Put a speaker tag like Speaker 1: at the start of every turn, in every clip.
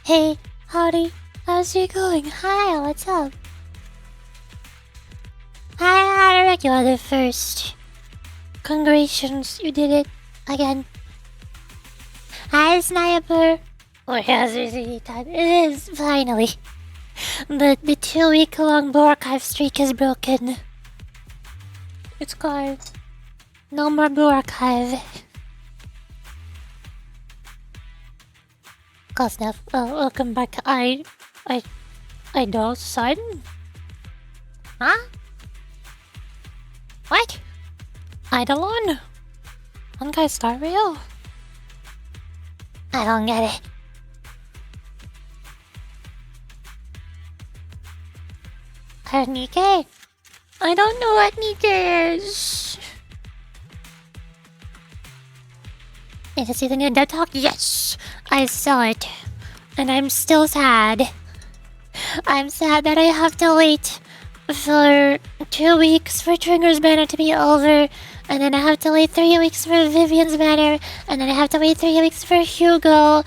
Speaker 1: Hey, howdy, how's it going? Hi, what's up? Hi, Eric, you are the first. Congratulations, you did it again. Hi, Sniper. Oh, yes, it is, finally. The 2-week-long Blue Archive streak is broken. It's gone. No more Blue Archive. Kosnev, welcome back. I know, son? Huh? What? Eidolon? One guy's Star Rail? I don't get it. Nike? I don't know what Nike is. Did you see the new Dead Talk? Yes! I saw it. And I'm still sad. I'm sad that I have to wait for 2 weeks for Trigger's banner to be over, and then I have to wait 3 weeks for Vivian's banner, and then I have to wait 3 weeks for Hugo,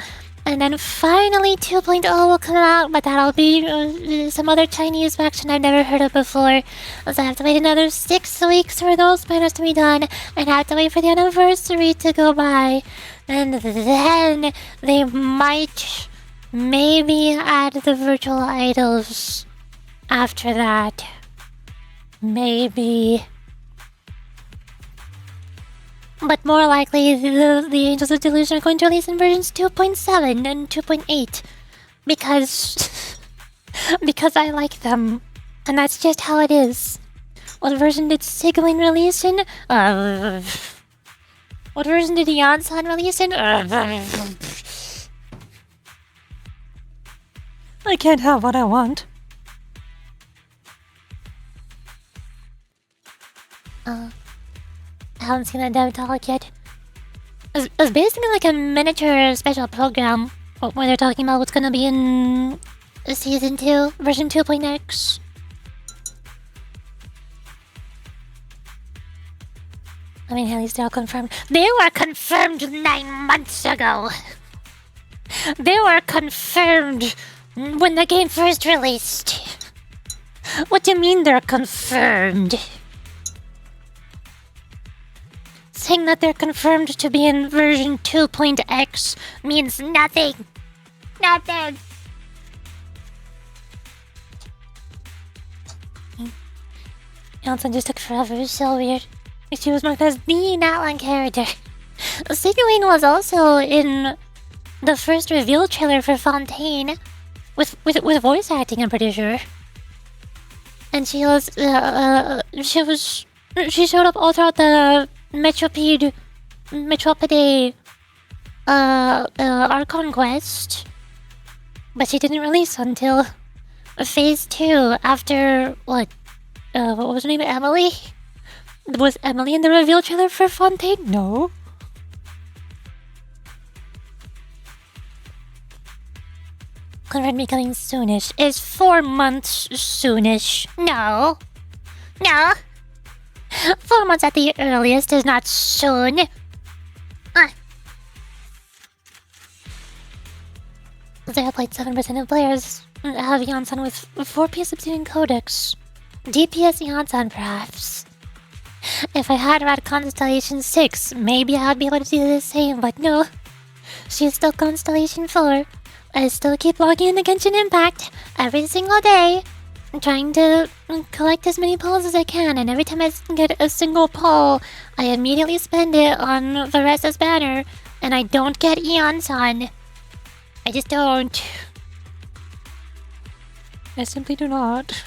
Speaker 1: and then finally 2.0 will come out, but that'll be some other Chinese faction I've never heard of before. So I have to wait another 6 weeks for those banners to be done, and I have to wait for the anniversary to go by. And then they might maybe add the virtual idols after that. Maybe. But more likely, the Angels of Delusion are going to release in versions 2.7 and 2.8. Because... because I like them. And that's just how it is. What version did Sigilin release in? What version did Yansan release in? I can't have what I want. I haven't seen that dev talk yet. It was basically like a miniature special program where they're talking about what's gonna be in Season 2, version 2.x. I mean, at least they're all confirmed. They were confirmed 9 months ago! They were confirmed when the game first released. What do you mean they're confirmed? Saying that they're confirmed to be in version 2.x means nothing. Nothing. Johnson just took forever. It's so weird. She was marked as the not one character. Sigilin was also in the first reveal trailer for Fontaine with voice acting, I'm pretty sure. And she showed up all throughout the Metropide Archon quest, but she didn't release until Phase 2 after what was her name? Emily? Was Emily in the reveal trailer for Fontaine? No. Confirmed becoming soonish. Is 4 months soonish? No. No. 4 months at the earliest is not soon. There played 7% of players have Yansan with 4PS obtaining codex. DPS Yansan, perhaps. If I had Rat Constellation 6, maybe I would be able to do the same, but no. She's still Constellation 4. I still keep logging in the Genshin Impact every single day, trying to collect as many pulls as I can, and every time I get a single pull, I immediately spend it on Varesa's banner, and I don't get Eonson. I just don't. I simply do not.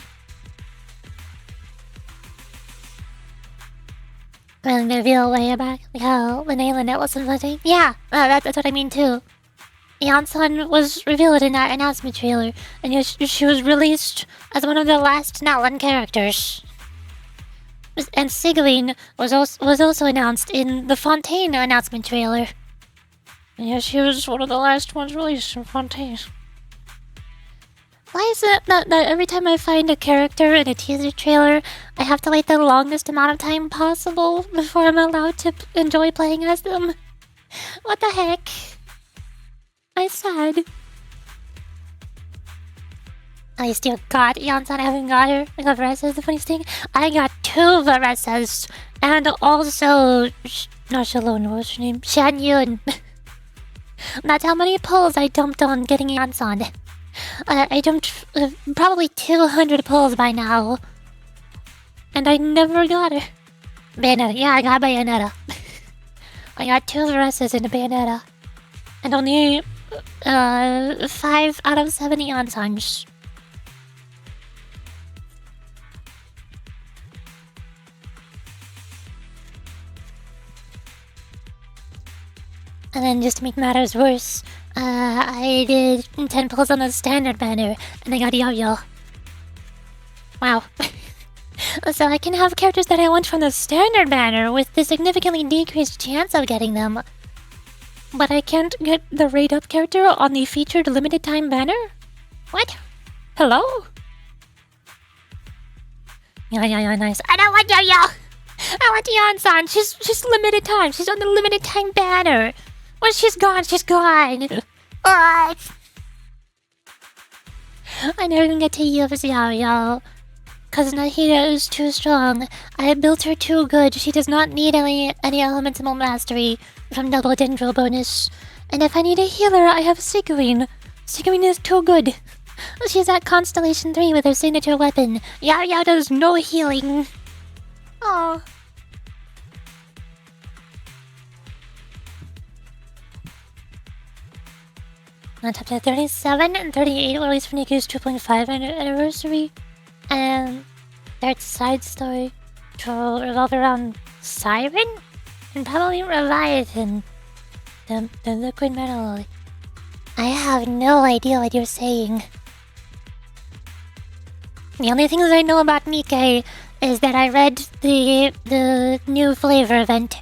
Speaker 1: Well, reveal way back, like how Linnea Lynette was something. Yeah, that's what I mean too. Eonson was revealed in that announcement trailer, and she was released as one of the last Not-One characters. And Sigilin was also announced in the Fontaine announcement trailer. And yeah, she was one of the last ones released in Fontaine. Why is it that every time I find a character in a teaser trailer, I have to wait the longest amount of time possible before I'm allowed to enjoy playing as them? What the heck? I'm sad. I still got Yansan. I haven't got her. I got Varessa. The funniest thing, I got 2 Varessas. And also, not Shalon, what's her name? Shan Yun. That's how many pulls I dumped on getting Yansan. I dumped probably 200 pulls by now. And I never got her. Bayonetta. Yeah, I got Bayonetta. I got 2 Varessas in the Bayonetta. And only 5 out of 7 Yansans. And then just to make matters worse, I did 10 pulls on the standard banner, and I got Yo-Yo. Wow. So I can have characters that I want from the standard banner with the significantly decreased chance of getting them. But I can't get the raid up character on the featured limited time banner? What? Hello? Yeah, nice. I don't want Yo-Yo! I want Yansan. She's limited time. She's on the limited time banner. Well, she's gone. I never can get to use Yo-Yo. Cause Nahida is too strong. I built her too good. She does not need any elemental mastery from double dendro bonus. And if I need a healer, I have Sigurine. Sigurine is too good. She's at Constellation 3 with her signature weapon. Yo-Yo does no healing. Oh. On chapter 37 and 38 were released for Niku's 2.5 anniversary. And third side story to revolve around Siren? And probably Leviathan. The liquid metal. I have no idea what you're saying. The only things I know about Nikkei is that I read the new flavor event.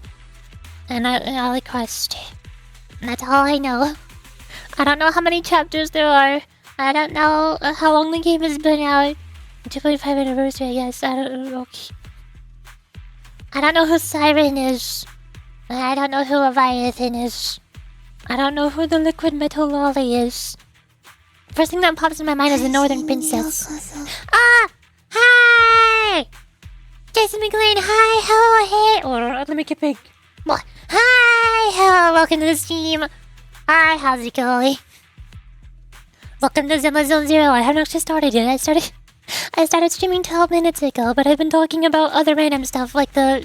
Speaker 1: And I request. That's all I know. I don't know how many chapters there are. I don't know how long the game has been out. 2.5 anniversary, I guess. I don't know. I don't know who Siren is. I don't know who Leviathan is. I don't know who the liquid metal lolly is. First thing that pops in my mind is the Northern Princess. Ah! Hi! Jason McLean, hi, hello, hey! Or let me get big. What? Hi, hello, welcome to the stream. Hi, how's it going? Welcome to Zenless Zone Zero. I haven't actually started yet. I started streaming 12 minutes ago, but I've been talking about other random stuff like the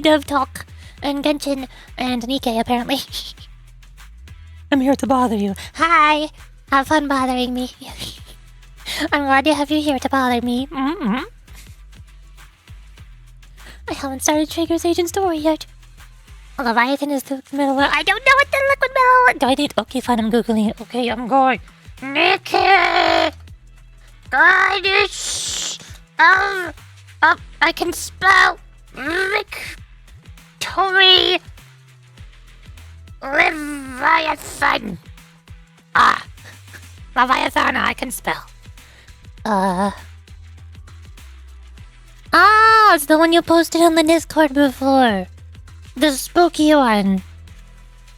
Speaker 1: Dove Talk and Genshin and Nikkei, apparently. I'm here to bother you. Hi! Have fun bothering me. I'm glad to have you here to bother me. I haven't started Trigger's Agent Story yet. Leviathan is the middle. I don't know what the liquid metal. Do I need? Okay, fine. I'm googling it. Okay, I'm going. Nikkei, goddess of I can spell victory. Leviathan. Leviathan. I can spell. It's the one you posted on the Discord before. The spooky one.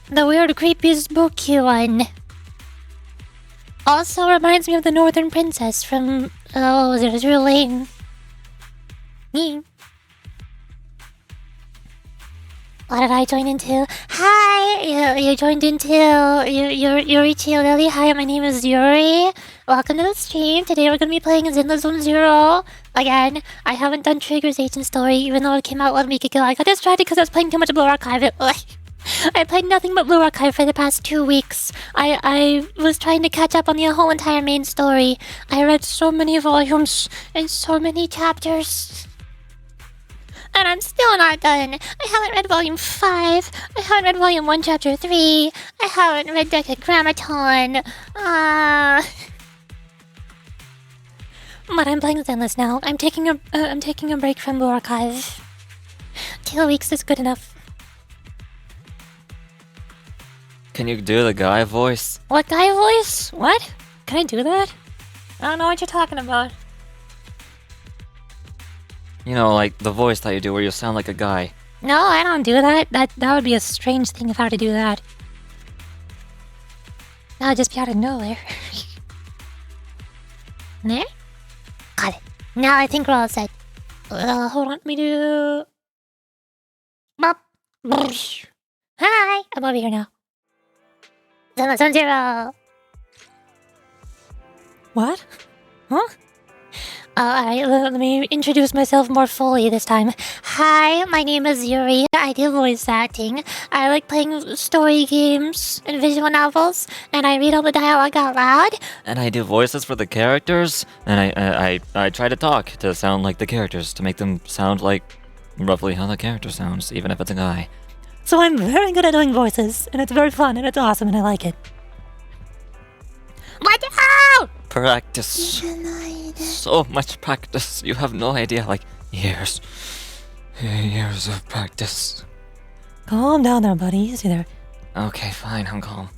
Speaker 1: The weird, creepy, spooky one. Also reminds me of the Northern Princess from... Oh, Zero Lane. Me. What did I join into? Hi! You joined into... Yuri Lily. Hi, my name is Yuri. Welcome to the stream. Today we're going to be playing Zenless Zone Zero. Again, I haven't done Trigger's Agent Story, even though it came out 1 week ago. I got distracted because I was playing too much Blue Archive. I played nothing but Blue Archive for the past 2 weeks. I was trying to catch up on the whole entire main story. I read so many volumes and so many chapters. And I'm still not done. I haven't read Volume 5. I haven't read Volume 1, Chapter 3. I haven't read Decagrammaton. But I'm playing Zenless now. I'm taking a break from Blue Archive. 2 weeks is good enough.
Speaker 2: Can you do the guy voice?
Speaker 1: What guy voice? What? Can I do that? I don't know what you're talking about.
Speaker 2: You know, like the voice that you do where you sound like a guy.
Speaker 1: No, I don't do that. That would be a strange thing if I were to do that. That would just be out of nowhere. There? Got it. Now I think we're all set. Hold on, let me do... Bop. Hi, I'm over here now. Zenless 0.
Speaker 3: What? Huh?
Speaker 1: Alright, let me introduce myself more fully this time. Hi, my name is Yuri. I do voice acting. I like playing story games and visual novels, and I read all the dialogue out loud.
Speaker 2: And I do voices for the characters, and I try to talk to sound like the characters, to make them sound like roughly how the character sounds, even if it's a guy.
Speaker 3: So I'm very good at doing voices, and it's very fun, and it's awesome, and I like it.
Speaker 1: What? Oh!
Speaker 2: Practice. So much practice. You have no idea, like years. Years of practice.
Speaker 3: Calm down there, buddy. Easy there.
Speaker 2: Okay, fine, I'm calm.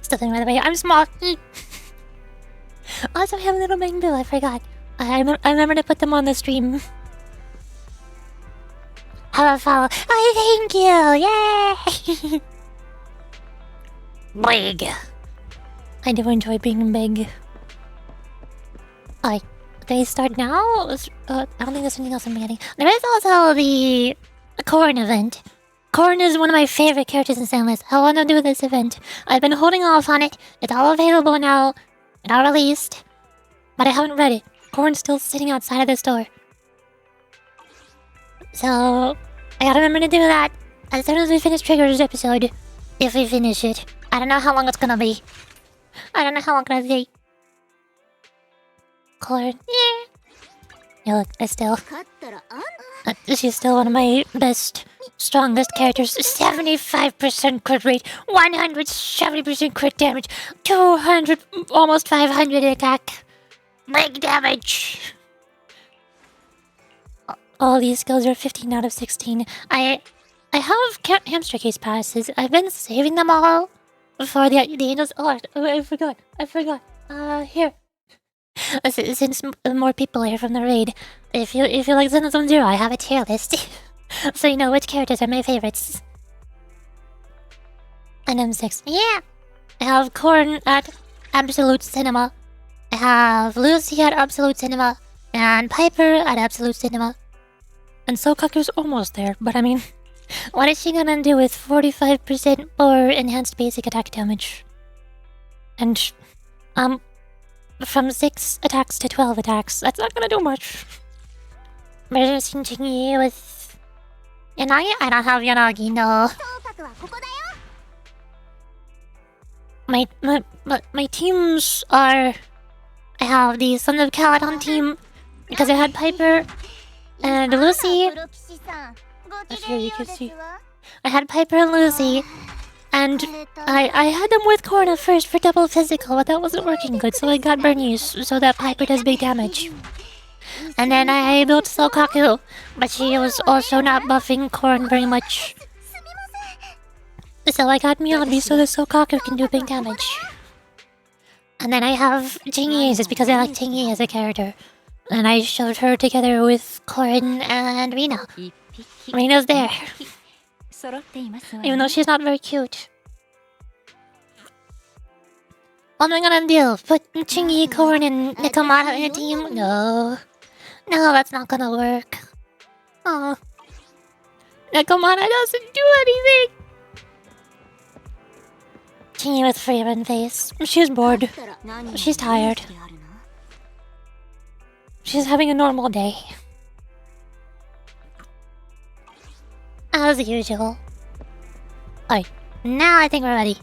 Speaker 1: Still thinking, by the way, I'm small. Also, I have a little mango. I forgot. I remember to put them on the stream. Have a follow. Oh, thank you! Yay! Big. I do enjoy being big. Alright, do we start now? I don't think there's anything else I'm getting. There is also the Corn event. Corn is one of my favorite characters in Zenless. I want to do this event. I've been holding off on it. It's all available now. It's all released. But I haven't read it. Corn's still sitting outside of the store. So, I gotta remember to do that as soon as we finish Trigger's episode. If we finish it. I don't know how long it's gonna be. I don't know how long it's gonna be. Corn. Yeah. Yeah, look, she's still one of my best, strongest characters. 75% crit rate, 170% crit damage, 200, almost 500 attack. Big damage. All these skills are 15 out of 16. I have hamster case passes. I've been saving them all for the angels. Oh, I forgot. Here. Since more people are here from the raid, if you like Zenless 0, I have a tier list, so you know which characters are my favorites. And M6. Yeah. I have Corn at Absolute Cinema. I have Lucy at Absolute Cinema, and Piper at Absolute Cinema.
Speaker 3: And Sokaku's almost there, but I mean...
Speaker 1: What is she gonna do with 45% more enhanced basic attack damage?
Speaker 3: And,
Speaker 1: from 6 attacks to 12 attacks. That's not gonna do much. Versus Shinjingi with... Yanagi? I don't have Yanagi, no. My teams are... I have the Sons of Caledon team, because I had Piper and Lucy. Here you can see. I had Piper and Lucy, and I had them with Corn at first for double physical, but that wasn't working good, so I got Bernice so that Piper does big damage. And then I built Sokaku, but she was also not buffing Corn very much. So I got Miyabi so that Sokaku can do big damage. And then I have Jingi just because I like Jingi as a character. And I showed her together with Corn and Rina. Rina's there. Even though she's not very cute. What am I gonna do? Put Chingy, Corn, and Nikomata in a team? No. No, that's not gonna work. Oh. Nikomata doesn't do anything! Chingy with Freeman face. She's bored. She's tired. She's having a normal day. As usual. Alright, now I think we're ready.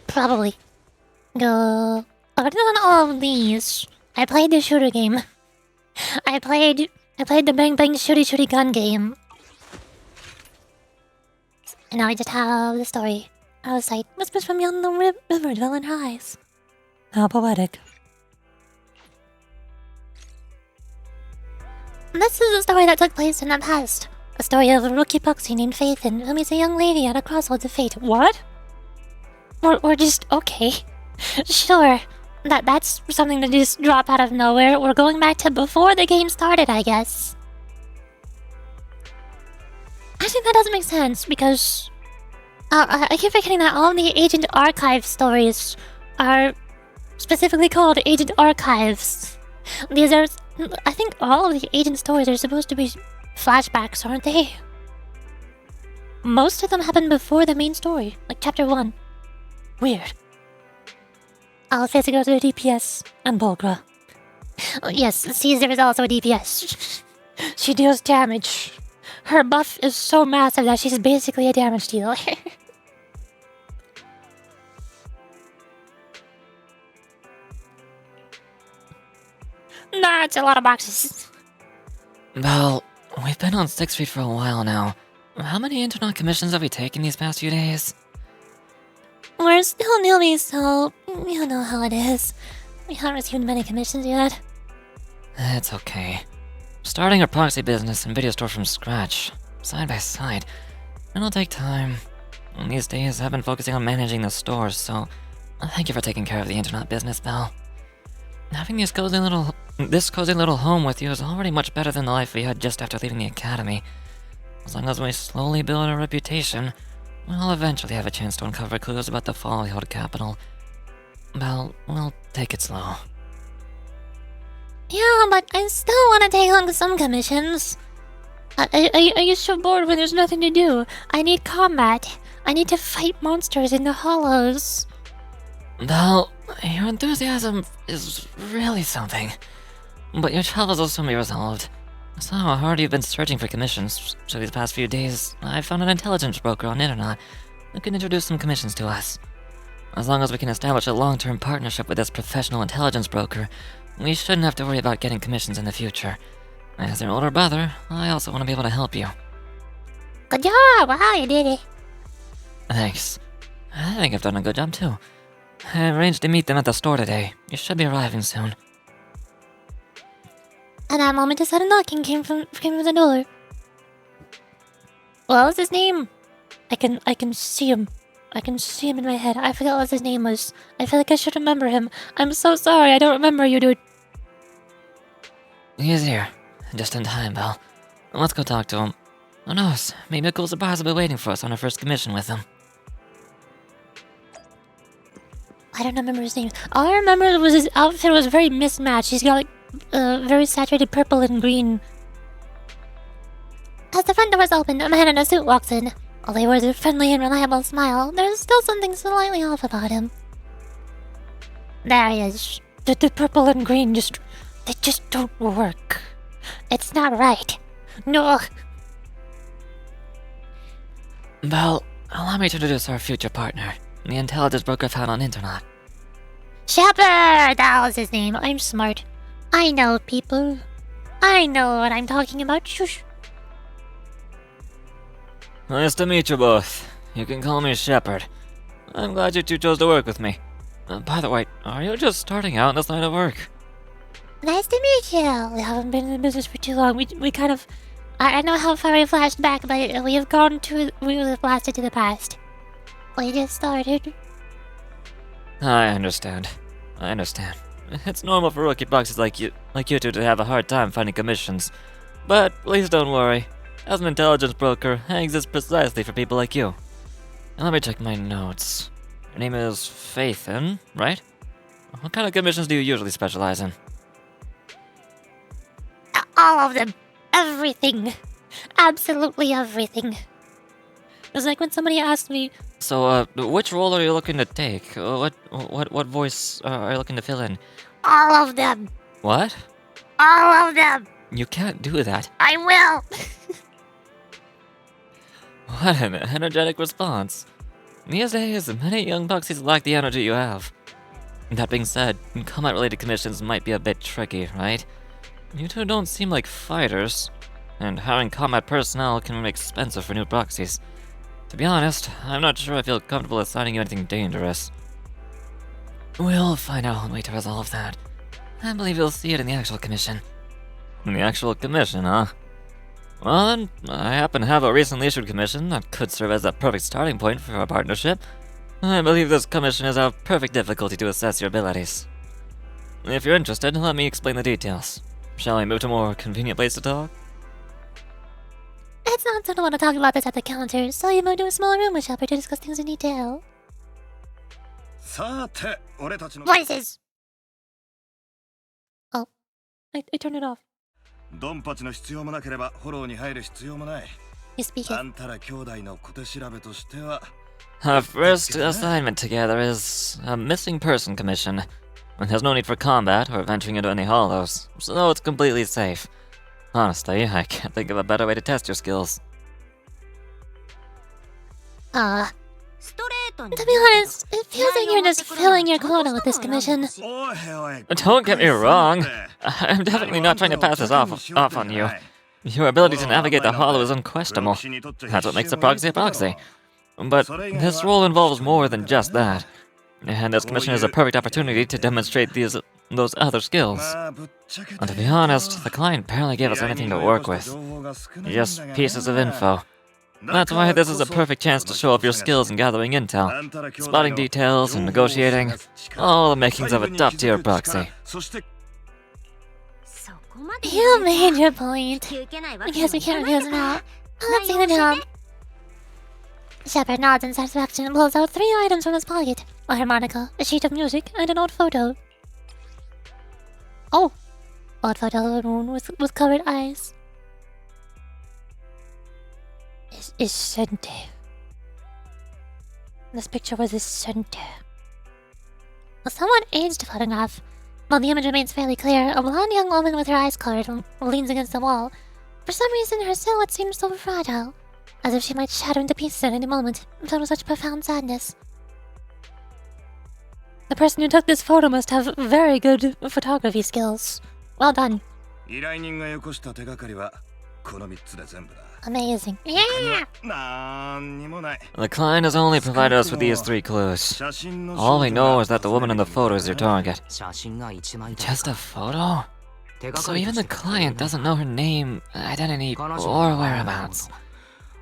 Speaker 1: Probably. Go. I've done all of these. I played the shooter game. I played the Bang Bang Shooty Shooty Gun game. And now I just have the story. I was like, whispers from beyond the river, dwelling highs.
Speaker 3: How poetic.
Speaker 1: This is a story that took place in the past. A story of a rookie Puxie named Faithin who meets a young lady at a crossroads of fate. What? We're just okay. Sure. That's something to just drop out of nowhere. We're going back to before the game started, I guess. I think that doesn't make sense because I keep forgetting that all the Agent Archive stories are specifically called Agent Archives. These are, I think all of the agent stories are supposed to be flashbacks, aren't they? Most of them happen before the main story, like chapter 1. Weird. Alphys goes to the DPS, and Bulgra. Oh, yes, Caesar is also a DPS. She deals damage. Her buff is so massive that she's basically a damage dealer. Nah, it's a lot of boxes.
Speaker 2: Well, we've been on 6th Street for a while now. How many internat commissions have we taken these past few days?
Speaker 1: We're still newbies, so you know how it is. We haven't received many commissions yet.
Speaker 2: It's okay. Starting a proxy business and video store from scratch, side by side, it'll take time. And these days, I've been focusing on managing the stores, so thank you for taking care of the internet business, Belle. Having this cozy little home with you is already much better than the life we had just after leaving the academy. As long as we slowly build a reputation, we'll eventually have a chance to uncover clues about the Follyhold capital. Well, we'll take it slow.
Speaker 1: Yeah, but I still want to take on some commissions. I get so bored when there's nothing to do. I need combat. I need to fight monsters in the hollows.
Speaker 2: Well, your enthusiasm is really something. But your travels will soon be resolved. I saw how hard you've been searching for commissions, so these past few days, I found an intelligence broker on the internet who can introduce some commissions to us. As long as we can establish a long-term partnership with this professional intelligence broker, we shouldn't have to worry about getting commissions in the future. As your older brother, I also want to be able to help you.
Speaker 1: Good job! Wow, you did it.
Speaker 2: Thanks. I think I've done a good job too. I arranged to meet them at the store today. You should be arriving soon.
Speaker 1: And that moment a sudden knocking came from the door. What was his name? I can see him. I can see him in my head. I forgot what his name was. I feel like I should remember him. I'm so sorry, I don't remember you, dude.
Speaker 2: He's here. Just in time, Belle. Let's go talk to him. Who knows? Maybe a cool surprise will be waiting for us on our first commission with him.
Speaker 1: I don't remember his name. All I remember was his outfit was very mismatched. He's got like very saturated purple and green. As the front doors open, a man in a suit walks in. Although he wears a friendly and reliable smile, there's still something slightly off about him. There he is.
Speaker 3: The purple and green
Speaker 1: They just don't work. It's not right. No.
Speaker 2: Belle, allow me to introduce our future partner, the intelligence broker found on internet.
Speaker 1: Shepard! That was his name. I'm smart. I know people. I know what I'm talking about. Shush.
Speaker 2: Nice to meet you both. You can call me Shepard. I'm glad you two chose to work with me. By the way, are you just starting out in this line of work?
Speaker 1: Nice to meet you.
Speaker 3: We haven't been in the business for too long. We kind of...
Speaker 1: I know how far we flashed back, but we have blasted to the past. We just started.
Speaker 2: I understand. It's normal for rookie boxes like you two to have a hard time finding commissions. But please don't worry. As an intelligence broker, I exist precisely for people like you. Now let me check my notes. Your name is Faithin, right? What kind of commissions do you usually specialize in?
Speaker 1: All of them. Everything. Absolutely everything.
Speaker 3: It's like when somebody asked me...
Speaker 2: So, which role are you looking to take? What voice are you looking to fill in?
Speaker 1: All of them.
Speaker 2: What?
Speaker 1: All of them.
Speaker 2: You can't do that.
Speaker 1: I will.
Speaker 2: What an energetic response. These days, many young Buxies lack the energy you have. That being said, combat-related commissions might be a bit tricky, right? You two don't seem like fighters, and hiring combat personnel can be expensive for new Buxies. To be honest, I'm not sure I feel comfortable assigning you anything dangerous. We'll find out one way to resolve that. I believe you'll see it in the actual commission. In the actual commission, huh? Well then, I happen to have a recently issued commission that could serve as a perfect starting point for our partnership. I believe this commission is of perfect difficulty to assess your abilities. If you're interested, let me explain the details. Shall we move to a more convenient place to talk?
Speaker 1: It's not so I want to talk about this at the counter, so you moved to a smaller room with Shepard to discuss things in detail. Voices!
Speaker 3: I turned it off.
Speaker 4: ドンパチの必要もなければフォローに入る必要もない。
Speaker 1: You speak
Speaker 4: あ
Speaker 1: it.
Speaker 4: んたら兄弟の小手調べとしては
Speaker 2: Our first assignment together is a missing person commission. There's no need for combat or venturing into any hollows, so it's completely safe. Honestly, I can't think of a better way to test your skills.
Speaker 1: To be honest, it feels like you're just filling your quota with this commission.
Speaker 4: おいおい
Speaker 2: Don't get me wrong. I'm definitely not trying to pass this off on you. Your ability to navigate the hollow is unquestionable. That's what makes a proxy a proxy. But this role involves more than just that. And this commission is a perfect opportunity to demonstrate those other skills.
Speaker 4: まあぶっちゃけ
Speaker 2: And to
Speaker 4: て
Speaker 2: be honest, the client barely gave us anything to work with.
Speaker 4: 情報が少ないんだが
Speaker 2: Just pieces of info. That's why this is a perfect chance to show off your skills in gathering intel, spotting details, and negotiating. All the makings of a top-tier proxy.
Speaker 4: そして
Speaker 1: You made your point. I guess we can't refuse now. Let's see the job. Shepard nods in satisfaction and pulls out 3 items from his pocket. A harmonica, a sheet of music, and an old photo. Oh! Old photo of a moon with covered eyes. Is Sente. This picture was his Sente. A somewhat aged photograph. While the image remains fairly clear, a blonde young woman with her eyes covered leans against the wall. For some reason, her silhouette seems so fragile, as if she might shatter into pieces at any moment, filled with such profound sadness.
Speaker 3: The person who took this photo must have very good photography skills. Well done.
Speaker 4: 依頼人がよこした手がかりはこの3つで全部だ。
Speaker 1: Amazing. Yeah!
Speaker 4: なんにもない。
Speaker 2: The client has only provided us with these 3 clues.
Speaker 4: 写真の
Speaker 2: All we
Speaker 4: 少女
Speaker 2: know
Speaker 4: が
Speaker 2: is that the woman in the photo is your target.
Speaker 5: 写真が1枚だ
Speaker 2: Just a photo?
Speaker 5: 手が
Speaker 2: So
Speaker 5: かりと
Speaker 2: even
Speaker 5: し
Speaker 2: the
Speaker 5: て
Speaker 2: client doesn't know her name, identity,
Speaker 5: 彼女
Speaker 2: or
Speaker 5: の名前
Speaker 2: whereabouts.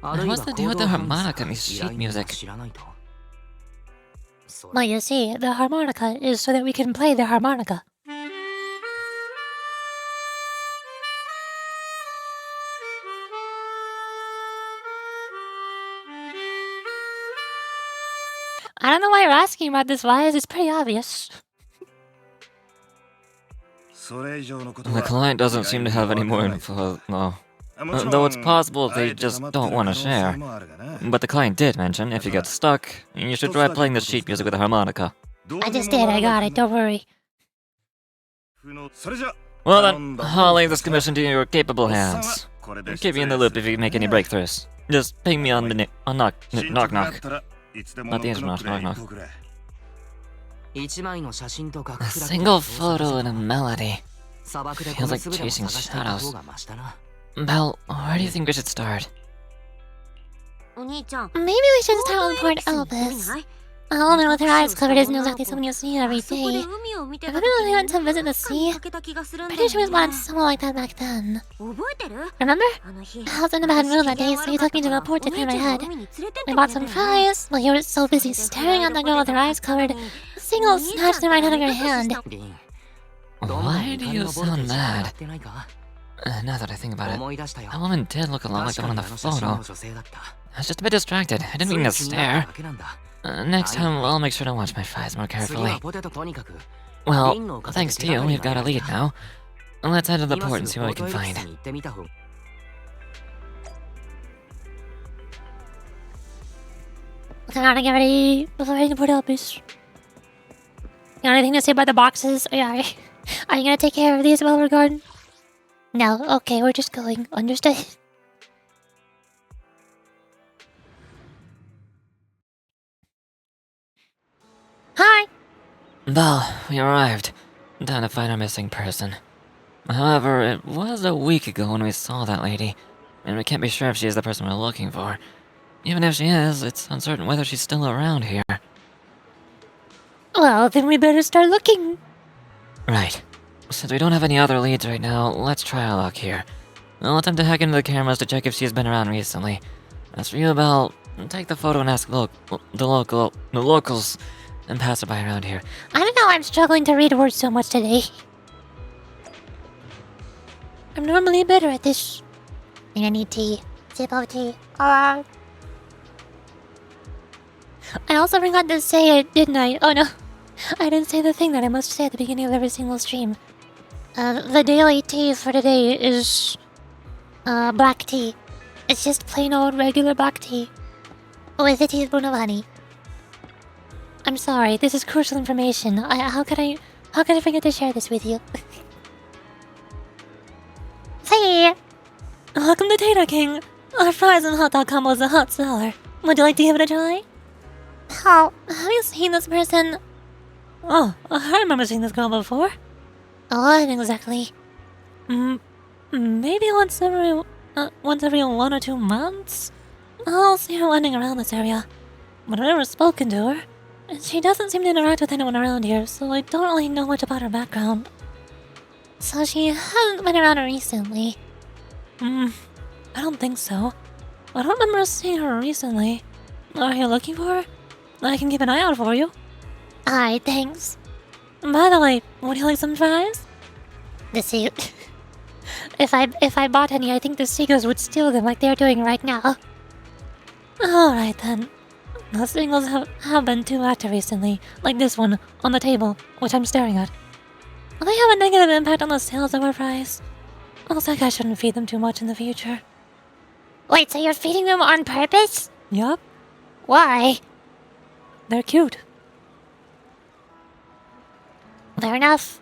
Speaker 5: あるいは
Speaker 2: What's the deal with the
Speaker 5: 行動範囲
Speaker 2: harmonica and this
Speaker 5: 依頼
Speaker 2: sheet
Speaker 5: 人
Speaker 2: music?
Speaker 5: が知らないとそれ
Speaker 3: Well, you see, the harmonica is so that we can play the harmonica. I don't know why you're asking about this, Wise. It's pretty obvious.
Speaker 4: それ以上のこと
Speaker 2: The
Speaker 4: は
Speaker 2: client doesn't seem to have any more info, though.
Speaker 4: もちろん
Speaker 2: Though it's possible they
Speaker 4: あえて
Speaker 2: just
Speaker 4: 黙って
Speaker 2: don't
Speaker 4: る
Speaker 2: want to
Speaker 4: 可能性
Speaker 2: share.
Speaker 4: もあるがな
Speaker 2: But the client did mention if you get stuck, you should try playing the sheet music with the harmonica.
Speaker 1: I just did, I got it, don't worry.
Speaker 4: それじゃ
Speaker 2: Well then, I'll leave this commission to your capable hands.
Speaker 4: これで
Speaker 2: Keep me in the loop if you make any breakthroughs. Just ping me on the on knock knock knock.
Speaker 4: ま
Speaker 2: Not the internet, knock knock.
Speaker 5: 1枚の写真と楽
Speaker 2: A
Speaker 5: 譜だけ
Speaker 2: single photo and a melody.
Speaker 5: 砂漠で
Speaker 2: Feels
Speaker 5: この
Speaker 2: like
Speaker 5: 粒でも
Speaker 2: chasing
Speaker 5: 探していた方がマシだな
Speaker 2: Belle, where do you think we should start?
Speaker 1: Maybe we should start with Port Elvis. A woman with her eyes covered isn't exactly someone you see every day. Remember when we went to visit the sea? Pretty sure we wanted someone like that back then. Remember? I was in a bad mood that day, so he took me to the port to clear my head. I bought some fries, while he was so busy staring at the girl with her eyes covered. The single snatched them right out of her hand.
Speaker 5: リン
Speaker 2: Why do you
Speaker 5: どうも
Speaker 2: sound
Speaker 5: ボルト上が
Speaker 2: mad?
Speaker 5: ってないか
Speaker 2: Now that I think about it,
Speaker 5: 思い出したよ
Speaker 2: that woman did look a lot like
Speaker 5: 確
Speaker 2: the
Speaker 5: か
Speaker 2: one in
Speaker 5: に
Speaker 2: the
Speaker 5: あの写真
Speaker 2: photo.
Speaker 5: の女性だった
Speaker 2: I was just a bit distracted. I didn't
Speaker 5: つ
Speaker 2: mean
Speaker 5: い
Speaker 2: to
Speaker 5: 気になった
Speaker 2: stare.
Speaker 5: だけなんだ
Speaker 2: Next time, I'll make sure to watch my fries more
Speaker 5: 次
Speaker 2: carefully.
Speaker 5: はポテトとにかく
Speaker 2: Well,
Speaker 5: リンのおかげで
Speaker 2: thanks to
Speaker 5: 手
Speaker 2: you,
Speaker 5: がかり
Speaker 2: we've
Speaker 5: が
Speaker 2: got a
Speaker 5: 得られ
Speaker 2: lead
Speaker 5: た
Speaker 2: now. Let's head to the
Speaker 5: 今
Speaker 2: port
Speaker 5: す
Speaker 2: and
Speaker 5: ぐ
Speaker 2: see
Speaker 5: ポ
Speaker 2: what
Speaker 5: ー
Speaker 2: we
Speaker 5: ト
Speaker 2: can
Speaker 5: エリクス
Speaker 2: find.
Speaker 5: に行ってみた方
Speaker 3: Come on, get ready before I can put up this. You got anything to say about the boxes? Are you gonna take care of these while we're gone?
Speaker 1: No, okay, we're just going. Understood?
Speaker 3: Hi!
Speaker 2: Belle, we arrived. Time to find our missing person. However, it was a week ago when we saw that lady, and we can't be sure if she is the person we're looking for. Even if she is, it's uncertain whether she's still around here.
Speaker 3: Well, then we better start looking.
Speaker 2: Right. Since we don't have any other leads right now, let's try our luck here. I'll attempt to hack into the cameras to check if she's been around recently. As for you, Belle, take the photo and ask the locals and passerby around here.
Speaker 1: I don't know, I'm struggling to read words so much today.
Speaker 3: I'm normally better at this.
Speaker 1: I think I need tea. Sip of tea.
Speaker 3: I also forgot to say it, didn't I? Oh no. I didn't say the thing that I must say at the beginning of every single stream.
Speaker 1: The daily tea for today is black tea. It's just plain old regular black tea with a teaspoon of honey. I'm sorry, this is crucial information. How could I forget to share this with you? Hey!
Speaker 3: Welcome to Tater King. Our fries and hot dog combo is a hot seller. Would you like to give it a try?
Speaker 1: How have you seen this person?
Speaker 3: Oh, I remember seeing this girl before.
Speaker 1: What exactly?
Speaker 3: Maybe once every 1 or 2 months. I'll see her wandering around this area, but I've never spoken to her, and she doesn't seem to interact with anyone around here, so I don't really know much about her background.
Speaker 1: So she hasn't been around recently.
Speaker 3: I don't think so. I don't remember seeing her recently. Are you looking for her? I can keep an eye out for you.
Speaker 1: Alright, thanks.
Speaker 3: By the way, would you like some fries?
Speaker 1: The suit. If I bought any, I think the seagulls would steal them like they're doing right now.
Speaker 3: Alright then. The singles have been too active recently, like this one, on the table, which I'm staring at. They have a negative impact on the sales of our fries. I think I shouldn't feed them too much in the future.
Speaker 1: Wait, so you're feeding them on purpose?
Speaker 3: Yup,
Speaker 1: Why?
Speaker 3: they're cute.
Speaker 1: Fair enough.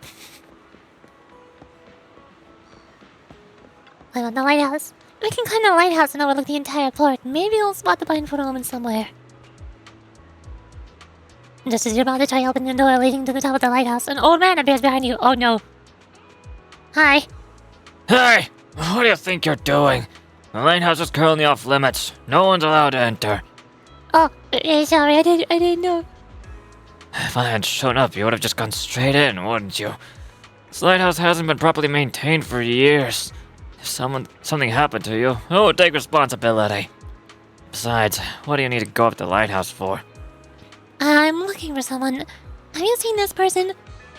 Speaker 1: I'm on the lighthouse. We can climb the lighthouse and overlook the entire port. Maybe we'll spot the blindfolded woman somewhere. Just as you're about to try opening the door leading to the top of the lighthouse, an old man appears behind you. Oh no. Hi.
Speaker 2: Hey! What do you think you're doing? The lighthouse is currently off limits. No one's allowed to enter.
Speaker 1: Oh, sorry, I didn't know.
Speaker 2: If I had shown up, you would have just gone straight in, wouldn't you? This lighthouse hasn't been properly maintained for years. If something happened to you, who would take responsibility? Besides, what do you need to go up the lighthouse for?
Speaker 1: I'm looking for someone. Have you seen this person?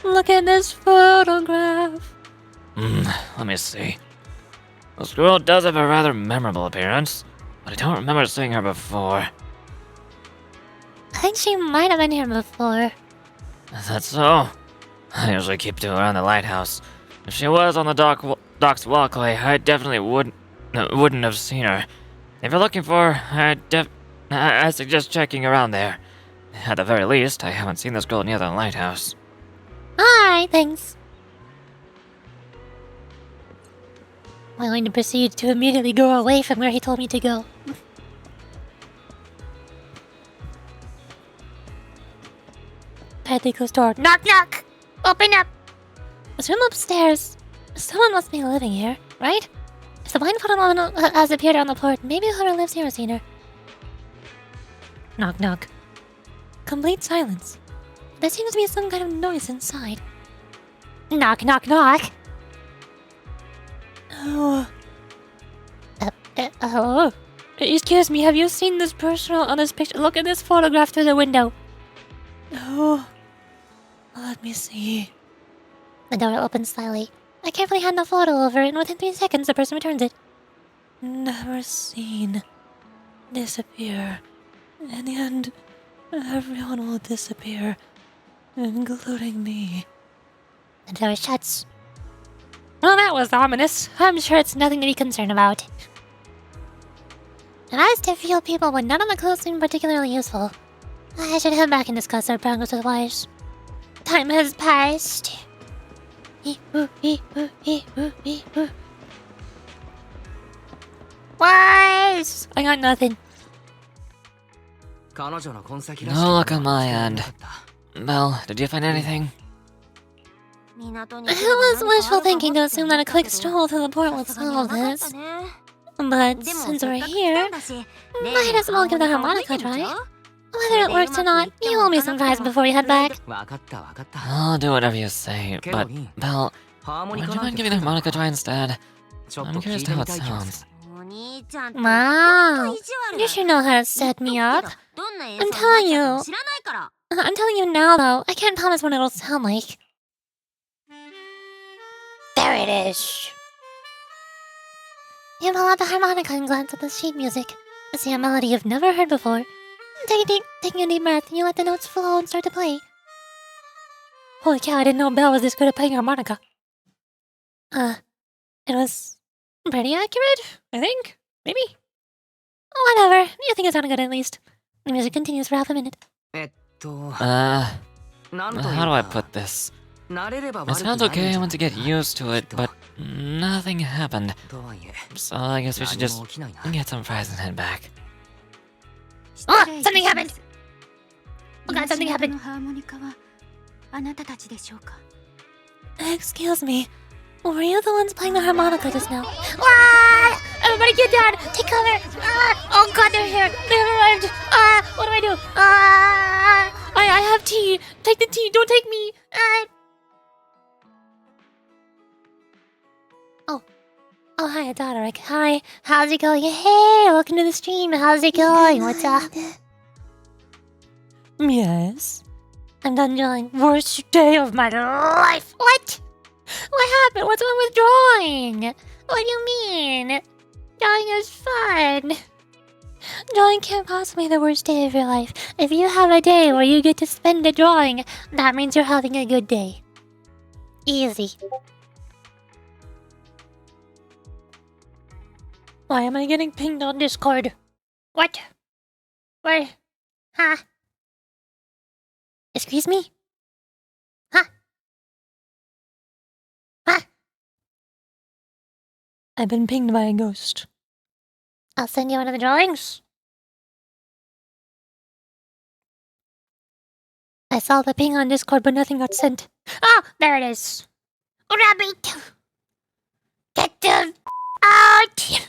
Speaker 3: Look at this photograph.
Speaker 2: Let me see. This girl does have a rather memorable appearance, but I don't remember seeing her before.
Speaker 1: I think she might have been here before.
Speaker 2: Is that so? I usually keep to around the lighthouse. If she was on the dock's walkway, I definitely wouldn't have seen her. If you're looking for her, I suggest checking around there. At the very least, I haven't seen this girl near the lighthouse.
Speaker 1: Alright, thanks.
Speaker 3: I'm going to proceed to immediately go away from where he told me to go. Tightly closed door.
Speaker 1: Knock, knock! Open up!
Speaker 3: This room upstairs. Someone must be living here, right? If the blindfolded woman has appeared on the port, maybe whoever lives here has seen her. Knock, knock. Complete silence. There seems to be some kind of noise inside.
Speaker 1: Knock, knock, knock!
Speaker 3: Oh.
Speaker 1: Hello?
Speaker 3: Excuse me, have you seen this person on this picture? Look at this photograph through the window. Oh. Let me see.
Speaker 1: The door opens slightly. I carefully hand the photo over, and within 3 seconds, the person returns it.
Speaker 3: Never seen. Disappear. In the end, everyone will disappear, including me.
Speaker 1: The door shuts. Well, that was ominous. I'm sure it's nothing to be concerned about. And as to feel people with none of the clothes seem particularly useful, I should head back and discuss our progress with Wise. Time has passed. Wise! I got nothing.
Speaker 2: No luck on my end. Belle, did you find anything?
Speaker 1: It was wishful thinking to assume that a quick stroll to the port would solve this. But since we're here, might as well give the harmonica a try. Whether it works or not, you owe me some fries before we head back.
Speaker 2: I'll do whatever you say, but Belle, would you mind giving the harmonica a try instead? I'm curious to how it sounds.
Speaker 1: Wow, you should know how to set me up. I'm telling you now though, I can't promise what it'll sound like. There it is. You pull out the harmonica and glance at the sheet music. See a melody you've never heard before. Taking a deep breath, you let the notes flow and start to play.
Speaker 3: Holy cow, I didn't know Belle was this good at playing harmonica. It was pretty accurate, I think. Maybe. Whatever. You think it sounded good at least. The music continues for half a minute.
Speaker 5: なんという
Speaker 2: How do I
Speaker 5: か
Speaker 2: put this?
Speaker 5: 慣れれば
Speaker 2: It
Speaker 5: 悪く
Speaker 2: sounds
Speaker 5: ないん
Speaker 2: okay
Speaker 5: じゃ
Speaker 2: once
Speaker 5: ない
Speaker 2: you get used to it, but nothing happened.
Speaker 5: とはいえ
Speaker 2: So I guess we should
Speaker 5: 何
Speaker 2: just
Speaker 5: も起きないな
Speaker 2: get some fries and head back.
Speaker 1: Ah, something happened. Oh god,
Speaker 6: 今し
Speaker 1: something
Speaker 6: がた
Speaker 1: happened.
Speaker 6: のハーモニカはあなたたちでしょうか。
Speaker 3: Excuse me. Were you the ones playing the harmonica just now?
Speaker 1: Ah! Everybody get down! Take cover! Ah! Oh god, they're here! They've arrived! Ah! What do I do? Ah! I have tea! Take the tea! Don't take me! Ah!
Speaker 3: Oh, hi, it's Roderick.
Speaker 1: Hi, how's it going? Hey, welcome to the stream. How's it going? What's up?
Speaker 3: Yes.
Speaker 1: I'm done drawing. Worst day of my life. What? What happened? What's wrong with drawing? What do you mean? Drawing is fun. Drawing can't possibly be the worst day of your life. If you have a day where you get to spend it drawing, that means you're having a good day. Easy.
Speaker 3: Why am I getting pinged on Discord?
Speaker 1: What? Where? Huh? Excuse me? Huh? Huh?
Speaker 3: I've been pinged by a ghost.
Speaker 1: I'll send you one of the drawings.
Speaker 3: I saw the ping on Discord, but nothing got sent.
Speaker 1: Oh, there it is. Rabbit! Get the out!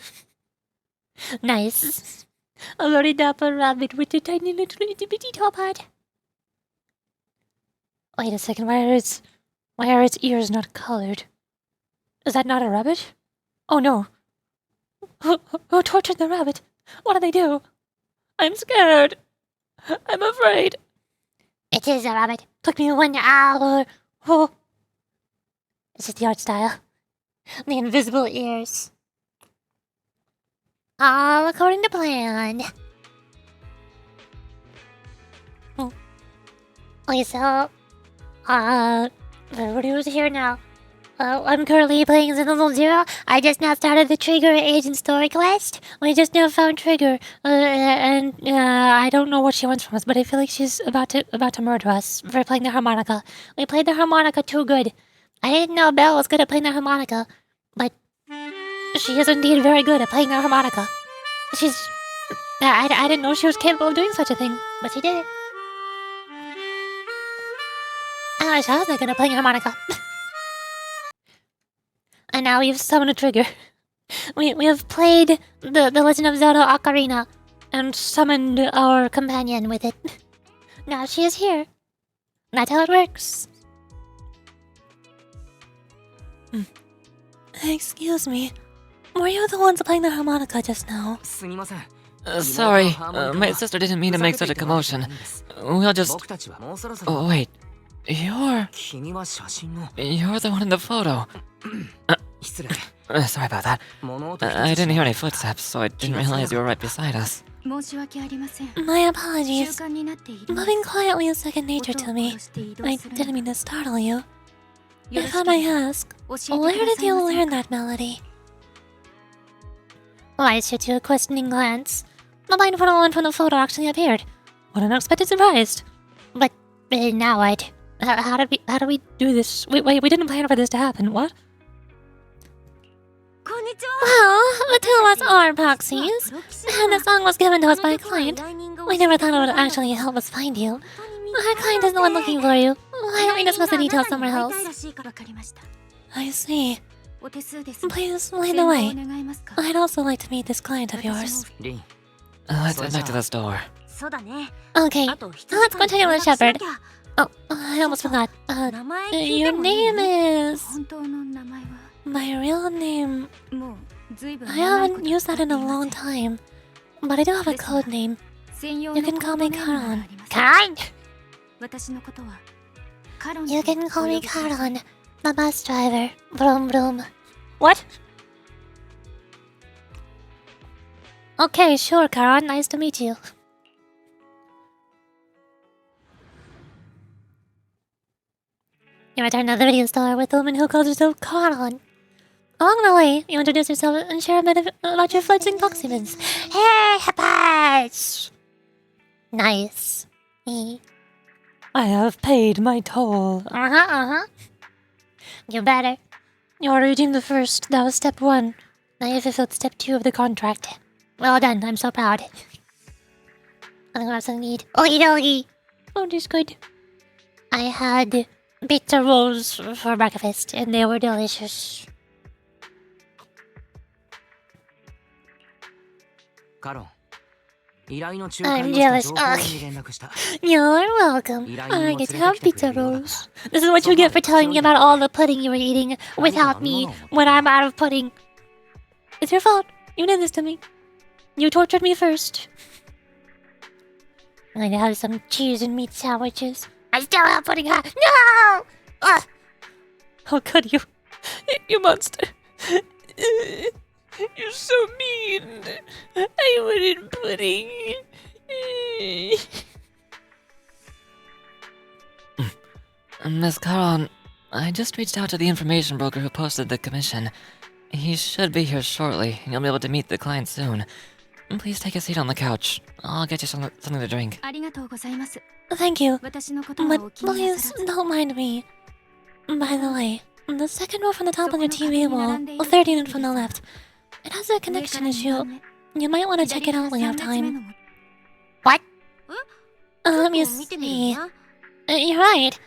Speaker 1: Nice.
Speaker 3: A very dapper rabbit with a tiny little itty bitty top hat. Wait a second, why are its ears not colored? Is that not a rabbit? Oh no. Who tortured the rabbit? What did they do? I'm scared. I'm afraid.
Speaker 1: It is a rabbit.
Speaker 3: Took me 1 hour. Oh. This is the art style.
Speaker 1: The invisible ears. All according to plan.
Speaker 3: Oh.
Speaker 1: Okay, so, everybody who's here now. I'm currently playing Zenless 0. I just now started the Trigger Agent story quest. We just now found Trigger, and I don't know what she wants from us, but I feel like she's about to murder us for playing the harmonica. We played the harmonica too good. I didn't know Belle was good at playing the harmonica, but she is indeed very good at playing the harmonica. She's... I didn't know she was capable of doing such a thing, but she did it. I was not good at playing harmonica. And now we've summoned a trigger. We have played the Legend of Zelda Ocarina and summoned our companion with it. Now she is here. That's how it works.
Speaker 3: Excuse me. Were you the ones playing the harmonica just now?
Speaker 5: すみません
Speaker 2: Sorry, my sister didn't mean to make such a commotion. We'll just...
Speaker 5: 僕たちはもうそろそろ
Speaker 2: Oh, wait. You're...
Speaker 5: 君は写真の
Speaker 2: You're the one in the photo.
Speaker 5: 失礼
Speaker 2: Sorry about that.
Speaker 5: 物音
Speaker 2: I didn't hear any footsteps, so I didn't realize you were right beside us.
Speaker 6: 申し訳ありません。
Speaker 3: My
Speaker 6: 習
Speaker 3: apologies.
Speaker 6: 慣になっている。
Speaker 3: Moving quietly is second nature
Speaker 6: 音
Speaker 3: to
Speaker 6: を
Speaker 3: me.
Speaker 6: 殺して移動
Speaker 3: I
Speaker 6: する
Speaker 3: didn't mean to startle you.
Speaker 6: よろ
Speaker 3: If
Speaker 6: し
Speaker 3: I
Speaker 6: けれ
Speaker 3: may
Speaker 6: ば
Speaker 3: ask,
Speaker 6: 教えて
Speaker 3: where
Speaker 6: くだ
Speaker 3: did
Speaker 6: さい
Speaker 3: you
Speaker 6: ませ
Speaker 3: learn
Speaker 6: んか
Speaker 3: that melody?
Speaker 1: I shoot you a questioning glance. The line from the one from the photo actually appeared.
Speaker 3: What an unexpected surprise.
Speaker 1: But now what?
Speaker 3: How did we do this? Wait, we didn't plan for this to happen. What?
Speaker 6: こんにちは。
Speaker 3: Well, the two of us are proxies, and the song was given to us by a client. We never thought it would actually help us find you. Our client is the one looking for you. Why don't we discuss the details somewhere else?
Speaker 6: わかりました。
Speaker 3: I see.
Speaker 6: お手数ですが。
Speaker 3: Please lead
Speaker 6: 先
Speaker 3: the
Speaker 6: 導
Speaker 3: way.
Speaker 6: 願えますか。
Speaker 3: I'd also like to meet this client of yours.
Speaker 5: リン
Speaker 2: Let's head back to this door.
Speaker 6: そうだね。
Speaker 3: Okay,
Speaker 6: あと一
Speaker 3: let's go check out the
Speaker 6: しな
Speaker 3: shepherd.
Speaker 6: きゃ
Speaker 3: Oh, I almost forgot.
Speaker 6: 名前聞いて
Speaker 3: Your
Speaker 6: もいい
Speaker 3: name is...
Speaker 6: 本当の名前は
Speaker 3: My real name...
Speaker 6: もうずいぶん
Speaker 3: I
Speaker 6: 長いこ
Speaker 3: haven't
Speaker 6: と
Speaker 3: used that in a long time. But I do have a code name.
Speaker 6: 専用
Speaker 3: You
Speaker 6: の
Speaker 3: can
Speaker 6: コ
Speaker 3: call
Speaker 6: ー
Speaker 3: me
Speaker 6: ドネームがあ
Speaker 3: Caron.
Speaker 6: ります
Speaker 1: Kind.
Speaker 6: 私のことはカロン
Speaker 1: You
Speaker 6: と
Speaker 1: can call
Speaker 6: お
Speaker 1: me
Speaker 6: 呼びください
Speaker 1: Caron, the bus driver. Vroom vroom. What? Okay, sure, Caron. Nice to meet you. You return to the video store with the woman who calls herself Caron.
Speaker 3: Along the way, you introduce yourself and share a bit about your fledgling Foxy Bins.
Speaker 1: Hey, Hippos! Nice.
Speaker 3: I have paid my toll.
Speaker 1: You better.
Speaker 3: You already redeemed the first. That was step 1. Now you fulfilled step 2 of the contract.
Speaker 1: Well done, I'm so proud. I'm gonna have something to eat. Okie dokie.
Speaker 3: Oh, this good.
Speaker 1: I had pizza rolls for breakfast, and they were delicious.
Speaker 5: カロン、依頼の仲
Speaker 1: I'm
Speaker 5: 介を
Speaker 1: jealous.
Speaker 5: した情報に連絡した。
Speaker 1: You're welcome. I get to have pizza rolls. This is what you get for telling me about all the pudding you were eating without me when I'm out of pudding.
Speaker 3: It's your fault. You did this to me. You tortured me first.
Speaker 1: I'm gonna have some cheese and meat sandwiches. I still have pudding. No! Ugh.
Speaker 3: How could you? You monster. You're so mean. I wanted pudding.
Speaker 2: Miss Caron, I just reached out to the information broker who posted the commission. He should be here shortly. You'll be able to meet the client soon. Please take a seat on the couch. I'll get you something to drink.
Speaker 6: ありがとうございます。
Speaker 3: Thank you.
Speaker 6: 私のことはお
Speaker 3: But
Speaker 6: 気にな
Speaker 3: please
Speaker 6: さらず。
Speaker 3: don't mind me. By the way, the second row from the top of your TV wall, 30 unit from the left, it has a connection issue. You might want to check it out when you have time.
Speaker 1: What?
Speaker 3: Let me see. You're right.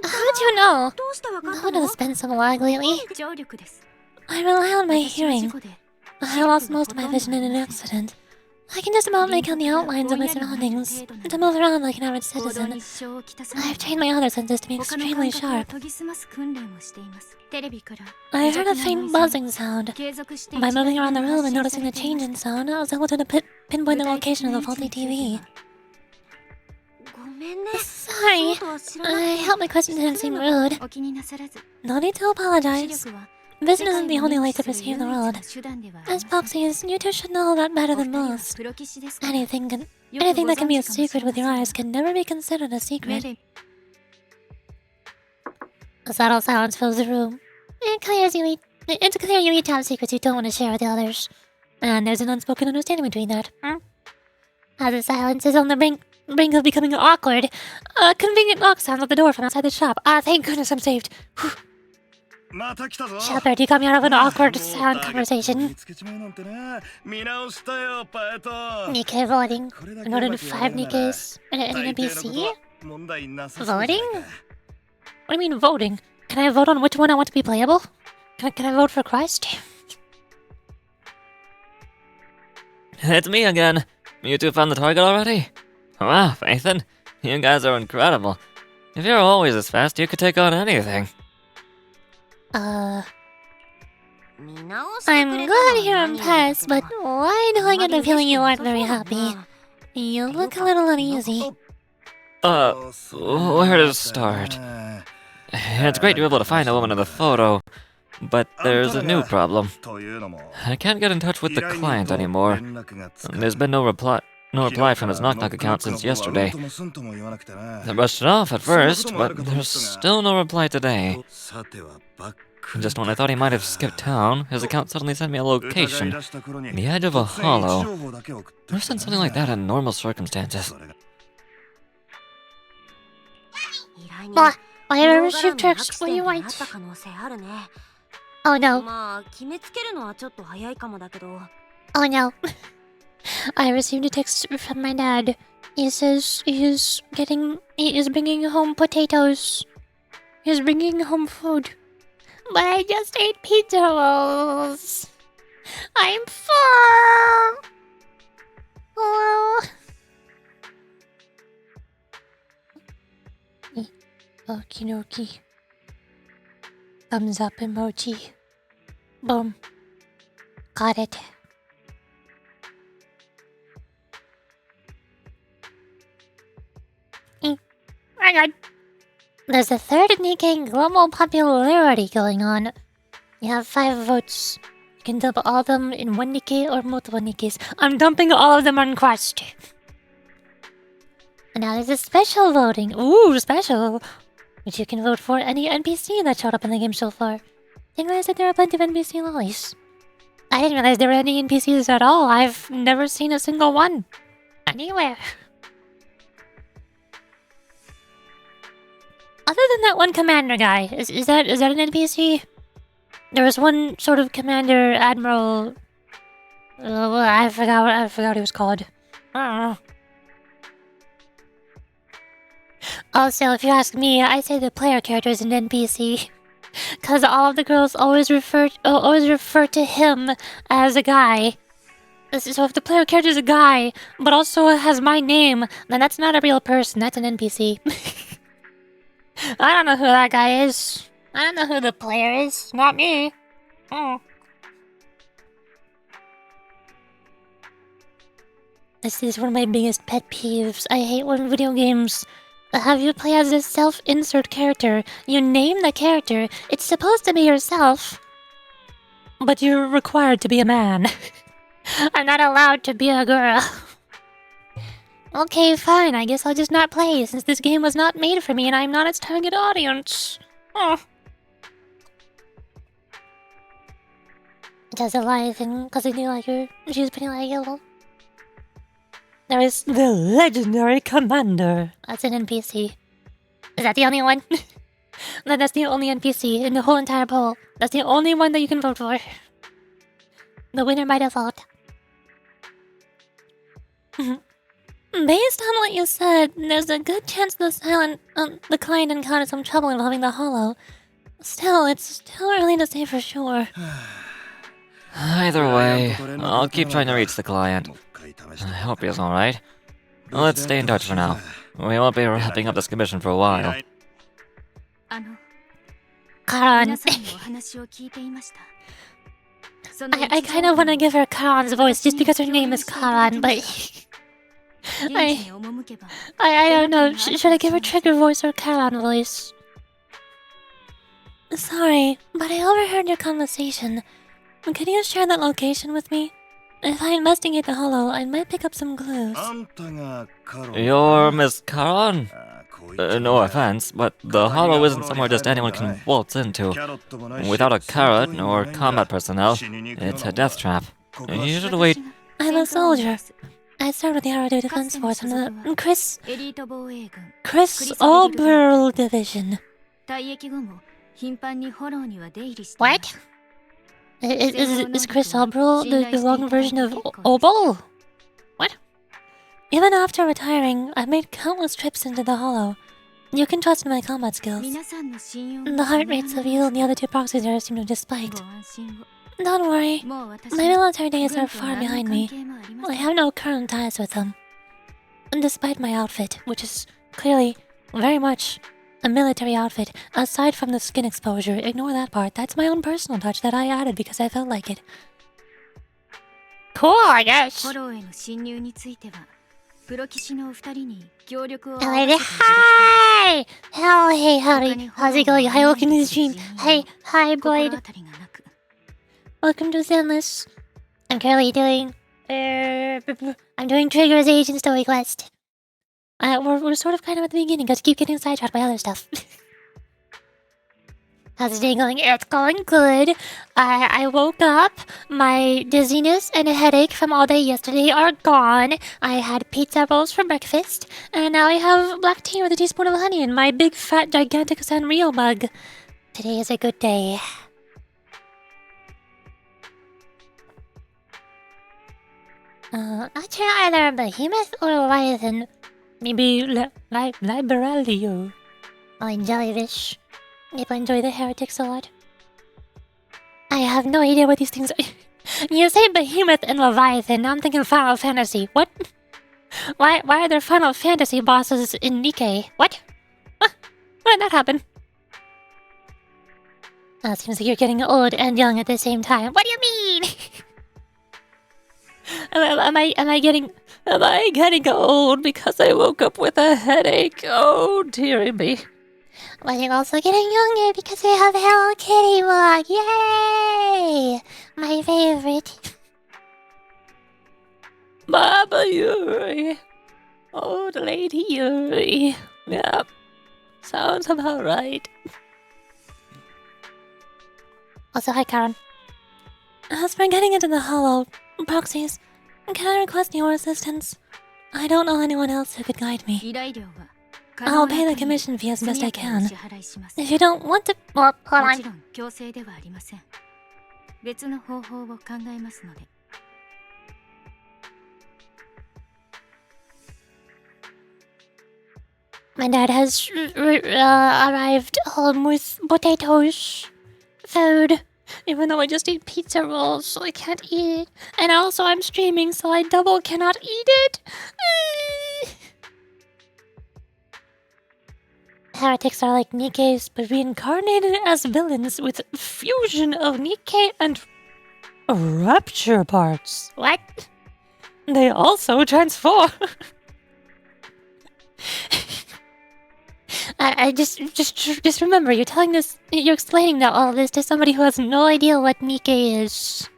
Speaker 3: How'd you know?
Speaker 6: どうしてわかった
Speaker 1: Luna
Speaker 6: の
Speaker 1: has been some lag lately.
Speaker 6: 聴力です。
Speaker 3: I rely on my
Speaker 6: 私は事
Speaker 3: hearing.
Speaker 6: 故で
Speaker 3: I lost most of my vision in an accident. I can just about make out the outlines of my surroundings. And to move around like an average
Speaker 6: 行動
Speaker 3: citizen.
Speaker 6: に支障をきたさない
Speaker 3: I've trained my other senses to be
Speaker 6: 他の
Speaker 3: extremely
Speaker 6: 感覚を
Speaker 3: sharp.
Speaker 6: 研ぎ澄ます訓練をしています。テレビから
Speaker 3: I
Speaker 6: 微
Speaker 3: heard
Speaker 6: 弱
Speaker 3: a
Speaker 6: な
Speaker 3: faint
Speaker 6: ノイズが
Speaker 3: buzzing sound.
Speaker 6: 継続して
Speaker 3: By moving around the
Speaker 6: 一
Speaker 3: room and
Speaker 6: 時
Speaker 3: noticing the
Speaker 6: 発信
Speaker 3: change
Speaker 6: さ
Speaker 3: in
Speaker 6: れています
Speaker 3: sound, I was able to pinpoint the location of the faulty TV.
Speaker 6: ごめんね
Speaker 3: Sorry.
Speaker 6: そうとは知らなく
Speaker 3: I
Speaker 6: て
Speaker 3: hope my question didn't seem rude.
Speaker 6: お気になさらず
Speaker 3: No need to
Speaker 6: 視
Speaker 3: apologize.
Speaker 6: 力は
Speaker 3: Vision isn't the only way to perceive the world.
Speaker 6: 手段ではあり
Speaker 3: As
Speaker 6: ません
Speaker 3: Poxies, you two should know that better
Speaker 6: お二
Speaker 3: than
Speaker 6: 人は
Speaker 3: most.
Speaker 6: プロ棋士ですから
Speaker 3: Anything
Speaker 6: よく
Speaker 3: anything
Speaker 6: ご
Speaker 3: that can be a
Speaker 6: 存知かもし
Speaker 3: secret
Speaker 6: れ
Speaker 3: with your
Speaker 6: ません
Speaker 3: eyes can never be considered a
Speaker 6: 目
Speaker 3: secret.
Speaker 6: で
Speaker 1: A subtle silence fills the room. It's clear you each have secrets you don't want to share with the others.
Speaker 3: And there's an unspoken understanding between that.
Speaker 1: As the silence is on the brink of becoming awkward,
Speaker 3: A convenient knock sounds at the door from outside the shop. Thank goodness I'm saved.
Speaker 4: また来たぞ
Speaker 1: Shepard, you got me out of an awkward sound
Speaker 4: 見
Speaker 1: conversation.
Speaker 4: つけちまうなんてな見直したよパエト
Speaker 1: Nikkei voting.
Speaker 4: これだ
Speaker 1: I
Speaker 4: け
Speaker 1: ordered
Speaker 4: うまくやれ
Speaker 1: 5
Speaker 4: るなら
Speaker 1: Nikkeis and an
Speaker 4: 大抵のこと
Speaker 1: NPC.
Speaker 4: は問題なさそうじゃない
Speaker 1: Voting?
Speaker 4: か
Speaker 3: What do you mean voting? Can I vote on which one I want to be playable? Can I vote for Christ?
Speaker 2: It's me again. You two found the target already? Wow, Ethan, you guys are incredible. If you're always this fast, you could take on anything.
Speaker 1: I'm glad to hear I'm past, but why do I get the feeling you aren't very happy? You look a little uneasy.
Speaker 2: Where to start? It's great you're able to find the woman in the photo, but there's a new problem.
Speaker 4: というのも
Speaker 2: I can't get in touch with the client anymore.
Speaker 4: 連絡がつかない
Speaker 2: There's been no reply from his knock-knock account since yesterday.
Speaker 4: ともすんとも言わなくてな
Speaker 2: I brushed it off at first, but there's still no reply today.
Speaker 4: さてはバック
Speaker 2: Just when I thought he might have skipped town, his account suddenly sent me a
Speaker 4: 疑い
Speaker 2: location.
Speaker 4: 出した頃に
Speaker 2: The edge of a
Speaker 4: 突然位置
Speaker 2: hollow.
Speaker 4: 情報だけ送って
Speaker 2: I've
Speaker 4: きた
Speaker 2: sent
Speaker 4: な
Speaker 2: something like that in normal circumstances.
Speaker 4: それが
Speaker 1: I ever received text when you write. Oh no.
Speaker 7: まあ決めつけるのはちょっと早いかもだけど
Speaker 1: Oh no. I received a text from my dad. He says he is bringing home potatoes. He's bringing home food. But I just ate pizza rolls. I'm full. Oh. Okie dokie. Thumbs up emoji. Boom. Got it. Hang on. There's a third Nikkei global popularity going on. You have 5 votes. You can dump all of them in one Nikkei or multiple Nikkeis. I'm dumping all of them on Quest. And now there's a special voting. Ooh, special. Which you can vote for any NPC that showed up in the game so far.
Speaker 3: Didn't realize that there are plenty of NPC lollies. I didn't realize there were any NPCs at all. I've never seen a single one. Anywhere. Other than that one commander guy, is that an NPC? There was one sort of commander, admiral. I forgot what he was called. I don't know. Also, if you ask me, I say the player character is an NPC, cause all of the girls always refer to him as a guy. So if the player character is a guy, but also has my name, then that's not a real person. That's an NPC. I don't know who that guy is. I don't know who the player is. Not me. Oh. This is one of my biggest pet peeves. I hate when video games have you play as a self-insert character. You name the character, it's supposed to be yourself, but you're required to be a man. I'm not allowed to be a girl. Okay, fine, I guess I'll just not play, since this game was not made for me and I'm not its target audience. Oh. Does a lie thing, because I do like her. She's pretty likable. There is the legendary commander. That's an NPC. Is that the only one? No, that's the only NPC in the whole entire poll. That's the only one that you can vote for. The winner by default. Based on what you said, there's a good chance the client encountered some trouble involving the Hollow. Still, it's still early to say for sure.
Speaker 2: Either way, I'll keep trying to reach the client. I hope he's alright. Let's stay in touch for now. We won't be wrapping up this commission for a while.
Speaker 6: あの
Speaker 3: Karan.
Speaker 6: 皆さんのお話を聞いていました。その
Speaker 3: I kind of want to give her Karan's voice just because her name is Karan, but
Speaker 6: 現地に赴けば
Speaker 3: I don't know. Should I give her Trigger voice or Karan voice? Sorry, but I overheard your conversation. Could you share that location with me? If I investigate the Hollow, I might pick up some clues.
Speaker 2: You're Miss Karan? No offense, but the Hollow isn't somewhere just anyone can waltz into. Without a carrot or combat personnel, it's a death trap. You should wait.
Speaker 3: I'm a soldier. I served with the Arado Defense Force on the Chris
Speaker 6: エリート防衛軍
Speaker 3: Oberl Division.
Speaker 6: 退役後も頻繁にフォローには出入りして
Speaker 3: What? Is Chris Oberl the long version of Obel? What? Even after retiring, I've made countless trips into the Hollow. You can trust in my combat skills.
Speaker 6: 皆さんの信用
Speaker 3: The heart rates of you and the other two proxies there seem to have just spiked.
Speaker 6: ご安心を
Speaker 3: Don't worry,
Speaker 6: もう私
Speaker 3: my military days
Speaker 6: 軍
Speaker 3: are
Speaker 6: と
Speaker 3: far
Speaker 6: 何の
Speaker 3: behind
Speaker 6: 関
Speaker 3: me.
Speaker 6: 係もありま
Speaker 3: I
Speaker 6: せん
Speaker 3: have no current ties with them. Despite my outfit, which is clearly very much a military outfit, aside from the skin exposure, ignore that part. That's my own personal touch that I added because I felt like it. Cool, I guess.
Speaker 6: フォローへの侵入についてはプロ棋士のお二人に協力を合わ
Speaker 3: Hi,
Speaker 6: せていただきたい
Speaker 3: hi! Hell, hey, howdy. How's it going? Hi, welcome to the stream. Hi, hi,
Speaker 6: 心
Speaker 3: Boyd.
Speaker 6: 当たりがなく
Speaker 3: Welcome to Zenless. I'm currently doing... I'm doing Trigger's Agent Story Quest. We're sort of kind of at the beginning, because keep getting sidetracked by other stuff. How's the day going? It's going good. I woke up. My dizziness and headache from all day yesterday are gone. I had pizza rolls for breakfast, and now I have black tea with a teaspoon of honey in my big, fat, gigantic Sanrio mug. Today is a good day. Not sure either Behemoth or Leviathan. Maybe Liberalio. I jellyfish. If I enjoy the heretics a lot. I have no idea what these things are. You say Behemoth and Leviathan, now I'm thinking Final Fantasy. What? Why are there Final Fantasy bosses in Nikkei? What? Huh? When did that happen? It seems like you're getting old and young at the same time. What do you mean? Am I getting old because I woke up with a headache? Oh, dearie me. But you're also getting younger because we have Hello Kitty mug. Yay! My favorite. Baba Yuri. Old Lady Yuri. Yep. Sounds about right. Also, hi, Karen. As for getting into the hollow proxies, can I request your assistance? I don't know anyone else who could guide me.
Speaker 6: 依頼料は
Speaker 3: I'll pay the commission fee as best I
Speaker 6: 速やかに
Speaker 3: can.
Speaker 6: お支払いします
Speaker 3: If you don't want to...
Speaker 1: Well, hold
Speaker 6: も
Speaker 1: on.
Speaker 6: ちろん強制ではありません別の方法を考えますので
Speaker 1: My dad has arrived home with potatoes, food. Even though I just ate pizza rolls, so I can't eat it. And also I'm streaming, so I double cannot eat it.
Speaker 3: Heretics are like Nikke's, but reincarnated as villains with fusion of Nikke and rapture parts.
Speaker 1: What?
Speaker 3: They also transform.
Speaker 1: I just remember you're explaining that all this to somebody who has no idea what Nikke is.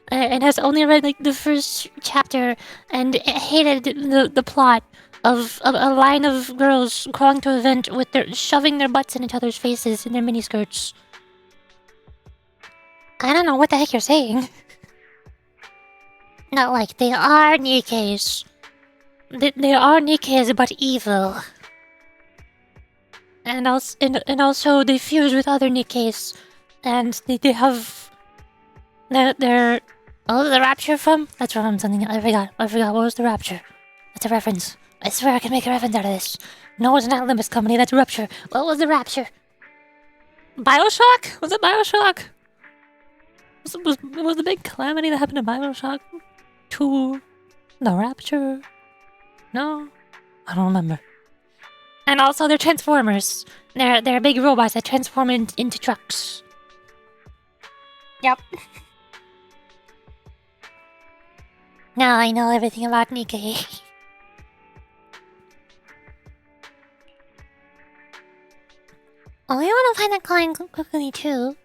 Speaker 1: And has only read like the first chapter and hated the plot of a line of girls crawling to a vent with their shoving their butts in each other's faces in their miniskirts. I don't know what the heck you're saying. Not like they are Nikkes. They are Nikkes, but evil. And also they fuse with other Nikkes, and they have their the rapture from. That's from something I forgot. What was the rapture? That's a reference. I swear I can make a reference out of this. No, it's not Olympus Company. That's Rupture. What was the rapture?
Speaker 3: BioShock? Was it BioShock? Was the big calamity that happened in BioShock 2 the rapture? No, I don't remember. And also, they're Transformers. They're big robots that transform into trucks.
Speaker 1: Yep. Now I know everything about Nikke. Oh, I want to find that client quickly too.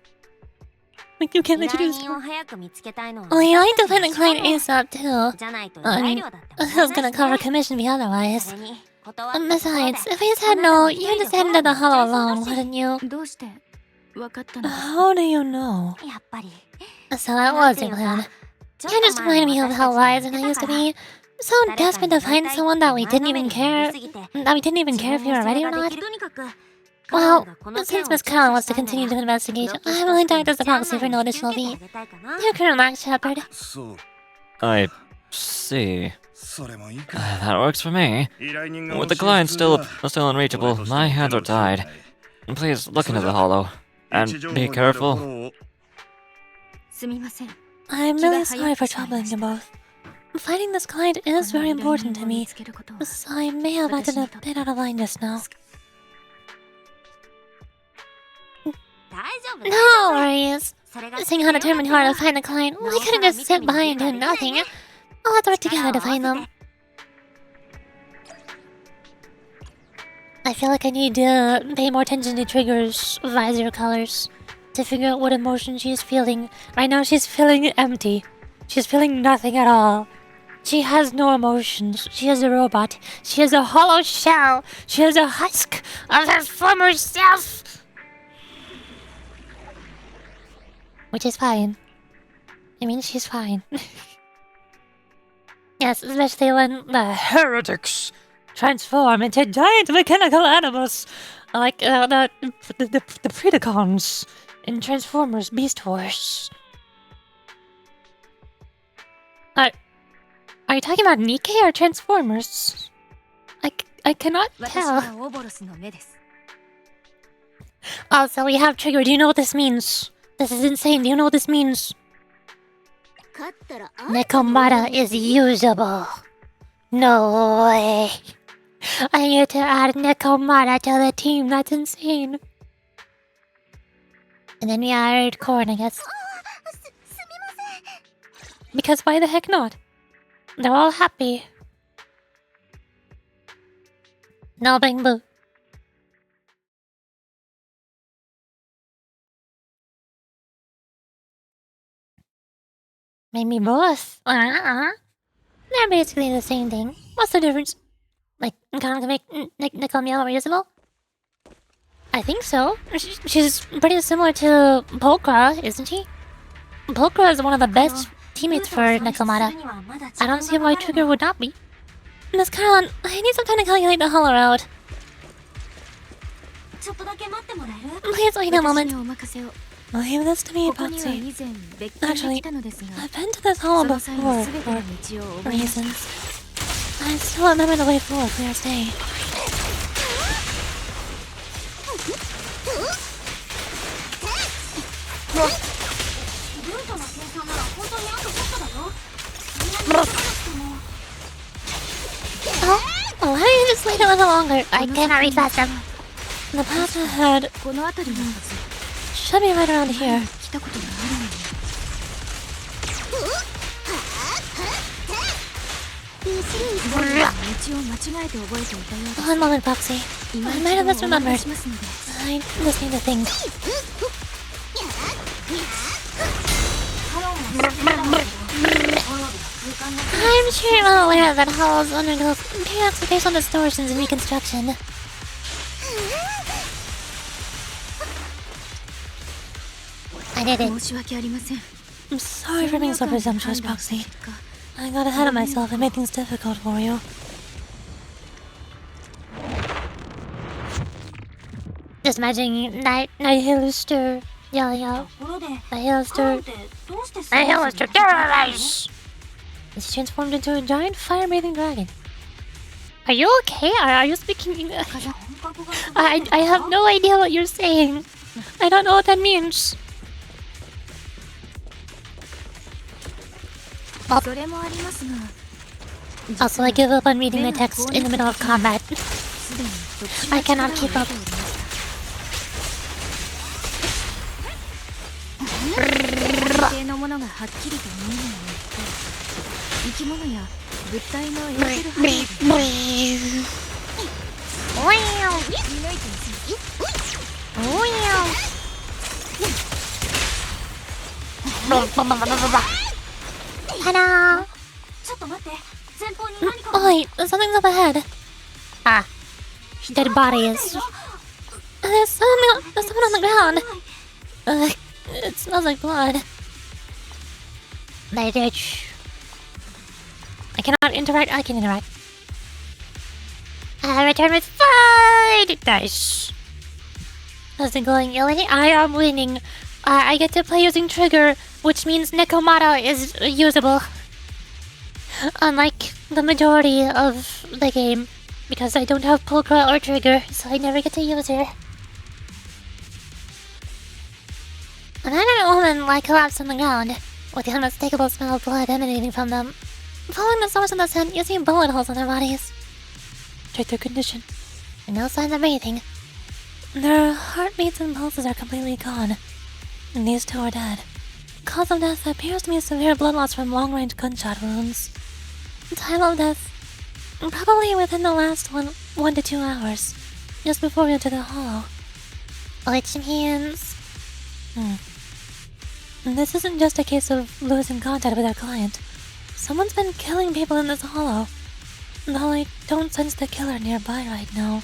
Speaker 3: Like, you can't
Speaker 7: 依
Speaker 3: introduce
Speaker 7: 頼人を早く見つけたいのは
Speaker 1: Oh, I like to find the client ASAP too.
Speaker 7: じゃないと依
Speaker 1: I
Speaker 7: 頼
Speaker 1: mean,
Speaker 7: 料だって
Speaker 1: who's gonna cover
Speaker 7: ね
Speaker 1: commission fee otherwise?
Speaker 7: それに断ったところで
Speaker 1: Besides, if you said no, you just headed to the hollow alone, wouldn't you?
Speaker 6: どうして分かったのですか
Speaker 3: How do you know?
Speaker 7: やっぱり
Speaker 1: So that was your plan. You just reminded me of how wise I used to be. So desperate to find someone that we didn't even care if you were ready or not.
Speaker 7: とにかく
Speaker 1: Well, since Miss Carol wants to continue to investigate, I'm willing to act as a proxy for no additional fee. You're Colonel Max Shepard.
Speaker 4: そう
Speaker 2: I see.
Speaker 4: それもいいか
Speaker 2: That works for me.
Speaker 4: 依頼人が
Speaker 2: With the
Speaker 4: 教え
Speaker 2: client
Speaker 4: 普通は
Speaker 2: still unreachable, my hands are tied. Please look into the hollow. And
Speaker 4: 位置情報
Speaker 2: be
Speaker 4: によるフォ
Speaker 2: careful.
Speaker 4: ローを
Speaker 6: すみません
Speaker 3: I'm really sorry for troubling you both. Finding this client is very important to me, so I may have acted a bit out of line just now.
Speaker 7: 大丈夫
Speaker 1: No worries.
Speaker 7: それが
Speaker 1: Seeing how determined you are to find the client, we couldn't just sit by and do nothing. We'll have to work together to find them. I feel like I need to pay more attention to Trigger's visor colors to figure out what emotion she's feeling. Right now, she's feeling empty. She's feeling nothing at all. She has no emotions. She is a robot. She is a hollow shell. She is a husk of her former self. Which is fine. I mean, she's fine. Yes, especially when the heretics transform into giant mechanical animals like the Predacons in Transformers Beast Wars. Are you talking about Nikke or Transformers? I cannot
Speaker 6: 私
Speaker 1: tell.
Speaker 6: はオボロスの目です
Speaker 1: Also, we have Trigger. Do you know what this means? This is insane. Do you know what this means?
Speaker 7: 勝ったら
Speaker 1: Nekomata is usable. No way. I need to add Nekomata to the team. That's insane. And then we added Korn, I guess. Because why the heck not? They're all happy. No bing boo. Maybe both. They're basically the same thing. What's the difference? Like, kind of make Nickel Meow reusable? I think so. She's pretty similar to Polkra, isn't she? Polkra is one of the best teammates for Nekomata. I don't see why Trigger would not be. Miss Caroline, I need some time to calculate the hollow out.
Speaker 7: ちょっとだけ待ってもらえる？
Speaker 1: Please wait a
Speaker 6: 私
Speaker 1: moment.
Speaker 6: にお任せを。
Speaker 3: Leave this to me,
Speaker 6: ここには
Speaker 3: Boxy.
Speaker 6: 以前別件で
Speaker 3: Actually,
Speaker 6: 来たのですが、
Speaker 3: I've been to this
Speaker 6: そ
Speaker 3: hollow
Speaker 6: の際に
Speaker 3: before
Speaker 6: 全ての
Speaker 3: for
Speaker 6: 道を覚えました。
Speaker 3: reasons. I still remember the way forward for your stay.
Speaker 7: ルートの計算なら本当にあとちょっとだよ。そんなに急がなくても。
Speaker 1: Oh, why don't you just wait a little longer? I cannot read fast enough.
Speaker 3: The path ahead
Speaker 6: この辺りのはず。
Speaker 3: should be right around here.
Speaker 6: 来たことがあるのに。どうやら道を間違えて覚えていたようです。
Speaker 3: One moment, Boxy.
Speaker 6: 今
Speaker 3: I
Speaker 6: 一
Speaker 3: might have
Speaker 6: 度お願
Speaker 3: misremembered.
Speaker 6: いしますので。
Speaker 3: I just need to think.
Speaker 7: カロンも知ってたんだけど、ホロで空間が
Speaker 1: I'm sure you're well aware that hollows undergo periodic facial distortions and reconstruction. I did it.
Speaker 6: 申し訳ありません。
Speaker 3: I'm sorry for being so presumptuous, Boxy. I got ahead of myself and made things difficult for you.
Speaker 1: Just imagining Nihilister yelling out.
Speaker 7: ところで、カロン
Speaker 1: Nihilister.
Speaker 7: ってどうしてそう
Speaker 1: Nihilister terrorize! Is he transformed into a giant fire-breathing dragon? Are you okay? Are you speaking English?
Speaker 7: 本格が
Speaker 1: I have no idea what you're saying. I don't know what that means.
Speaker 6: それもありますが、
Speaker 1: Also, I give up on reading the text in the middle of combat.
Speaker 6: すでに特殊
Speaker 1: I
Speaker 6: な
Speaker 1: cannot
Speaker 6: 力を
Speaker 1: keep
Speaker 6: 得
Speaker 1: up.
Speaker 6: ておりました。特定のものがはっきりと見えない一方、生き物や物体のエーテル波動で見抜いています。
Speaker 1: Hello.
Speaker 7: ちょっと待って、前方に何か
Speaker 1: Oh wait, something's up ahead. Ah, dead bodies. There's someone on the ground. It smells like blood. They ditch. I cannot interact. I can interact. I return with fight. Nice. How's it going, Illy? I am winning. I get to play using trigger, which means Nekomata is usable. Unlike the majority of the game, because I don't have Pulcra or trigger, so I never get to use her. Another woman like collapsed on the ground, with the unmistakable smell of blood emanating from them. Following the source of the scent, you see bullet holes in their bodies.
Speaker 3: Check their condition.
Speaker 1: And no signs of breathing.
Speaker 3: Their heartbeats and pulses are completely gone. And these two are dead. Cause of death appears to be severe blood loss from long-range gunshot wounds. Time of death, probably within the last 1 to 2 hours, just before we enter the hollow.
Speaker 1: Which means...
Speaker 3: This isn't just a case of losing contact with our client. Someone's been killing people in this hollow. Though I don't sense the killer nearby right now.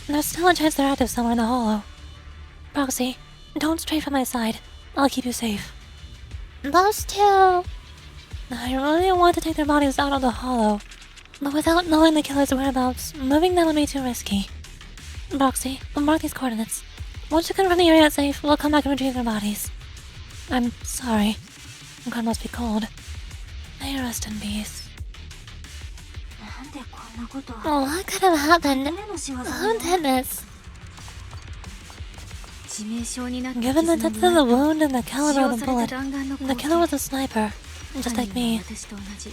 Speaker 3: There's still a chance they're active somewhere in the hollow. Proxy, don't stray from my side. I'll keep you safe.
Speaker 1: Those two...
Speaker 3: I really want to take their bodies out of the hollow, but without knowing the killer's whereabouts, moving them would be too risky. Proxy, mark these coordinates. Once you confirm the area is safe, we'll come back and retrieve their bodies. I'm sorry. God must be cold. May you rest in peace.
Speaker 7: なんでこんなこと
Speaker 1: Oh, what could have happened?
Speaker 7: 誰の仕業
Speaker 1: Who did this?
Speaker 6: 致命傷になった
Speaker 3: Given the
Speaker 6: 傷
Speaker 3: depth
Speaker 6: の
Speaker 3: of the
Speaker 6: 具合
Speaker 3: wound and the
Speaker 6: 使
Speaker 3: caliber
Speaker 6: 用
Speaker 3: of the
Speaker 6: され
Speaker 3: bullet,
Speaker 6: た弾丸の
Speaker 3: the
Speaker 6: 口
Speaker 3: killer was a sniper, just like
Speaker 6: 犯人
Speaker 3: me.
Speaker 6: は私と同じ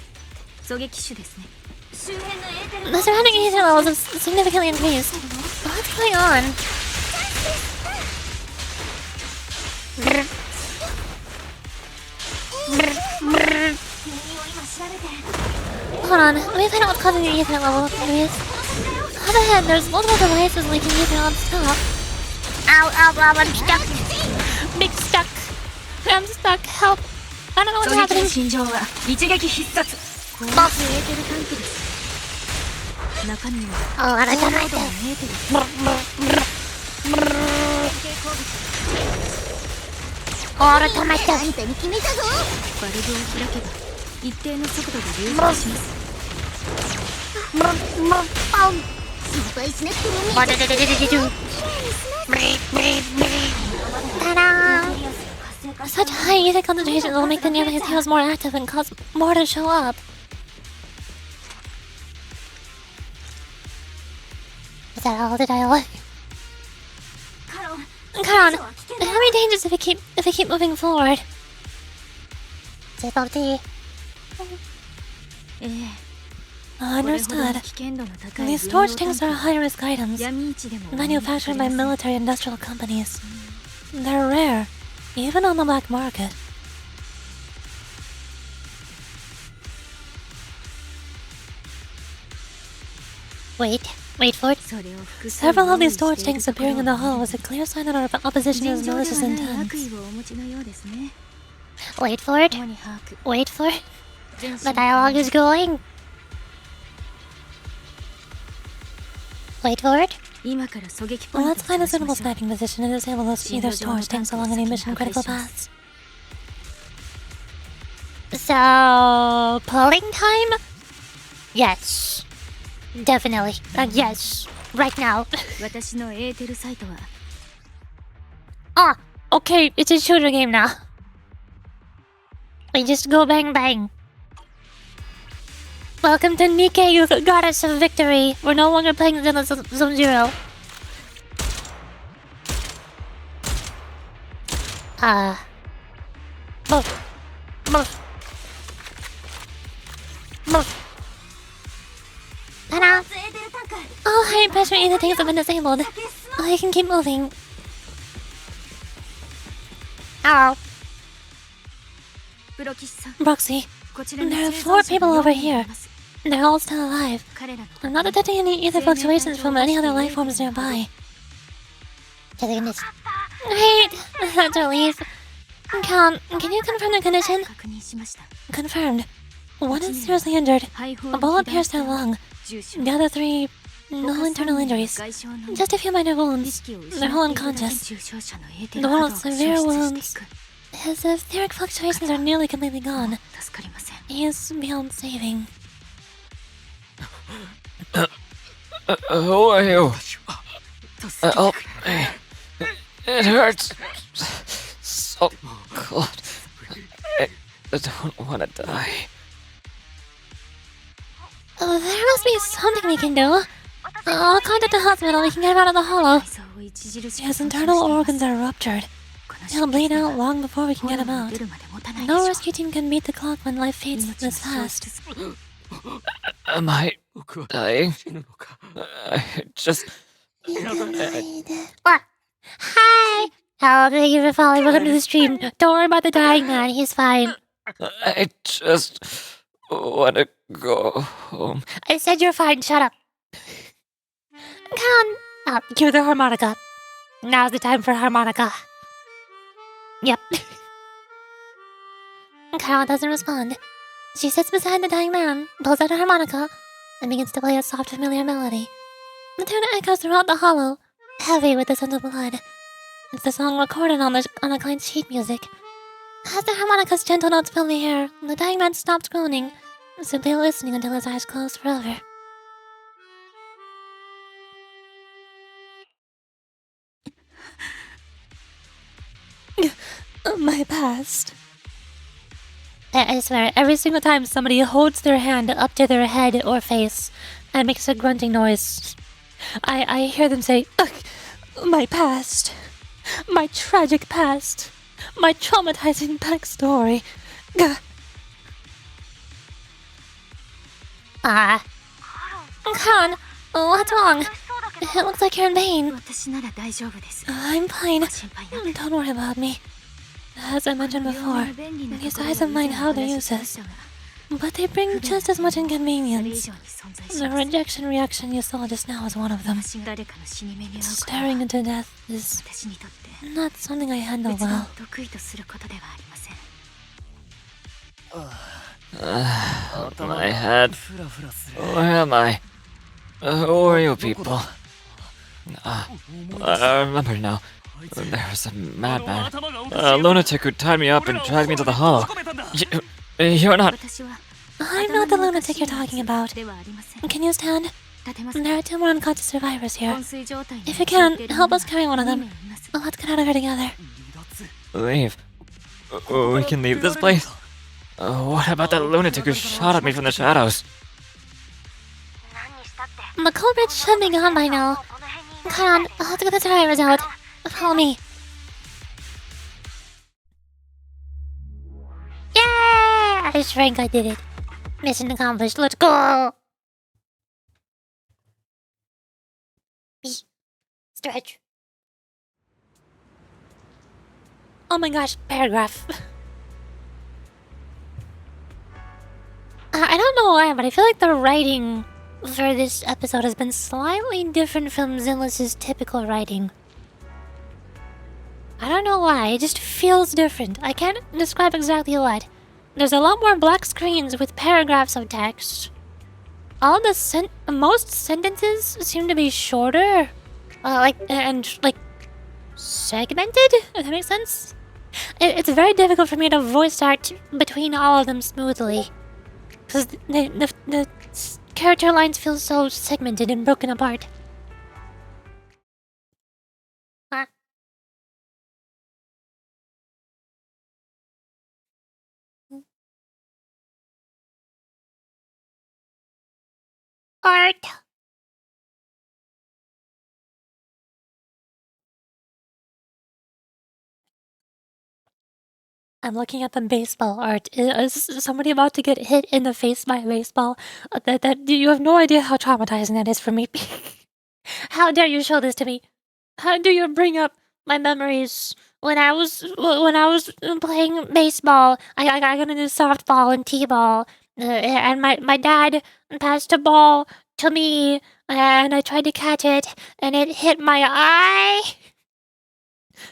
Speaker 6: 狙撃手ですね。
Speaker 7: 周辺のエーテル
Speaker 1: The surrounding agent levels have significantly increased. What's going on? Hold on, let me find out what's causing the ether level increase. Up ahead, there's multiple devices leaking ether on top. Ow, ow, ow, I'm stuck. Big stuck. I'm stuck, help. I don't know what's
Speaker 6: 狙撃
Speaker 1: happening.
Speaker 6: の心情は一撃必殺。攻撃エーテルタンクです。中身は
Speaker 1: Oh, I
Speaker 6: 高
Speaker 1: don't
Speaker 6: 濃
Speaker 1: like
Speaker 6: 度の
Speaker 1: this.
Speaker 6: エーテル。
Speaker 1: オールトマト。
Speaker 6: あんたに決めたぞ。バルブを開けば一定の速度で流動します。心配しなくても
Speaker 1: バルルルルルルル。Ta-da! Such high ether concentrations will make the nerve of his heels more active and cause more to show up. Is that all the dialogue?
Speaker 7: カロン
Speaker 1: Karan,
Speaker 7: は危険だ
Speaker 1: how many dangers if we keep moving forward? Difficulty.
Speaker 6: ええ、
Speaker 1: Understood.
Speaker 6: 危険度の高い
Speaker 1: These
Speaker 6: 軍用
Speaker 1: storage
Speaker 6: タン
Speaker 1: tanks
Speaker 6: ク
Speaker 1: are
Speaker 6: は
Speaker 1: high-risk items,
Speaker 6: 闇市でも
Speaker 1: manufactured by military industrial companies. They're rare, even on the black market. Wait for it.
Speaker 6: それを複数
Speaker 1: Several of
Speaker 6: 用意
Speaker 1: these
Speaker 6: して
Speaker 1: storage
Speaker 6: いる
Speaker 1: tanks
Speaker 6: ところ
Speaker 1: appearing in the hall was a clear sign that our opposition
Speaker 6: 尋
Speaker 1: is
Speaker 6: 常で
Speaker 1: malicious
Speaker 6: はない悪
Speaker 1: intent.
Speaker 6: 意をお持ちのようですね。
Speaker 1: Wait for it.
Speaker 6: 主に把握
Speaker 1: Wait for it.
Speaker 6: 全
Speaker 1: The dialogue is going. Wait for it.
Speaker 6: 今から狙撃ポイン
Speaker 1: Well,
Speaker 6: ト
Speaker 1: let's
Speaker 6: を
Speaker 1: find a
Speaker 6: 探し
Speaker 1: suitable
Speaker 6: ましょう。
Speaker 1: sniping position and disable those either storage tanks along any mission critical paths. So, pulling time? Yes. Definitely. Yes. Right now.
Speaker 6: 私のエーテルサイトは
Speaker 1: Ah, okay, it's a shooter game now. We just go bang bang. Welcome to Nikkei, you goddess of victory. We're no longer playing Zenless Zone Zero. Move. Move. Move. Ta-da!
Speaker 7: エーテルタンク
Speaker 1: Oh, high pressure ether tanks have been disabled. I can keep moving. Ow.
Speaker 6: プロ騎士さん
Speaker 1: Roxy,
Speaker 6: こちらに
Speaker 1: there are
Speaker 6: 生
Speaker 1: four
Speaker 6: 存者
Speaker 1: people
Speaker 6: が
Speaker 1: over
Speaker 6: 4名い
Speaker 1: here.
Speaker 6: ます。
Speaker 1: They're all still alive.
Speaker 6: 彼らの
Speaker 1: I'm not detecting any ether fluctuations from any other life forms nearby. Wait, that's a relief. Can you confirm the condition?
Speaker 6: 確認しました。
Speaker 1: Confirmed. One is seriously injured.
Speaker 6: 肺胞
Speaker 1: A bullet pierced their lung.
Speaker 6: 重傷
Speaker 1: The other three, no internal injuries.
Speaker 6: 外傷のみ
Speaker 1: Just a few minor
Speaker 6: 意
Speaker 1: wounds.
Speaker 6: 識を失
Speaker 1: They're all
Speaker 6: っているだけ
Speaker 1: unconscious.
Speaker 6: 重傷者のエーテ
Speaker 1: The
Speaker 6: ル波
Speaker 1: one
Speaker 6: 動
Speaker 1: with
Speaker 6: が
Speaker 1: severe
Speaker 6: 消
Speaker 1: wounds.
Speaker 6: 失していく。
Speaker 1: His etheric fluctuations are nearly completely gone.
Speaker 6: 助かりません。
Speaker 1: He is beyond saving.
Speaker 2: Who are you? Help me. It hurts. So cold. I don't want to die.
Speaker 1: There must be something we can do. I'll contact the hospital. We can get him out of the hollow.
Speaker 6: 内臓を著しく
Speaker 1: His
Speaker 6: 損傷
Speaker 1: internal
Speaker 6: しています
Speaker 1: organs are ruptured.
Speaker 6: この
Speaker 1: He'll
Speaker 6: 出
Speaker 1: bleed
Speaker 6: 血で
Speaker 1: out
Speaker 6: は
Speaker 1: long before we can get him
Speaker 6: 炎が
Speaker 1: out.
Speaker 6: 出るまで持たないで
Speaker 1: No
Speaker 6: しょう。
Speaker 1: rescue team can beat the clock when life fades
Speaker 6: 命
Speaker 1: this
Speaker 6: の
Speaker 1: fast.
Speaker 6: 消失
Speaker 2: Am I dying? I just.
Speaker 1: What? Hi! Hello, thank you for following. Welcome to the stream. Don't worry about the dying man. He's fine.
Speaker 2: I just want to go home.
Speaker 1: I said you're fine. Shut up. Come on. Cue the harmonica. Now's the time for harmonica. Yep. Carol doesn't respond. She sits beside the dying man, pulls out a harmonica, and begins to play a soft, familiar melody. The tune echoes throughout the hollow, heavy with the scent of blood. It's the song recorded on the client's sheet music. As the harmonica's gentle notes fill the air, the dying man stops groaning, simply listening until his eyes close forever. My past. I swear, every single time somebody holds their hand up to their head or face and makes a grunting noise, I hear them say, "Ugh, my past. My tragic past. My traumatizing backstory." Khan, what's wrong? It looks like you're in pain.
Speaker 6: 私なら大丈夫です。
Speaker 1: I'm fine.
Speaker 6: 心配なく
Speaker 1: Don't worry about me. As I mentioned
Speaker 6: 病
Speaker 1: before,
Speaker 6: 院の便利な
Speaker 1: these
Speaker 6: ところ
Speaker 1: eyes of
Speaker 6: は
Speaker 1: mine
Speaker 6: 以前
Speaker 1: how
Speaker 6: お
Speaker 1: to
Speaker 6: 話
Speaker 1: use
Speaker 6: ししま
Speaker 1: this.
Speaker 6: したが、
Speaker 1: But they bring just as much
Speaker 6: それ以
Speaker 1: inconvenience.
Speaker 6: 上に存在し
Speaker 1: The
Speaker 6: ます。
Speaker 1: rejection reaction you saw just now was one of them.
Speaker 6: 私が誰かの死に目に遭うことは
Speaker 1: Staring into death is
Speaker 6: 私にとって
Speaker 1: not something I handle
Speaker 6: 別に
Speaker 1: well.
Speaker 6: 得意とすることではありません。
Speaker 2: My head. Where am I? Who are you people? I remember now. There was a madman, a lunatic who tied me up and dragged me to the hollow. You're not.
Speaker 6: 私は
Speaker 3: I'm not the lunatic you're talking about.
Speaker 6: ではありません。
Speaker 3: Can you stand?
Speaker 6: 立てますか。
Speaker 3: There are two more unconscious survivors here.
Speaker 6: 昏睡状態に
Speaker 3: If you can,
Speaker 6: 陥っている
Speaker 3: help us
Speaker 6: 者が
Speaker 3: carry one of
Speaker 6: 2
Speaker 3: them.
Speaker 6: 名います。
Speaker 3: Let's get out of here together.
Speaker 2: Leave. We can leave this place. What about that lunatic who shot at me from the shadows?
Speaker 7: 何したって
Speaker 3: The culprit should be gone by now.
Speaker 7: この辺に
Speaker 3: Come on, let's get the survivors out. Follow me.
Speaker 1: Yeah! I shrank, I did it. Mission accomplished, let's go! Stretch.
Speaker 3: Oh my gosh, paragraph.
Speaker 1: I don't know why, but I feel like the writing for this episode has been slightly different from Zenless' typical writing. I don't know why, it just feels different. I can't describe exactly what. There's a lot more black screens with paragraphs of text. Most sentences seem to be shorter. Segmented? If that makes sense? It's very difficult for me to voice act between all of them smoothly. Because the character lines feel so segmented and broken apart. Art.
Speaker 3: I'm looking at the baseball art. Is somebody about to get hit in the face by a baseball? You have no idea how traumatizing that is for me.
Speaker 1: How dare you show this to me? How do you bring up my memories when I was playing baseball? I got into softball and t-ball, and my dad passed a ball to me, and I tried to catch it, and it hit my eye.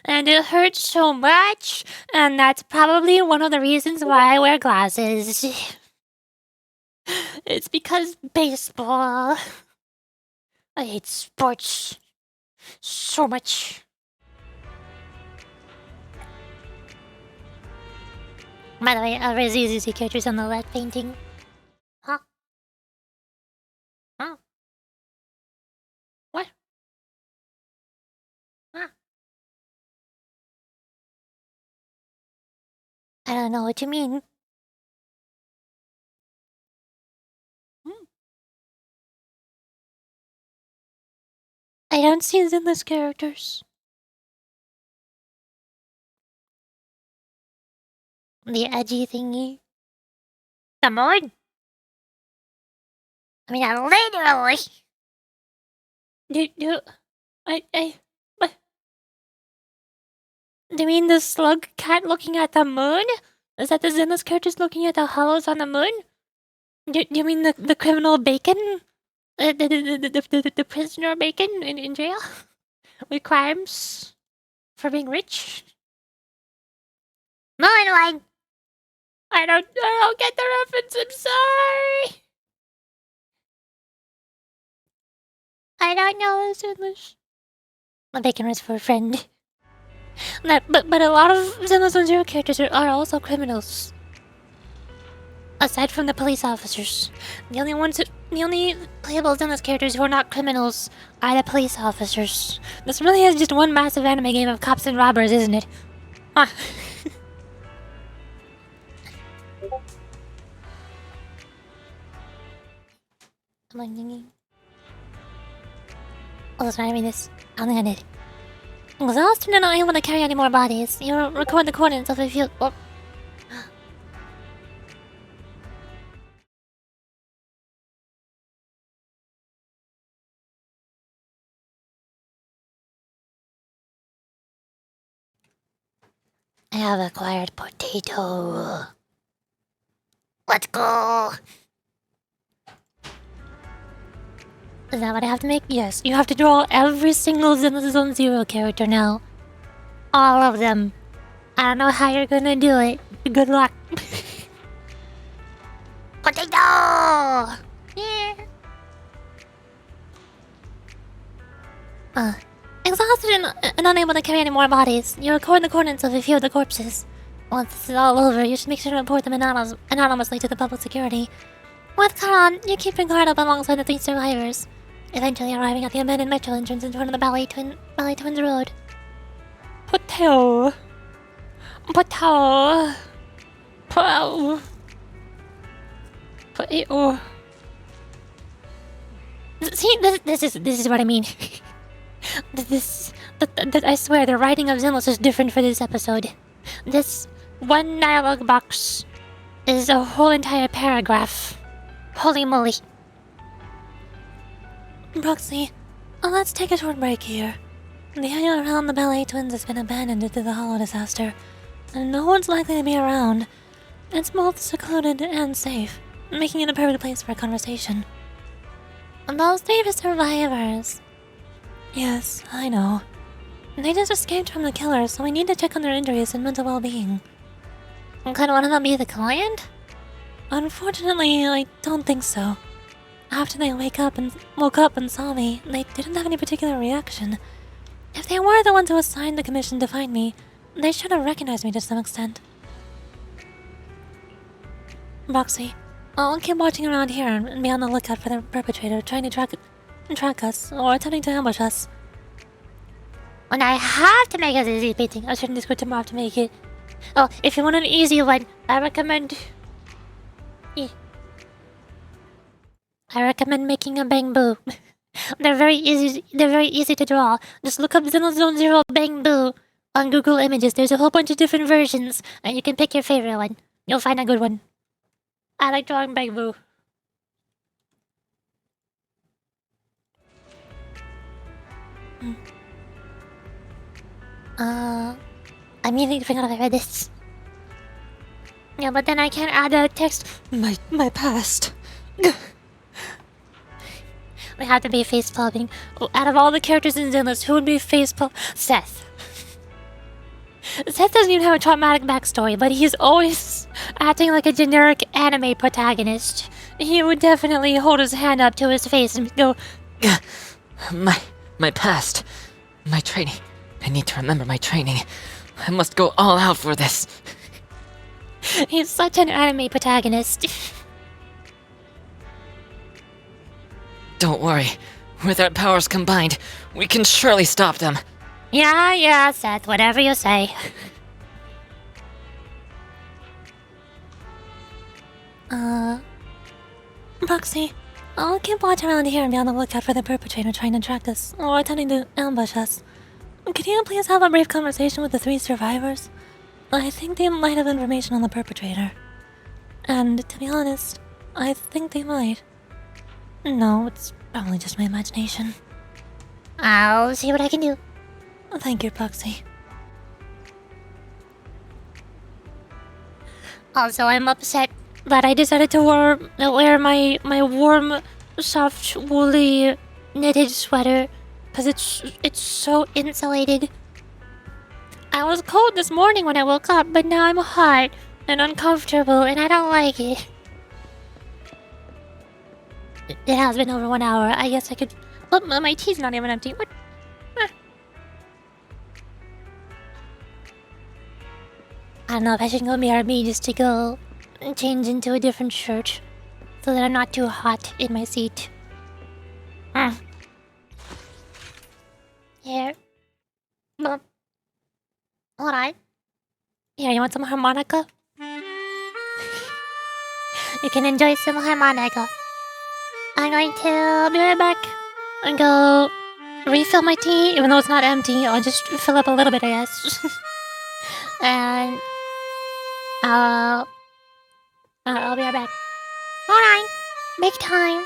Speaker 1: And it hurts so much, and that's probably one of the reasons why I wear glasses. It's because baseball. I hate sports so much. By the way, where's the easy characters on the left painting? Huh? Huh? What? Huh? I don't know what you mean. I don't see Zenless characters. The edgy thingy. The moon? I mean, literally. What? Do you mean the slug cat looking at the moon? Is that the Zenless characters looking at the hollows on the moon? Do you mean the criminal Bacon? The prisoner Bacon in jail? With crimes? For being rich? Moonlight! I don't get the reference, I'm sorry! I don't know this English. The Bacon is for a friend. But a lot of Zenless on Zero characters are also criminals. Aside from the police officers. The only playable Zenless characters who are not criminals are the police officers. This really is just one massive anime game of cops and robbers, isn't it? Huh. Come on, oh, that's right, I mean this. I'm gonna need it. Exhausted and not able to carry any more bodies. You record the coordinates of a few. Oh. I have acquired potato. Let's go. Is that what I have to make? Yes, you have to draw every single Zenless Zone Zero character now. All of them. I don't know how you're gonna do it. Good luck. Potato! Yeah. Exhausted and unable to carry any more bodies, you record the coordinates of a few of the corpses. Once this is all over, you should make sure to report them anonymously to the public security. With Karan, you keep your guard up alongside the 3 survivors, eventually arriving at the abandoned metro entrance in front of the Ballet Twins Road.
Speaker 3: Potato. Potato. Potato. Potato.
Speaker 1: See, this is what I mean. I swear, the writing of Zenless is different for this episode. This one dialogue box is a whole entire paragraph. Holy moly.
Speaker 3: Roxy, let's take a short break here. The area around the Ballet Twins has been abandoned due to the Hollow disaster, and no one's likely to be around. It's both secluded and safe, making it a perfect place for a conversation.
Speaker 1: Those 3 survivors.
Speaker 3: Yes, I know. They just escaped from the killers, so we need to check on their injuries and mental well-being.
Speaker 1: Could one of them be the client?
Speaker 3: Unfortunately, I don't think so. After they woke up and saw me, they didn't have any particular reaction. If they were the ones who assigned the commission to find me, they should have recognized me to some extent. Roxy, I'll keep watching around here and be on the lookout for the perpetrator trying to track us or attempting to ambush us.
Speaker 1: And I have to make an easy painting. I'll turn this good tomorrow to make it. Oh, if you want an easy one, I recommend making a bamboo. They're very easy to draw. Just look up Zone Zero bamboo on Google Images. There's a whole bunch of different versions, and you can pick your favorite one. You'll find a good one. I like drawing bamboo. I immediately forgot I read this. Yeah, but then I can't add a text.
Speaker 3: My past.
Speaker 1: We have to be face palming. Out of all the characters in Zenless, who would be face palm? Seth. Seth doesn't even have a traumatic backstory, but he's always acting like a generic anime protagonist. He would definitely hold his hand up to his face and go,
Speaker 2: My past. My training. I need to remember my training. I must go all out for this.
Speaker 1: He's such an anime protagonist.
Speaker 2: Don't worry. With our powers combined, we can surely stop them.
Speaker 1: Yeah, Seth, whatever you say.
Speaker 3: Roxy, I'll keep watch around here and be on the lookout for the perpetrator trying to track us or attempting to ambush us. Could you please have a brief conversation with the 3 survivors? I think they might have information on the perpetrator. And to be honest, I think they might. No, it's probably just my imagination.
Speaker 1: I'll see what I can do.
Speaker 3: Thank you, Roxy.
Speaker 1: Also, I'm upset that I decided to wear my warm, soft, woolly, knitted sweater because it's so insulated. I was cold this morning when I woke up, but now I'm hot and uncomfortable, and I don't like it. It has been over 1 hour. I guess I could. Oh, my tea's not even empty. What? I don't know if I should go BRB just to go change into a different shirt so that I'm not too hot in my seat. Here. Hold on.
Speaker 3: Here, you want some harmonica?
Speaker 1: You can enjoy some harmonica. I'm going to be right back and go refill my tea, even though it's not empty. I'll just fill up a little bit, I guess. And I'll be right back. Hold on. Make time.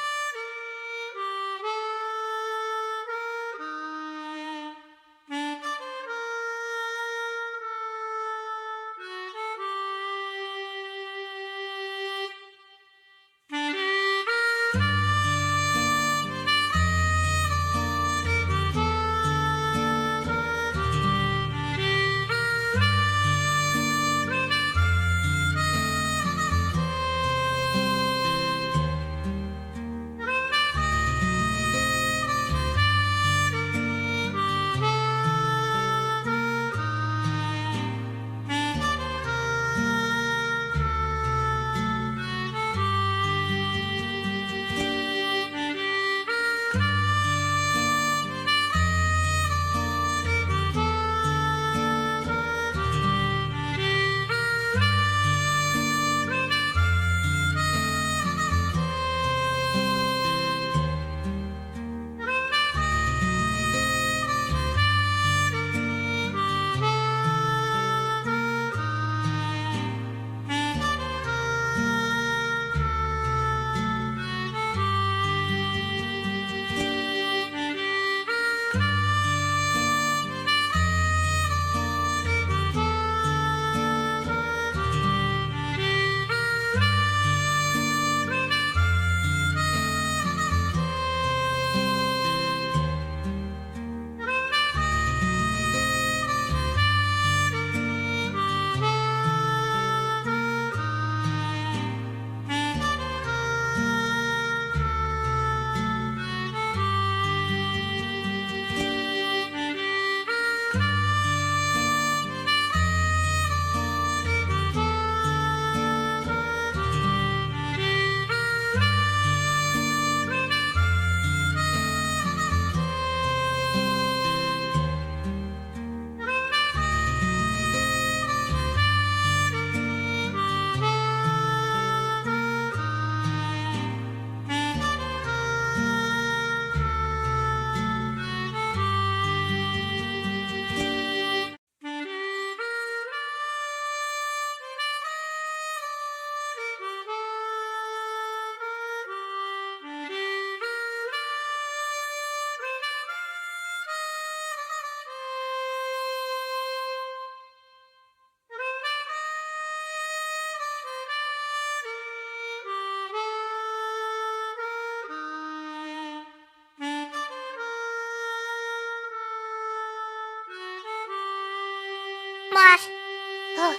Speaker 1: Oh.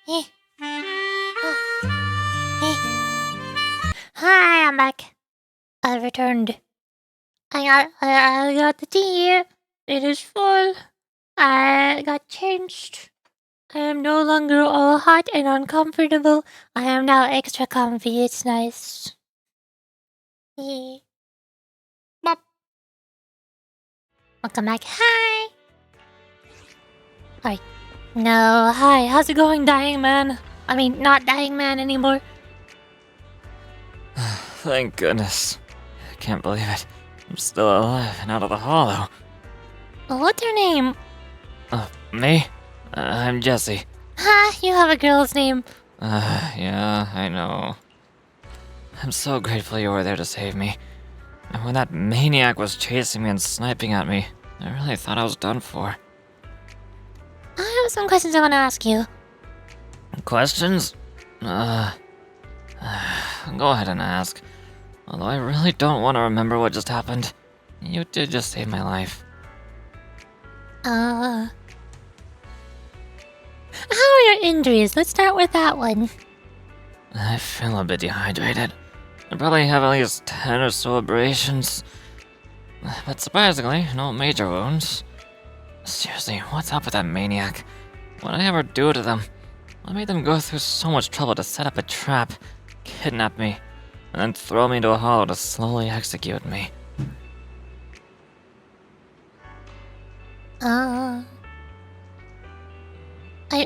Speaker 1: Eh. Oh. Eh. Hi, I'm back. I returned. I got the tea. It is full. I got changed. I am no longer all hot and uncomfortable. I am now extra comfy. It's nice. Bop. Welcome back. Hi. Hi. No, hi. How's it going, dying man? I mean, not dying man anymore.
Speaker 2: Thank goodness. I can't believe it. I'm still alive and out of the hollow.
Speaker 1: What's your name?
Speaker 2: Me? I'm Jesse.
Speaker 1: Ha, you have a girl's name.
Speaker 2: Yeah, I know. I'm so grateful you were there to save me. And when that maniac was chasing me and sniping at me, I really thought I was done for.
Speaker 1: I have some questions I want to ask you.
Speaker 2: Questions? Go ahead and ask. Although I really don't want to remember what just happened. You did just save my life.
Speaker 1: How are your injuries? Let's start with that one.
Speaker 2: I feel a bit dehydrated. I probably have at least 10 or so abrasions. But surprisingly, no major wounds. Seriously, what's up with that maniac? What did I ever do to them? What made them go through so much trouble to set up a trap, kidnap me, and then throw me into a hollow to slowly execute me?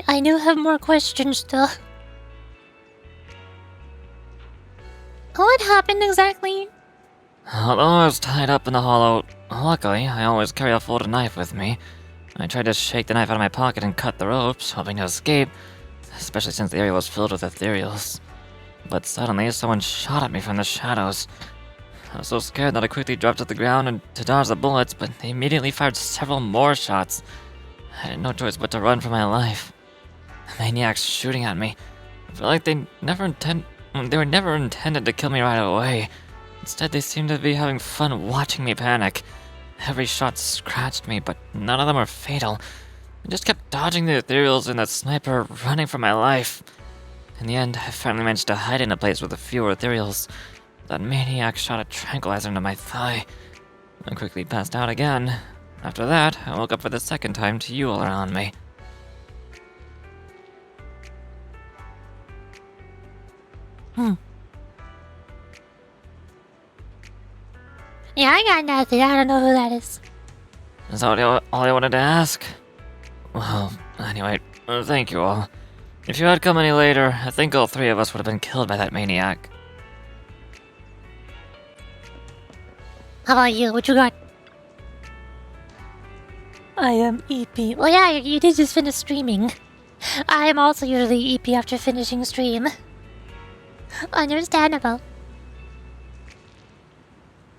Speaker 1: I do have more questions though. What happened exactly?
Speaker 2: Although I was tied up in the hollow, luckily I always carry a folded knife with me. I tried to shake the knife out of my pocket and cut the ropes, hoping to escape, especially since the area was filled with ethereals. But suddenly, someone shot at me from the shadows. I was so scared that I quickly dropped to the ground and to dodge the bullets, but they immediately fired several more shots. I had no choice but to run for my life. The maniacs shooting at me. I feel like they were never intended to kill me right away. Instead, they seemed to be having fun watching me panic. Every shot scratched me, but none of them were fatal. I just kept dodging the ethereals and the sniper running for my life. In the end, I finally managed to hide in a place with a few ethereals. That maniac shot a tranquilizer into my thigh. I quickly passed out again. After that, I woke up for the second time to you all around me.
Speaker 1: Yeah, I got nothing. I don't know who that is.
Speaker 2: Is that all I wanted to ask? Well, anyway, thank you all. If you had come any later, I think all three of us would have been killed by that maniac.
Speaker 1: How about you? What you got?
Speaker 3: I am EP.
Speaker 1: Well, yeah, you did just finish streaming. I am also usually EP after finishing stream. Understandable.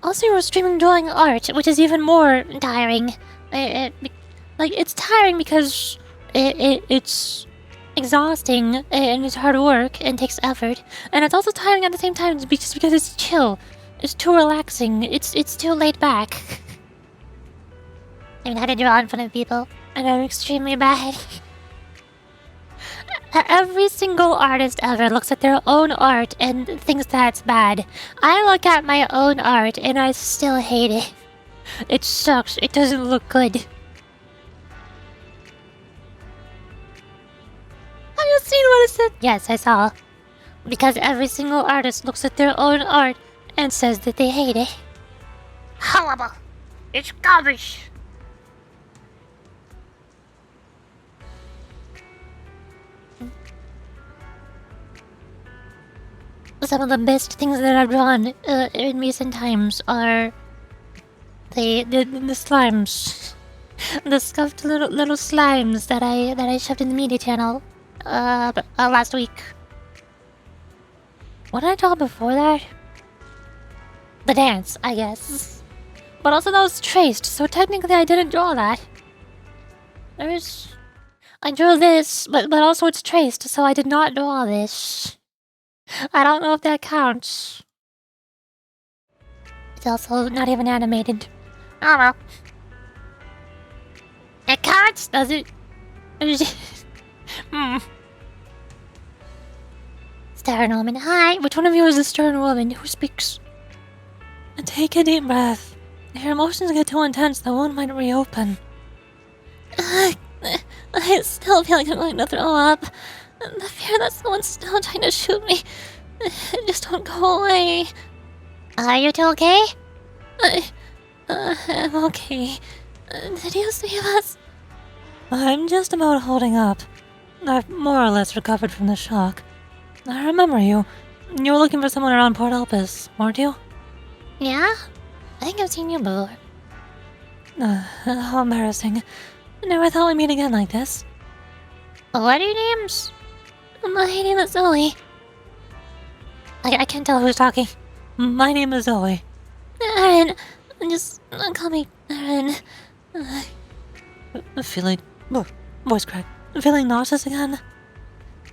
Speaker 1: Also, you were streaming drawing art, which is even more tiring. It's tiring because it's exhausting and it's hard work and takes effort, and it's also tiring at the same time just because it's chill. It's too relaxing. It's too laid back. I mean, how to draw in front of people, and I'm extremely bad. Every single artist ever looks at their own art and thinks that's bad. I look at my own art and I still hate it. It sucks. It doesn't look good. Have you seen what it said? Yes, I saw. Because every single artist looks at their own art and says that they hate it. Horrible. It's garbage. Some of the best things that I've drawn in recent times are the slimes, the scuffed little slimes that I shoved in the media channel last week. What did I draw before that? The dance, I guess. But also that was traced, so technically I didn't draw that. I drew this, but also it's traced, so I did not draw this. I don't know if that counts. It's also not even animated. I don't know. It counts, does it? Stern woman, hi.
Speaker 3: Which one of you is the stern woman who speaks? Take a deep breath. If your emotions get too intense, the wound might reopen. I still feel like I'm going to throw up. The fear that someone's still trying to shoot me. Just don't go away.
Speaker 1: Are you two okay?
Speaker 3: I'm okay. Did you see us? I'm just about holding up. I've more or less recovered from the shock. I remember you. You were looking for someone around Port Elpis, weren't you?
Speaker 1: Yeah? I think I've seen you before.
Speaker 3: How embarrassing. Never thought we'd meet again like this.
Speaker 1: What are your names?
Speaker 3: My name is Zoe. I can't tell who's talking. My name is Zoe. Erin. Just call me Erin. Feeling... voice crack. Feeling nauseous again?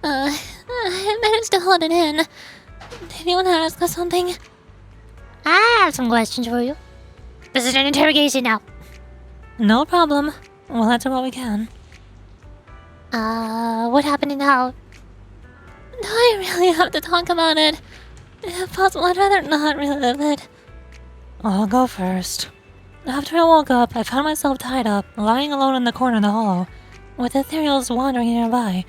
Speaker 3: I managed to hold it in. Did you want to ask us something?
Speaker 1: I have some questions for you. This is an interrogation now.
Speaker 3: No problem. We'll answer what we can.
Speaker 1: What happened in the house?
Speaker 3: Do I really have to talk about it? If possible, I'd rather not relive it. I'll go first. After I woke up, I found myself tied up, lying alone in the corner of the hollow, with ethereals wandering nearby.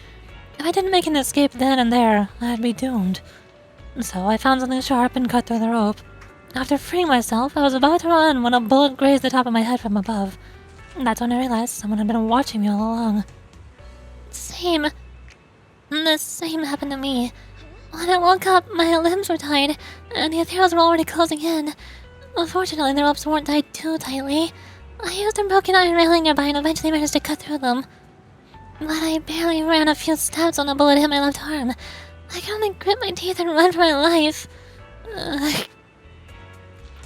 Speaker 3: If I didn't make an escape then and there, I'd be doomed. So I found something sharp and cut through the rope. After freeing myself, I was about to run when a bullet grazed the top of my head from above. That's when I realized someone had been watching me all along. The same happened to me. When I woke up, my limbs were tied, and the ethereals were already closing in. Unfortunately, the ropes weren't tied too tightly. I used a broken iron railing nearby and eventually managed to cut through them. But I barely ran a few steps when a bullet hit my left arm. I could only grit my teeth and run for my life.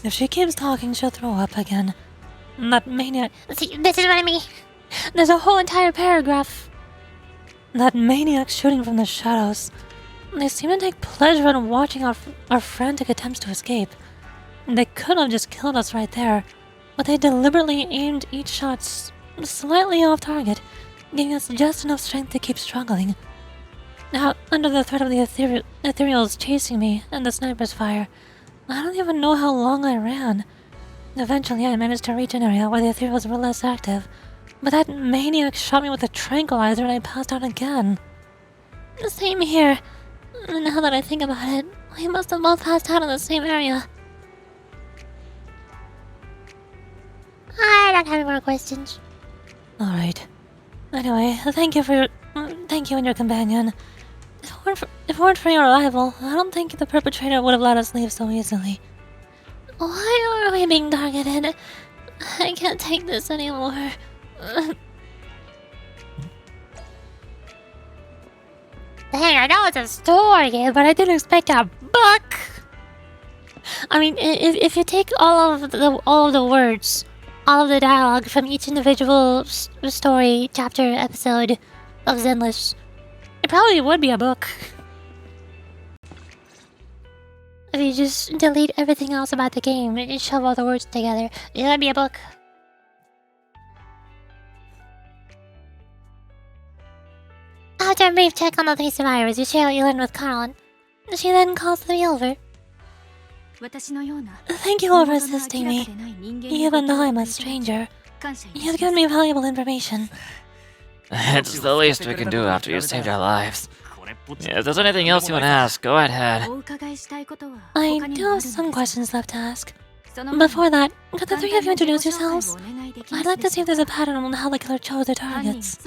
Speaker 3: If she keeps talking, she'll throw up again. That maniac...
Speaker 1: See, this is what I mean.
Speaker 3: There's a whole entire paragraph. That maniac shooting from the shadows. They seem to take pleasure in watching our frantic attempts to escape. They could have just killed us right there, but they deliberately aimed each shot slightly off target, giving us just enough strength to keep struggling. Now, under the threat of the ethereals chasing me and the sniper's fire, I don't even know how long I ran. Eventually, I managed to reach an area where the ethereals were less active, but that maniac shot me with a tranquilizer and I passed out again. Same here. Now that I think about it, we must have both passed out in the same area.
Speaker 1: I don't have any more questions.
Speaker 3: Alright. Anyway, thank you and your companion. If it weren't for your arrival, I don't think the perpetrator would have let us leave so easily. Why are we being targeted? I can't take this anymore.
Speaker 1: Dang, I know it's a story, but I didn't expect a book.
Speaker 3: I mean, if you take all of the words, all of the dialogue from each individual story, chapter, episode of Zenless, it probably would be a book. If you just delete everything else about the game and shove all the words together, it would be a book.
Speaker 1: After a brief check on the three survivors, you share what you learned with Carlin. She then calls three over.
Speaker 3: Thank you all for assisting me. Even though I'm a stranger, you've given me valuable information.
Speaker 2: It's the least we can do after you saved our lives. If there's anything else you want to ask, go ahead.
Speaker 3: I do have some questions left to ask. Before that, could the three of you introduce yourselves? I'd like to see if there's a pattern on how the killer chose their targets.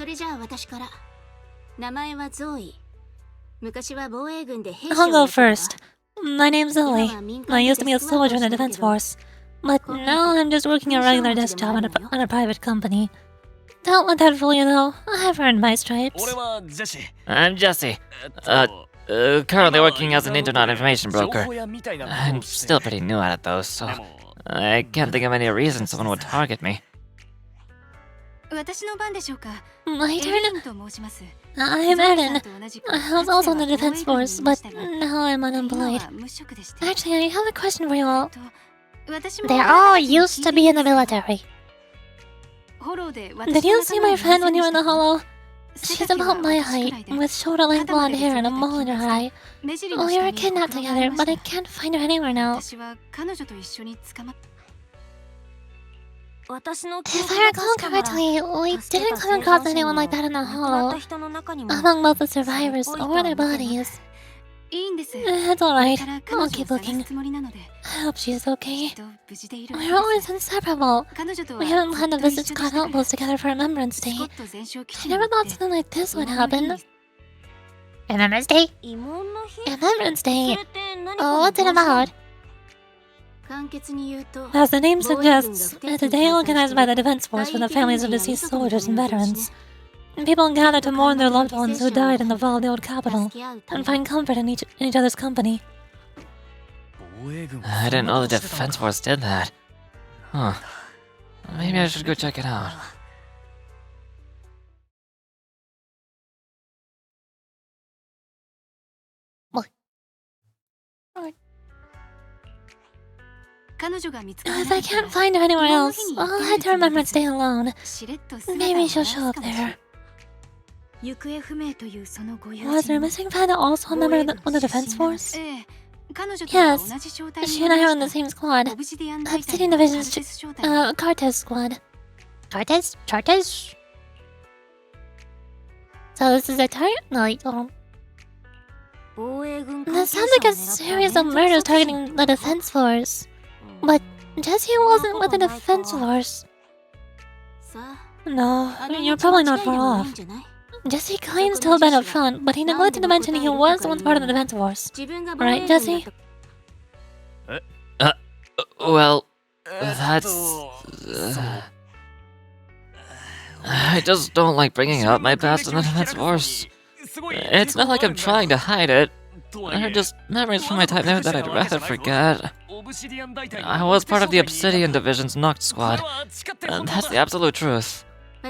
Speaker 3: I'll go first. My name's Zoe. I used to be a soldier in the defense force, but now I'm just working a regular desk job at a private company. Don't let that fool you though, I've earned my stripes.
Speaker 2: I'm Jesse. Currently working as an internet information broker. I'm still pretty new at it though, so I can't think of any reason someone would target me.
Speaker 3: My turn? I'm Erin. I was also in the defense force, but now I'm unemployed. Actually, I have a question for you all.
Speaker 1: They all used to be in the military.
Speaker 3: Did you see my friend when you were in the hollow? She's about my height, with shoulder-length blonde hair and a mole in her eye. We were kidnapped together, but I can't find her anywhere now. If I recall correctly, we didn't come across anyone like that in the hollow, among both the survivors or their bodies. It's alright, I'll keep looking. I hope she's okay. We're always inseparable. We haven't planned a visit to Cloud Outpost together for Remembrance Day. I never thought something like this would happen.
Speaker 1: Remembrance Day?
Speaker 3: Remembrance Day!
Speaker 1: Oh, what's it about?
Speaker 3: As the name suggests, it's a day organized by the Defense Force for the families of deceased soldiers and veterans. People gather to mourn their loved ones who died in the fall of the old capital, and find comfort in each other's company.
Speaker 2: I didn't know the Defense Force did that. Huh. Maybe I should go check it out.
Speaker 3: If I can't find her anywhere else, I'll head to Remembrance Day alone. Maybe she'll show up there. Was their missing friend also a member of the Defense Force? Yes, she and I are on the same squad. Obsidian Division's Cartes squad.
Speaker 1: Chartes? So this is a target? No, you don't.
Speaker 3: This sounds like a series of murders targeting the Defense Force. But Jesse wasn't with the Defense Force. No, you're probably not far off. Jesse claims to have been up front, but he neglected to mention he was once part of the Defense Force. Right, Jesse?
Speaker 2: Well, that's... I just don't like bringing up my past in the Defense Force. It's not like I'm trying to hide it. They're just memories from my time there that I'd rather forget. I was part of the Obsidian Division's Noct squad, and that's the absolute truth.
Speaker 3: I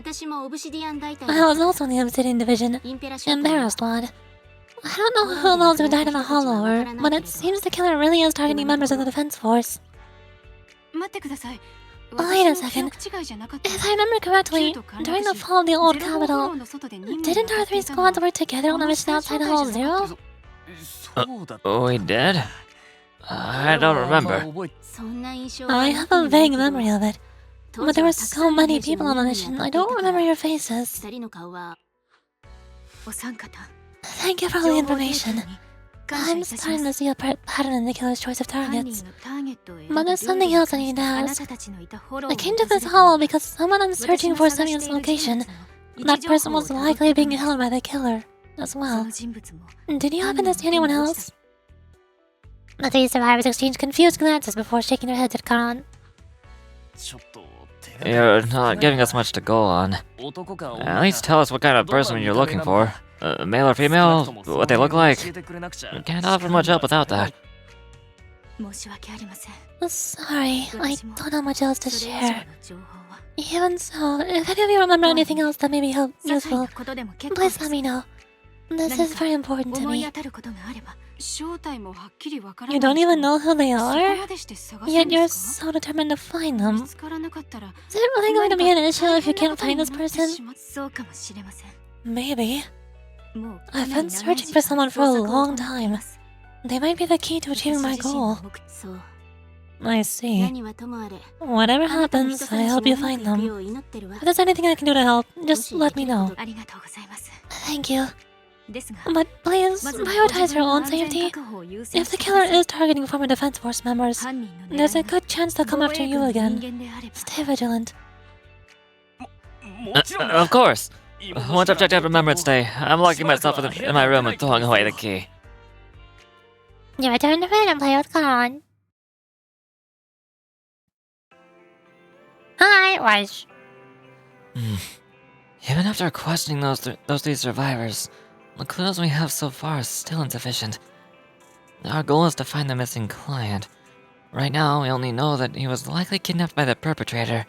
Speaker 3: was also in the Obsidian Division, embarrassed lad. I don't know who those who died in the Hollow were, but it seems the killer really is targeting members of the Defense Force. Wait a second. If I remember correctly, during the fall of the old capital, didn't our three squads work together on a mission outside Hall Zero?
Speaker 2: We did? I don't remember.
Speaker 3: I have a vague memory of it. But there were so many people on the mission, I don't remember your faces. Thank you for all the information. I'm starting to see a pattern in the killer's choice of targets. But there's something else I need to ask. I came to this hollow because someone I'm searching for sent me this location. That person was likely being held by the killer, as well. Did you happen to see anyone else?
Speaker 1: The three survivors exchanged confused glances before shaking their heads at Karan.
Speaker 2: You're not giving us much to go on. At least tell us what kind of person you're looking for. Male or female? What they look like? Can't offer much help without that.
Speaker 3: Sorry, I don't have much else to share. Even so, if any of you remember anything else that may be useful, please let me know. This is very important to me. You don't even know who they are? Yet you're so determined to find them. Is it really going to be an issue if you can't find this person? Maybe. I've been searching for someone for a long time. They might be the key to achieving my goal. I see. Whatever happens, I hope you find them. If there's anything I can do to help, just let me know. Thank you. But please, prioritize your own safety. If the killer is targeting former Defense Force members, there's a good chance they'll come after you again. Stay vigilant.
Speaker 2: Of course. Once I've checked out Remembrance Day, I'm locking myself in my room and throwing away the key.
Speaker 1: You return to bed and play with Karan. Hi, Wash.
Speaker 2: Even after questioning those three survivors, the clues we have so far are still insufficient. Our goal is to find the missing client. Right now, we only know that he was likely kidnapped by the perpetrator.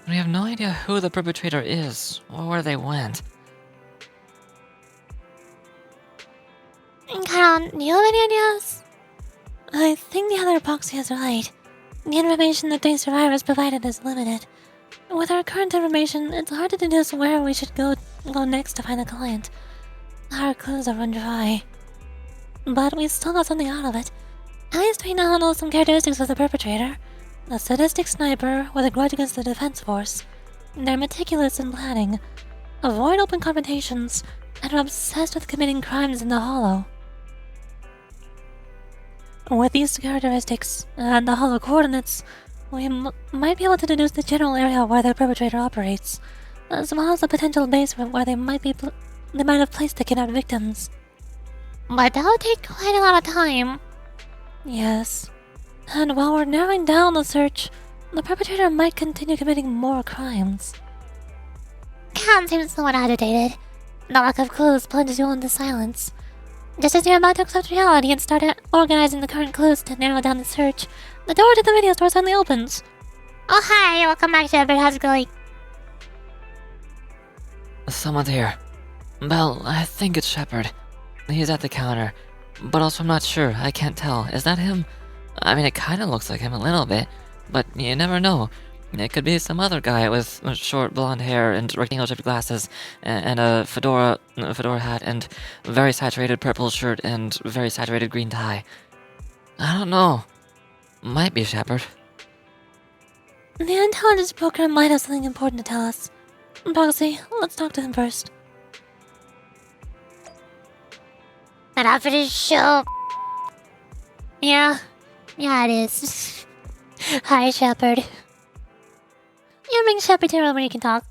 Speaker 2: We have no idea who the perpetrator is, or where they went.
Speaker 3: Karan, do you have any ideas? I think the other proxy is right. The information that these survivors provided is limited. With our current information, it's hard to deduce where we should go go next to find the client. Our clues are run dry. But we still got something out of it. At least we now know some characteristics of the perpetrator. A sadistic sniper with a grudge against the defense force. They're meticulous in planning, avoid open confrontations, and are obsessed with committing crimes in the Hollow. With these characteristics and the Hollow coordinates, we might be able to deduce the general area where the perpetrator operates, as well as the potential base where they might have placed the kidnapped victims.
Speaker 1: But that'll take quite a lot of time.
Speaker 3: Yes. And while we're narrowing down the search, the perpetrator might continue committing more crimes.
Speaker 1: Khan seems somewhat agitated. The lack of clues plunges you into silence. Just as you're about to accept reality and start organizing the current clues to narrow down the search, the door to the video store suddenly opens. Oh hi, welcome back, Shepard. How's it going?
Speaker 2: Someone's here. Belle, I think it's Shepard. He's at the counter, but also I'm not sure. I can't tell. Is that him? I mean, it kind of looks like him a little bit, but you never know. It could be some other guy with short blonde hair and rectangle-shaped glasses and a fedora hat and very saturated purple shirt and very saturated green tie. I don't know. Might be Shepard.
Speaker 3: The intelligence program might have something important to tell us. Proxy, let's talk to him first.
Speaker 1: That outfit is so... Yeah it is. Hi, Shepard. You bring Shepard here when you can talk.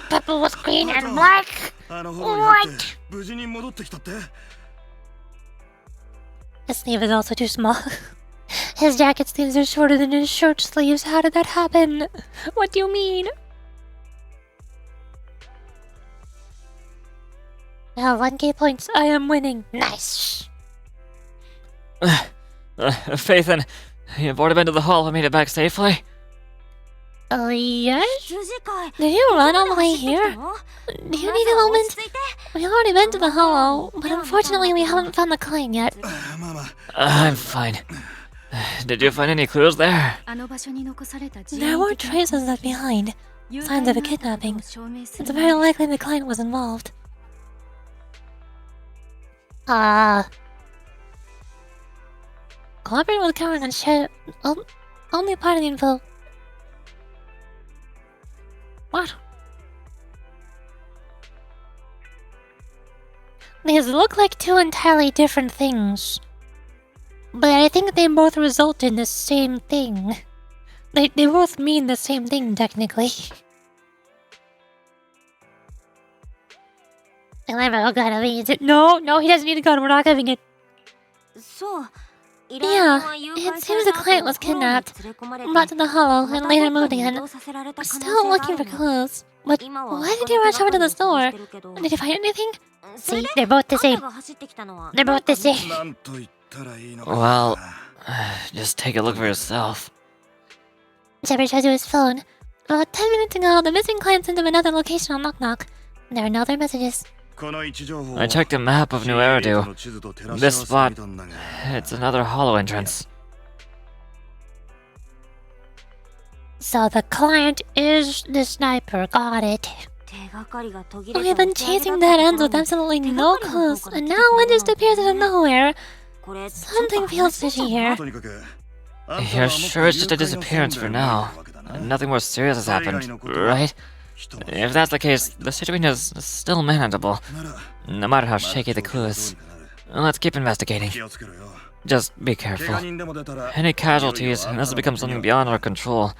Speaker 1: Purple with green and black? What?
Speaker 3: His sleeve is also too small.
Speaker 1: His jacket sleeves are shorter than his shirt sleeves. How did that happen?
Speaker 3: What do you mean?
Speaker 1: Now 1k points.
Speaker 3: I am winning.
Speaker 1: Nice.
Speaker 2: Faithin, you've already been to the hall and made it back safely?
Speaker 1: Oh, yes?
Speaker 6: 羊飼い
Speaker 1: Did you run all the way here?
Speaker 6: どう
Speaker 1: Do you need a moment? We've already been to the Hollow, but unfortunately we haven't found the client yet.
Speaker 2: I'm fine. Did you find any clues there?
Speaker 6: あの場所に残された
Speaker 3: There were traces left behind. Signs of a kidnapping. It's very likely the client was involved.
Speaker 1: Cooperate with Karen and share only part of the info.
Speaker 3: What?
Speaker 1: These look like two entirely different things. But I think they both result in the same thing. They both mean the same thing, technically. I never got means it. No, he doesn't need a gun. We're not giving it.
Speaker 6: そう
Speaker 1: Yeah, it seems the client was kidnapped, brought to the Hollow, and later moved again. We're still looking for clues. But why did you rush over to the store? Did you find anything? See, they're both the same. They're both the same.
Speaker 2: Well, just take a look for yourself.
Speaker 1: Shepard shows you his phone. About 10 minutes ago, the missing client sent him another location on Knock Knock. There are no other messages.
Speaker 2: I checked a map of New Eridu. This spot, it's another hollow entrance.
Speaker 1: So the client is the sniper. Got it.
Speaker 3: We've been chasing dead ends with absolutely no clues, and now one just appears out of nowhere. Something feels fishy here.
Speaker 2: You're sure it's just a disappearance for now? Nothing more serious has happened, right? If that's the case, the situation is still manageable, no matter how shaky the clue is. Let's keep investigating. Just be careful. Any casualties, and this will become something beyond our control.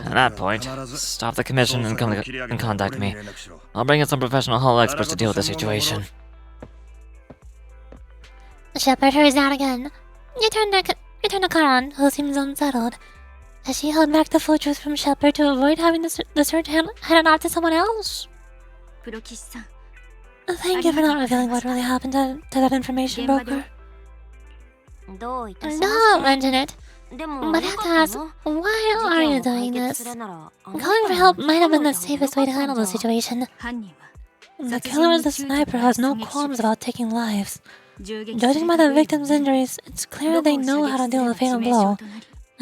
Speaker 2: At that point, stop the commission and come and contact me. I'll bring in some professional hull experts to deal with the situation.
Speaker 1: Shepard hurries out again. You turn to Karan, who seems unsettled. Has she held back the full truth from Shepard to avoid having the search handed off to someone else?
Speaker 6: プロ騎士さん
Speaker 3: Thank you for not revealing what really happened to that information broker.
Speaker 6: どういたし
Speaker 1: No,
Speaker 6: まして
Speaker 1: mention it.
Speaker 6: でも
Speaker 1: But I have to ask, why are you doing this?
Speaker 6: 事件を解決するなら
Speaker 1: Calling for help might have been the safest way to handle the situation.
Speaker 6: 犯人は
Speaker 3: The killer is the sniper who has no qualms about taking lives.
Speaker 6: 銃撃
Speaker 3: Judging by the victim's injuries, it's clear they know how to deal with a fatal blow.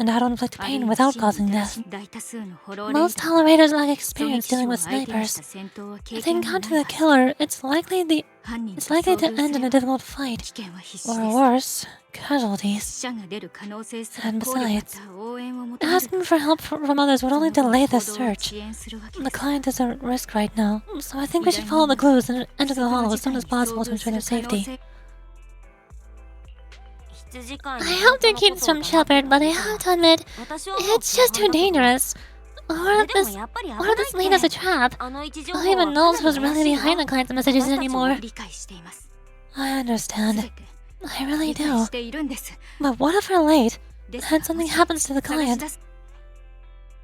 Speaker 3: and how to inflict pain without causing death.
Speaker 6: 大多数のホローレイダー
Speaker 3: Most tolerators lack
Speaker 6: 狙
Speaker 3: experience
Speaker 6: 撃手
Speaker 3: dealing
Speaker 6: を
Speaker 3: with
Speaker 6: 相手にした
Speaker 3: snipers.
Speaker 6: 戦闘は
Speaker 3: If
Speaker 6: 経
Speaker 3: they
Speaker 6: 験が
Speaker 3: encounter
Speaker 6: ない
Speaker 3: the
Speaker 6: は
Speaker 3: killer,
Speaker 6: ず犯人
Speaker 3: it's
Speaker 6: と
Speaker 3: likely
Speaker 6: 遭
Speaker 3: to
Speaker 6: 遇
Speaker 3: end
Speaker 6: す
Speaker 3: in
Speaker 6: れ
Speaker 3: a
Speaker 6: ば
Speaker 3: difficult fight,
Speaker 6: 危険は必
Speaker 3: or
Speaker 6: 至です
Speaker 3: worse,
Speaker 6: 死
Speaker 3: casualties.
Speaker 6: 者が出る可能性すら
Speaker 3: And
Speaker 6: 考慮だっ
Speaker 3: besides,
Speaker 6: た応援を求める
Speaker 3: asking for help from others would
Speaker 6: そ
Speaker 3: only
Speaker 6: の分
Speaker 3: delay
Speaker 6: 行
Speaker 3: the
Speaker 6: 動を
Speaker 3: search.
Speaker 6: 遅延するわけ
Speaker 3: The
Speaker 6: です
Speaker 3: client is at risk right now, so I think we should follow the clues and enter the hollow as soon as possible to ensure their safety.
Speaker 1: I hope they keep some shepherd, but I have to admit, it's just too dangerous. What if this lead as a trap? Who even knows who's really behind the client's messages anymore?
Speaker 6: 理解しています
Speaker 3: I
Speaker 6: 全
Speaker 3: understand.
Speaker 6: て
Speaker 3: I really
Speaker 6: 理解
Speaker 3: do.
Speaker 6: しているんです
Speaker 3: But what if we're late
Speaker 6: ですが
Speaker 3: and something happens to the
Speaker 6: 探し
Speaker 3: client?
Speaker 6: 出す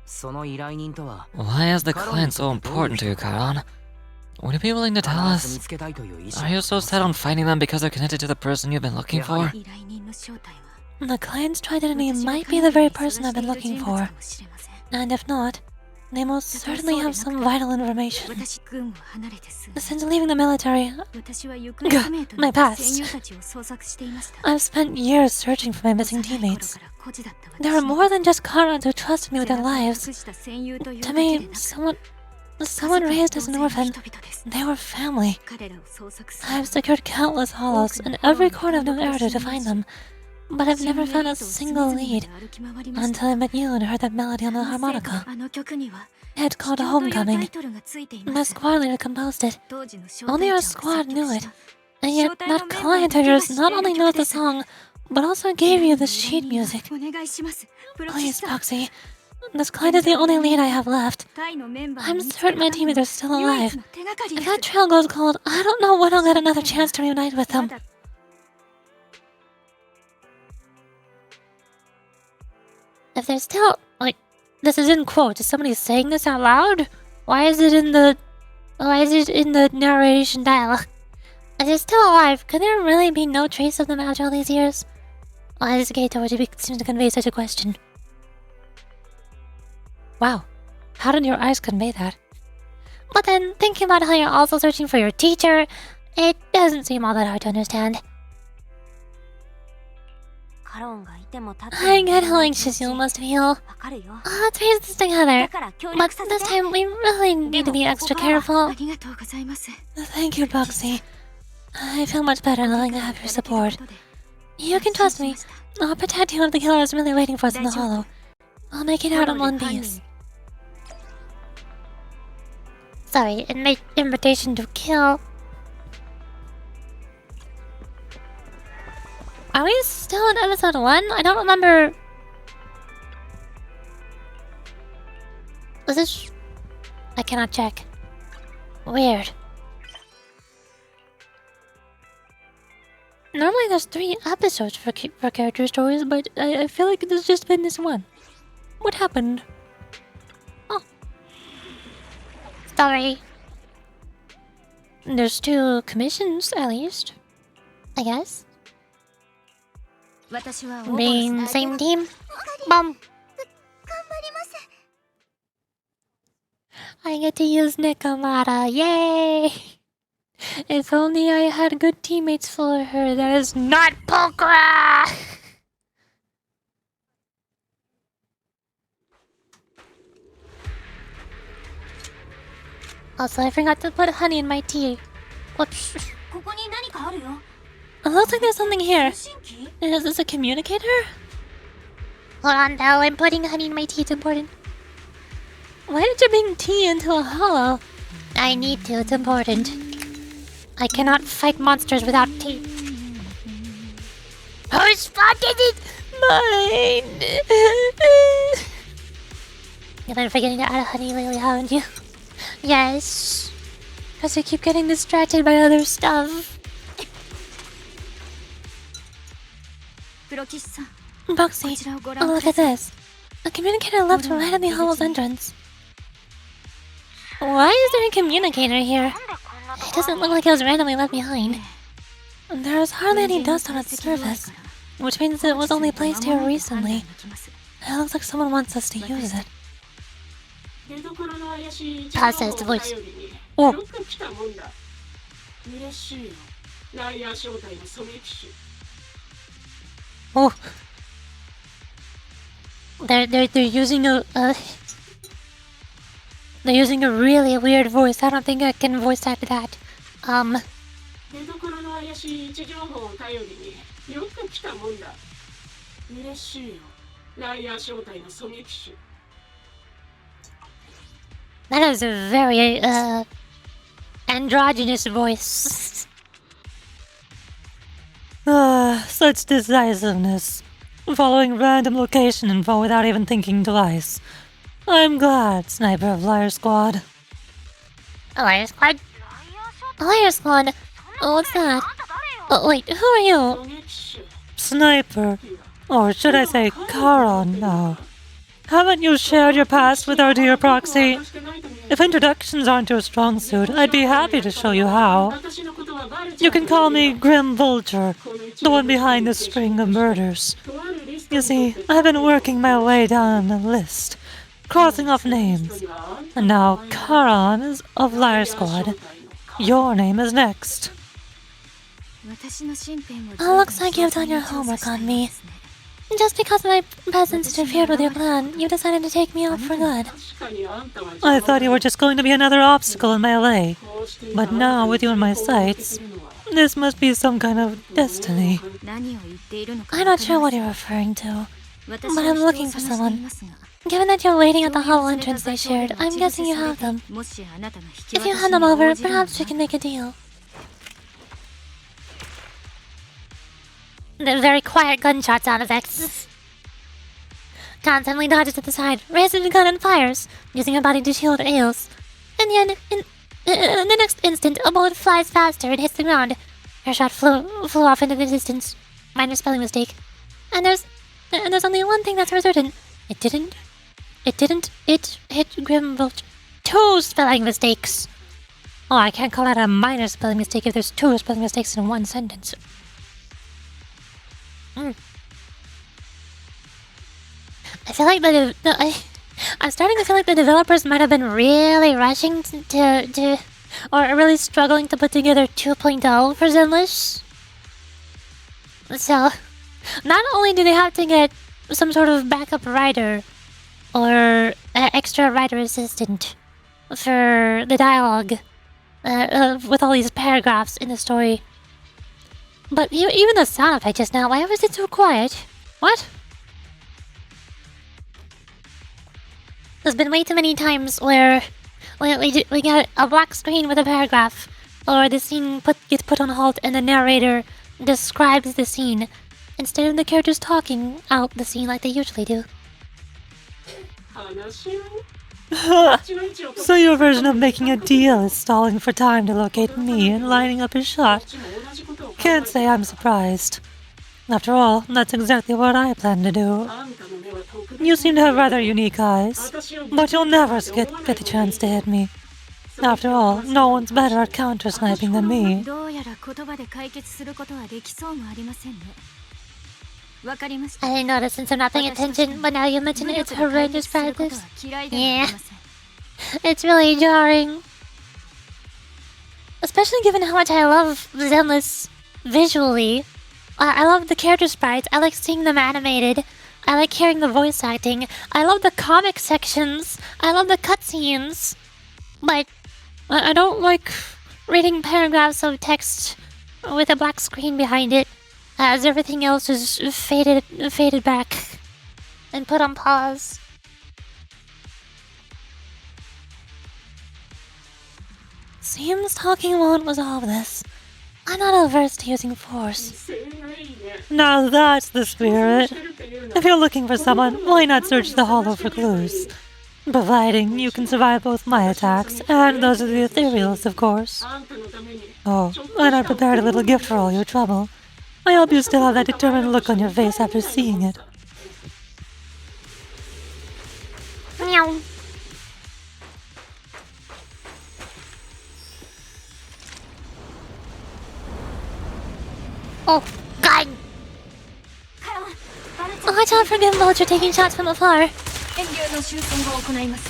Speaker 5: その依頼人とは
Speaker 2: Why is the client so important to you, Karan? Would you be willing to tell
Speaker 5: 必ず見
Speaker 2: us?
Speaker 5: つけたいという意志
Speaker 2: Are you so set on finding them because they're connected to the person you've been looking for?
Speaker 6: 依頼人の正体は
Speaker 3: The client's identity
Speaker 6: 私が
Speaker 3: might
Speaker 6: 考
Speaker 3: be
Speaker 6: え
Speaker 3: the
Speaker 6: る
Speaker 3: very
Speaker 6: に
Speaker 3: person
Speaker 6: 探
Speaker 3: I've
Speaker 6: して
Speaker 3: been
Speaker 6: いる
Speaker 3: looking
Speaker 6: 人物
Speaker 3: for.
Speaker 6: かもしれません
Speaker 3: And if not, they most certainly have some vital information.
Speaker 6: 私軍を離れてすぐ
Speaker 3: Since leaving the military,
Speaker 6: 私は行方不明とな
Speaker 3: My
Speaker 6: った
Speaker 3: past.
Speaker 6: 戦友たちを捜索していました
Speaker 3: I've spent years searching for my missing
Speaker 6: 幼い頃
Speaker 3: teammates.
Speaker 6: から孤児だった私
Speaker 3: There are more than just Karans who trusted me with
Speaker 6: 背
Speaker 3: their
Speaker 6: 中を
Speaker 3: lives.
Speaker 6: 隠した戦友という
Speaker 3: To
Speaker 6: だけで
Speaker 3: me,
Speaker 6: なく
Speaker 3: someone raised as an
Speaker 6: 同然
Speaker 3: orphan.
Speaker 6: の人々です
Speaker 3: They were family.
Speaker 6: 彼らを捜索す
Speaker 3: I've
Speaker 6: る
Speaker 3: secured countless hollows in every corner of New Eridu to find them, but I've never found a single lead until I met you and heard that melody on the harmonica.
Speaker 6: あの曲には
Speaker 3: It's called
Speaker 6: 秘境というタイ
Speaker 3: Homecoming.
Speaker 6: トルがついてい
Speaker 3: My
Speaker 6: ます
Speaker 3: squad leader composed it.
Speaker 6: 当時の招
Speaker 3: Only
Speaker 6: 待
Speaker 3: our
Speaker 6: 長が
Speaker 3: squad
Speaker 6: 作
Speaker 3: knew
Speaker 6: 曲
Speaker 3: it.
Speaker 6: した
Speaker 3: And yet, that client of yours not only knows the song, but also gave you the sheet music.
Speaker 6: お願いしますプロキ
Speaker 3: Please,
Speaker 6: スさん
Speaker 3: Proxy. This client is the only lead I have left.
Speaker 6: タイのメンバー
Speaker 3: I'm
Speaker 6: を見つけ
Speaker 3: certain
Speaker 6: る
Speaker 3: my
Speaker 6: ため
Speaker 3: teammates
Speaker 6: の
Speaker 3: are still
Speaker 6: 唯
Speaker 3: alive.
Speaker 6: 一の手がかり
Speaker 3: If
Speaker 6: です
Speaker 3: that trail goes cold, I don't know when I'll get another chance to reunite with
Speaker 6: ま
Speaker 3: them.
Speaker 6: だ
Speaker 1: If there's still, like, this is in quotes. Is somebody saying this out loud? Why is it in the narration dialogue? If they're still alive, could there really be no trace of them after all these years? Why does Gato seem to convey such a question? Wow, how did your eyes convey that? But then, thinking about how you're also searching for your teacher, it doesn't seem all that hard to understand. I get how anxious you must feel. Let's face this together. But this time, we really need to be extra careful.
Speaker 6: ありがとうございます
Speaker 3: Thank you, Proxy. I feel much better knowing I have your support. You can trust me. I'll protect you if the killer is really waiting for us in the hollow. I'll make it out in one piece.
Speaker 1: Sorry, invitation to kill. Are we still in episode 1? I don't remember. Was this... I cannot check. Weird. Normally there's 3 episodes for character stories, but I feel like there's just been this one. What happened? Oh. Sorry. There's 2 commissions, at least. I guess.
Speaker 6: 私は
Speaker 1: Being same team. Bum. I get to use Nekomata. Yay! If only I had good teammates for her. That is not Pokra! Also, I forgot to put honey in my tea. Whoops.
Speaker 7: ここに何かあるよ
Speaker 3: It looks like there's something here.
Speaker 7: 通信機
Speaker 3: Is this a communicator?
Speaker 1: Hold on, though. I'm putting honey in my tea. It's important.
Speaker 3: Why did you bring tea into a hollow?
Speaker 1: I need to. It's important. I cannot fight monsters without tea. Who spotted it?
Speaker 3: Mine.
Speaker 1: You've been forgetting to add honey lately, haven't you? Yes.
Speaker 3: Because you keep getting distracted by other stuff.
Speaker 6: プロキスさん
Speaker 3: Proxy,
Speaker 6: こちらをご
Speaker 3: oh,
Speaker 6: 覧く
Speaker 3: look
Speaker 6: だ
Speaker 3: at
Speaker 6: さい
Speaker 3: this. A communicator left right at the hollow's entrance. Why is there a communicator here?
Speaker 1: It doesn't look like it was randomly left behind.
Speaker 3: There is hardly any dust on its surface, which means it was only placed here recently. It looks like someone wants us to use it.
Speaker 1: Processed voice.
Speaker 3: Oh.
Speaker 8: 嬉しいよ。ライアー正体の狙撃手。
Speaker 3: Oh. They're using they're using a really weird voice. I don't think I can voice act that.
Speaker 8: 出所の怪しい位置情報を頼りによく来たもんだ。嬉しいよ。ライアー正体の狙撃手。
Speaker 3: That is a very androgynous voice. Such decisiveness. Following random location info without even thinking twice. I'm glad, Sniper of Liar Squad.
Speaker 1: Liar Squad? Liar Squad? Oh, what's that? Oh, wait, who are you?
Speaker 8: 狙撃手。
Speaker 3: Sniper. Or should I say Charon now? Haven't you shared your past with our dear proxy? If introductions aren't your strong suit, I'd be happy to show you how.
Speaker 8: 私のことはバレちゃう。
Speaker 3: You can call me Grim Vulture, the one behind the string of murders.
Speaker 8: とあるリスト
Speaker 3: You see, I've been working my way down a list, crossing off names. And now Charon is of Liar Squad. Your name is next.
Speaker 1: Oh, looks like you've done your homework on me. Just because my presence interfered with your plan, you decided to take me out for good.
Speaker 8: 確かにあんたは
Speaker 3: I thought you were just going to be another obstacle in my way. But now, with you in my sights, this must be some kind of destiny.
Speaker 1: I'm not sure what you're referring to, but I'm looking for someone. Given that you're waiting at the hollow entrance they shared, I'm guessing you have them. If you hand them over, perhaps we can make a deal. The very quiet gunshot sound effects. Khan suddenly dodges to the side, raises the gun and fires, using her body to shield Ails. And then, in the next instant, a bullet flies faster and hits the ground. Her shot flew off into the distance. Minor spelling mistake. And there's only one thing that's for certain. It hit Grimbolt. 2 spelling mistakes. Oh, I can't call that a minor spelling mistake if there's 2 spelling mistakes in one sentence. I feel like I'm starting to feel like the developers might have been really rushing to or really struggling to put together 2.0 for Zenless. So, not only do they have to get some sort of backup writer or extra writer assistant for the dialogue with all these paragraphs in the story, but even the sound effect just now, why was it so quiet? What? There's been way too many times where we get a black screen with a paragraph, or the scene gets put on halt and the narrator describes the scene, instead of the characters talking out the scene like they usually do.
Speaker 8: 話を
Speaker 3: So your version of making a deal is stalling for time to locate me and lining up his shot.
Speaker 8: こっちも同じことを
Speaker 3: Can't say I'm surprised. After all, that's exactly what I plan to do.
Speaker 8: あんたの目は特別
Speaker 3: You seem to have rather unique eyes,
Speaker 8: 私を
Speaker 3: but you'll never get the chance to hit me. After all, no one's better at counter-sniping than me.
Speaker 6: どうやら言葉で解決することはできそうもありませんね。わかりました。
Speaker 1: I didn't notice since I'm not paying attention, but now you mention it, it's horrendous practice. Yeah. It's really jarring. Especially given how much I love Zenless visually. I love the character sprites, I like seeing them animated. I like hearing the voice acting. I love the comic sections. I love the cutscenes. But I don't like reading paragraphs of text with a black screen behind it, as everything else is faded back and put on pause. Seems talking won't resolve this. I'm not averse to using force.
Speaker 8: 威勢がいいね
Speaker 3: Now that's the spirit.
Speaker 8: してるっていうの
Speaker 3: If you're looking for someone, why not search the hollow for clues? Providing you can survive both my attacks and those of the ethereals, of course.
Speaker 8: あんたのために
Speaker 3: Oh, and I prepared a little gift for all your trouble. I hope you still have that determined look on your face after seeing it.
Speaker 1: Meow. Oh, God! Watch out for Gimbalds, you're taking shots from afar.
Speaker 6: 遠慮の修正を行います。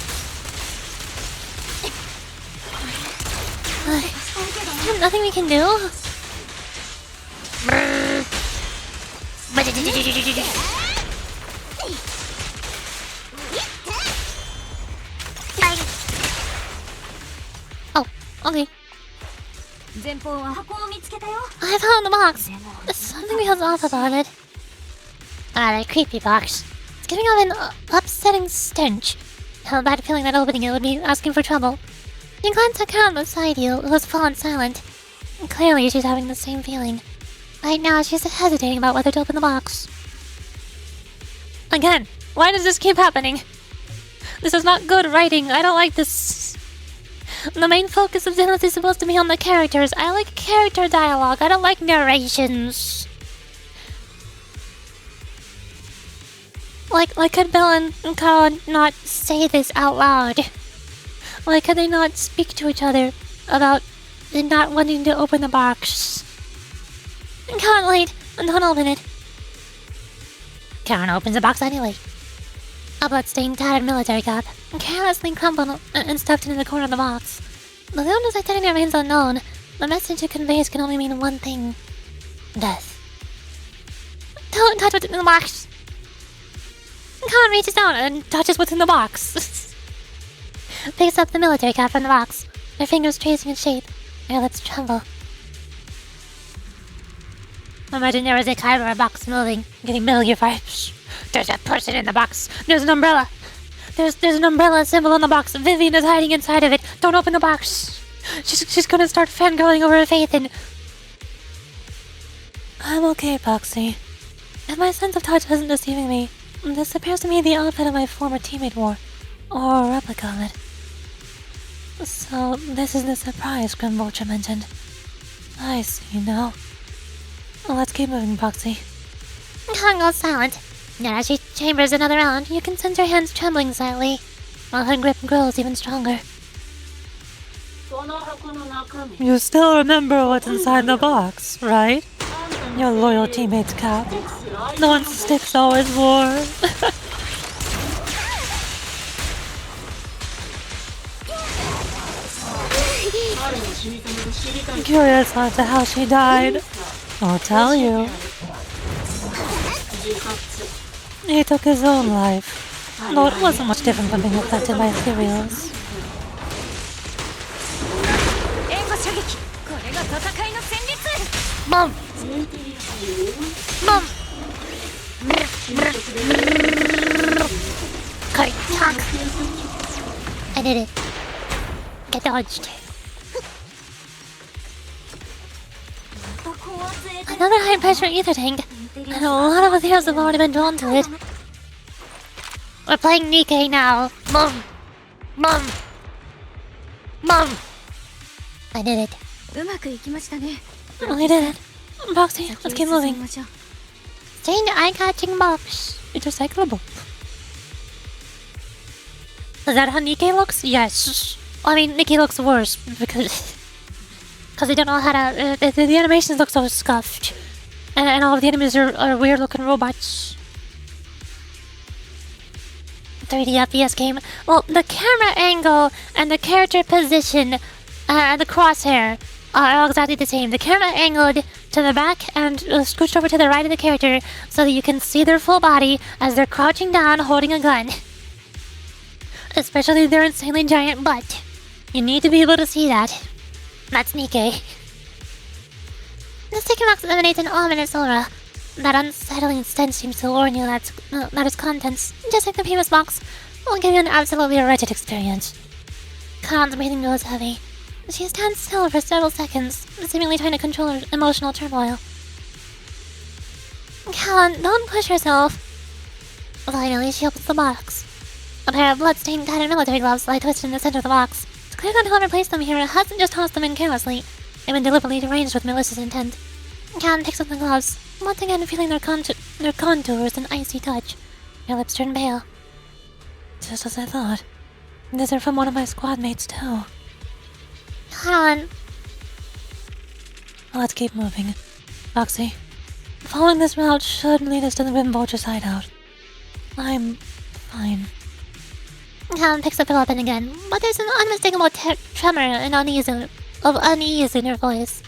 Speaker 1: Nothing we can do?
Speaker 3: Okay.
Speaker 6: 前方は箱を見つけたよ。
Speaker 3: I found the box. Something feels off about it. That creepy box. It's giving off an upsetting stench. I have a bad feeling that opening it would be asking for trouble. You glanced at Karen beside you, who was full and silent. Clearly, she's having the same feeling. Right now, she's hesitating about whether to open the box. Again, why does this keep happening? This is not good writing. I don't like this. The main focus of Zenless is supposed to be on the characters. I like character dialogue. I don't like narrations. Like could Belle and Kara not say this out loud? Why could they not speak to each other about not wanting to open the box? Can't wait. Don't open it. Karen opens the box anyway. A blood-stained, tattered military cap, carelessly crumpled and stuffed into the corner of the box. The owner's identity remains unknown. The message it conveys can only mean one thing: death. Don't touch what's in the box. Khan reaches down and touches what's in the box. Picks up the military cap from the box, her fingers tracing its shape, her lips tremble. Imagine there was a cardboard box moving, getting familiar vibes. There's a person in the box. There's an umbrella. There's an umbrella symbol on the box. Vivian is hiding inside of it. Don't open the box. She's gonna start fangirling over her faith and... I'm okay, Boxy. If my sense of touch isn't deceiving me, this appears to be the outfit of my former teammate wore. Or a replica of it. So, this is the surprise Grim Vulture mentioned. I see now. Let's keep moving, Boxy. Khan goes silent. Yet as she chambers another round, you can sense her hands trembling slightly, while her grip grows even stronger.
Speaker 8: この箱の中身
Speaker 3: You still remember what's inside the box, right? Your loyal teammate's cap. The one Sticks always wore. I'm curious as to how she died. I'll tell you. He took his own life, though it wasn't much different from being affected by ethereals.
Speaker 6: 援護射撃。これが戦いの戦術。
Speaker 3: Mom! Mom! Cut! Talk! I did it. Get dodged. Another high-pressure ether tank, and a lot of ethereals have already been drawn to it. We're playing Nikkei now. Mom! Mom! Mom! I did it.
Speaker 6: うまくいきましたね。
Speaker 3: We did it. Boxy, let's keep
Speaker 6: 進み
Speaker 3: moving.
Speaker 6: ましょう。
Speaker 3: Strange eye-catching box. Intercyclable. Is that how Nikkei looks? Yes. I mean, Nikkei looks worse because they don't know how to. The animations look so scuffed, and all of the enemies are weird-looking robots. 3D FPS game. Well, the camera angle and the character position and the crosshair are all exactly the same. The camera angled to the back and scooched over to the right of the character so that you can see their full body as they're crouching down holding a gun. Especially their insanely giant butt. You need to be able to see that. That's Nikkei. The sticky box emanates an ominous aura. That unsettling stench seems to warn you that its contents, just like the previous box, will give you an absolutely wretched experience. Khan's breathing goes heavy. She stands still for several seconds, seemingly trying to control her emotional turmoil. Khan, don't push yourself. Finally, she opens the box. A pair of blood-stained tattered military gloves lie twisted in the center of the box. It's clear that whoever placed them here hasn't just tossed them in carelessly. They've been deliberately arranged with malicious intent. Khan picks up the gloves, once again feeling their contours and icy touch. Her lips turn pale. Just as I thought. These are from one of my squad mates, too. Khan. Let's keep moving. Foxy, following this route should lead us to the Grim Vulture's hideout. I'm fine. Khan picks up her weapon again, but there's an unmistakable tremor and unease in her voice.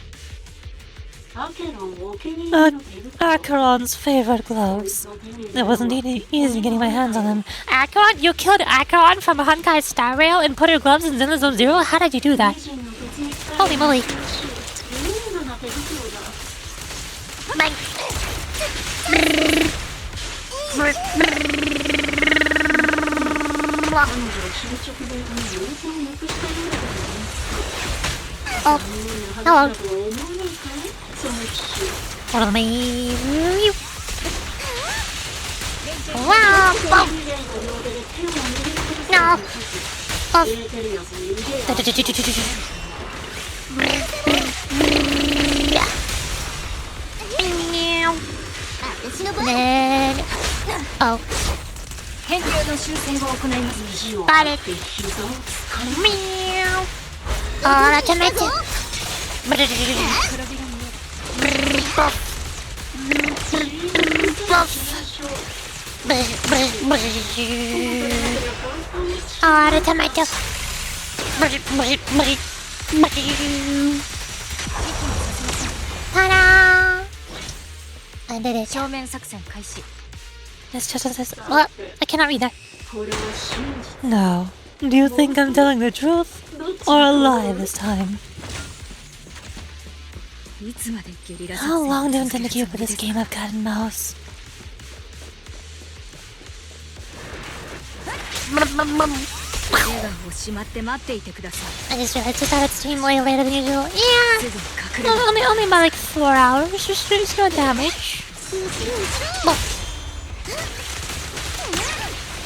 Speaker 8: アケロンお気に入りの手袋
Speaker 3: Acheron's favorite gloves. It wasn't easy getting my hands on them. Acheron? You killed Acheron from Honkai's Star Rail and put her gloves in Zenless Zone Zero? How did you do that?
Speaker 8: レジンの血液
Speaker 1: Holy moly.
Speaker 8: 優雅な手袋だ。
Speaker 1: Bang.
Speaker 8: 彼女は進捗で様子をなくしたようだけどね。
Speaker 1: Oh,
Speaker 8: そんな話だとは思わないかいその騎士。
Speaker 1: follow me. Wow. Oh.
Speaker 8: 以前の両手で手を握ること
Speaker 1: No.
Speaker 8: さ
Speaker 1: Oh.
Speaker 8: えエーテリアスに腕や
Speaker 1: Then, oh,
Speaker 6: 変形の修正を行います
Speaker 8: 肘を
Speaker 1: got
Speaker 8: 張っ
Speaker 1: it.
Speaker 8: て膝を使い
Speaker 1: Meow. Oh, that's a mess. Oh, that's a tomato. Ta-da! I did it.
Speaker 6: 正面作戦開始
Speaker 3: It's just this. What? I cannot read that.
Speaker 8: これは真実
Speaker 3: No. Do you think I'm telling the truth? Or a lie this time?
Speaker 6: いつまでゲリラ
Speaker 3: How
Speaker 6: 作
Speaker 3: long do
Speaker 6: 戦
Speaker 3: you
Speaker 6: を続
Speaker 3: intend
Speaker 6: け
Speaker 3: to
Speaker 6: る
Speaker 3: keep
Speaker 6: つも
Speaker 3: with
Speaker 6: り
Speaker 3: this
Speaker 6: です
Speaker 3: game
Speaker 6: か
Speaker 3: of cat and mouse?
Speaker 6: Bum. 笑顔をしまって待っていてくださ
Speaker 1: I just realized it started stream way later than usual.
Speaker 6: い
Speaker 1: Yeah,
Speaker 6: すぐ隠れ
Speaker 1: only by like 4 hours. It's no damage. Well,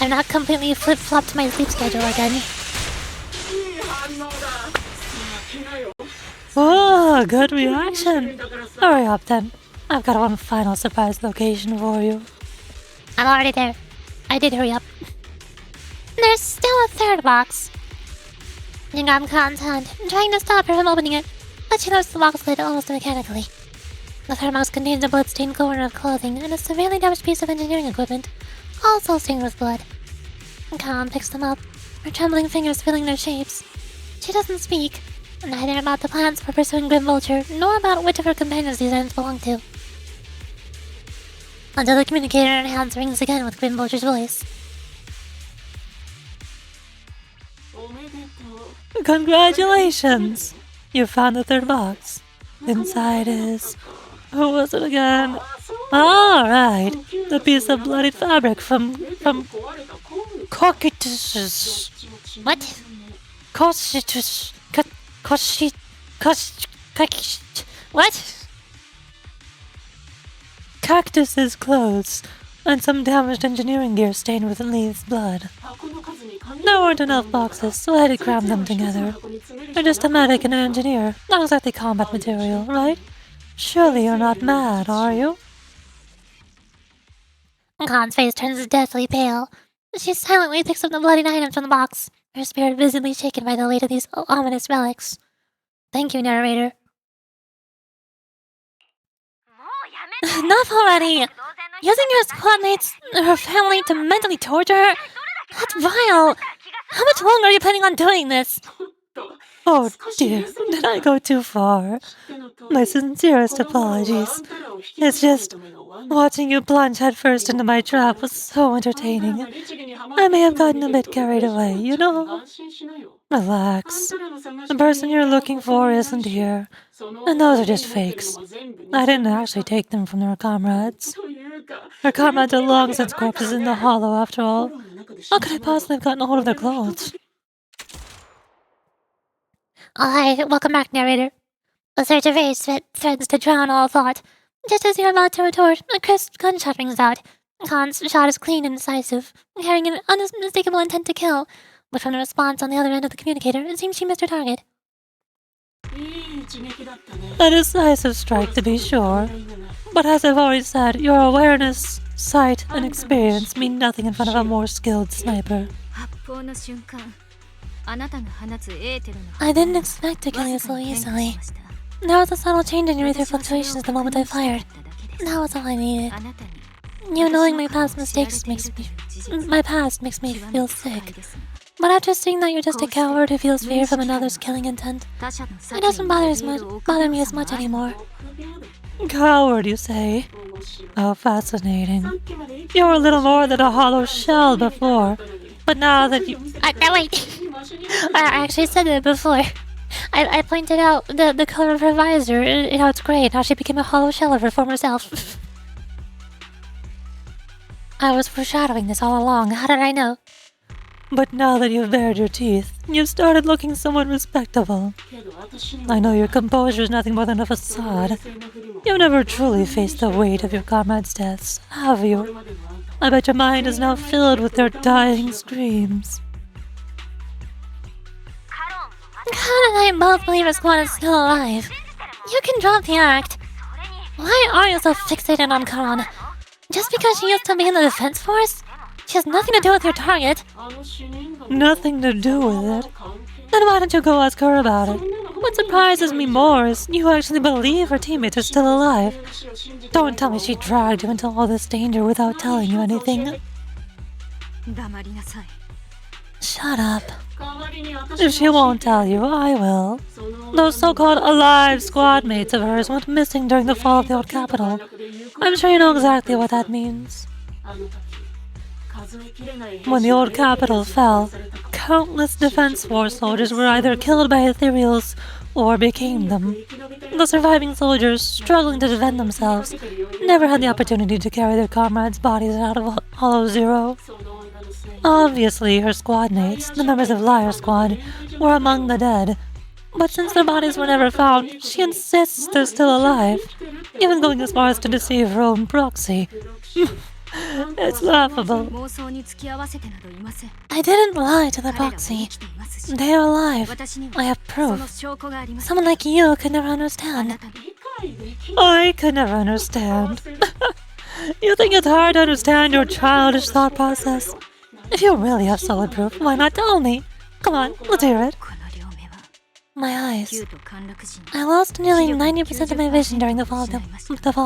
Speaker 1: I've not completely flip-flopped my sleep schedule again.
Speaker 8: いい反応ださあ来なよ
Speaker 3: Oh, good reaction.
Speaker 8: だからさ
Speaker 3: Hurry up then. I've got one final surprise location for you.
Speaker 1: I'm already there. I did hurry up. There's still a third box. I grab Cotton's hand, trying to stop her from opening it, but she lifts the box lid almost mechanically. The third box contains a blood-stained corner of clothing and a severely damaged piece of engineering equipment, also stained with blood. Cotton picks them up, her trembling fingers feeling their shapes. She doesn't speak, neither about the plans for pursuing Grim Vulture, nor about which of her companions these items belong to. Until the communicator in her hands rings again with Grim Vulture's voice.
Speaker 8: おめでとう
Speaker 3: Congratulations! You found the third box. Inside is... Who was it again? Alright, the piece of bloody fabric from
Speaker 8: 壊れた工具
Speaker 3: Cocytus.
Speaker 1: What?
Speaker 3: Cocytus.
Speaker 1: What?
Speaker 3: Cactus's clothes, and some damaged engineering gear stained with Lee's blood.
Speaker 8: 箱の数に限り
Speaker 3: There weren't enough boxes, so I had to cram them together. You're just a medic and an engineer, not exactly combat material, right? Surely you're not mad, are you?
Speaker 1: Khan's face turns deathly pale. She silently picks up the bloodied items from the box, her spirit visibly shaken by the weight of these ominous relics. Thank you, narrator.
Speaker 3: Enough already! Using your squad mates, her family, to mentally torture her? That's vile! How much longer are you planning on doing this? Oh dear, did I go too far? My sincerest apologies. It's just, watching you plunge headfirst into my trap was so entertaining. I may have gotten a bit carried away, you know? Relax. The person you're looking for isn't here. And those are just fakes. I didn't actually take them from their comrades. Their comrades are long since corpses in the hollow, after all. How could I possibly have gotten a hold of their clothes?
Speaker 1: Hi, welcome back, narrator. The search of race threatens to drown all thought. Just as you're about to retort, a crisp gunshot rings out. Khan's shot is clean and decisive, carrying an unmistakable intent to kill. But from the response on the other end of the communicator, it seems she missed her target.
Speaker 8: いい一撃だったね
Speaker 3: A decisive strike, to be sure. But as I've already said, your awareness, sight, and experience mean nothing in front of a more skilled sniper.
Speaker 6: 発砲の瞬間あなたが放つエーテルの
Speaker 3: I didn't expect to kill you so easily. There was a subtle change in your ether fluctuations the moment I fired. That was all I needed.
Speaker 6: あなたに
Speaker 3: You knowing my past mistakes makes me... My past makes me feel sick. But after seeing that you're just a coward who feels fear from another's killing intent, it doesn't bother me as much anymore. Coward, you say? How fascinating. You were a little more than a hollow shell before, but now that you...
Speaker 1: Wait. I actually said it before. I pointed out the color of her visor, how it's gray, and how she became a hollow shell of her former self. I was foreshadowing this all along. How did I know?
Speaker 3: But now that you've bared your teeth, you've started looking somewhat respectable. I know your composure is nothing more than a facade. You've never truly faced the weight of your comrades' deaths, have you? I bet your mind is now filled with their dying screams.
Speaker 1: Khan and I both believe her squad is still alive. You can drop the act. Why are you so fixated on Karan? Just because she used to be in the defense force? She has nothing to do with your target.
Speaker 3: Nothing to do with it. Then why don't you go ask her about it? What surprises me more is you actually believe her teammates are still alive. Don't tell me she dragged you into all this danger without telling you anything.
Speaker 6: 黙りなさい。
Speaker 3: Shut up. If she won't tell you, I will. Those so-called alive squad mates of hers went missing during the fall of the old capital. I'm sure you know exactly what that means. When the old capital fell, countless defense force soldiers were either killed by ethereals or became them. The surviving soldiers, struggling to defend themselves, never had the opportunity to carry their comrades' bodies out of Hollow Zero. Obviously, her squad mates, the members of Liar Squad, were among the dead. But since their bodies were never found, she insists they're still alive, even going as far as to deceive her own proxy. It's laughable.
Speaker 6: 妄想に付き合わせてなどいません。
Speaker 3: I didn't lie to the
Speaker 6: 彼らは
Speaker 3: proxy.
Speaker 6: 生きていますし、
Speaker 3: They are alive.
Speaker 6: 私に
Speaker 3: I
Speaker 6: は
Speaker 3: have
Speaker 6: その
Speaker 3: proof.
Speaker 6: 証拠があります。
Speaker 3: Someone like you could never
Speaker 6: あ
Speaker 3: understand.
Speaker 6: なたに
Speaker 3: I could never understand. You think it's hard to understand your childish thought process? If you really have solid proof, why not tell me? Come on, let's hear it.
Speaker 6: この両目は
Speaker 3: My eyes.
Speaker 6: 旧と陥落時に
Speaker 3: I lost nearly 90% of my vision during the fall of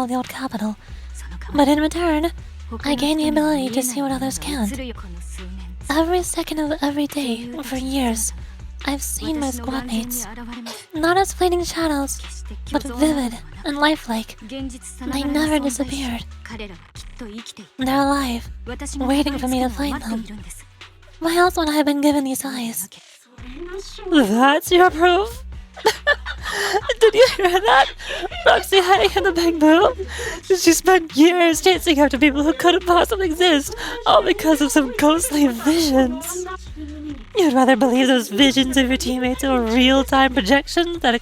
Speaker 3: the old capital.
Speaker 6: その代わ
Speaker 3: But in return,
Speaker 6: り他
Speaker 3: I
Speaker 6: の
Speaker 3: gained the
Speaker 6: 人には
Speaker 3: ability
Speaker 6: 見
Speaker 3: to
Speaker 6: え
Speaker 3: see what
Speaker 6: ないもの
Speaker 3: others
Speaker 6: が
Speaker 3: can't.
Speaker 6: 映るよこの数年
Speaker 3: Every second of every day, for years, I've seen my
Speaker 6: 私の眼前に
Speaker 3: squad mates,
Speaker 6: 現れます
Speaker 3: not as fleeting shadows,
Speaker 6: 決して
Speaker 3: but
Speaker 6: 虚像なの
Speaker 3: vivid
Speaker 6: ではなく
Speaker 3: and lifelike.
Speaker 6: 現実さな
Speaker 3: They
Speaker 6: がら
Speaker 3: never
Speaker 6: に存在し
Speaker 3: disappeared.
Speaker 6: 彼らはきっと生きている
Speaker 3: They're alive.
Speaker 6: 私が
Speaker 3: Waiting for me to
Speaker 6: たどり着くのを
Speaker 3: find
Speaker 6: 待っているんです
Speaker 3: Why else would I have been given these
Speaker 6: な
Speaker 3: eyes?
Speaker 6: け
Speaker 3: That's your proof? Did you hear that? Roxy hiding in the bamboo? She spent years chasing after people who couldn't possibly exist, all because of some ghostly visions. You'd rather believe those visions of your teammates are real-time projections than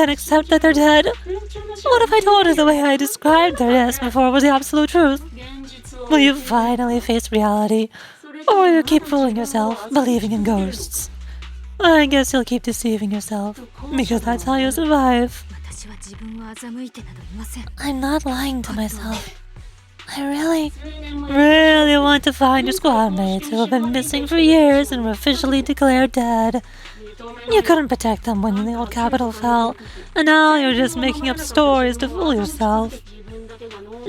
Speaker 3: accept that they're dead? What if I told her the way I described their deaths before was the absolute truth? Will you finally face reality? Or will you keep fooling yourself, believing in ghosts? I guess you'll keep deceiving yourself, because that's how you survive.
Speaker 6: 私は自分を欺いてなどいません
Speaker 3: I'm not lying to myself. I really want to find your squad mates who have been missing for years and were officially declared dead. You couldn't protect them when the old capital fell, and now you're just making up stories to fool yourself.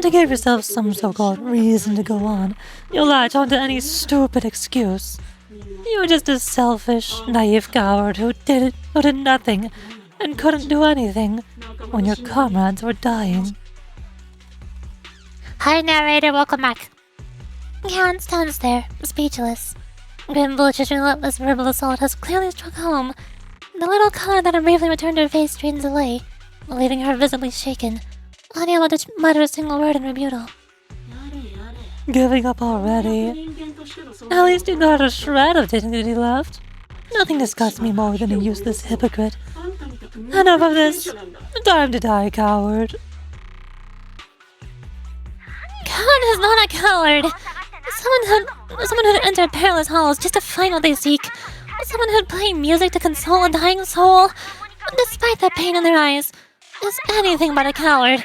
Speaker 3: To give yourself some so-called reason to go on, you'll latch onto any stupid excuse. You're just a selfish, naive coward who did nothing and couldn't do anything when your comrades were dying.
Speaker 1: Hi, narrator, welcome back. Khan stands there, speechless. Grim Bulch's relentless verbal assault has clearly struck home. The little color that had briefly returned to her face drains away, leaving her visibly shaken, unable to mutter a single word in rebuttal.
Speaker 3: Giving up already? At least you got a shred of dignity left. Nothing disgusts me more than a useless hypocrite. Enough of this. Time to die, coward.
Speaker 1: Khan is not a coward. Someone who'd enter perilous halls just to find what they seek. Someone who'd play music to console a dying soul, despite the pain in their eyes, is anything but a coward.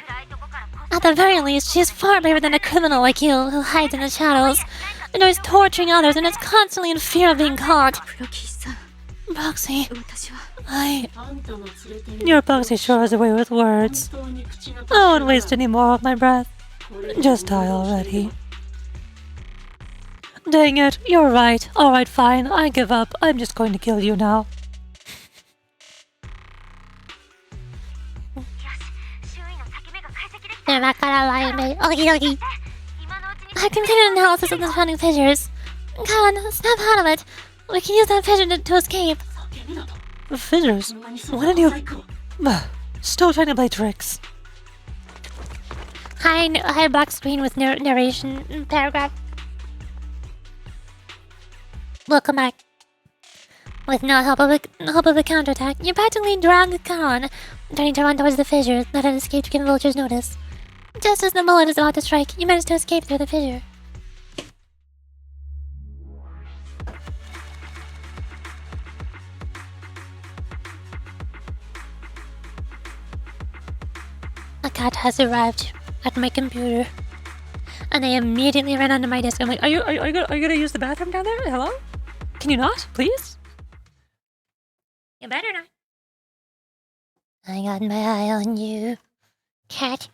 Speaker 1: At the very least, she is far braver than a criminal like you who hides in the shadows, enjoys torturing others, and is constantly in fear of being caught.
Speaker 6: 黒騎士さん
Speaker 3: Proxy,
Speaker 6: 私は
Speaker 3: Your Proxy sure has a way with words. I won't waste any more of my breath. Just die already. Dang it, you're right. Alright, fine, I give up. I'm just going to kill you now.
Speaker 1: They're back on our line, mate. Okie dokie. I completed analysis of the surrounding fissures. Khan, snap out of it. We can use that fissure to escape.
Speaker 3: Fissures?
Speaker 8: この場にその
Speaker 3: What did you...
Speaker 8: 細工を
Speaker 3: Still trying to play tricks.
Speaker 1: Hi, black screen with narration paragraph. Welcome back. With no help of a counterattack, you practically dragged Karon, turning to run towards the fissure that had escaped to give Vulture's notice. Just as the bullet is about to strike, you manage to escape through the fissure. A cat has arrived at my computer, and they immediately ran onto my desk. I'm like,
Speaker 3: Are you gonna use the bathroom down there? Hello? Can you not, please?
Speaker 1: you better not. I got my eye on you, cat.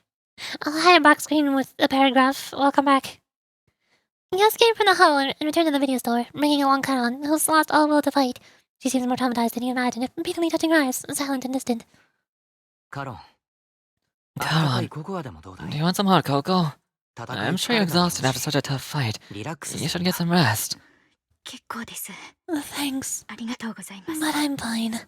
Speaker 1: I'll hide a box screen with a paragraph. Welcome back. You escaped from the hole and returned to the video store, bringing along Karan, who's lost all will to fight. She seems more traumatized than you imagined, repeatedly touching her eyes, silent and distant.
Speaker 5: カロン
Speaker 2: Karon,
Speaker 5: ココアでもどうだ
Speaker 2: do you want some hot cocoa?
Speaker 5: 戦い
Speaker 2: I'm sure you're exhausted after such a tough fight.
Speaker 5: リラックス
Speaker 2: You should get some rest.
Speaker 6: 結構です。
Speaker 3: Thanks,
Speaker 6: ありがとうございます。
Speaker 3: but I'm fine.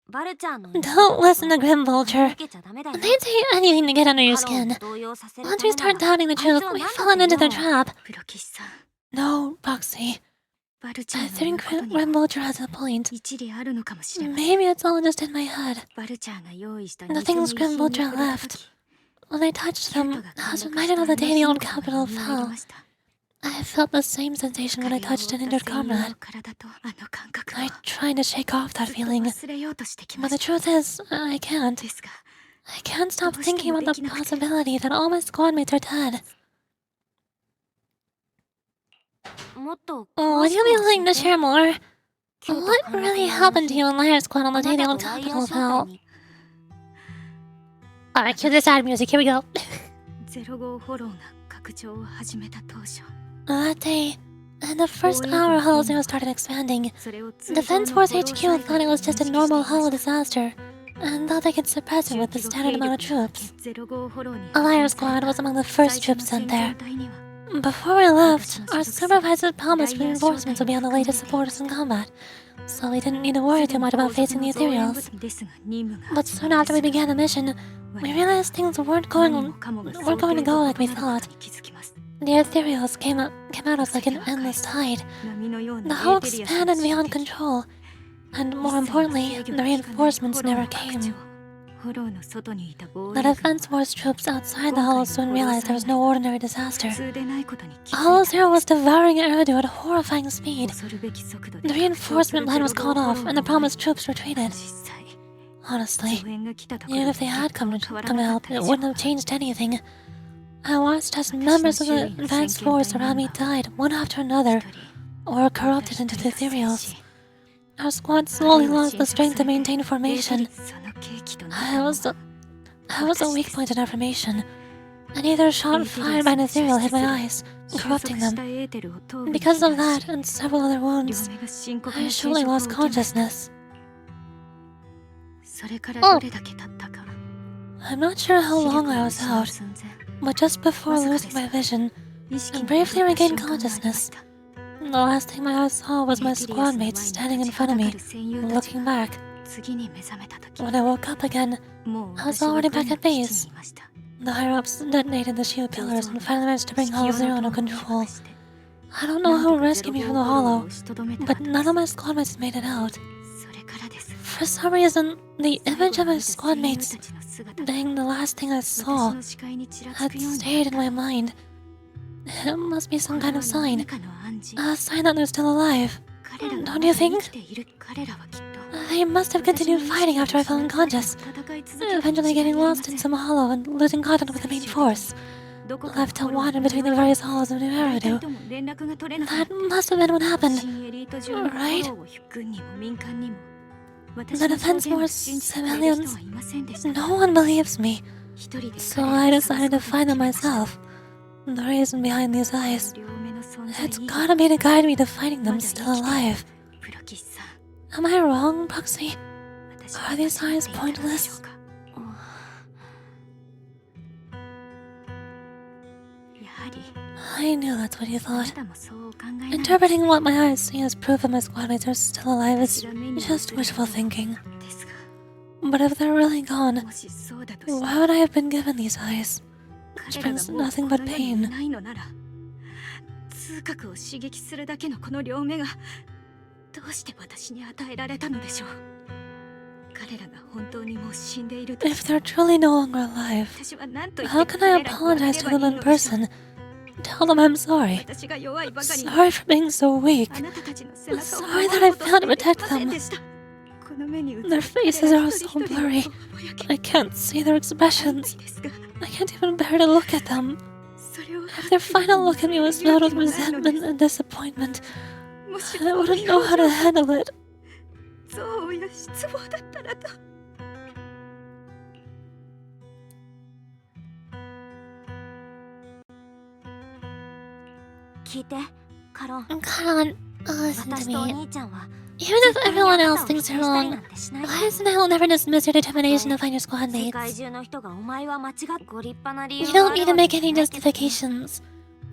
Speaker 7: バルちゃんの
Speaker 1: Don't listen to Grim Vulture.
Speaker 7: 受けちゃダメだよ
Speaker 1: They'd say anything to get under your
Speaker 7: カロン
Speaker 1: skin.
Speaker 7: を動揺させる
Speaker 1: Once
Speaker 7: た
Speaker 1: we
Speaker 7: めな
Speaker 1: start
Speaker 7: ら
Speaker 1: doubting the
Speaker 7: あいつ
Speaker 1: truth,
Speaker 7: は
Speaker 1: we've
Speaker 7: 何だ
Speaker 1: fallen
Speaker 7: って
Speaker 1: into the
Speaker 7: 思う
Speaker 1: trap.
Speaker 6: プロキシさん、
Speaker 3: No, Roxy.
Speaker 6: バルちゃ
Speaker 3: I
Speaker 6: んの言う
Speaker 3: think
Speaker 6: ことに
Speaker 3: Grim
Speaker 6: は
Speaker 3: Vulture has a point.
Speaker 6: 一理あるのかもしれません。
Speaker 3: Maybe it's all just in my head.
Speaker 6: バルちゃんが用意した
Speaker 3: The
Speaker 6: 偽の
Speaker 3: things
Speaker 6: 遺
Speaker 3: Grim
Speaker 6: 品に
Speaker 3: Vulture
Speaker 6: 触れた
Speaker 3: left.
Speaker 6: 時、
Speaker 3: When I touched
Speaker 6: キュー
Speaker 3: them,
Speaker 6: トが
Speaker 3: I was
Speaker 6: 感
Speaker 3: reminded
Speaker 6: 動
Speaker 3: of the
Speaker 6: した
Speaker 3: day the
Speaker 6: あの
Speaker 3: old
Speaker 6: 日のこと
Speaker 3: capital
Speaker 6: が蘇り
Speaker 3: fell.
Speaker 6: ました。
Speaker 3: I felt the same sensation when I
Speaker 6: 彼を
Speaker 3: touched an
Speaker 6: 覆った
Speaker 3: injured
Speaker 6: 専用の
Speaker 3: comrade.
Speaker 6: 体とあの感覚を
Speaker 3: I tried to shake off
Speaker 6: ず
Speaker 3: that
Speaker 6: っと
Speaker 3: feeling,
Speaker 6: 忘れようとしてきま
Speaker 3: but the
Speaker 6: した。
Speaker 3: truth is, I can't.
Speaker 6: ですが、
Speaker 3: I can't stop
Speaker 6: どうして
Speaker 3: thinking
Speaker 6: も
Speaker 3: about
Speaker 6: で
Speaker 3: the
Speaker 6: きなくて。
Speaker 3: possibility that all my squad mates are dead.
Speaker 7: もっと
Speaker 1: Oh,
Speaker 7: 詳
Speaker 1: would
Speaker 7: し
Speaker 1: you
Speaker 7: く
Speaker 1: be
Speaker 7: 教
Speaker 1: willing
Speaker 7: え
Speaker 1: to
Speaker 7: て
Speaker 1: share more?
Speaker 7: キュート
Speaker 1: What
Speaker 7: 陥落
Speaker 1: really
Speaker 7: のあの
Speaker 1: happened to
Speaker 7: 日
Speaker 1: you and Liar Squad on
Speaker 7: あ
Speaker 1: the
Speaker 7: な
Speaker 1: day the
Speaker 7: た
Speaker 1: old
Speaker 7: とライアー
Speaker 1: capital
Speaker 7: 招待
Speaker 1: fell?
Speaker 7: に
Speaker 1: Alright, cue the sad music. Here we go.
Speaker 6: 0号フォローが拡張を始めた当初、
Speaker 3: That day, in the first hour Hull Zero started expanding,
Speaker 6: それを通常の
Speaker 3: Defense
Speaker 6: フォ
Speaker 3: Force
Speaker 6: ロー
Speaker 3: HQ
Speaker 6: サイクル
Speaker 3: thought it was just a
Speaker 6: と認識してい
Speaker 3: normal
Speaker 6: ました
Speaker 3: Hull disaster, and thought they could suppress it with the standard amount of troops.
Speaker 6: 0号フォローに
Speaker 3: A
Speaker 6: 派
Speaker 3: Liar
Speaker 6: 遣され
Speaker 3: Squad
Speaker 6: た
Speaker 3: was among the
Speaker 6: 最
Speaker 3: first
Speaker 6: 初
Speaker 3: troops
Speaker 6: の
Speaker 3: sent
Speaker 6: 戦
Speaker 3: there.
Speaker 6: 闘隊には
Speaker 3: Before we left, our supervisor promised reinforcements would be on the way to support us in combat, so we didn't need to worry too much about facing the ethereals.
Speaker 6: ですが任務が
Speaker 3: But
Speaker 6: 始
Speaker 3: soon
Speaker 6: ま
Speaker 3: after we
Speaker 6: ります
Speaker 3: began the mission, we realized things weren't
Speaker 6: 何
Speaker 3: going
Speaker 6: もかもが
Speaker 3: weren't going to go like we
Speaker 6: 想定外となること
Speaker 3: thought.
Speaker 6: に気づきます。
Speaker 3: The ethereals came at us like an endless tide.
Speaker 6: 波のよう
Speaker 3: The
Speaker 6: な
Speaker 3: hull
Speaker 6: エーテリアスの
Speaker 3: expanded
Speaker 6: 襲
Speaker 3: beyond
Speaker 6: 撃
Speaker 3: control, and more importantly, the reinforcements never came.
Speaker 6: フォローの外にいた防
Speaker 3: The
Speaker 6: 衛軍
Speaker 3: defense force troops outside the hull soon realized there was no ordinary disaster.
Speaker 6: 普通でないことに気づいた
Speaker 3: Hull Zero was devouring Eridu at horrifying speed.
Speaker 6: 恐るべき速度で
Speaker 3: The reinforcement line was called off, and the promised troops retreated.
Speaker 6: 実際
Speaker 3: Honestly,
Speaker 6: 増援が来たと
Speaker 3: even if they had come to help, it wouldn't have changed anything. I watched as members of the advanced force around me died, one after another, or corrupted into the ethereals. Our squad slowly lost the strength to maintain formation. I was a weak point in our formation, and either shot fired by an ethereal hit my eyes, corrupting them. Because of that and several other wounds, I surely lost consciousness.
Speaker 6: それからどれだけ経ったか
Speaker 3: I'm not sure how long I was out, but just before losing my vision and briefly regained consciousness, the last thing my eyes saw was my squad mates standing in front of me, looking back.
Speaker 6: 次に目覚めた時
Speaker 3: When I woke up again,
Speaker 6: もう
Speaker 3: I was
Speaker 6: 私は
Speaker 3: already
Speaker 6: 軍
Speaker 3: back
Speaker 6: の
Speaker 3: at
Speaker 6: 基地
Speaker 3: base.
Speaker 6: にいました
Speaker 3: The higher-ups detonated the shield pillars and finally managed to bring Hull
Speaker 6: 地球
Speaker 3: Zero
Speaker 6: の
Speaker 3: under
Speaker 6: 塔に引
Speaker 3: control.
Speaker 6: して
Speaker 3: I don't know who rescued me from the
Speaker 6: 0号フォローを
Speaker 3: hollow,
Speaker 6: 押しとどめた
Speaker 3: but
Speaker 6: 後で
Speaker 3: none
Speaker 6: す
Speaker 3: of my squad mates made it out.
Speaker 6: それからです
Speaker 3: For some reason, the
Speaker 6: 最後
Speaker 3: image of
Speaker 6: に
Speaker 3: my
Speaker 6: 見た
Speaker 3: squad
Speaker 6: 戦友
Speaker 3: mates
Speaker 6: たちの姿が
Speaker 3: being the last thing I
Speaker 6: 私
Speaker 3: saw
Speaker 6: の視界にちらつ
Speaker 3: had
Speaker 6: くように
Speaker 3: stayed in my mind. It must be
Speaker 6: こ
Speaker 3: some
Speaker 6: れ
Speaker 3: kind
Speaker 6: は
Speaker 3: of
Speaker 6: 何
Speaker 3: sign.
Speaker 6: かの暗示
Speaker 3: A sign that they're still alive.
Speaker 6: 彼らが
Speaker 3: Don't you
Speaker 6: まだ
Speaker 3: think?
Speaker 6: 生きている彼らはきっと
Speaker 3: They must have
Speaker 6: 私の
Speaker 3: continued
Speaker 6: 意識
Speaker 3: fighting
Speaker 6: を
Speaker 3: after I
Speaker 6: 失
Speaker 3: fell
Speaker 6: った後も
Speaker 3: unconscious,
Speaker 6: 戦い続けた
Speaker 3: eventually
Speaker 6: に違い
Speaker 3: getting
Speaker 6: ありま
Speaker 3: lost
Speaker 6: せ
Speaker 3: in
Speaker 6: ん
Speaker 3: some hollow and losing contact with the main force.
Speaker 6: どこかの
Speaker 3: Left to
Speaker 6: フォロー
Speaker 3: wander
Speaker 6: に
Speaker 3: between the various hollows of New
Speaker 6: 大体
Speaker 3: Eridu.
Speaker 6: とも連絡が取れなくな
Speaker 3: That
Speaker 6: って
Speaker 3: must have been what happened.
Speaker 6: 新エリート上のフォローを軍にも民間にも私
Speaker 3: The
Speaker 6: の
Speaker 3: defense
Speaker 6: 証言を
Speaker 3: force
Speaker 6: 信じてくれる人
Speaker 3: civilians,
Speaker 6: はいませんでした
Speaker 3: no one believes me.
Speaker 6: 一人で
Speaker 3: So
Speaker 6: 彼
Speaker 3: I
Speaker 6: らを探
Speaker 3: decided to
Speaker 6: すこと
Speaker 3: find
Speaker 6: に
Speaker 3: them
Speaker 6: 決めました
Speaker 3: myself. The reason behind these eyes.
Speaker 6: 両目の存在
Speaker 3: It's
Speaker 6: 以
Speaker 3: gotta be to guide me to finding
Speaker 6: ま
Speaker 3: them
Speaker 6: だ
Speaker 3: still
Speaker 6: 生きてい
Speaker 3: alive.
Speaker 6: るプロキシさん
Speaker 3: Am I wrong, Proxy?
Speaker 6: 私は
Speaker 3: Are these
Speaker 6: 間違っ
Speaker 3: eyes
Speaker 6: ていたのでしょ
Speaker 3: pointless?
Speaker 6: うかやははり
Speaker 3: I knew that's what you
Speaker 6: あな
Speaker 3: thought.
Speaker 6: たもそうお考えなの
Speaker 3: Interpreting what my eyes see as proof that my squadmates are still alive is
Speaker 6: 私が目に
Speaker 3: just
Speaker 6: 映る
Speaker 3: wishful thinking.
Speaker 6: ですが
Speaker 3: But if they're really gone,
Speaker 6: もしそうだとした
Speaker 3: why
Speaker 6: ら
Speaker 3: would I have been given these eyes?
Speaker 6: 彼らが
Speaker 3: brings
Speaker 6: もう
Speaker 3: nothing
Speaker 6: こ
Speaker 3: but
Speaker 6: の世にい
Speaker 3: pain.
Speaker 6: ないのなら痛覚を刺激するだけのこの両目がどうして私に与えられたのでしょう。彼らが本当にもう死んでいると
Speaker 3: If they're truly no longer alive,
Speaker 6: 私は何と言っ
Speaker 3: how
Speaker 6: て
Speaker 3: can I
Speaker 6: 彼らに言われ
Speaker 3: apologize
Speaker 6: れ
Speaker 3: to
Speaker 6: ばいい
Speaker 3: them
Speaker 6: の
Speaker 3: in
Speaker 6: でしょう。
Speaker 3: person? Tell them I'm sorry.
Speaker 6: 私が弱いばかりに
Speaker 3: Sorry for being so weak.
Speaker 6: あなたたちの背中を
Speaker 3: Sorry
Speaker 6: 守
Speaker 3: that
Speaker 6: る
Speaker 3: I
Speaker 6: こと
Speaker 3: failed to
Speaker 6: なんてで
Speaker 3: protect
Speaker 6: きません
Speaker 3: them.
Speaker 6: でした。この目に映る
Speaker 3: Their faces
Speaker 6: 彼ら
Speaker 3: are
Speaker 6: 一人
Speaker 3: so
Speaker 6: 一人の
Speaker 3: blurry.
Speaker 6: ぼやき
Speaker 3: I can't see their
Speaker 6: ない
Speaker 3: expressions.
Speaker 6: ですが
Speaker 3: I can't even bear to look at them.
Speaker 6: それを
Speaker 3: If their final look at me was filled with resentment and disappointment,
Speaker 6: もし
Speaker 3: I wouldn't know how to handle it.
Speaker 6: 憎悪や失望だったらと。
Speaker 7: 聞いてカロン
Speaker 1: Caron, listen to
Speaker 7: 私とお
Speaker 1: me.
Speaker 7: 兄ちゃんは
Speaker 1: Even if everyone else thinks you're
Speaker 7: 絶対に
Speaker 1: wrong,
Speaker 7: あなたを否定したいなんてしない
Speaker 1: why isn't I will never dismiss your determination to find your
Speaker 7: 世
Speaker 1: squadmates?
Speaker 7: 界中の人がお前は間違ってご立派な理
Speaker 1: You
Speaker 7: 由が
Speaker 1: don't
Speaker 7: あ
Speaker 1: need
Speaker 7: る
Speaker 1: to
Speaker 7: わけ
Speaker 1: make
Speaker 7: じゃ
Speaker 1: any
Speaker 7: ないけどね
Speaker 1: justifications.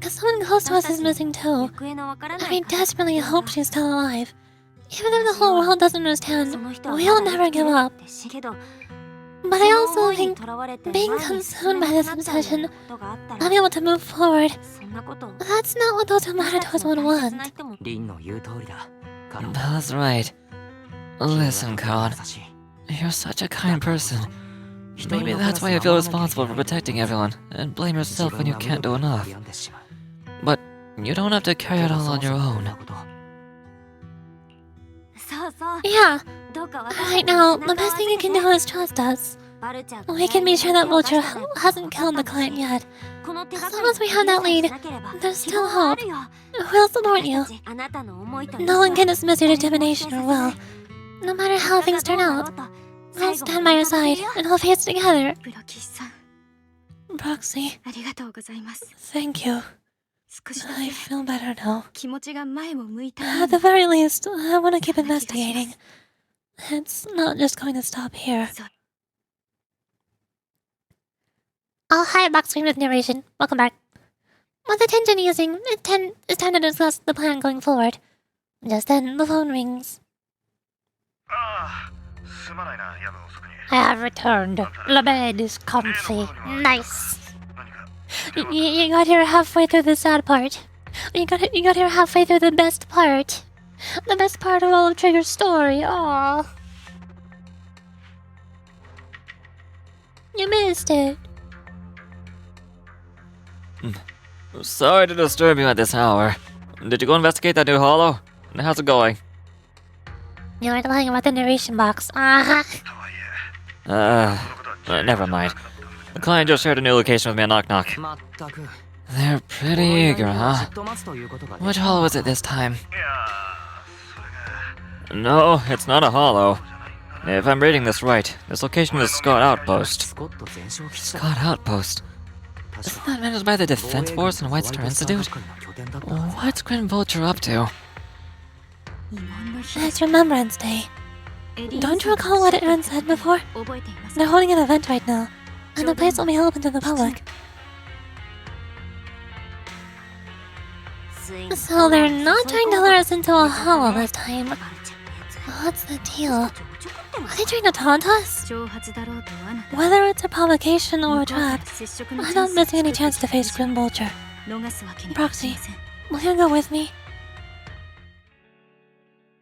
Speaker 1: Because someone close to us is missing
Speaker 7: 行
Speaker 1: too.
Speaker 7: 方のわからな
Speaker 1: And
Speaker 7: い
Speaker 1: we
Speaker 7: 彼女
Speaker 1: desperately
Speaker 7: が
Speaker 1: hope she's still alive. Even if the whole world doesn't
Speaker 7: そ
Speaker 1: understand,
Speaker 7: の人は
Speaker 1: we'll
Speaker 7: まだ
Speaker 1: never
Speaker 7: 生きて
Speaker 1: give
Speaker 7: る
Speaker 1: up.
Speaker 7: って知るけど
Speaker 1: But
Speaker 7: そ
Speaker 1: I
Speaker 7: の
Speaker 1: also
Speaker 7: 思いに
Speaker 1: think
Speaker 7: とらわれて
Speaker 1: being
Speaker 7: 前に進め
Speaker 1: consumed
Speaker 7: な
Speaker 1: by
Speaker 7: く
Speaker 1: this
Speaker 7: なっちゃうよう
Speaker 1: obsession,
Speaker 7: なことがあったら
Speaker 1: not able to move forward,
Speaker 7: そんなことを
Speaker 1: that's not what those who matter
Speaker 7: 私
Speaker 1: to
Speaker 7: た
Speaker 1: us
Speaker 7: ち
Speaker 1: would
Speaker 7: の大切な
Speaker 1: want.
Speaker 7: 人も
Speaker 5: リンの言う通りだ。カロン
Speaker 2: That's right.
Speaker 5: 君は
Speaker 2: Listen,
Speaker 5: とても
Speaker 2: Karon.
Speaker 5: 優しい
Speaker 2: You're such a kind person. Maybe that's why you feel responsible for protecting everyone and blame yourself when you can't do enough. But you don't have to carry it all on your own.
Speaker 7: そうそう
Speaker 1: Yeah,
Speaker 7: どうか私
Speaker 1: right
Speaker 7: たちの
Speaker 1: now,
Speaker 7: 背
Speaker 1: the
Speaker 7: 中を
Speaker 1: best thing you
Speaker 7: 預け
Speaker 1: can
Speaker 7: て
Speaker 1: do is trust us.
Speaker 7: バルチャーが
Speaker 1: We can be sure that
Speaker 7: 手を出
Speaker 1: Vulture
Speaker 7: したのに
Speaker 1: hasn't killed the client yet.
Speaker 7: この手
Speaker 1: As
Speaker 7: がか
Speaker 1: long
Speaker 7: り
Speaker 1: as we have that
Speaker 7: をクリア
Speaker 1: lead,
Speaker 7: しなければ
Speaker 1: there's
Speaker 7: 希
Speaker 1: still
Speaker 7: 望はあ
Speaker 1: hope.
Speaker 7: るよ
Speaker 1: We'll support you.
Speaker 7: 私たちあなたの思いと
Speaker 1: No one
Speaker 7: 意
Speaker 1: can
Speaker 7: 志は
Speaker 1: dismiss your
Speaker 7: 誰にも否定
Speaker 1: determination
Speaker 7: さ
Speaker 1: or
Speaker 7: せ
Speaker 1: will.
Speaker 7: ない
Speaker 1: No matter how
Speaker 7: 結
Speaker 1: things
Speaker 7: 果
Speaker 1: turn
Speaker 7: どうなろ
Speaker 1: out,
Speaker 7: うと
Speaker 1: we'll
Speaker 7: 最後
Speaker 1: stand
Speaker 7: ま
Speaker 1: by
Speaker 7: で
Speaker 1: your
Speaker 7: 戦う
Speaker 1: side
Speaker 7: よ
Speaker 1: and we'll face together.
Speaker 6: ブロキさん
Speaker 3: Proxy,
Speaker 6: ありがとうございます。
Speaker 3: thank you.
Speaker 6: 少しだ
Speaker 3: I
Speaker 6: け
Speaker 3: feel better now.
Speaker 6: 気持ちが前を向いたよう
Speaker 3: At the
Speaker 6: に
Speaker 3: very least, I want to keep
Speaker 6: そんな気がしま
Speaker 3: investigating.
Speaker 6: す
Speaker 3: It's not just going to stop here.
Speaker 1: I'll hide back screen with narration. Welcome back. With attention easing, it's time to discuss the plan going forward. Just then, the phone rings.
Speaker 4: ああ、すまないな、夜分遅くに。
Speaker 1: I have returned. The bed is comfy. Nice.
Speaker 4: 何か
Speaker 1: You got here halfway through the sad part. You got here halfway through the best part. The best part of all of Trigger's story. Aww. You missed it.
Speaker 2: Sorry to disturb you at this hour. Did you go investigate that new hollow? How's it going?
Speaker 1: You were lying about the narration box. Uh-huh.
Speaker 4: とはいえ、
Speaker 2: Never mind. The client just shared a new location with me at Knock Knock.
Speaker 5: まったく
Speaker 2: They're pretty eager,
Speaker 5: じ
Speaker 2: huh?
Speaker 5: っと待つということがね
Speaker 2: Which hollow is it this time?
Speaker 4: いやー、それが
Speaker 2: No, it's not a hollow. If I'm reading this right, this location is Scott Outpost.
Speaker 5: スコット全焼基地だ
Speaker 2: Scott Outpost?
Speaker 5: 確
Speaker 2: Isn't
Speaker 5: か
Speaker 2: that managed by the Defense
Speaker 5: 防衛
Speaker 2: Force
Speaker 5: 軍
Speaker 2: and
Speaker 5: と
Speaker 2: White
Speaker 5: ホワ
Speaker 2: Star
Speaker 5: イトスター
Speaker 2: Institute?
Speaker 5: 係の拠点だったはず
Speaker 2: What's Grim Vulture up to?
Speaker 6: 慰問の日
Speaker 3: It's Remembrance Day.
Speaker 6: エリー
Speaker 3: Don't you recall what Aaron said before?
Speaker 6: 覚えています
Speaker 3: They're holding an event right now, and the place will be open to the public.
Speaker 1: So they're not trying to lure us into a hollow this time. What's the deal? Are they trying to taunt us?
Speaker 6: 挑発だろうとあなた
Speaker 3: Whether it's a provocation or a
Speaker 6: 向こうから
Speaker 3: trap,
Speaker 6: 接触の
Speaker 3: I'm
Speaker 6: チャン
Speaker 3: not
Speaker 6: スを
Speaker 3: missing any
Speaker 6: 作っ
Speaker 3: chance
Speaker 6: て
Speaker 3: to face Grim Vulture.
Speaker 6: 逃すわけにはいきません
Speaker 3: Will you go with me?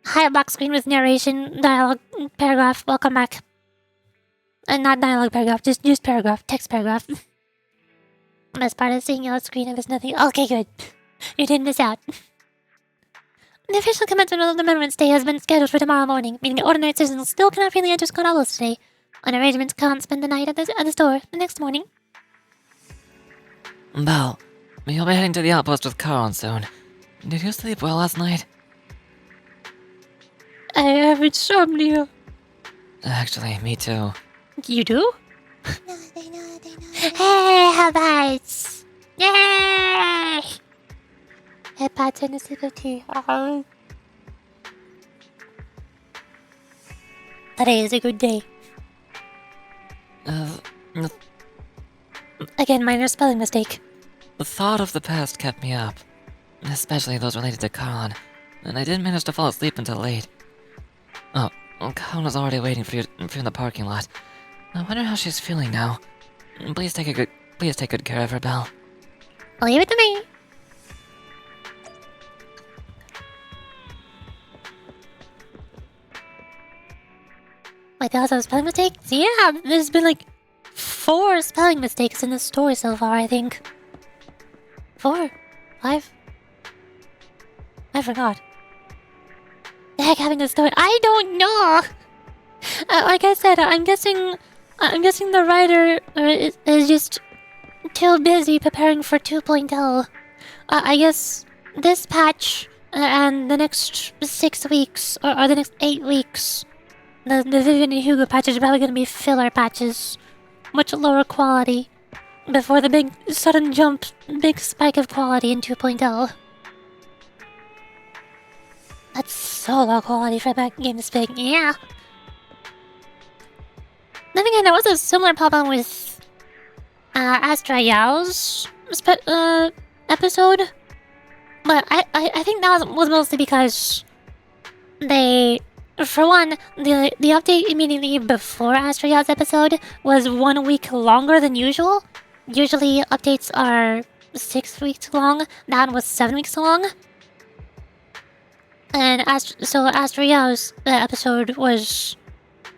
Speaker 1: Hi, box screen with narration, dialogue, paragraph, welcome back. Not dialogue paragraph, just paragraph, text paragraph. Best part is seeing you on screen if there's nothing. Okay, good. You didn't miss out. The official commencement of the Remembrance Day has been scheduled for tomorrow morning, meaning ordinary citizens still cannot freely enter Scott Outpost today. On arrangements, can't spend the night at the store the next morning.
Speaker 2: Belle, you'll be heading to the outpost with Karon soon. Did you sleep well last night?
Speaker 1: I have insomnia.
Speaker 2: Actually, me too.
Speaker 1: You do? Hey, how about Yay! Hey, pattern is a tea. Today is a good day.
Speaker 2: Uh,
Speaker 3: Again, minor spelling mistake.
Speaker 2: The thought of the past kept me up, especially those related to Karan, and I didn't manage to fall asleep until late. Oh, Karan was already waiting for you in the parking lot. I wonder how she's feeling now. Please take good care of her, Belle.
Speaker 1: Leave it to me. Wait, there was a spelling mistake? Yeah, there's been like 4 spelling mistakes in this story so far, I think. 4? 5? I forgot. The heck having this story? I don't know! Like I said, I'm guessing the writer is just too busy preparing for 2.0. I guess this patch and the next 6 weeks, or the next 8 weeks, the Vivian and Hugo patches are probably going to be filler patches. Much lower quality. Before the big sudden jump, big spike of quality in 2.0. That's so low quality for that game this big, yeah. Then again, there was a similar problem with Astra Yao's episode. But I think that was mostly because they, for one, the update immediately before Astra Yao's episode was 1 week longer than usual. Usually updates are 6 weeks long. That one was 7 weeks long. And so Astra Yao's episode was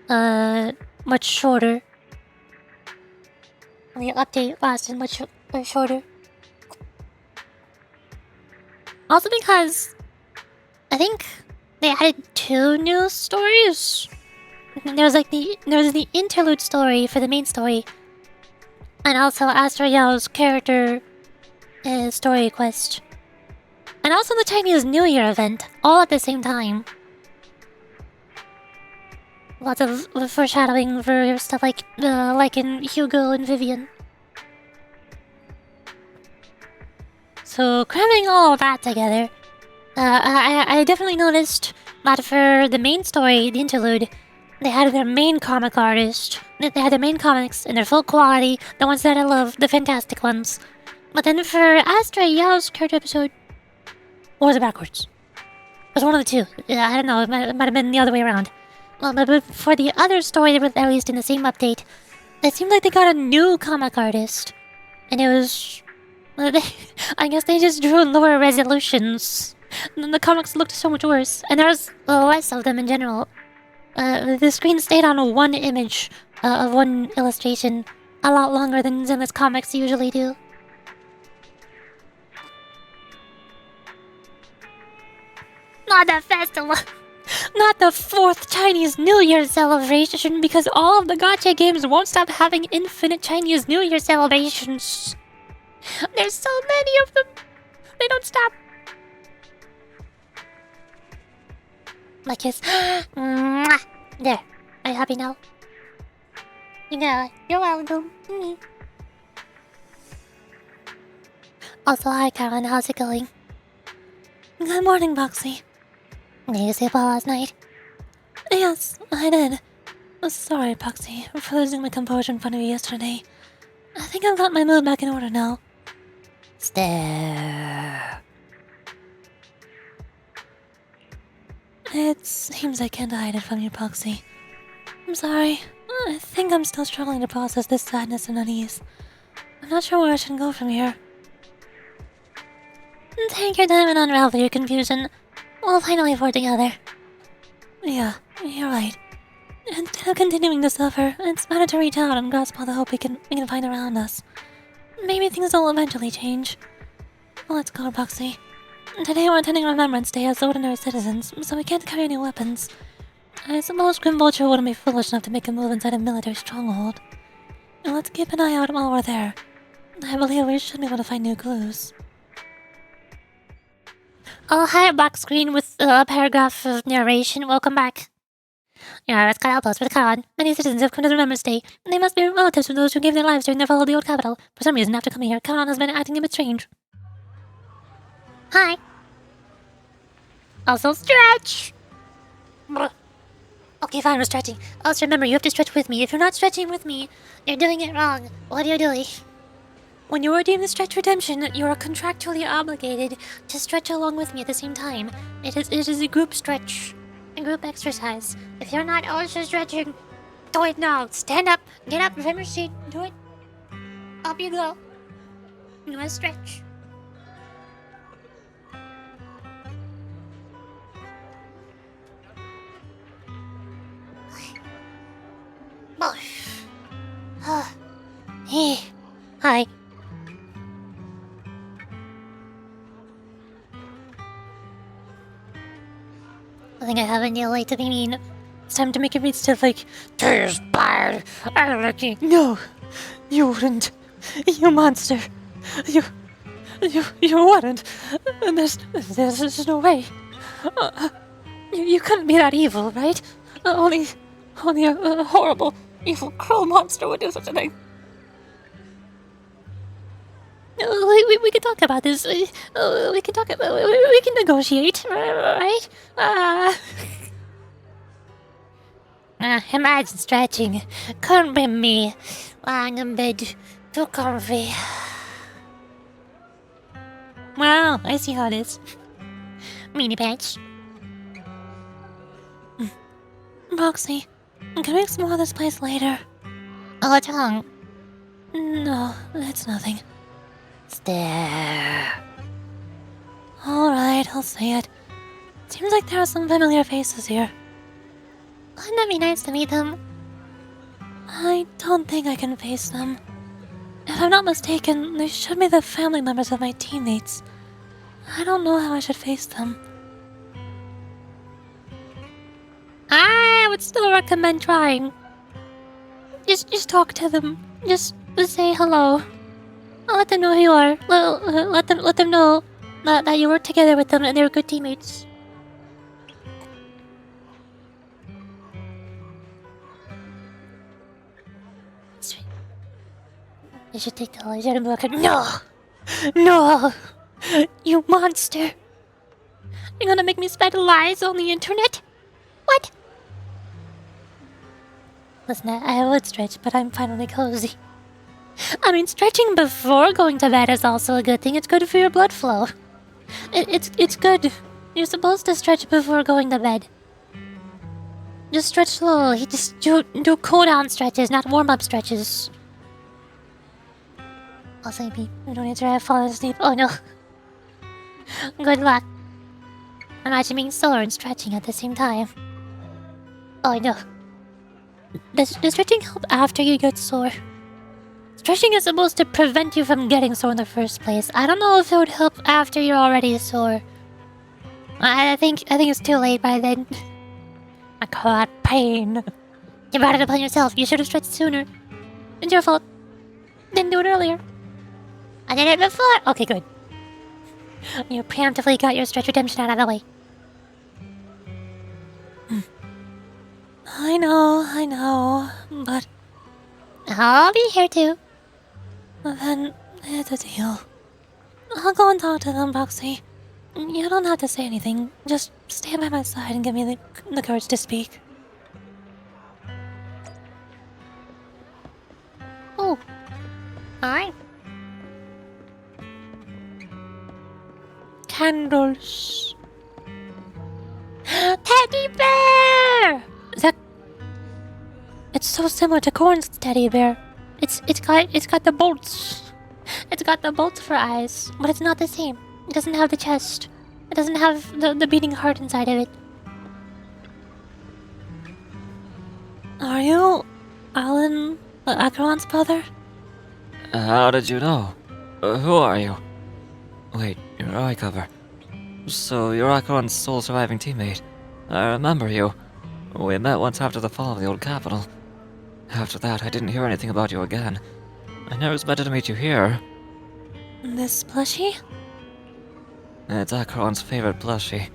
Speaker 1: much shorter. The update lasted much shorter. Also because I think they added 2 new stories. There was the interlude story for the main story, and also Astra Yao's character story quest, and also the Chinese New Year event, all at the same time. Lots of foreshadowing for stuff like in Hugo and Vivian. So cramming all of that together, I definitely noticed that for the main story, the interlude, they had their main comic artist. They had their main comics in their full quality, the ones that I love, the fantastic ones. But then for Astra Yao's character episode, or was it backwards? It was one of the two. I don't know, it might have been the other way around. But for the other story that was released in the same update, it seemed like they got a new comic artist. And it was... I guess they just drew lower resolutions. The comics looked so much worse, and there was less of them in general. The screen stayed on one image of one illustration a lot longer than Zenless comics usually do. Not the festival! Not the 4th Chinese New Year celebration, because all of the gacha games won't stop having infinite Chinese New Year celebrations. There's so many of them. They don't stop. My kiss. Mwah. There. Are you happy now? Yeah, you're welcome. Also, hi Karen, how's it going?
Speaker 3: Good morning, Boxy.
Speaker 1: Did you sleep well last night?
Speaker 3: Yes, I did. Sorry, Boxy, for losing my composure in front of you yesterday. I think I've got my mood back in order now.
Speaker 1: Stare.
Speaker 3: It seems I can't hide it from you, Boxy. I'm sorry. I think I'm still struggling to process this sadness and unease. I'm not sure where I should go from here.
Speaker 1: Take your time and unravel your confusion. We'll find a way forward together.
Speaker 3: Yeah, you're right. Instead of continuing to suffer, it's better to reach out and grasp all the hope we can find around us. Maybe things will eventually change. Well, let's go, Boxy. Today we're attending Remembrance Day as ordinary citizens, so we can't carry any weapons. I suppose Grim Vulture wouldn't be foolish enough to make a move inside a military stronghold. And let's keep an eye out while we're there. I believe we should be able to find new clues.
Speaker 1: Oh, hi, black screen with a paragraph of narration. Welcome back. Yeah, that's gotta help us with Khan. Many citizens have come to Remembrance Day. They must be relatives of those who gave their lives during their fall of the old capital. For some reason, after coming here, Khan has been acting a bit strange. Hi. Also stretch. Okay, fine, we're stretching. Also remember, you have to stretch with me. If you're not stretching with me, you're doing it wrong. What are you doing? When you redeem the stretch redemption, you are contractually obligated to stretch along with me at the same time. It is a group stretch, a group exercise. If you're not also stretching, do it now. Stand up, get up from your seat, do it. Up you go. You must stretch. Hey, hi. I think I have a nail light to be mean. It's time to make it read stuff like, "Tears bad, I'm lucky." No, you wouldn't. You monster. You wouldn't. There's no way. You couldn't be that evil, right? Only a horrible, evil, cruel monster would do such a thing. We can talk about this. We can talk about. We can negotiate, right? Imagine stretching. Couldn't be me, lying in bed, too comfy. Wow, I see how it is. Meanie pants. Roxy, can we explore this place later? Oh, what's wrong? No, it's nothing. Stare. Alright, I'll say it. Seems like there are some familiar faces here. Wouldn't that be nice to meet them? I don't think I can face them. If I'm not mistaken, they should be the family members of my teammates. I don't know how I should face them. I would still recommend trying. Just talk to them. Just say hello. I'll let them know who you are. Let them know that you work together with them and they're good teammates. Sweet. You should take the laser and look at. No, you monster! You're gonna make me spread lies on the internet? What? Listen, I would stretch, but I'm finally cozy. I mean, stretching before going to bed is also a good thing. It's good for your blood flow. It's good. You're supposed to stretch before going to bed. Just stretch slowly. Just do cool down stretches, not warm up stretches. I'll say me. I don't answer. I've fallen asleep. Oh no. Good luck. Imagine being sore and stretching at the same time. Oh no. Does stretching help after you get sore? Stretching is supposed to prevent you from getting sore in the first place. I don't know if it would help after you're already sore. I think it's too late by then. I call that pain. You brought it upon yourself. You should have stretched sooner. It's your fault. Didn't do it earlier. I did it before. Okay, good. You preemptively got your stretch redemption out of the way. I know, but I'll be here too. Then it's a deal. I'll go and talk to them, Boxy. You don't have to say anything. Just stand by my side and give me the courage to speak. Oh. Hi. Candles. Teddy bear! It's so similar to Corn's teddy bear. It's got the bolts. It's got the bolts for eyes, but it's not the same. It doesn't have the chest. It doesn't have the beating heart inside of it. Are you Alan Acheron's brother?
Speaker 2: How did you know? Who are you? Wait, your eye cover. So you're Acheron's sole surviving teammate. I remember you. We met once after the fall of the old capital. After that, I didn't hear anything about you again. I never expected to meet you here.
Speaker 1: This plushie?
Speaker 2: It's Acheron's favorite plushie.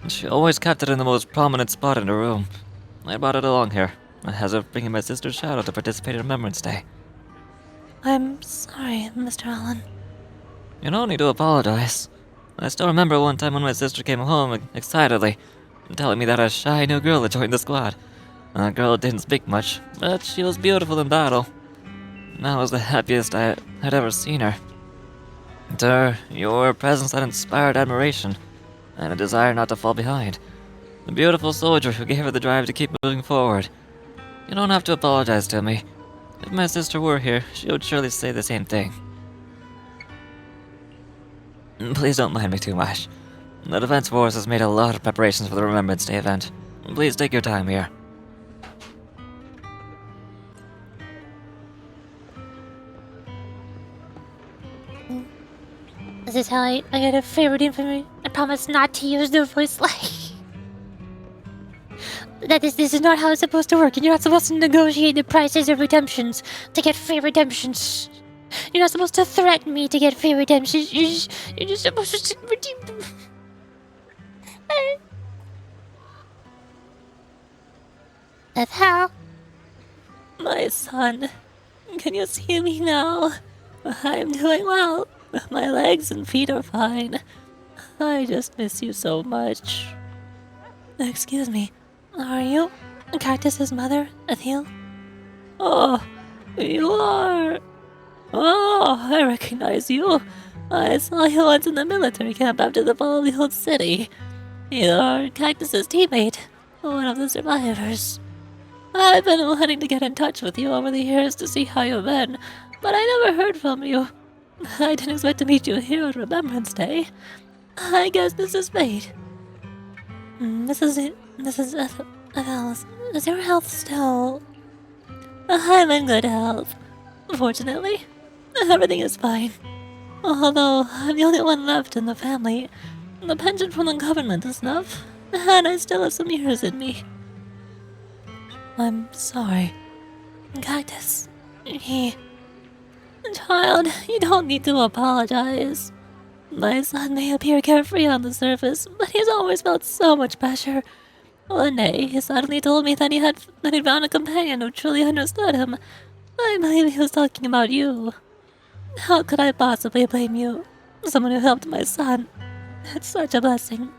Speaker 2: She always kept it in the most prominent spot in her room. I brought it along here, as of bringing my sister's shadow to participate in Remembrance Day.
Speaker 1: I'm sorry, Mr. Allen.
Speaker 2: You don't need to apologize. I still remember one time when my sister came home excitedly, telling me that a shy new girl had joined the squad. The girl didn't speak much, but she was beautiful in battle. I was the happiest I had ever seen her. To her, your presence had inspired admiration, and a desire not to fall behind. The beautiful soldier who gave her the drive to keep moving forward. You don't have to apologize to me. If my sister were here, she would surely say the same thing. Please don't mind me too much. The Defense Force has made a lot of preparations for the Remembrance Day event. Please take your time here.
Speaker 1: This is how I get a favorite infamy. I promise not to use the voice line. This is not how it's supposed to work. You're not supposed to negotiate the prices of redemptions to get free redemptions. You're not supposed to threaten me to get free redemptions. You're just supposed to redeem them. That's how.
Speaker 3: My son, can you see me now? I'm doing well. My legs and feet are fine. I just miss you so much. Excuse me, are you Cactus's mother, Athil? Oh, you are. Oh, I recognize you. I saw you once in the military camp after the fall of the old city. You're Cactus's teammate, one of the survivors. I've been wanting to get in touch with you over the years to see how you've been, but I never heard from you. I didn't expect to meet you here on Remembrance Day. I guess this is fate. Mrs. Ethel, is your health still... I'm in good health. Fortunately, everything is fine. Although I'm the only one left in the family, the pension from the government is enough, and I still have some years in me. I'm sorry. Cactus, Child, you don't need to apologize. My son may appear carefree on the surface, but he's always felt so much pressure. One day, he suddenly told me that he'd found a companion who truly understood him. I believe he was talking about you. How could I possibly blame you? Someone who helped my son. It's such a blessing.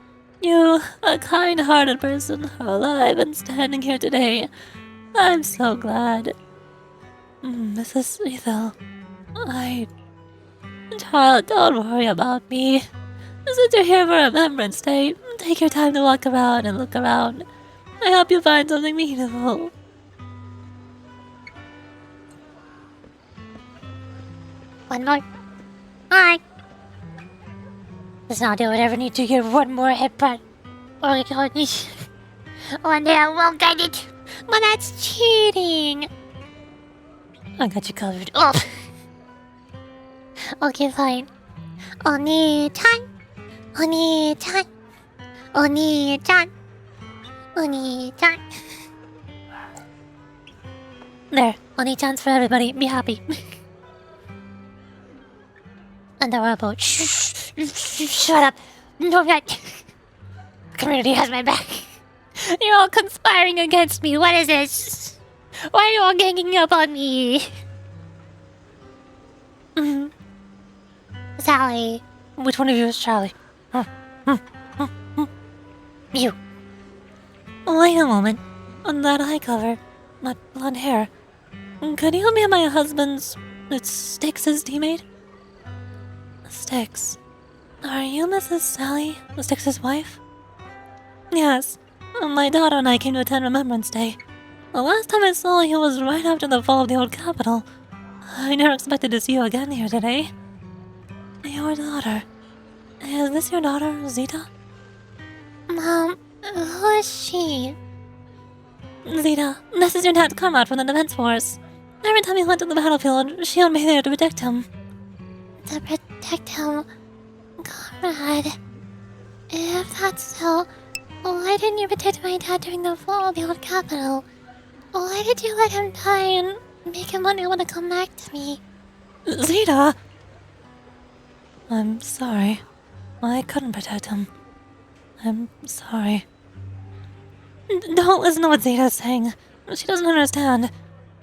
Speaker 3: You, a kind-hearted person, are alive and standing here today. I'm so glad. Mrs. Ethel, Child, don't worry about me. Since you're here for Remembrance Day, take your time to walk around and look around. I hope you find something meaningful.
Speaker 1: One more. Hi. Let's not do whatever need to give one more headbutt. One day I will get it. But that's cheating.
Speaker 3: I got you covered.
Speaker 1: Oh. Okay, fine. Oni-chan. Oni-chan. Oni-chan. Oni-chan.
Speaker 3: There, Oni-chan's for everybody. Be happy.
Speaker 1: Adorable. Shut up. No, that. Community has my back. You're all conspiring against me. What is this? Why are you all ganging up on me? Sally.
Speaker 3: Which one of you is Charlie?
Speaker 1: You.
Speaker 3: Wait a moment. On that eye cover, that blonde hair. Could you be my husband's... Styx's teammate? Styx. Are you Mrs. Sally, Styx's wife? Yes. My daughter and I came to attend Remembrance Day. The last time I saw you was right after the fall of the old capital. I never expected to see you again here today. Your daughter. Is this your daughter, Zita?
Speaker 1: Mom, who is she?
Speaker 3: Zita, this is your dad's comrade from the Defense Force. Every time he went to the battlefield, she would be there to protect him.
Speaker 1: To protect him. Comrade. If that's so, why didn't you protect my dad during the fall of the old capital? Why did you let him die and make him unable to come back to me?
Speaker 3: Zita! I'm sorry. I couldn't protect him. I'm sorry. Don't listen to what Zita's saying. She doesn't understand.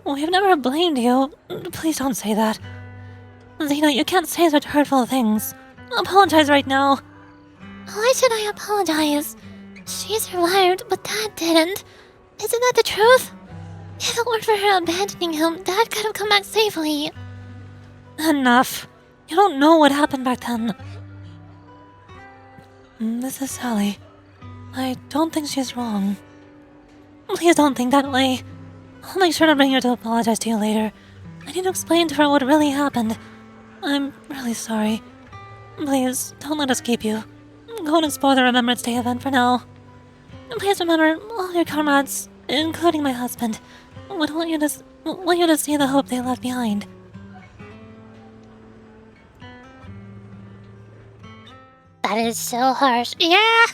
Speaker 3: We have never blamed you. Please don't say that. Zita, you can't say such hurtful things. Apologize right now.
Speaker 1: Why should I apologize? She survived, but Dad didn't. Isn't that the truth? If it weren't for her abandoning him, Dad could have come back safely.
Speaker 3: Enough. You don't know what happened back then. This is Sally. I don't think she's wrong. Please don't think that way. I'll make sure to bring her to apologize to you later. I need to explain to her what really happened. I'm really sorry. Please, don't let us keep you. Go and explore the Remembrance Day event for now. Please remember, all your comrades, including my husband, would want you to see the hope they left behind.
Speaker 1: That is so harsh. Yeah!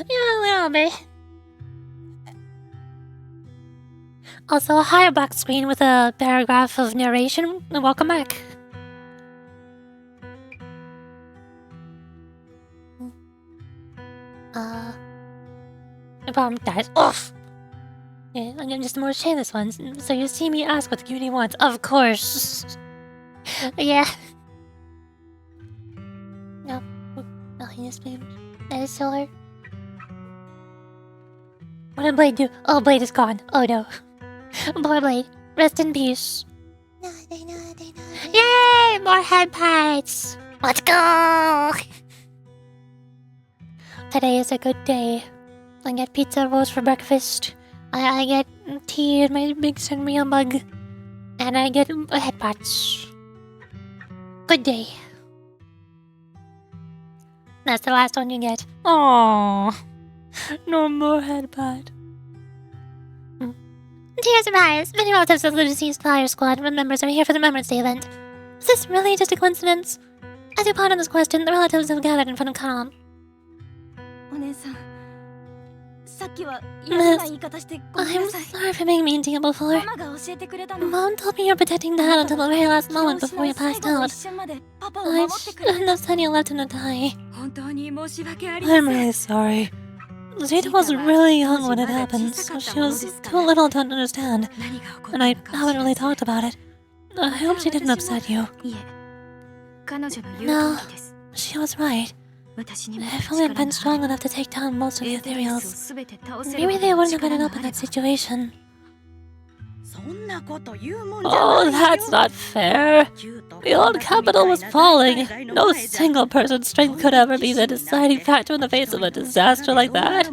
Speaker 1: Yeah, a little bit. Also, a higher black screen with a paragraph of narration. Welcome back. No problem, guys. Off! Yeah, I'm just more shameless ones, so you see me ask what the community wants. Of course. Yeah. No. Nothing is being. That is so hard. What did Blade do? Oh, Blade is gone. Oh no. Poor Blade. Rest in peace. Yay! More head parts! Let's go! Today is a good day. I get pizza rolls for breakfast. I get tea in my big Sanrio mug. And I get head parts. Good day. That's the last one you get.
Speaker 3: Aww. No more headbutt.
Speaker 1: Dear surprise! Many relatives of the deceased Flyer Squad members are here for the Remembrance Day event. Is this really just a coincidence? As you ponder this question, the relatives have gathered in front of Column.
Speaker 6: お姉さん、さっきは嫌な言い方してごめん
Speaker 1: I'm
Speaker 6: なさい。
Speaker 1: sorry for being mean to you before.
Speaker 6: ママが教えてくれたの。
Speaker 1: Mom told me you're protecting Dad until the very last moment before you
Speaker 6: 最
Speaker 1: passed
Speaker 6: 後の
Speaker 1: out.
Speaker 6: 一瞬までパパを
Speaker 1: I
Speaker 6: 守ってくれ
Speaker 1: shouldn't
Speaker 6: た。
Speaker 1: have said you left him to die.
Speaker 6: 本当に申し訳ありませ
Speaker 3: I'm
Speaker 6: ん。
Speaker 3: really sorry. Zeta was really young when it happened, so she was too little to understand,
Speaker 6: 何が起こっ
Speaker 3: and
Speaker 6: た
Speaker 3: I
Speaker 6: のかを
Speaker 3: haven't
Speaker 6: 知ら
Speaker 3: really
Speaker 6: ず
Speaker 3: talked about it. I hope she didn't upset you.
Speaker 6: いえ、彼女の言
Speaker 1: No.
Speaker 6: う通りです。
Speaker 3: She was right.
Speaker 6: 私にも
Speaker 3: If only I'd been strong enough to take down most of the
Speaker 6: エーテリアス
Speaker 3: ethereals,
Speaker 6: を全て倒せる
Speaker 3: maybe
Speaker 6: ほど
Speaker 3: they
Speaker 6: の
Speaker 3: wouldn't have ended
Speaker 6: 力が
Speaker 3: up
Speaker 6: あ
Speaker 3: in
Speaker 6: れ
Speaker 3: that
Speaker 6: ば
Speaker 3: situation.
Speaker 7: そんなこと言うもんじゃない
Speaker 3: Oh,
Speaker 7: よ
Speaker 3: that's not fair. The old capital was falling. No single person's strength could ever be the deciding factor in the face of a disaster like that.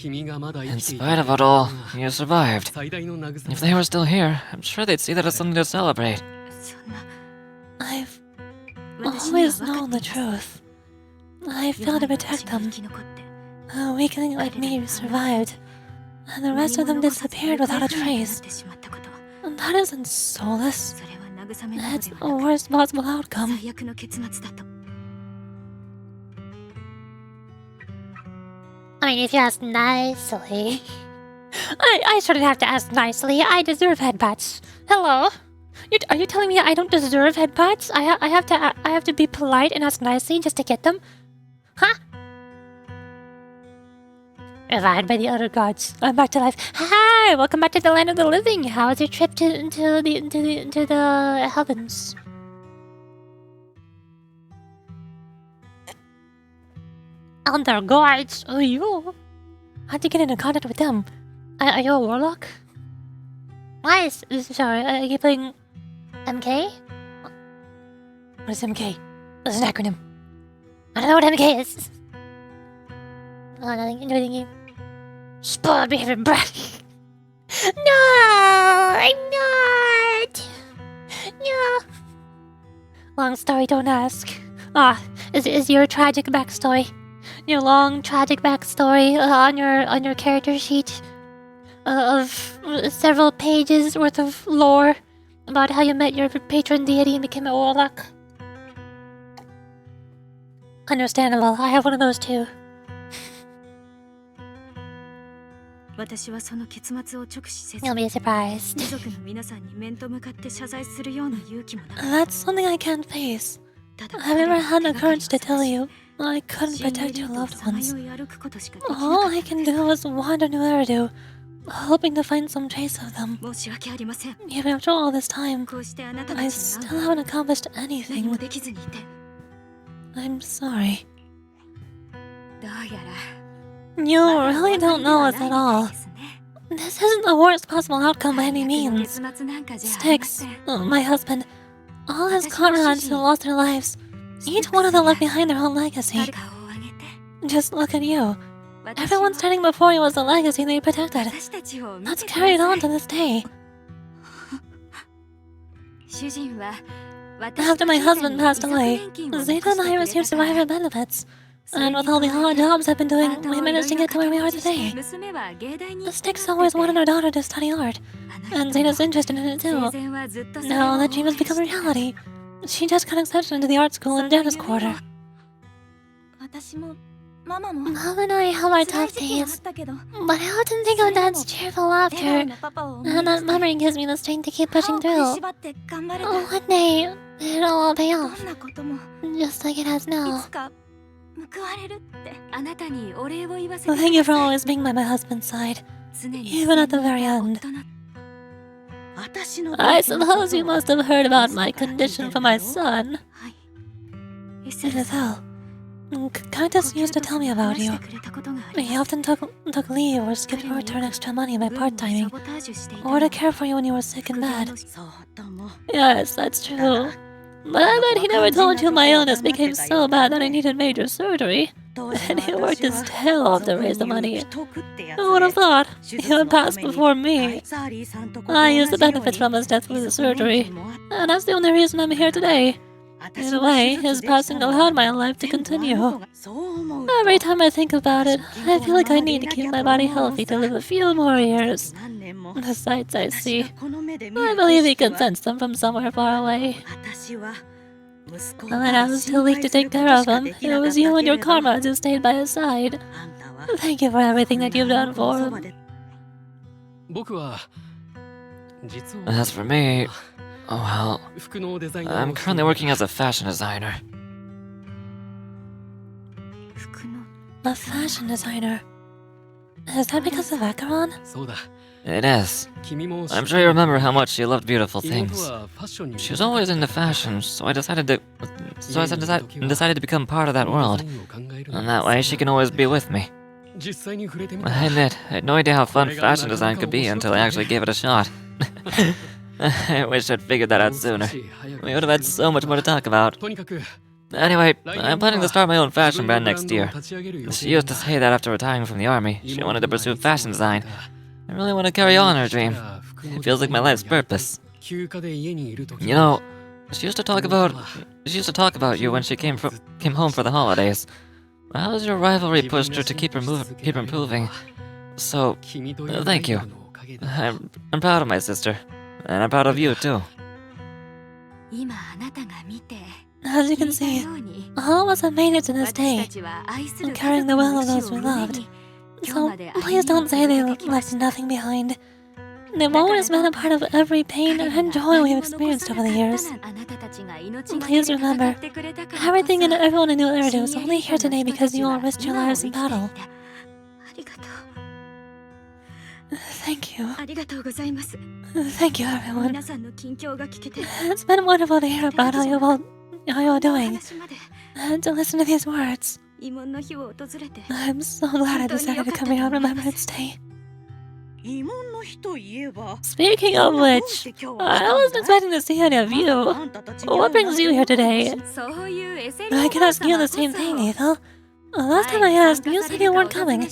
Speaker 2: In spite of it all, you survived. If they were still here, I'm sure they'd see that as something to celebrate.
Speaker 6: そんな
Speaker 3: I've
Speaker 6: 私には
Speaker 3: always
Speaker 6: 分か
Speaker 3: known
Speaker 6: って
Speaker 3: the
Speaker 6: います
Speaker 3: truth. I
Speaker 6: 弱
Speaker 3: failed to
Speaker 6: い
Speaker 3: protect
Speaker 6: 私が
Speaker 3: them.
Speaker 6: 生き残って
Speaker 3: A weakling like me survived, and the rest of them
Speaker 6: 何も残さず
Speaker 3: disappeared without a
Speaker 6: 行方不明になっ
Speaker 3: trace.
Speaker 6: てしまったこと
Speaker 3: That isn't soulless.
Speaker 6: それは慰めなの
Speaker 3: That's
Speaker 6: で
Speaker 3: the
Speaker 6: はなく
Speaker 3: worst possible outcome.
Speaker 6: 最悪の結末だと
Speaker 1: I mean, if you ask nicely. I shouldn't have to ask nicely. I deserve headbutts. Hello? Are you telling me I don't deserve headbutts? I have to be polite and ask nicely just to get them? Huh? Revived by the other gods. I'm back to life. Hi! Welcome back to the land of the living. How was your trip into the heavens? Other gods? Oh, you?
Speaker 3: How'd you get into contact with them?
Speaker 1: Are you a warlock? Why sorry, are you playing MK?
Speaker 3: What is MK? That's an acronym.
Speaker 1: I don't know what MK is. Oh, nothing. Enjoy the game. Spoiled behavior, bruh. No, I'm not. No. Long story, don't ask. Is your tragic backstory? Your long tragic backstory on your character sheet of several pages worth of lore about how you met your patron deity and became a warlock. Understandable. I have one of those too.
Speaker 6: 私はその結末を直視せず
Speaker 1: You'll be surprised.
Speaker 6: 遺族の皆さんに面と向かって謝罪するような勇気もなく
Speaker 3: That's something I can't face.
Speaker 6: ただ
Speaker 3: I've never had the
Speaker 6: 手がかりを
Speaker 3: courage to
Speaker 6: 探
Speaker 3: tell
Speaker 6: し
Speaker 3: you I couldn't
Speaker 6: 死んで
Speaker 3: protect
Speaker 6: ル
Speaker 3: your
Speaker 6: ートを
Speaker 3: loved
Speaker 6: さま
Speaker 3: ones.
Speaker 6: よい歩くことしかできなか
Speaker 3: All
Speaker 6: っ
Speaker 3: I
Speaker 6: た
Speaker 3: can do is wander New Eridu, hoping to find some trace of them.
Speaker 6: 申し訳ありません
Speaker 3: Even after all this time,
Speaker 6: こうしてあなたた
Speaker 3: I
Speaker 6: ちに
Speaker 3: still
Speaker 6: 会う
Speaker 3: haven't accomplished
Speaker 6: 何
Speaker 3: anything.
Speaker 6: もできずにいて
Speaker 3: I'm sorry.
Speaker 6: どうやら
Speaker 3: You
Speaker 6: まだ
Speaker 3: really don't know us
Speaker 6: 終
Speaker 3: at
Speaker 6: わりではない
Speaker 3: all.
Speaker 6: ですね
Speaker 3: This isn't the worst possible outcome by any means. Styx, my husband, all his comrades who lost their lives, each one of them left behind their own legacy. Just look at you. Everyone standing before you was the legacy they protected. That's carried on to this day. After my husband passed away, Zeta and I received survivor benefits. And with all the hard jobs I've been doing, we managed to get to where we are today. Styx always wanted her daughter to study art, and Zeta's interested in it too. Now that dream has become reality. She just got accepted into the art school in Janus Quarter.
Speaker 1: Mom and I have our tough days, but I often think of Dad's cheerful laughter, and that memory gives me the strength to keep pushing through. One day, it'll all pay off, just like it has now.
Speaker 3: Thank you for always being by my husband's side, even at the very end. I suppose you must have heard about my condition for my son. It is hell. Countess used to tell me about you. He often took leave or skipped work to earn extra money by part-timing, or to care for you when you were sick and bad. Yes, that's true. But I bet he never told you my illness became so bad that I needed major surgery. And he worked his tail off to raise the money. Who would have thought he would pass before me? I used the benefits from his death for the surgery, and that's the only reason I'm here today. In a way, his passing allowed my life to continue. Every time I think about it, I feel like I need to keep my body healthy to live a few more years. The sights I see, I believe he can sense them from somewhere far away. When I was too weak to take care of him, it was you and your comrades who stayed by his side. Thank you for everything that you've done for him.
Speaker 2: As for me, well, I'm currently working as a fashion designer.
Speaker 3: A fashion designer? Is that because of Acheron?
Speaker 2: It is. I'm sure you remember how much she loved beautiful things. She was always into fashion, so I decided to become part of that world. And that way she can always be with me. I admit, I had no idea how fun fashion design could be until I actually gave it a shot. I wish I'd figured that out sooner. We would have had so much more to talk about. Anyway, I'm planning to start my own fashion brand next year. She used to say that after retiring from the army, she wanted to pursue fashion design. I really want to carry on her dream. It feels like my life's purpose. You know, she used to talk about you when she came home for the holidays. How's your rivalry pushed her to keep improving? So, thank you. I'm proud of my sister, and I'm proud of you too.
Speaker 3: As you can see, all of us have made it to this day, carrying the will of those we loved. So please don't say they left nothing behind. They've always been a part of every pain and joy we've experienced over the years. Please remember, everything and everyone in New Eridu is only here today because you all risked your lives in battle. Thank you. Thank you, everyone. It's been wonderful to hear about how you're doing, and to listen to these words. I'm so glad I decided to come here on Remembrance Day. Speaking of which, I wasn't expecting to see any of you. What brings you here today? I can ask you the same thing, Ethel. Last time I asked, you said you weren't coming.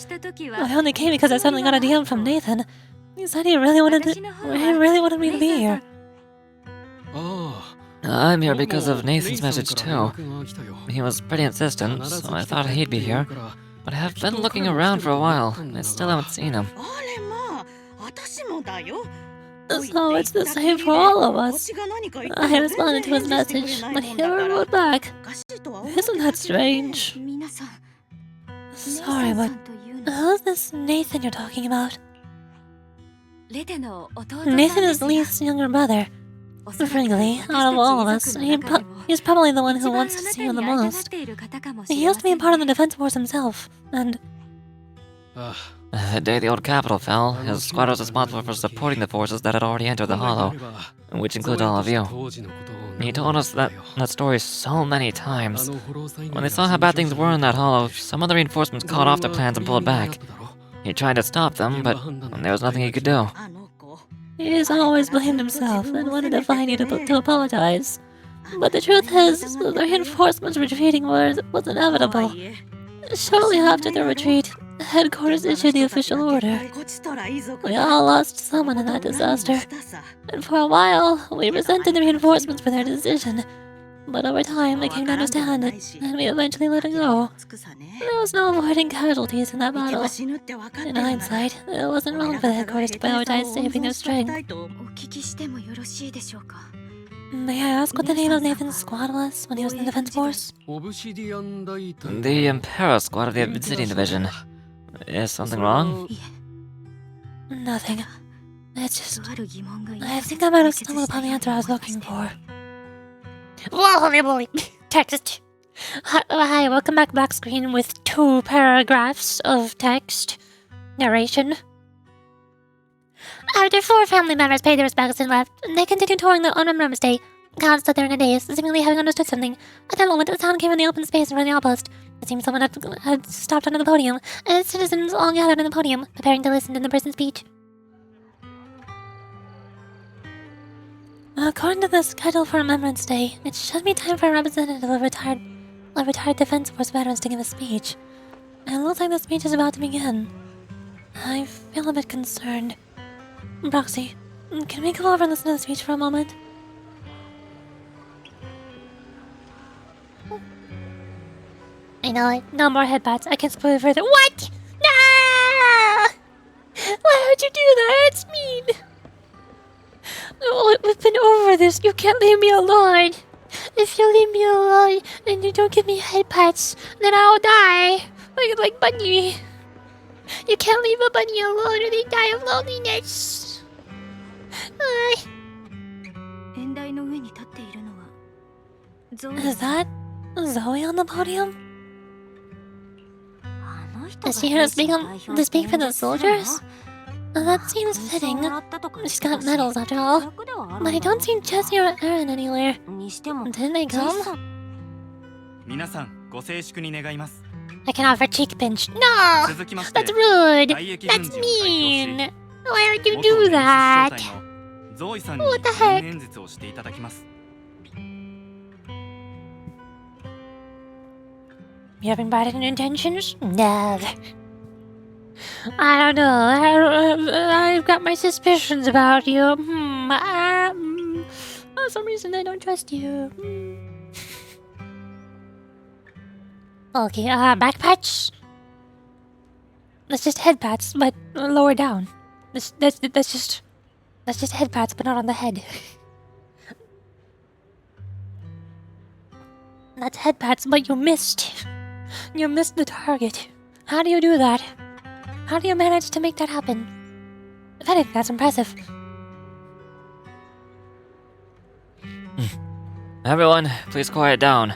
Speaker 3: I only came because I suddenly got a DM from Nathan. He said he really wanted me to be here.
Speaker 2: I'm here because of Nathan's message too. He was pretty insistent, so I thought he'd be here. But I have been looking around for a while, and I still haven't seen him.
Speaker 3: So it's the same for all of us. I responded to his message, but he never wrote back. Isn't that strange? Sorry, but who's this Nathan you're talking about? Nathan is Lee's younger brother. Frankly, out of all of us, he's probably the one who wants to see you the most. He used to be a part of the defense force himself, and...
Speaker 2: The day the old capital fell, his squad was responsible for supporting the forces that had already entered the Hollow, which includes all of you. He told us that story so many times. When they saw how bad things were in that Hollow, some of the reinforcements caught off their plans and pulled back. He tried to stop them, but there was nothing he could do.
Speaker 3: He's always blamed himself and wanted to find you to apologize. But the truth is, the reinforcements retreating was inevitable. Shortly after the retreat, headquarters issued the official order. We all lost someone in that disaster, and for a while, we resented the reinforcements for their decision. But over time, we came to understand it, and we eventually let it go. There was no avoiding casualties in that battle. In hindsight, it wasn't wrong for the headquarters to prioritize saving their strength.
Speaker 6: お聞きしてもよろしいでしょうか
Speaker 3: May I ask what the name of Nathan's squad was when he was in the defense force?
Speaker 2: The Imperial Squad of the Obsidian Division. Is something wrong?
Speaker 3: Nothing. It's just...
Speaker 6: とある疑問が
Speaker 3: I think I might have stumbled upon the answer I was looking for.
Speaker 1: Holy moly. Text. Hi, welcome back screen with 2 paragraphs of text. Narration. After 4 family members paid their respects and left, they continued touring on Remembrance Day. God stood there in a daze, seemingly having understood something. At that moment, a sound came from the open space in front of the outpost. It seemed someone had stopped under the podium, and citizens all gathered in the podium, preparing to listen to the person's speech.
Speaker 3: According to the schedule for Remembrance Day, it should be time for a representative of retired Defense Force veterans to give a speech. It looks like the speech is about to begin. I feel a bit concerned. Broxy, can we come over and listen to the speech for a moment?
Speaker 1: I know it. No more headbutts. I can spoil it further. What? No! Why would you do that? It's mean. Oh, we've been over this. You can't leave me alone. If you leave me alone and you don't give me headbutts, then I'll die. Like Bunny. You can't leave a bunny alone or they die of loneliness.
Speaker 6: 演台の上に立っているのはゾウ
Speaker 3: Is that Zoe on the podium?
Speaker 6: あの人
Speaker 1: Is she here to speak for the soldiers? That seems fitting. She's got medals after all. But I don't see Jesse or Aaron anywhere.
Speaker 6: にしても
Speaker 1: Didn't they come?
Speaker 9: 皆さんご静粛に願います。
Speaker 1: I can offer cheek pinch. No!
Speaker 9: 続きまして
Speaker 1: That's rude!
Speaker 9: 退役軍
Speaker 1: That's
Speaker 9: 人を代表し
Speaker 1: mean! Why would you
Speaker 9: 元
Speaker 1: do
Speaker 9: 連立
Speaker 1: that?
Speaker 9: 首相隊のゾーイさんに
Speaker 1: What the
Speaker 9: 記
Speaker 1: heck?
Speaker 9: 念演説をしていただきます。
Speaker 1: You having bad intentions? No. I don't know. I've got my suspicions about you. For some reason, I don't trust you. Okay, back pats. That's just head pats, but lower down. That's just head pats, but not on the head. That's head pats, but you missed. You missed the target. How do you do that? How do you manage to make that happen? If anything, that's impressive.
Speaker 2: Everyone, please quiet down.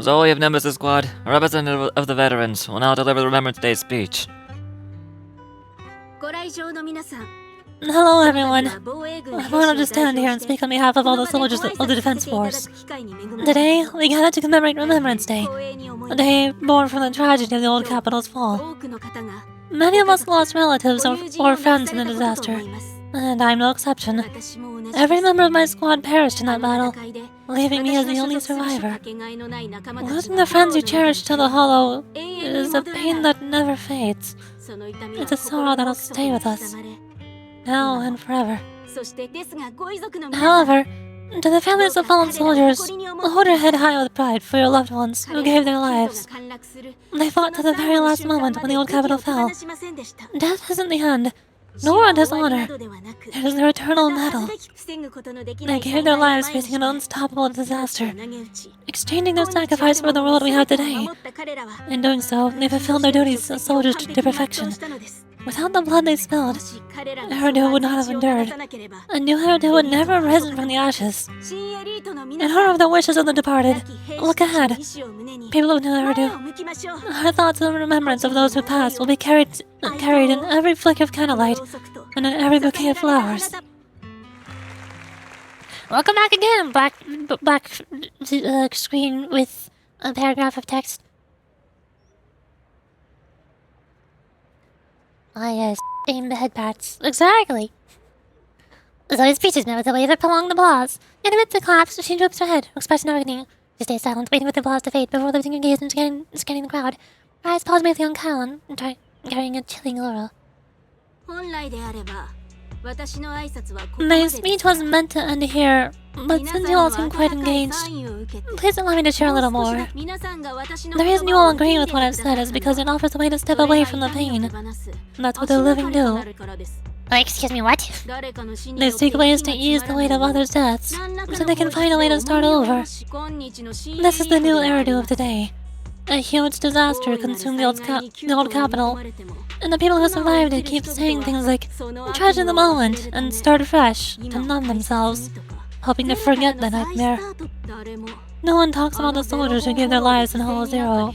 Speaker 2: Zoe of Nemesis Squad, a representative of the veterans, will now deliver the Remembrance Day speech.
Speaker 6: ご来場の皆さん
Speaker 3: Hello, everyone.
Speaker 6: 防衛軍
Speaker 3: I wanted to stand here and speak on behalf of all the soldiers of the Defense Force. Today, we gather to commemorate Remembrance Day, a day born from the tragedy of the old capital's fall.
Speaker 6: 多くの方が
Speaker 3: Many of us lost relatives or friends in the disaster, and I'm no exception.
Speaker 6: 私も同じ
Speaker 3: Every member of my squad perished in that battle,
Speaker 6: 戦いで
Speaker 3: leaving me as the only survivor.
Speaker 6: かけがえのない仲間たち
Speaker 3: Losing the friends you cherish to the hollow
Speaker 6: 永遠に
Speaker 3: is a
Speaker 6: 戻らない
Speaker 3: pain that never fades,
Speaker 6: その痛みは
Speaker 3: It's a sorrow that'll stay with us.
Speaker 6: 心の奥底に刻まれ
Speaker 3: now and forever.
Speaker 6: そしてですがご遺族の皆さん
Speaker 3: However, to the families of fallen soldiers, hold your head high with pride for your loved ones who gave their lives. They fought to the very last moment when the old capital fell. Death isn't the end, nor dishonor. It is their eternal medal. They gave their lives facing an unstoppable disaster, exchanging their sacrifice for the world we have today. In doing so, they fulfilled their duties as soldiers to perfection. Without the blood they spilled, Eridu would not have endured. A new Eridu would never have risen from the ashes. In honor of the wishes of the departed, look ahead. People of New Eridu, our thoughts and remembrance of those who passed will be carried in every flicker of candlelight and in every bouquet of flowers.
Speaker 1: Welcome back again. Black screen with a paragraph of text. Ah, yes. Aim the head pats. Exactly. Zoe's speech is met with a wave of prolonged applause. In amidst the claps, she droops her head, her expression darkening. She stays silent, waiting for the applause to fade before losing her gaze and scanning the crowd. Her eyes pause briefly on Kyle and carrying a chilling aura.
Speaker 6: 本来であれば私の挨拶はここま
Speaker 3: My
Speaker 6: でです
Speaker 3: speech was meant to end here, but since you all seem quite engaged, please allow me to share a little more.
Speaker 6: 皆さんが私の
Speaker 3: The reason you all agree with what I've said is because it offers a way to step away from the pain. That's what the living do.
Speaker 1: Oh, excuse me, what?
Speaker 3: They seek ways to ease the weight of others' deaths, so they can find a way to start over. This is the new hairdo of today. A huge disaster consumed the old capital, and the people who survived it keep saying things like, treasure the moment and start fresh, to numb themselves, hoping to forget the nightmare. No one talks about the soldiers who gave their lives in Hollow Zero.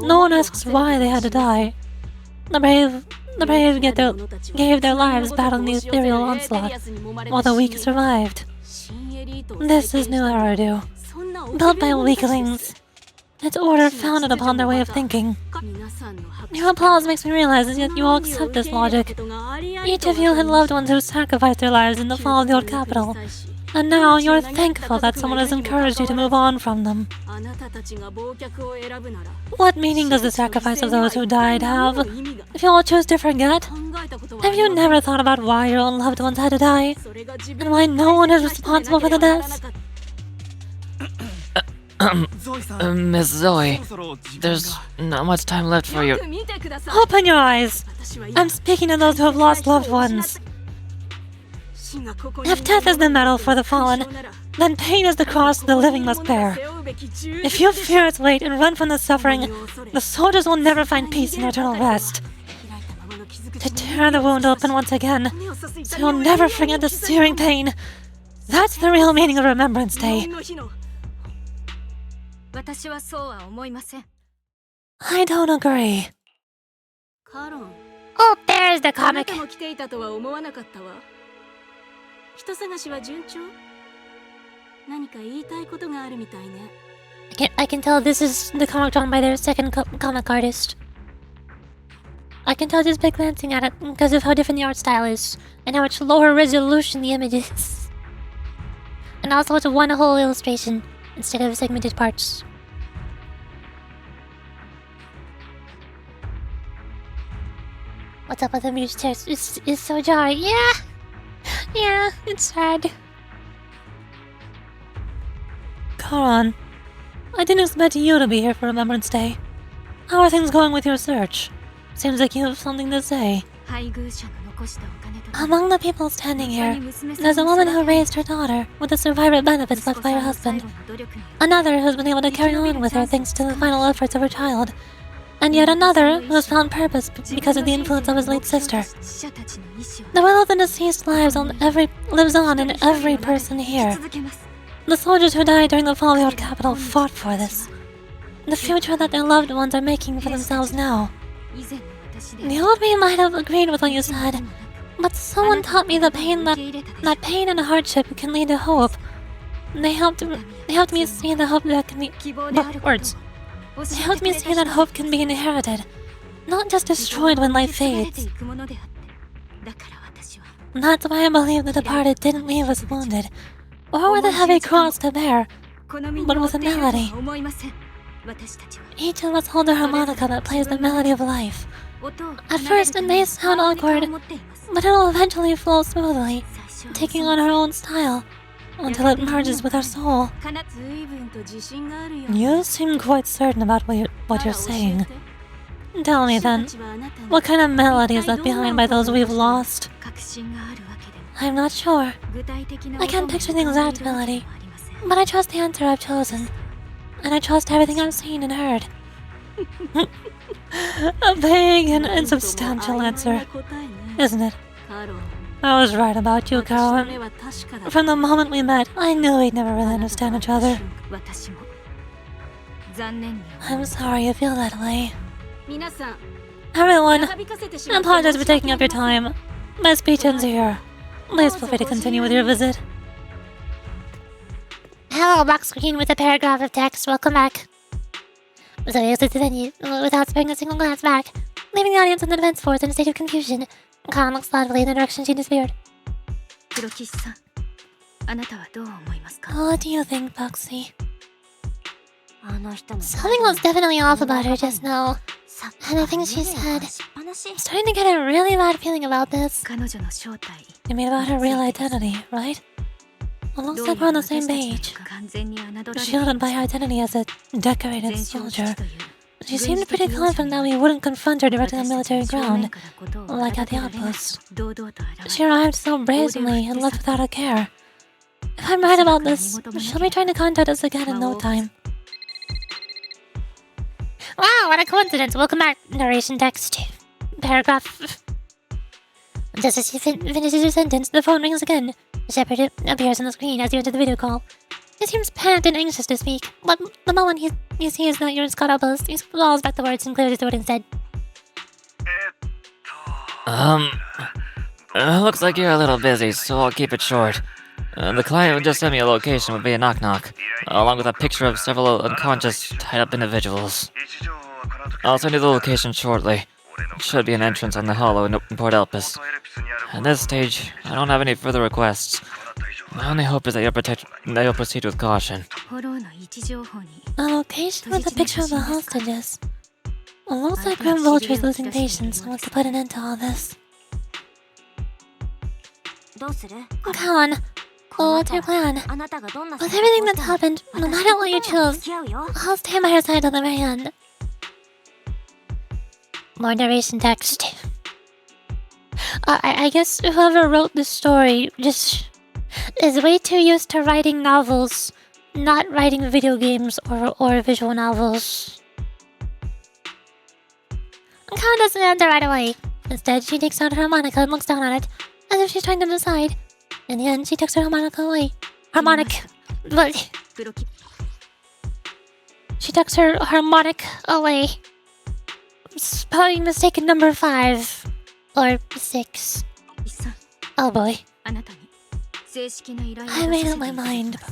Speaker 3: No one asks why they had to die. The brave gave their lives battling the ethereal onslaught, while the weak survived. This is New Eridu, built by weaklings. Its order founded upon their way of thinking. Your applause makes me realize that yet you all accept this logic. Each of you had loved ones who sacrificed their lives in the fall of the old capital, and now you're thankful that someone has encouraged you to move on from them. What meaning does the sacrifice of those who died have, if you all choose to forget? Have you never thought about why your own loved ones had to die, and why no one is responsible for the deaths?
Speaker 2: Miss Zoe, there's not much time left for you.
Speaker 3: Open your eyes! I'm speaking to those who have lost loved ones. If death is the medal for the fallen, then pain is the cross the living must bear. If you fear its weight and run from the suffering, the soldiers will never find peace and eternal rest. To tear the wound open once again, so you'll never forget the searing pain. That's the real meaning of Remembrance Day.
Speaker 6: 私はそうは思いません。
Speaker 3: I don't agree.
Speaker 6: カロン、
Speaker 1: Oh, there's the
Speaker 6: あな
Speaker 1: comic.
Speaker 6: たも来ていたとは思わなかったわ。人探しは順調？何か言いたいことがあるみたいね。
Speaker 1: I can tell this is the comic drawn by their second comic artist. I can tell just by glancing at it because of how different the art style is, and how much lower resolution the image is. And also it's one whole illustration instead of segmented parts. What's up with the music text? It's so jarring. Yeah! Yeah, it's sad.
Speaker 3: Karan, I didn't expect you to be here for Remembrance Day. How are things going with your search? Seems like you have something to say.
Speaker 6: 配偶者の残したお金と
Speaker 3: Among the people standing here, there's a woman who raised her daughter with the survivor benefits left by her husband. Another who's been able to carry on with her thanks to the final efforts of her child. And yet another who has found purpose because of the influence of his late sister. The will of the deceased lives lives on in every person here. The soldiers who died during the fall of the old capital fought for this. The future that their loved ones are making for themselves now. The old me might have agreed with what you said, but someone taught me that pain and hardship can lead to hope. They helped me see the hope that can be words. They helped me see that hope can be inherited, not just destroyed when life fades. That's why I believe the departed didn't leave us wounded, or with a heavy cross to bear, but with a melody. Each of us hold a harmonica that plays the melody of life. At first it may sound awkward, but it will eventually flow smoothly, taking on our own style, until it merges with our soul. You seem quite certain about what you're saying. Tell me then, what kind of melody is left behind by those we've lost? I'm not sure. I can't picture the exact melody, but I trust the answer I've chosen. And I trust everything I've seen and heard. A vague and insubstantial answer, isn't it? I was right about you, Carolyn. From the moment we met, I knew we'd never really understand each other. I'm sorry you feel that way. Everyone, I apologize for taking up your time. My speech ends here. Please feel free to continue with your visit.
Speaker 1: Hello, box screen with a paragraph of text. Welcome back. So he exits the venue without sparing a single glance back. leaving the audience on the defense force in a state of confusion. Khan looks thoughtfully in the direction she disappeared.
Speaker 6: 黒騎士さん、あなたはどう思いますか？
Speaker 3: What do you think, Boxy?
Speaker 7: あの人の
Speaker 1: Something was definitely off about her just now. And I think she said, I'm starting to get a really bad feeling about this.
Speaker 6: 彼女の正体、
Speaker 3: You mean about her real identity, right? It looks
Speaker 6: どう
Speaker 3: like
Speaker 6: や
Speaker 3: we're
Speaker 6: ら
Speaker 3: on the
Speaker 6: 私
Speaker 3: same
Speaker 6: たち
Speaker 3: page.
Speaker 6: の完全に侮られてい
Speaker 3: Shielded
Speaker 6: ま
Speaker 3: by
Speaker 6: し
Speaker 3: her
Speaker 6: た。
Speaker 3: identity as a decorated
Speaker 6: 全焼基
Speaker 3: soldier.
Speaker 6: 地という
Speaker 3: She seemed pretty confident that we wouldn't confront her directly on
Speaker 6: 私たち
Speaker 3: military
Speaker 6: の正面
Speaker 3: ground,
Speaker 6: からことを
Speaker 3: like at the
Speaker 6: 語られない
Speaker 3: outpost.
Speaker 6: と堂々と現
Speaker 3: She
Speaker 6: れ
Speaker 3: arrived so brazenly and left without a care. If I'm right about this, she'll be trying to contact us again in no time.
Speaker 1: Wow, what a coincidence. Welcome back. Narration text. Paragraph. Just as she finishes her sentence, the phone rings again. Shepard appears on the screen as you enter the video call. He seems panicked and anxious to speak, but the moment he sees that you're in Scott Outpost, he swallows back the words and clears his throat instead.
Speaker 2: Looks like you're a little busy, so I'll keep it short. The client who just sent me a location would be a knock-knock, along with a picture of several unconscious, tied-up individuals. I'll send you the location shortly. It should be an entrance on the hollow in Port Elpis. At this stage, I don't have any further requests. My only hope is that you'll proceed with caution.
Speaker 6: フォローの位置情報に
Speaker 3: A location with a picture of the hostages. It looks like Grim Vulture's losing patience and wants to put an end to all this.
Speaker 7: どうする？
Speaker 1: Come on. Well, what's your plan?
Speaker 7: あなたがどんな
Speaker 1: With everything that's happened, no matter what you choose,
Speaker 7: 付き合うよ。
Speaker 1: I'll stand by your side till the very end. More narration text. I guess whoever wrote this story just is way too used to writing novels, not writing video games or visual novels. Khan doesn't answer right away. Instead, she takes out her harmonica and looks down at it, as if she's trying to decide. In the end, she tucks her harmonica away. But
Speaker 6: 黒騎
Speaker 1: she tucks her harmonic away. Spelling mistaken number 5 or 6.
Speaker 6: 士さん、
Speaker 1: Oh boy.
Speaker 6: あなたに正式な依頼を
Speaker 1: I
Speaker 6: 出
Speaker 1: made
Speaker 6: さ
Speaker 1: up
Speaker 6: せて
Speaker 1: my
Speaker 6: いただき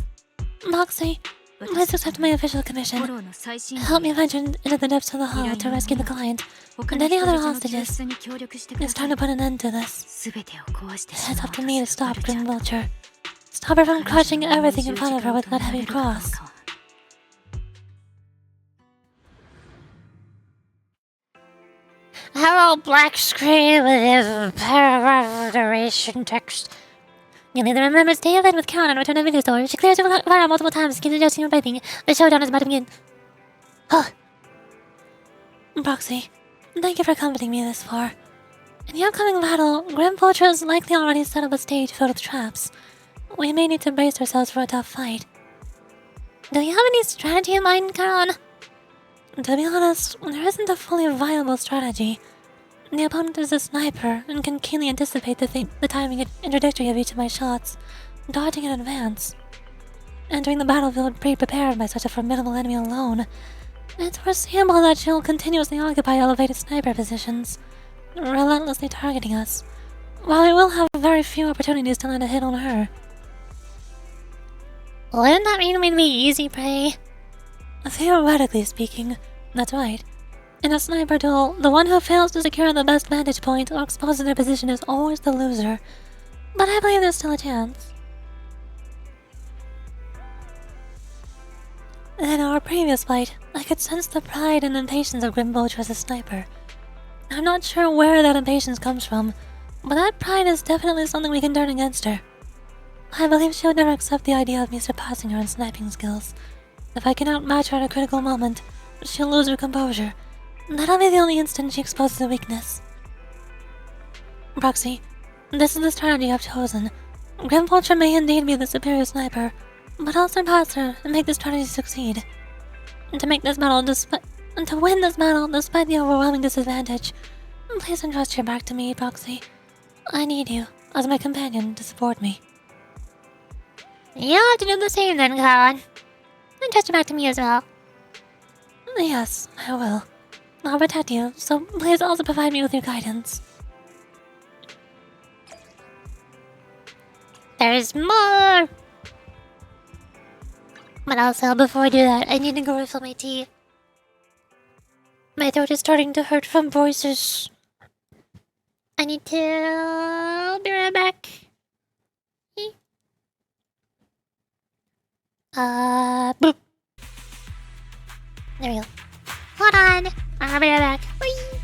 Speaker 1: mind.
Speaker 6: ます
Speaker 1: Moxie, please accept my official
Speaker 6: フォ
Speaker 1: commission.
Speaker 6: ローの最新
Speaker 1: Help me venture into the depths of the hollow to rescue the client.
Speaker 6: 他
Speaker 1: and
Speaker 6: の
Speaker 1: any
Speaker 6: 人
Speaker 1: other
Speaker 6: 質の
Speaker 1: hostages.
Speaker 6: 救出に協力してくだ
Speaker 1: It's
Speaker 6: さ
Speaker 1: time
Speaker 6: い。
Speaker 1: to put an end to this.
Speaker 6: 全てを壊してし
Speaker 1: It's
Speaker 6: ま
Speaker 1: up
Speaker 6: おう
Speaker 1: to
Speaker 6: と
Speaker 1: me to
Speaker 6: する
Speaker 1: stop
Speaker 6: バルチャ
Speaker 1: Grim
Speaker 6: ーと
Speaker 1: Vulture. Stop her from
Speaker 6: 彼女
Speaker 1: crushing
Speaker 6: の
Speaker 1: everything
Speaker 6: 重
Speaker 1: in
Speaker 6: い
Speaker 1: front of her
Speaker 6: 時
Speaker 1: with
Speaker 6: 間
Speaker 1: that
Speaker 6: を止め
Speaker 1: heavy
Speaker 6: るかどう
Speaker 1: cross.
Speaker 6: かは
Speaker 1: Hello, black screen with paragraph narration text. You neither remember to stay event with Karen and return to the video store. She clears her fire multiple times, keeps adjusting her breathing. The showdown is about to begin.
Speaker 3: Proxy, thank you for comforting me this far. In the upcoming battle, Grim Vulture has likely already set up a stage filled with traps. We may need to brace ourselves for a tough fight.
Speaker 1: Do you have any strategy in mind, Karen?
Speaker 3: To be honest, there isn't a fully viable strategy. The opponent is a sniper and can keenly anticipate the timing and trajectory of each of my shots, dodging in advance. Entering the battlefield pre-prepared by such a formidable enemy alone, it's foreseeable that she'll continuously occupy elevated sniper positions, relentlessly targeting us, while we will have very few opportunities to land a hit on her.
Speaker 1: Wouldn't that mean we'd be easy prey?
Speaker 3: Theoretically speaking, that's right. In a sniper duel, the one who fails to secure the best vantage point or exposes their position is always the loser. But I believe there's still a chance. In our previous fight, I could sense the pride and impatience of Grim Vulture as a sniper. I'm not sure where that impatience comes from, but that pride is definitely something we can turn against her. I believe she would never accept the idea of me surpassing her in sniping skills. If I can outmatch her at a critical moment, she'll lose her composure. That'll be the only instant she exposes a weakness. Proxy, this is the strategy I've chosen. Grim Vulture may indeed be the superior sniper, but I'll surpass her and make the strategy succeed. To win this battle despite the overwhelming disadvantage, please entrust your back to me, Proxy. I need you, as my companion, to support me.
Speaker 1: You'll have to do the same then, Karen. And trust your back to me as well.
Speaker 3: Yes, I will. I'll protect you, so please also provide me with your guidance.
Speaker 1: There's more! But also, before I do that, I need to go refill my tea. My throat is starting to hurt from voices. I need to... I'll be right back. Boop. There we go. Hold on. I'll be right back. Whee!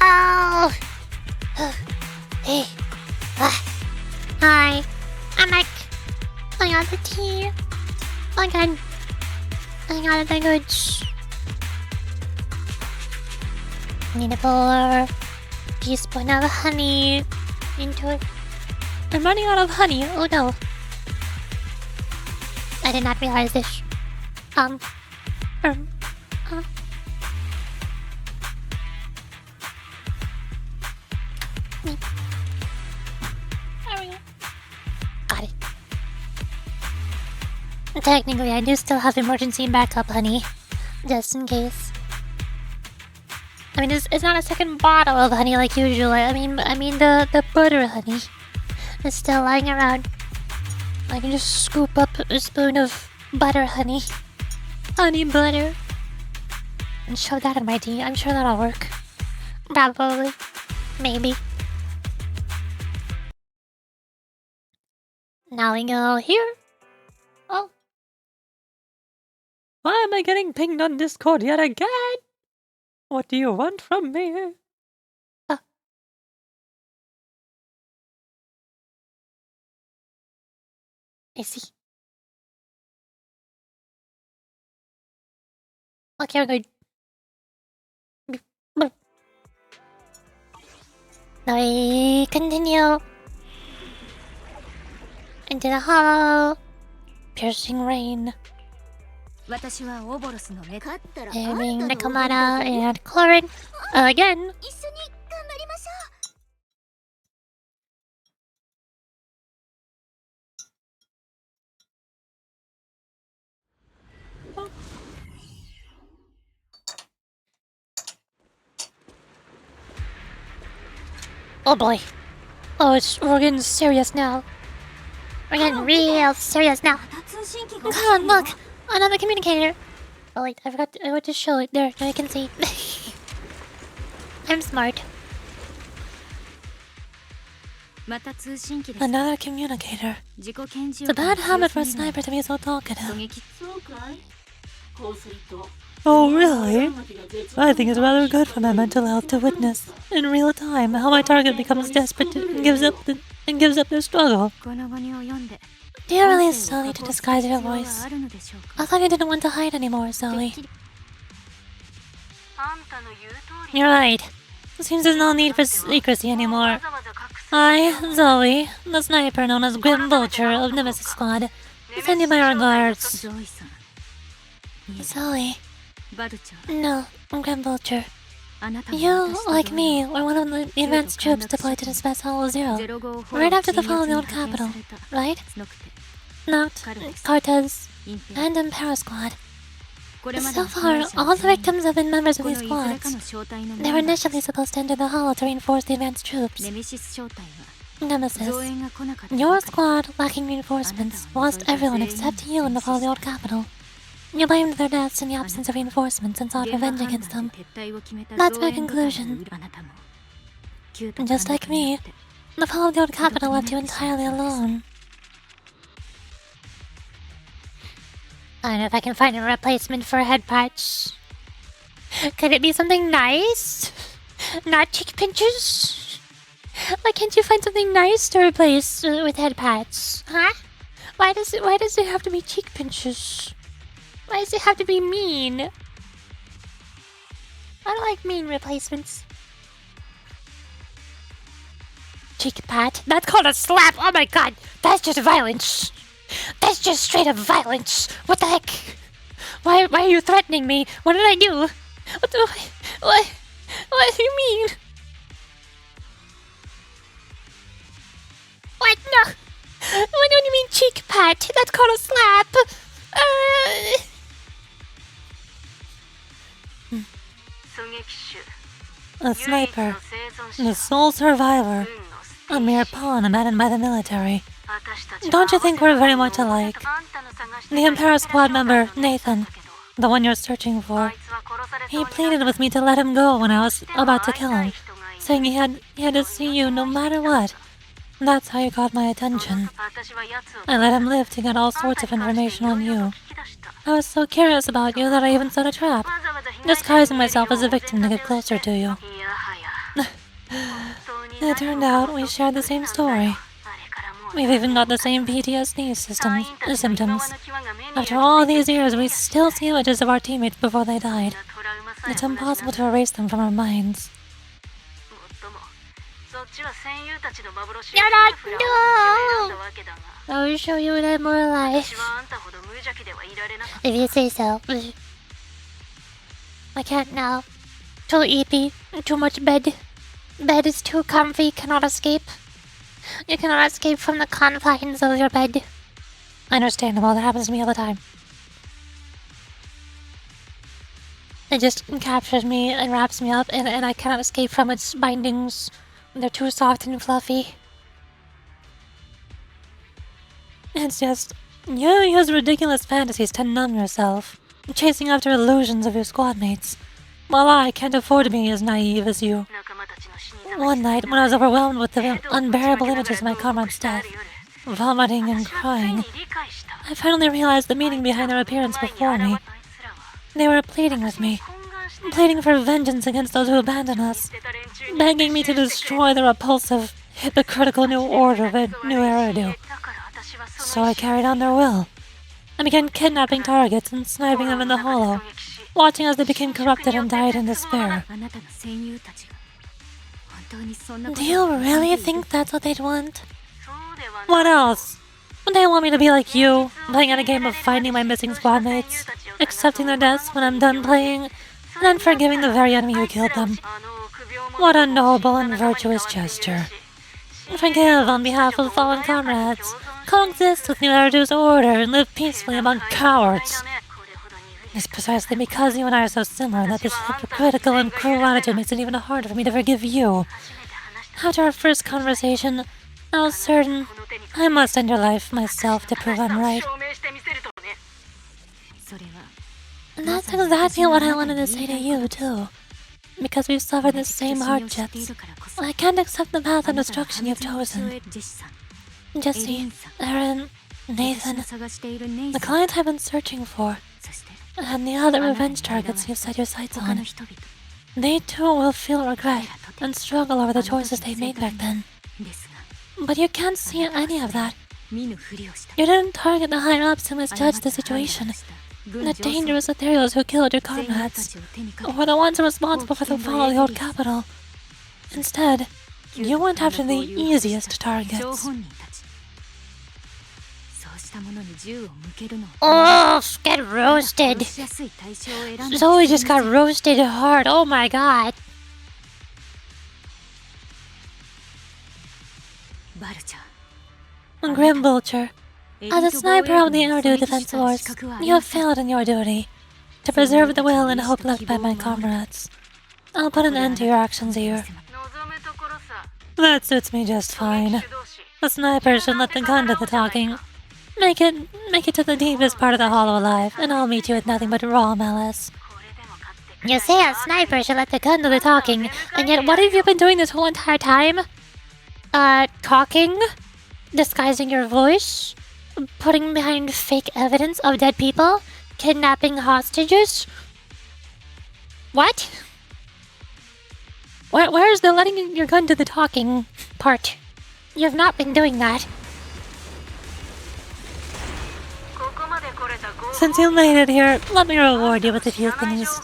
Speaker 1: Oh! Hey. Hi. I'm like... I got the tea. I got the goods. Need to pour a teaspoon of honey into it. I'm running out of honey. Oh no. I did not realize this. Uh. There we go. Got it. Technically, I do still have emergency backup honey. Just in case. I mean, it's not a second bottle of honey like usual. I mean the butter honey is still lying around. I can just scoop up a spoon of butter honey. Honey butter. And shove that in my tea. I'm sure that'll work. Probably. Maybe. Now we go here. Oh.
Speaker 3: Why am I getting pinged on Discord yet again? What do you want from me?
Speaker 1: I see. Okay, we're good. Now we continue into the hollow. Piercing rain. Aiming Nakamata and Chlorine again. Oh boy. Oh, we're getting serious now. We're getting real serious now. Come on, look! Another communicator! Oh wait, I forgot to show it. There, now you can see. I'm smart.
Speaker 3: Another communicator. It's a bad habit for a sniper to be so talkative. Oh, really? I think it's rather good for my mental health to witness, in real time, how my target becomes desperate and gives up their struggle. Do you really still need to disguise your voice? I thought you didn't want to hide anymore, Zoe. You're right. It seems there's no need for secrecy anymore. I, Zoe, the sniper known as Grim Vulture of Nemesis Squad, send you my regards. Zoe. No, Grim Vulture. You, like me, were one of the advanced troops deployed to disperse Hollow Zero, right after the fall of the old capital, right? Noct, Cortez, and Impera Squad. So far, all the victims have been members of these squads. They were initially supposed to enter the Hollow to reinforce the advanced troops. Nemesis. Your squad, lacking reinforcements, lost everyone except you in the fall of the old capital. You blamed their deaths in the absence of reinforcements and sought revenge against them. That's my conclusion. Just like me, the fall of the old capital left you entirely alone.
Speaker 1: I don't know if I can find a replacement for a head patch. Could it be something nice? Not cheek pinches? Why can't you find something nice to replace with head patch? Huh? Why does it have to be cheek pinches? Why does it have to be mean? I don't like mean replacements. Cheek pat? That's called a slap! Oh my god! That's just violence! That's just straight up violence! What the heck? Why are you threatening me? What did I do? What do you mean? What? No! What do you mean cheek pat? That's called a slap!
Speaker 3: A sniper, the sole survivor, a mere pawn abandoned by the military. Don't you think we're very much alike? The Impera Squad member, Nathan, the one you're searching for, he pleaded with me to let him go when I was about to kill him, saying he had to see you no matter what. That's how you got my attention. I let him live to get all sorts of information on you. I was so curious about you that I even set a trap, disguising myself as a victim to get closer to you. It turned out we shared the same story. We've even got the same PTSD symptoms. After all these years, we still see images of our teammates before they died. It's impossible to erase them from our minds.
Speaker 1: No! I'll show you when I'm more alive. If you say so. I can't now. Too eepy. Too much bed. Bed is too comfy. Cannot escape. You cannot escape from the confines of your bed.
Speaker 3: Understandable. That happens to me all the time. It just captures me and wraps me up, and I cannot escape from its bindings. They're too soft and fluffy. It's just... you use ridiculous fantasies to numb yourself, chasing after illusions of your squad mates, while I can't afford to be as naive as you. One night, when I was overwhelmed with the unbearable images of my comrade's death, vomiting and crying, I finally realized the meaning behind their appearance before me. They were pleading with me, pleading for vengeance against those who abandoned us, begging me to destroy the repulsive, hypocritical new order of a new Eridu. So I carried on their will. I began kidnapping targets and sniping them in the hollow, watching as they became corrupted and died in despair. Do you really think that's what they'd want? What else? Would they want me to be like you, playing at a game of finding my missing squad mates, accepting their deaths when I'm done playing, and then forgiving the very enemy who killed them? What a noble and virtuous gesture. Forgive on behalf of fallen comrades, coexist with New Eridu's order, and live peacefully among cowards. It's precisely because you and I are so similar that this hypocritical and cruel attitude makes it even harder for me to forgive you. After our first conversation, I was certain I must end your life myself to prove I'm right. And that's exactly what I wanted to say to you, too. Because we've suffered the same hardships, I can't accept the path of destruction you've chosen. Jesse, Aaron, Nathan, the client I've been searching for, and the other revenge targets you've set your sights on. They too will feel regret and struggle over the choices they made back then. But you can't see any of that. You didn't target the higher-ups who misjudged the situation. The dangerous ethereals who killed your comrades, or the ones responsible for the fall of the old capital. Instead, you went after the easiest targets.
Speaker 1: Oh, get roasted. Zoe just got roasted hard. Oh my god.
Speaker 3: Grim Vulture, as a sniper of the Eridu Defense Force, you have failed in your duty to preserve the will and hope left by my comrades. I'll put an end to your actions here. That suits me just fine. The sniper should let the gun do the talking. Make it to the deepest part of the hollow alive, and I'll meet you with nothing but raw malice.
Speaker 1: You say a sniper should let the gun do the talking, and yet what have you been doing this whole entire time? Talking? Disguising your voice? Putting behind fake evidence of dead people? Kidnapping hostages? What? Where's the letting your gun do the talking part? You've not been doing that.
Speaker 3: Since you made it here, let me reward you with a few things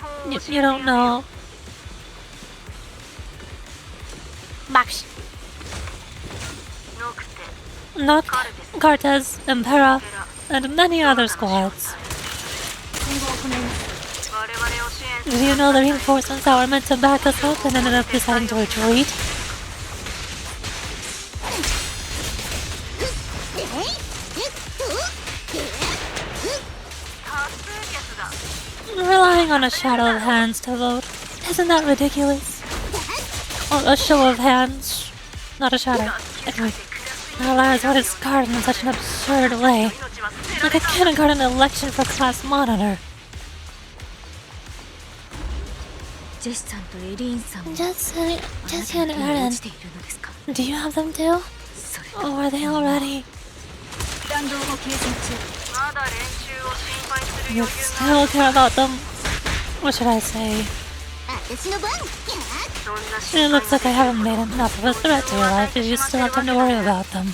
Speaker 3: you don't know.
Speaker 1: Box.
Speaker 3: Noct, Cortez, Impera, and many other squads. Did you know the reinforcements that were meant to back us up and ended up deciding to retreat? Relying on a shadow of hands to vote. Isn't that ridiculous? Or a show of hands. Not a shadow. Anyway, our lives were discarded in such an absurd way. Like a kindergarten election for class monitor.
Speaker 1: Jesse and Aaron.
Speaker 3: Do you have them too? Or are they already? You still care about them? What should I say? It looks like I haven't made enough of a threat to your life if you still have time to worry about them.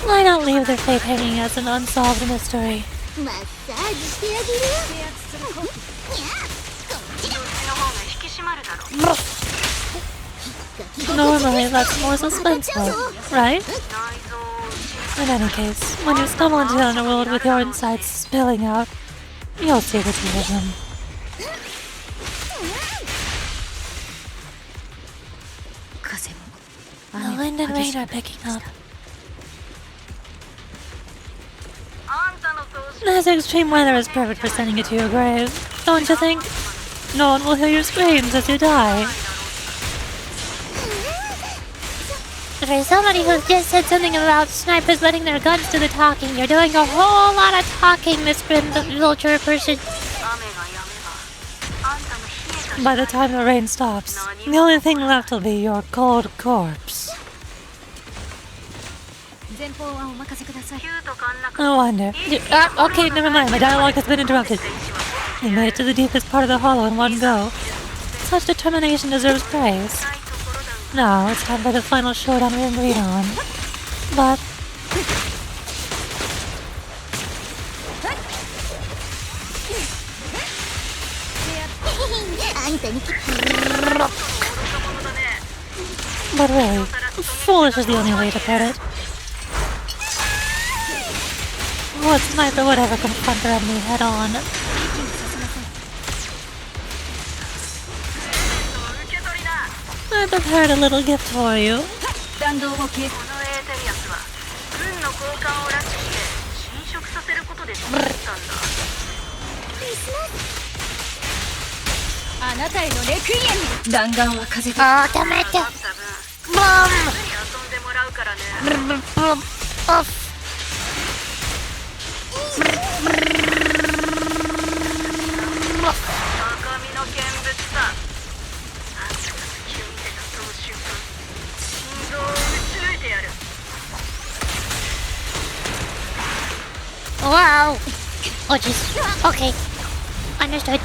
Speaker 3: Why not leave their fate hanging as an unsolved mystery?
Speaker 7: マッサージしてあげるよ。
Speaker 3: Normally, that's more suspenseful, right? In any case, when you stumble into the underworld with your insides spilling out, you'll see the two of them. The wind and rain are picking up. This extreme weather is perfect for sending you to your grave, don't you think? No one will hear your screams as you die.
Speaker 1: For somebody who just said something about snipers letting their guns do the talking, you're doing a whole lot of talking, Miss Grim the Vulture person.
Speaker 3: By the time the rain stops, the only thing left will be your cold corpse. No wonder. Okay, never mind, my dialogue has been interrupted. You made it to the deepest part of the hollow in one go. Such determination deserves praise. Now it's time for the final showdown we agreed on. But... But really, foolish is the only way to put it. What sniper would ever confront their enemy head on? I prepared a little gift for you.
Speaker 1: Oh, tomato! Boom! Off! Wow! Oh jeez. Okay. Understood.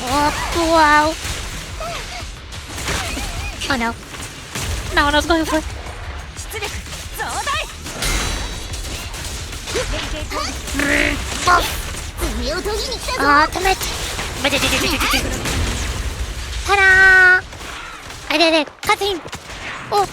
Speaker 1: Oh, wow. Oh no. Not what I was going for. Ah, damn it. Ta-da! I did it. Cutscene. Oh.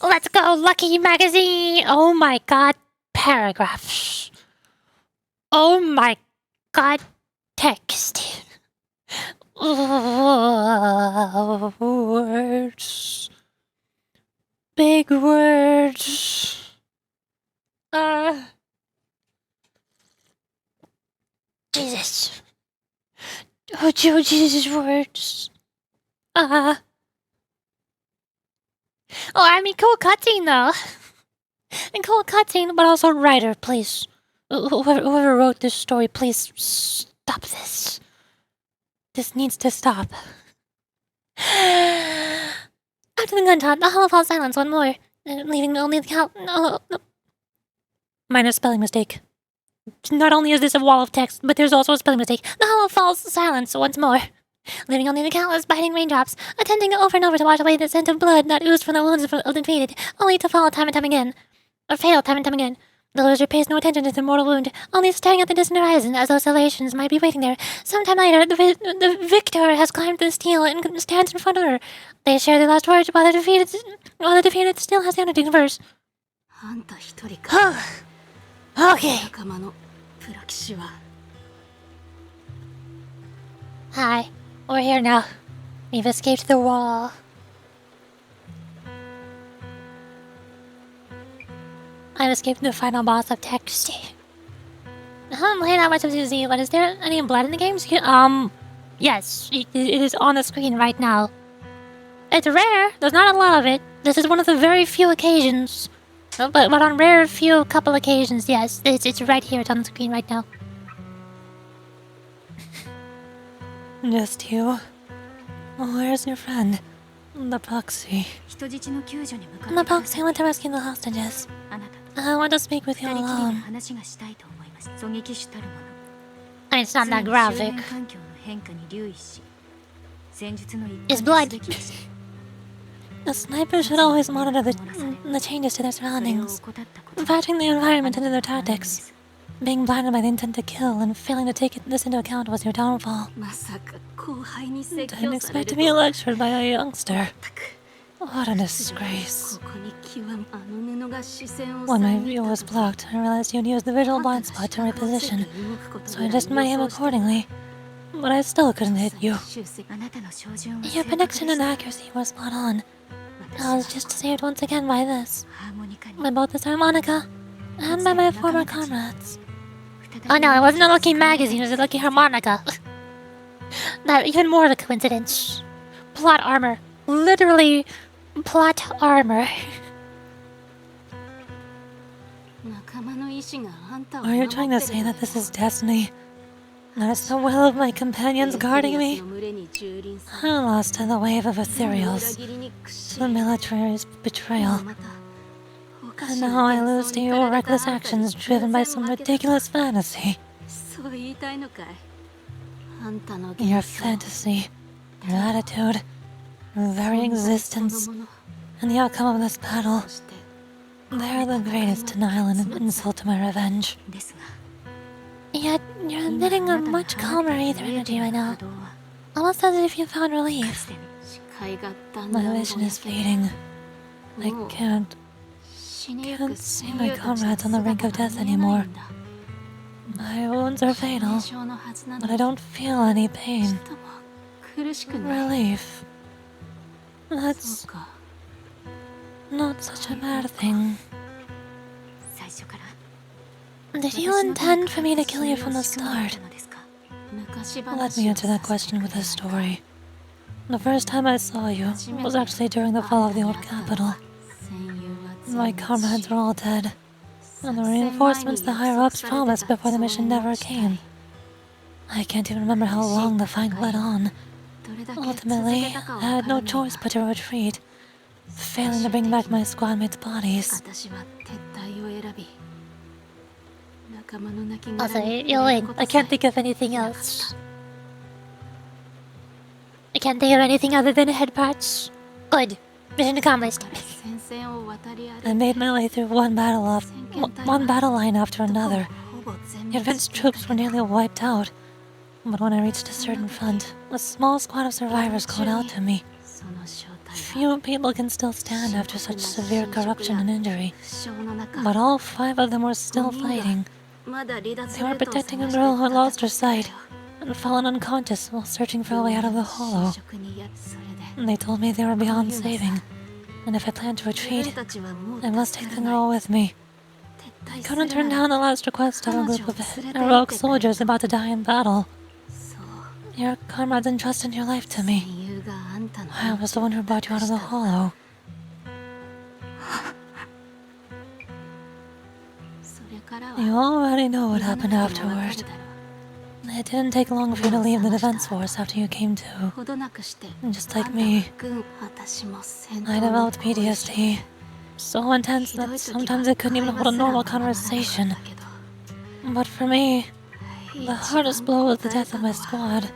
Speaker 1: Let's go, Lucky Magazine! Oh my god, paragraphs. Oh my god, text. Words. Big words. Jesus. Oh, Jesus' words. Oh, I mean, cool cutscene, though. And cool cutscene, but also writer, please. Whoever wrote this story, please stop this. This needs to stop. After the gunshot, the hollow falls silence one more, leaving only the cow. No. Minor spelling mistake. Not only is this a wall of text, but there's also a spelling mistake. The hollow falls silence once more, leaving only the countless biting raindrops, attempting over and over to wash away the scent of blood that oozed from the wounds of the defeated, only to fall time and time again. Or fail time and time again. The loser pays no attention to the mortal wound, only staring at the distant horizon as though salvations might be waiting there. Sometime later, the victor has climbed the steel and stands in front of her. They share their last words while the defeated still has the energy to converse.
Speaker 6: あんた一人か。
Speaker 1: Okay.
Speaker 6: 仲間のプロ騎士は
Speaker 1: Hi. We're here now. We've escaped the wall. I've escaped the final boss of text. I haven't played that much of Z, but is there any blood in the games? Yes, it is on the screen right now. It's rare, there's not a lot of it. This is one of the very few occasions. But on rare few couple occasions, yes, it's right here, it's on the screen right now.
Speaker 3: Just you. Where's your friend? The proxy.
Speaker 6: 人質の救助に向か
Speaker 3: The
Speaker 6: ってくだ
Speaker 3: proxy
Speaker 6: さい
Speaker 3: went to rescue the hostages.
Speaker 6: あなた
Speaker 3: I want to speak with you
Speaker 6: 二人きりで
Speaker 3: alone.
Speaker 6: 話がしたいと思います狙撃手たるもの
Speaker 1: It's not that
Speaker 6: 常に周
Speaker 1: graphic.
Speaker 6: 辺環境の変化に留意し戦術の一
Speaker 1: It's
Speaker 6: 環
Speaker 1: blood.
Speaker 6: にすべきでした
Speaker 3: A sniper should always monitor the changes to their
Speaker 6: それを
Speaker 3: surroundings,
Speaker 6: 怠ったこと
Speaker 3: factoring the environment into their tactics. Being blinded by the intent to kill and failing to take this into account was your downfall.
Speaker 6: まさか後輩に説
Speaker 3: Didn't
Speaker 6: 教され
Speaker 3: expect
Speaker 6: る
Speaker 3: to be
Speaker 6: とは
Speaker 3: lectured by a youngster.
Speaker 6: 全く
Speaker 3: What a disgrace.
Speaker 6: ここに極むあの布が視線を
Speaker 3: When my
Speaker 6: 遮
Speaker 3: view
Speaker 6: っ
Speaker 3: was
Speaker 6: た時
Speaker 3: blocked, I realized you'd used the visual blind spot to reposition, so I adjusted my aim accordingly. But I still couldn't hit you.
Speaker 6: あなたの照準は
Speaker 3: Your
Speaker 6: 正確
Speaker 3: prediction
Speaker 6: でし
Speaker 3: and
Speaker 6: た
Speaker 3: accuracy were spot on.
Speaker 6: 私
Speaker 3: I
Speaker 6: は
Speaker 3: was just saved once again by this,
Speaker 6: ハーモニカに
Speaker 3: by both this harmonica and by my former comrades.
Speaker 1: Oh no, it wasn't a Lucky magazine, it was a Lucky harmonica. That even more of a coincidence. Plot armor. Literally, plot armor.
Speaker 6: 仲間の意志があんたを
Speaker 3: Are you
Speaker 6: 守って
Speaker 3: trying
Speaker 6: る
Speaker 3: to say that this is destiny? That it's the will of my companions guarding me?
Speaker 6: の群れに駐輪する
Speaker 3: I'm lost in the wave of
Speaker 6: 裏
Speaker 3: ethereals,
Speaker 6: 切りに屈し
Speaker 3: the military's
Speaker 6: 今
Speaker 3: betrayal.
Speaker 6: またおか
Speaker 3: And
Speaker 6: しな
Speaker 3: now I
Speaker 6: 幻
Speaker 3: lose
Speaker 6: 想
Speaker 3: to
Speaker 6: に
Speaker 3: your
Speaker 6: 駆られた
Speaker 3: reckless
Speaker 6: あんた
Speaker 3: actions
Speaker 6: に
Speaker 3: driven by
Speaker 6: 偶
Speaker 3: some
Speaker 6: 然負けた
Speaker 3: ridiculous fantasy.
Speaker 6: そう言いたいのかいあんたの
Speaker 3: Your
Speaker 6: 幻想
Speaker 3: fantasy, your attitude, your very
Speaker 6: そ
Speaker 3: existence,
Speaker 6: のもの
Speaker 3: and the outcome of this battle.
Speaker 6: そして
Speaker 3: They're the greatest denial and insult to my revenge.
Speaker 6: ですが
Speaker 1: Yet, you're emitting a much calmer ether energy right now. Almost as if you found relief.
Speaker 3: My vision is fading. I can't see my comrades on the brink of death anymore. My wounds are fatal, but I don't feel any pain. Relief. That's not such a bad thing.
Speaker 1: Did you intend for me to kill you from the start?
Speaker 3: Let me answer that question with a story. The first time I saw you was actually during the fall of the old capital. My comrades were all dead, and the reinforcements the higher-ups promised before the mission never came. I can't even remember how long the fight went on. Ultimately, I had no choice but to retreat, failing to bring back my squad mates' bodies.
Speaker 1: Also, you're late. I can't think of anything else. I can't think of anything other than head parts. Good. Mission accomplished.
Speaker 3: I made my way through one battle line after another. The advanced troops were nearly wiped out, but when I reached a certain front, a small squad of survivors called out to me. Few people can still stand after such severe corruption and injury, but all 5 of them were still fighting. They were protecting a girl who had lost her sight and fallen unconscious while searching for a way out of the hollow. They told me they were beyond saving, and if I planned to retreat, I must take the girl with me. I couldn't turn down the last request of a group of heroic soldiers about to die in battle. Your comrades entrusted your life to me. I was the one who brought you out of the hollow. You already know what happened afterward. It didn't take long for you to leave the defense force after you came to. Just like me. I developed PTSD. So intense that sometimes I couldn't even hold a normal conversation. But for me, the hardest blow was the death of my squad.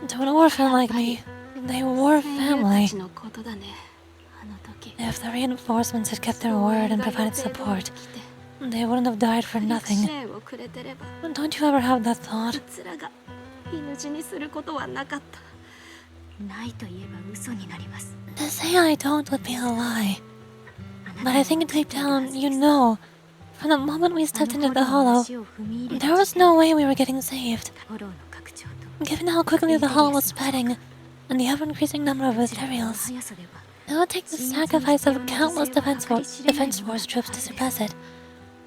Speaker 3: To an orphan like me, they were family. If the reinforcements had kept their word and provided support, they wouldn't have died for nothing. Don't you ever have that thought? To say I don't would be a lie. But I think deep down, you know, from the moment we stepped into the hollow, there was no way we were getting saved. Given how quickly the hollow was spreading, and the ever-increasing number of Asterials, it would take the sacrifice of countless defense force troops to suppress it.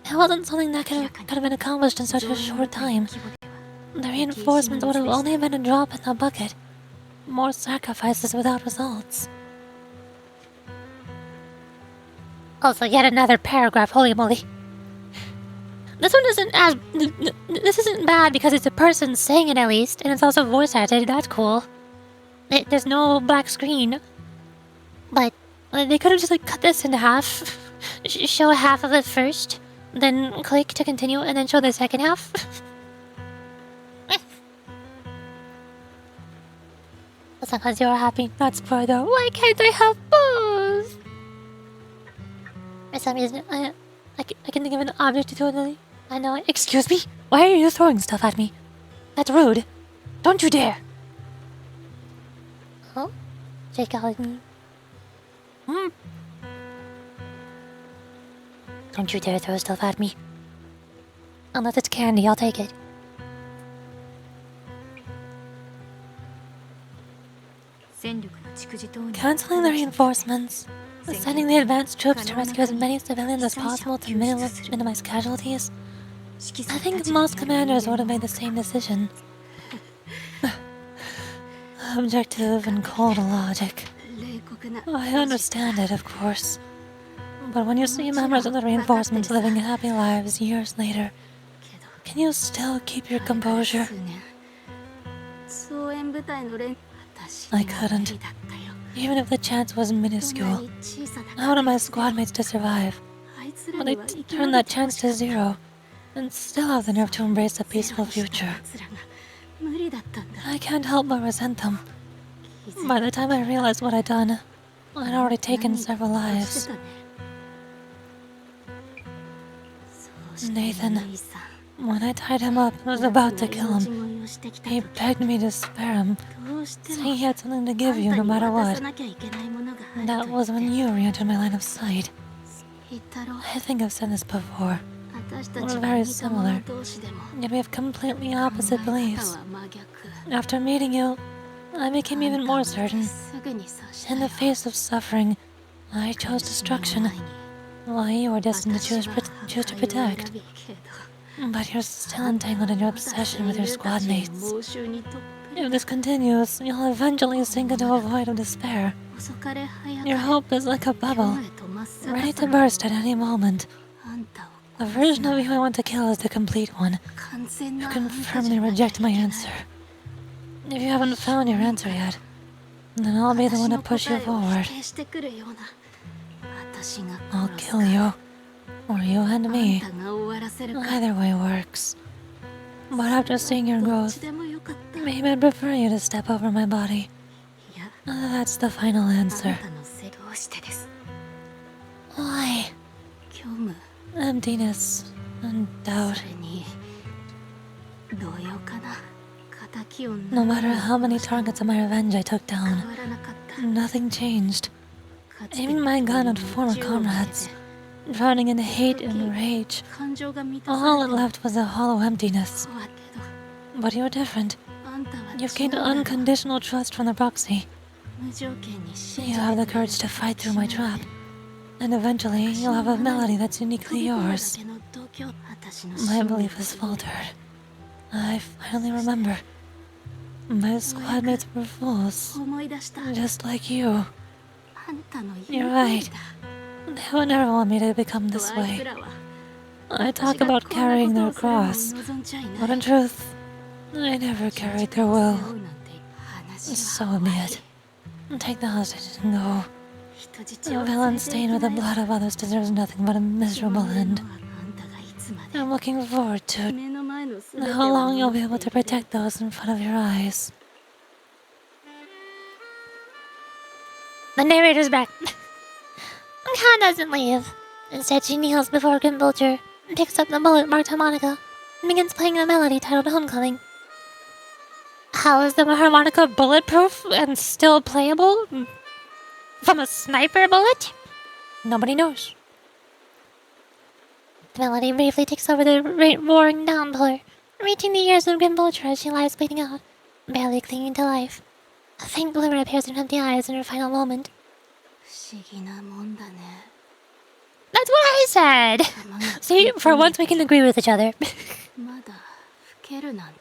Speaker 3: It wasn't something that could have been accomplished in such a short time. The reinforcements would have only been a drop in the bucket. More sacrifices without results.
Speaker 1: Also, yet another paragraph, holy moly. This one isn't as... This isn't bad because it's a person saying it at least, and it's also voice acted, that's cool. There's no black screen. But they could have just like cut this into half. Show half of it first, then click to continue, and then show the second half. Sometimes you're happy, not spoiled. Why can't I have both? For some reason, I can think of an object to totally. I know. Excuse me? Why are you throwing stuff at me? That's rude. Don't you dare. Oh? Jake out me. Don't you dare throw stuff at me. Unless it's candy, I'll take it.
Speaker 3: Canceling the reinforcements, sending the advanced troops to rescue as many civilians as possible to minimize casualties. I think most commanders would have made the same decision. Objective and cold logic. I understand it, of course. But when you see members of the reinforcements living happy lives years later, can you still keep your composure? I couldn't. Even if the chance was minuscule. I wanted my squad mates to survive. But they turned that chance to zero, and still have the nerve to embrace a peaceful future. I can't help but resent them. By the time I realized what I'd done, I'd already taken several lives. Nathan, when I tied him up and was about to kill him, he begged me to spare him, saying he had something to give you no matter what. That was when you re-entered my line of sight. I think I've said this before. We're very similar, yet we have completely opposite beliefs. After meeting you, I became even more certain. In the face of suffering, I chose destruction, while you were destined to choose to protect. But you're still entangled in your obsession with your squad mates. If this continues, you'll eventually sink into a void of despair. Your hope is like a bubble, ready to burst at any moment. The version of you I want to kill is the complete one. You can firmly reject my answer. If you haven't found your answer yet, then I'll be the one to push you forward. I'll kill you, or you and me. Either way works. But after seeing your growth, maybe I'd prefer you to step over my body. That's the final answer. Why? Emptiness and doubt. No matter how many targets of my revenge I took down, nothing changed. Aiming my gun at former comrades, drowning in hate and rage, all it left was a hollow emptiness. But you're different. You've gained unconditional trust from the proxy. You have the courage to fight through my trap, and eventually you'll have a melody that's uniquely yours. My belief has faltered. I finally remember. My squad mates were fools.
Speaker 6: 思い出した
Speaker 3: Just like you.
Speaker 6: あんたの言う
Speaker 3: You're
Speaker 6: 通り
Speaker 3: right.
Speaker 6: だ
Speaker 3: They would never want me to become
Speaker 6: と
Speaker 3: this
Speaker 6: あい
Speaker 3: way.
Speaker 6: つらは
Speaker 3: I
Speaker 6: 私
Speaker 3: talk
Speaker 6: が
Speaker 3: about
Speaker 6: こんな
Speaker 3: carrying
Speaker 6: こと
Speaker 3: their
Speaker 6: をするのを
Speaker 3: cross,
Speaker 6: 望んじゃい
Speaker 3: but
Speaker 6: ない
Speaker 3: in truth, I never carried their
Speaker 6: 背負
Speaker 3: will.
Speaker 6: うなんて話
Speaker 3: So
Speaker 6: は
Speaker 3: be
Speaker 6: 終わ
Speaker 3: it.
Speaker 6: り
Speaker 3: Take the hostage and go.
Speaker 6: 人質
Speaker 3: A
Speaker 6: を連
Speaker 3: villain
Speaker 6: れて
Speaker 3: stained
Speaker 6: 行
Speaker 3: with
Speaker 6: き
Speaker 3: the
Speaker 6: なよ
Speaker 3: blood of others deserves nothing but a
Speaker 6: 一番
Speaker 3: miserable
Speaker 6: 上の
Speaker 3: end.
Speaker 6: はあんたがいつまで
Speaker 3: I'm looking forward to
Speaker 6: 目の前の全てを
Speaker 3: how long you'll
Speaker 6: 守
Speaker 3: be
Speaker 6: っ
Speaker 3: able
Speaker 6: て
Speaker 3: to
Speaker 6: いる
Speaker 3: protect those in front of your eyes.
Speaker 1: The narrator's back. Khan doesn't leave. Instead, she kneels before Grim Vulture, picks up the bullet marked harmonica, and begins playing the melody titled Homecoming. How is the harmonica bulletproof and still playable? From a sniper bullet? Nobody knows. The melody briefly takes over the roaring downpour, reaching the ears of Grim Vulture as she lies bleeding out, barely clinging to life. A faint glimmer appears in her empty eyes in her final moment.
Speaker 6: 不思議なもんだね
Speaker 1: That's what I said!
Speaker 6: 弾が
Speaker 1: See, for once we can agree with each other.
Speaker 6: まだ吹けるなんて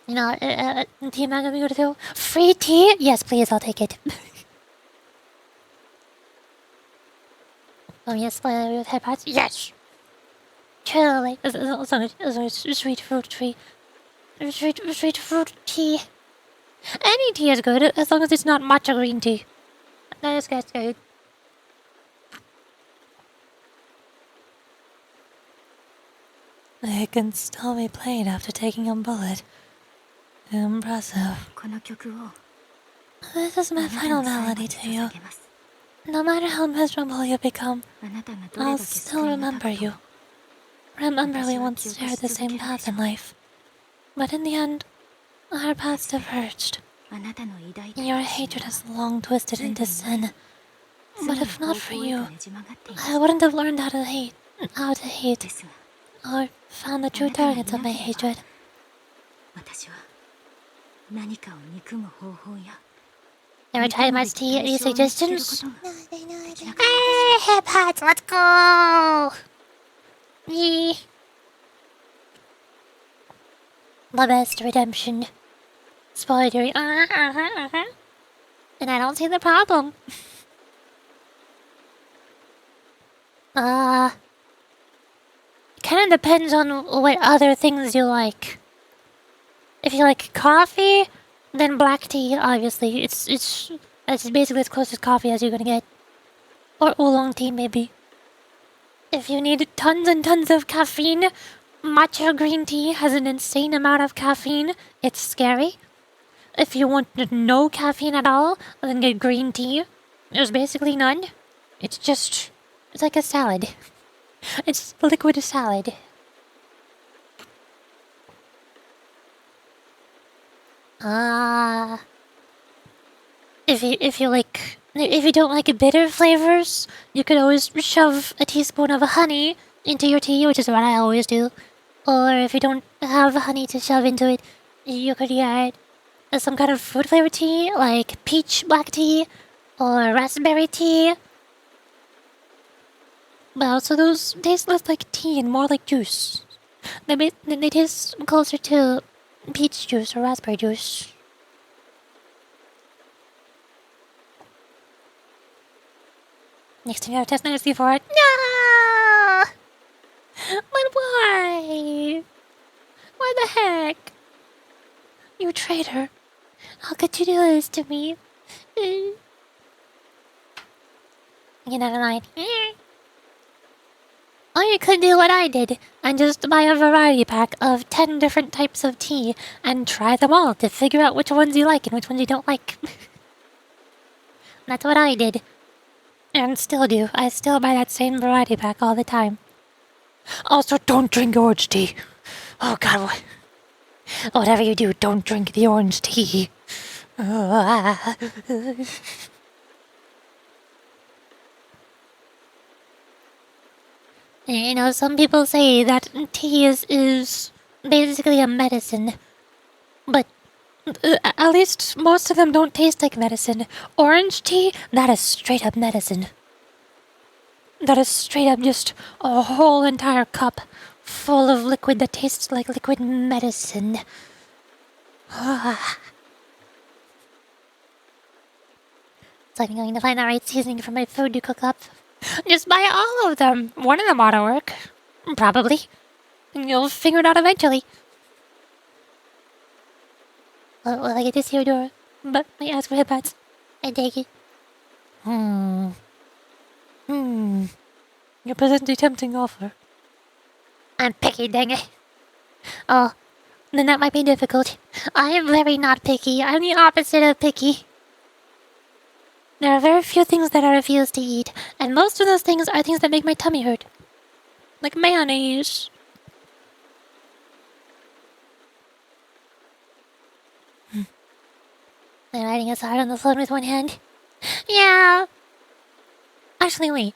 Speaker 1: You know, tea man gonna go to free tea? Yes, please, I'll take it. Oh yes, with head pots? Yes! Truly, as long as sweet fruit tree. Sweet fruit tea. Any tea is good, as long as it's not matcha green tea. That's good.
Speaker 3: It can still be played after taking a bullet. Impressive.
Speaker 6: この曲を
Speaker 3: This is
Speaker 6: あ
Speaker 3: my
Speaker 6: なた
Speaker 3: final
Speaker 6: の最後
Speaker 3: melody
Speaker 6: に
Speaker 3: to you.
Speaker 6: 捧げます
Speaker 3: No matter how miserable you become,
Speaker 6: あなたがどれ
Speaker 3: I'll
Speaker 6: だけ
Speaker 3: still
Speaker 6: 救いになった
Speaker 3: remember
Speaker 6: こと
Speaker 3: you. Remember we once shared the same path in life. But in the end, our paths diverged.
Speaker 6: あなたの偉大
Speaker 3: Your hatred has long twisted into sin. But if not for you,
Speaker 6: ねじ曲がっていま
Speaker 3: I
Speaker 6: す
Speaker 3: wouldn't have learned how to hate,
Speaker 6: ですが
Speaker 3: or found the true targets of my hatred.
Speaker 6: 私は何かを憎む方法や
Speaker 1: Never tried much tea? Any
Speaker 6: 対象を見つける
Speaker 1: suggestions?
Speaker 6: ことができなかった
Speaker 1: Hey, hip hats, let's go! Yee. The best redemption. Spoilery. And I don't see the problem. Kind of depends on what other things you like. If you like coffee, then black tea, obviously. It's basically as close to coffee as you're gonna get. Or oolong tea, maybe. If you need tons and tons of caffeine, matcha green tea has an insane amount of caffeine. It's scary. If you want no caffeine at all, then get green tea. There's basically none. It's like a salad. It's liquid salad. If you don't like bitter flavors, you could always shove a teaspoon of honey into your tea, which is what I always do. Or if you don't have honey to shove into it, you could get some kind of fruit flavored tea, like peach black tea or raspberry tea. Well, so those taste less like tea and more like juice. They taste closer to peach juice or raspberry juice. Next time you have to test nicely for it. No! But why? Why the heck? You traitor. How could you do this to me? You're not lying. Or you could do what I did and just buy a variety pack of 10 different types of tea and try them all to figure out which ones you like and which ones you don't like. That's what I did. And still do. I still buy that same variety pack all the time. Also, don't drink orange tea. Oh god, whatever you do, don't drink the orange tea. You know, some people say that tea is basically a medicine. But at least most of them don't taste like medicine. Orange tea, that is straight up medicine.
Speaker 3: That is straight up just a whole entire cup full of liquid that tastes like liquid medicine.
Speaker 1: So I'm going to find the right seasoning for my food to cook up. Just buy all of them. One of them ought to work. Probably. And you'll figure it out eventually. Will I get this here, Dora?
Speaker 3: But I ask for headpats.
Speaker 1: I take it.
Speaker 3: You're presently tempting offer.
Speaker 1: I'm picky, dang it. Oh, then that might be difficult. I am very not picky. I'm the opposite of picky.
Speaker 3: There are very few things that I refuse to eat, and most of those things are things that make my tummy hurt. Like mayonnaise.
Speaker 1: I'm writing as hard on the phone with one hand. Yeah.
Speaker 3: Actually, wait.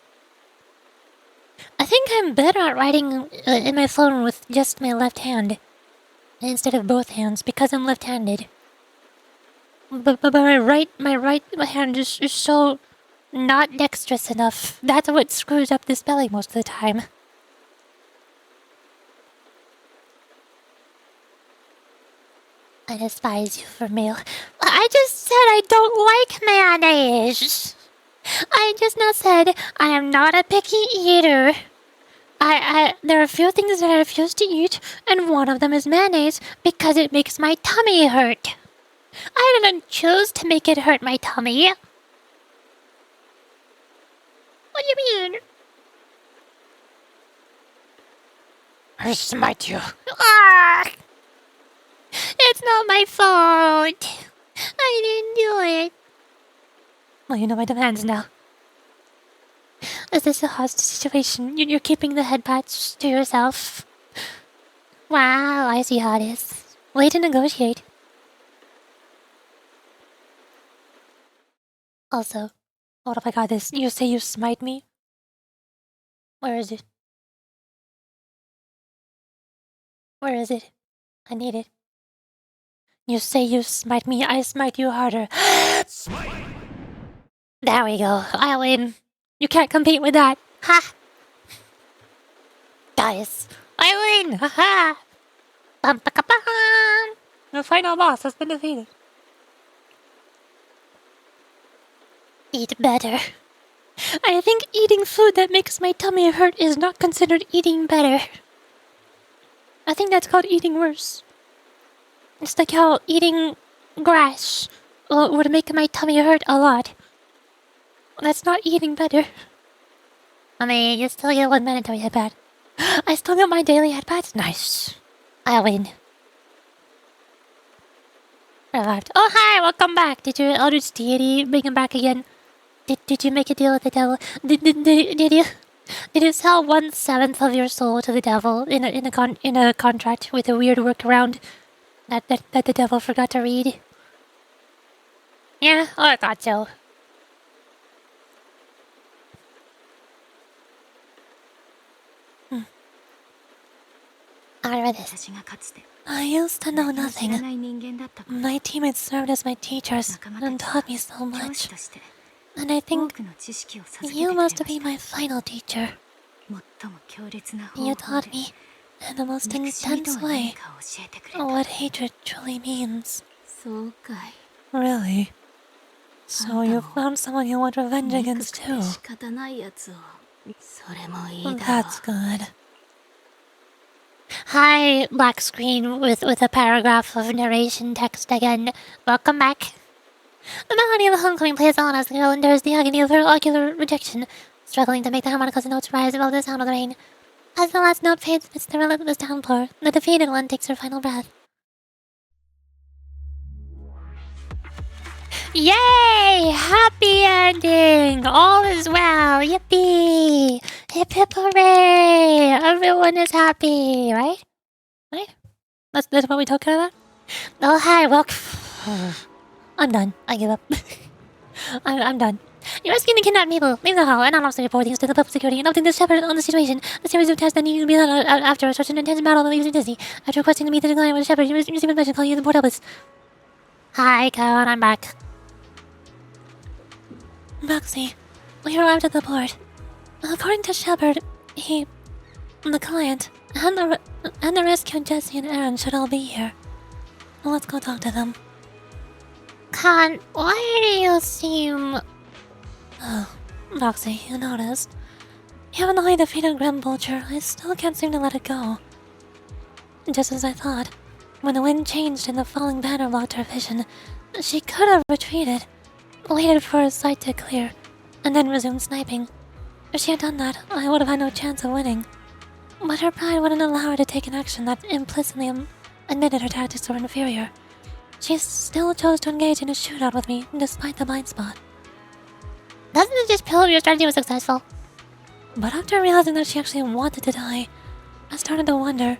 Speaker 3: I think I'm better at writing in my phone with just my left hand instead of both hands because I'm left-handed. But my right hand is so not dexterous enough. That's what screws up the spelling most of the time.
Speaker 1: I despise you for meal. I just said I don't like mayonnaise. I just now said I am not a picky eater.
Speaker 3: There are a few things that I refuse to eat, and one of them is mayonnaise because it makes my tummy hurt.
Speaker 1: I didn't choose to make it hurt my tummy. What do you mean?
Speaker 3: I smite you.
Speaker 1: Ah! It's not my fault. I didn't do it.
Speaker 3: Well, you know my demands now. Is this a hostage situation? You're keeping the head patch to yourself?
Speaker 1: Wow, I see how it is.
Speaker 3: Way to negotiate. Also, hold up, I got this. You say you smite me? Where is it? Where is it? I need it. You say you smite me, I smite you harder. There we go. I win. You can't compete with that.
Speaker 1: Ha!
Speaker 3: Guys, I win! Ha
Speaker 1: Bum, ba, ka, bum.
Speaker 3: The final boss has been defeated.
Speaker 1: Eat better.
Speaker 3: I think eating food that makes my tummy hurt is not considered eating better. I think that's called eating worse. It's like how eating grass would make my tummy hurt a lot. That's not eating better.
Speaker 1: I mean, you still get one mandatory headbat.
Speaker 3: I still got my daily headbats? Nice. I win. Revived. Oh, hi! Welcome back! Did your Eldritch Deity bring him back again? Did you make a deal with the devil? Did you sell 1/7 of your soul to the devil in a contract with a weird workaround that the devil forgot to read?
Speaker 1: Yeah, I thought so. I read this.
Speaker 6: 私がかつて
Speaker 3: I used to know
Speaker 6: 知ら
Speaker 3: nothing.
Speaker 6: ない人間だった頃
Speaker 3: My teammates served as my teachers and taught me so
Speaker 6: 教
Speaker 3: much.
Speaker 6: 師として
Speaker 3: And I
Speaker 6: 多
Speaker 3: think
Speaker 6: くの知識を授けてく
Speaker 3: you
Speaker 6: れま
Speaker 3: must
Speaker 6: し
Speaker 3: be
Speaker 6: た
Speaker 3: my final teacher.
Speaker 6: 最も強烈な方
Speaker 3: You
Speaker 6: 法
Speaker 3: taught
Speaker 6: で
Speaker 3: me, in the most
Speaker 6: 憎しみと
Speaker 3: intense
Speaker 6: は何
Speaker 3: way,
Speaker 6: かを教えてくれた
Speaker 3: what hatred truly means.
Speaker 6: そうかい
Speaker 3: Really? So you found someone you want revenge
Speaker 6: 憎
Speaker 3: against
Speaker 6: くて
Speaker 3: too.
Speaker 6: 仕方ないやつをそれもいいだろう
Speaker 3: That's good.
Speaker 1: Hi, black screen with a paragraph of narration text again. Welcome back. The melody of a homecoming plays on as the girl endures the agony of her ocular rejection, struggling to make the harmonica notes rise above the sound of the rain. As the last note fades amidst the relentless downpour, the defeated one takes her final breath. Yay! Happy ending! All is well! Yippee! Hip hip hooray! Everyone is happy, right?
Speaker 3: Right? That's what we talking about?
Speaker 1: Oh, hi, welcome.
Speaker 3: I'm done. I give up. I'm done.
Speaker 1: You're rescuing the kidnapped people. Leave the hall and honestly report things to the public security and update the shepherd on the situation. The series of tests that need to be done after such an intense battle that leaves you dizzy. After requesting to meet the decline with the shepherd, you receive a message calling you the port helpless. Hi, Kyle, I'm back.
Speaker 3: Roxy, we arrived at the port. According to Shepard, the client, and the rescue Jesse and Aaron should all be here. Let's go talk to them.
Speaker 1: Con, why do you seem...
Speaker 3: Oh, Roxy, you noticed. Even though I defeated Grim Vulture, I still can't seem to let it go. Just as I thought, when the wind changed and the falling banner blocked her vision, she could have retreated, waited for her sight to clear, and then resumed sniping. If she had done that, I would have had no chance of winning. But her pride wouldn't allow her to take an action that implicitly admitted her tactics were inferior. She still chose to engage in a shootout with me, despite the blind spot.
Speaker 1: Doesn't it just prove your strategy was successful?
Speaker 3: But after realizing that she actually wanted to die, I started to wonder,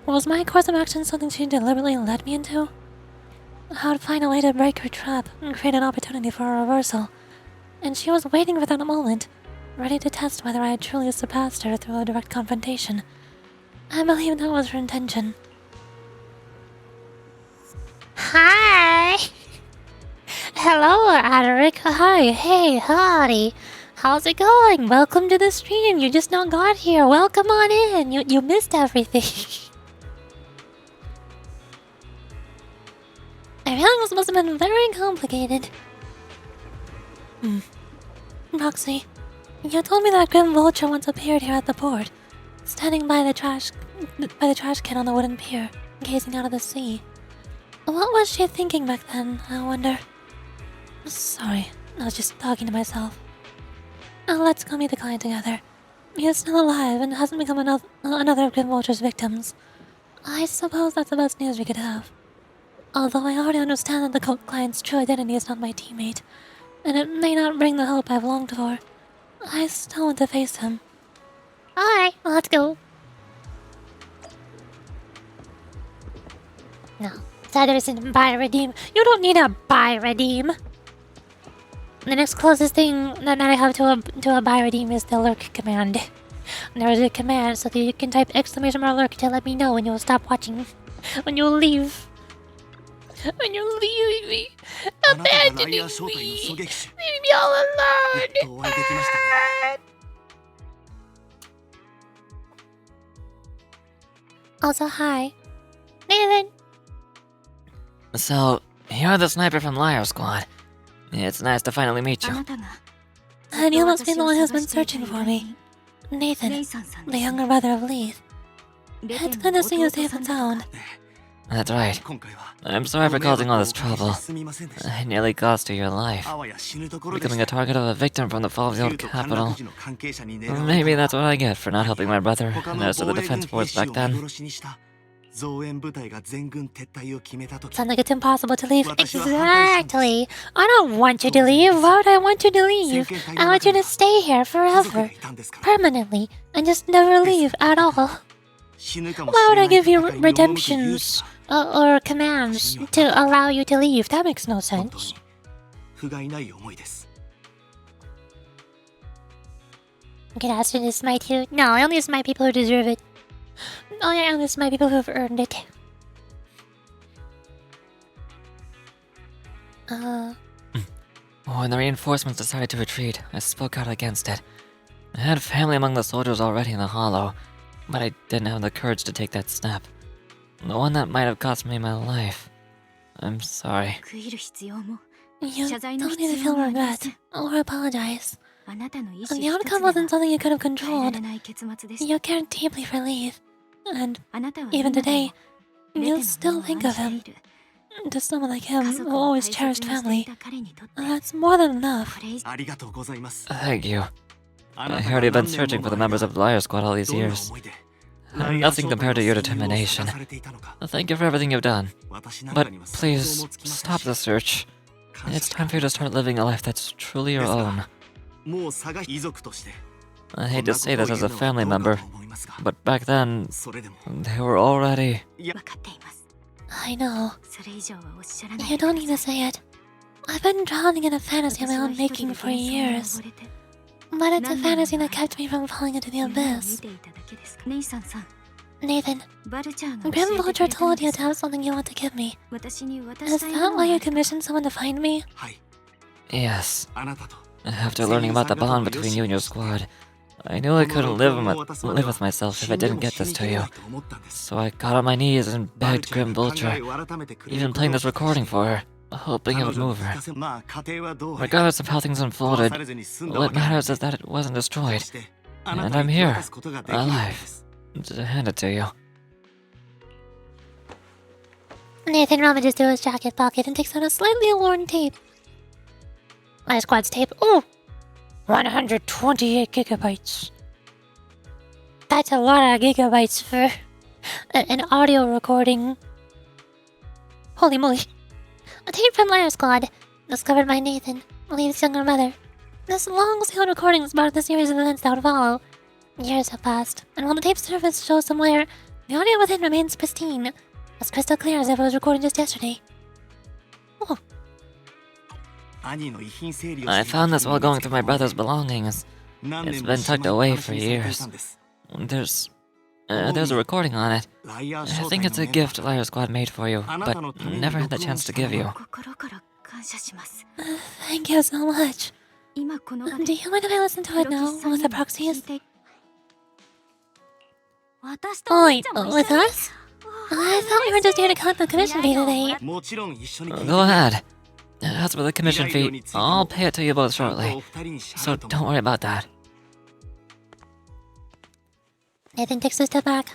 Speaker 3: was my course of action something she deliberately led me into? I would find a way to break her trap and create an opportunity for a reversal, and she was waiting for that moment, ready to test whether I had truly surpassed her through a direct confrontation. I believe that was her intention.
Speaker 1: Hi! Hello, Adric. Hi, hey, howdy. How's it going? Welcome to the stream. You just now got here. Welcome on in. You missed everything.
Speaker 3: I feel like this must have been very complicated. Roxy, you told me that Grim Vulture once appeared here at the port, standing by the trash can on the wooden pier, gazing out of the sea. What was she thinking back then, I wonder? Sorry, I was just talking to myself. Let's go meet the client together. He is still alive and hasn't become another of Grim Vulture's victims. I suppose that's the best news we could have. Although I already understand that the cult client's true identity is not my teammate, and it may not bring the hope I've longed for, I still want to face him.
Speaker 1: Alright, let's go. No, that isn't buy redeem. You don't need a buy redeem. The next closest thing that I have to a buy redeem is the lurk command. There is a command so that you can type !lurk to let me know when you'll stop watching. When you'll leave. When you're leaving me. Abandoning me. Leaving me all alone. Also, hi. Nathan.
Speaker 2: So, you're the sniper from Liar Squad. It's nice to finally meet you.
Speaker 3: And you must be the one who's been searching for me. Nathan, the younger brother of Leith. It's good to see you safe and sound.
Speaker 2: That's right. I'm sorry for causing all this trouble. I nearly cost you your life. Becoming a target of a victim from the fall of the old capital. Maybe that's what I get for not helping my brother and the rest of the defense force back then.
Speaker 1: Sounds like it's impossible to leave. Exactly. I don't want you to leave. Why would I want you to leave? I want you to stay here forever. Permanently. And just never leave at all. Why would I give you redemptions or commands to allow you to leave? That makes no sense. Can I ask you to smite you? No, I only smite people who deserve it. Oh yeah, I only smite people who have earned it.
Speaker 2: When the reinforcements decided to retreat, I spoke out against it. I had family among the soldiers already in the Hollow, but I didn't have the courage to take that step. The one that might have cost me my life. I'm sorry.
Speaker 3: You don't need to feel regret or apologize. The outcome wasn't something you could have controlled. You cared deeply for Leith, and even today, you still think of him. To someone like him, who always cherished family, that's more than enough.
Speaker 2: Thank you. I heard you've been searching for the members of the Liar Squad all these years. Nothing compared to your determination. Thank you for everything you've done. But please, stop the search. It's time for you to start living a life that's truly your own. I hate to say this as a family member, but back then, they were already...
Speaker 3: I know. You don't need to say it. I've been drowning in a fantasy of my own making for years. But it's a fantasy that kept me from falling into the abyss. Nathan, Grim Vulture told you to have something you want to give me. Is that why you commissioned someone to find me?
Speaker 2: Yes. After learning about the bond between you and your squad, I knew I couldn't live with myself if I didn't get this to you. So I got on my knees and begged Grim Vulture, even playing this recording for her, hoping it would move her. Regardless of how things unfolded, what matters is that it wasn't destroyed. And I'm here, alive, to hand it to you.
Speaker 1: Nathan rummages through his jacket pocket and takes out a slightly worn tape. My squad's tape. Ooh! 128 gigabytes. That's a lot of gigabytes for an audio recording. Holy moly. A tape from Liar Squad, discovered by Nathan, Lee's younger mother. This long sound recording is part of the series of events that would follow. Years have passed, and while the tape's surface shows somewhere, the audio within remains pristine, as crystal clear as if it was recorded just yesterday. Oh.
Speaker 2: I found this while going through my brother's belongings. It's been tucked away for years. There's a recording on it. I think it's a gift Liar Squad made for you, but never had the chance to give you.
Speaker 1: Thank you so much. Do you mind if I listen to it now with the proxies? Wait, with us? I thought we were just here to collect the commission fee today.
Speaker 2: Go ahead. As for the commission fee, I'll pay it to you both shortly. So don't worry about that.
Speaker 1: Nathan takes a step back.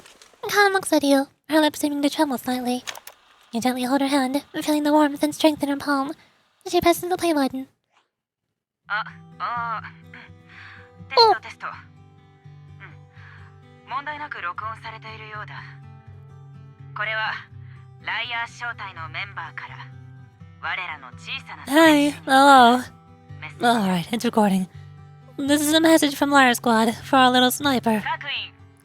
Speaker 1: Khan looks at you, her lips seeming to tremble slightly. You gently hold her hand, feeling the warmth and strength in her palm. She presses the play button. Oh!
Speaker 10: 問題なく録音されているようだ。これはライアー招待のメンバーから我らの小さな
Speaker 3: Hey, hello. Alright, it's recording. This is a message from Liar Squad for our little sniper.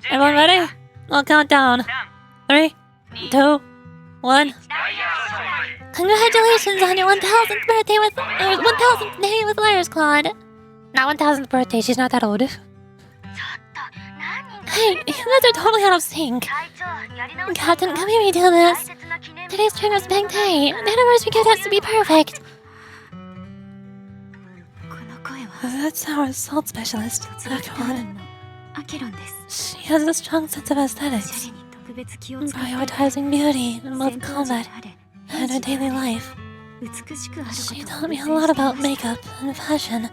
Speaker 3: Everyone ready? I'll count down. 3, 2, 1.
Speaker 1: Congratulations on your 1000th birthday with 1000th day with Liar Squad.
Speaker 3: Not 1000th birthday, she's not that old. Hey, you guys are totally out of sync.
Speaker 1: Captain, can we redo this? Today's trainer's big day. The anniversary gift has to be perfect.
Speaker 3: That's our assault specialist, Acheron. She has a strong sense of aesthetics, prioritizing beauty in both combat and her daily life. She taught me a lot about makeup and fashion.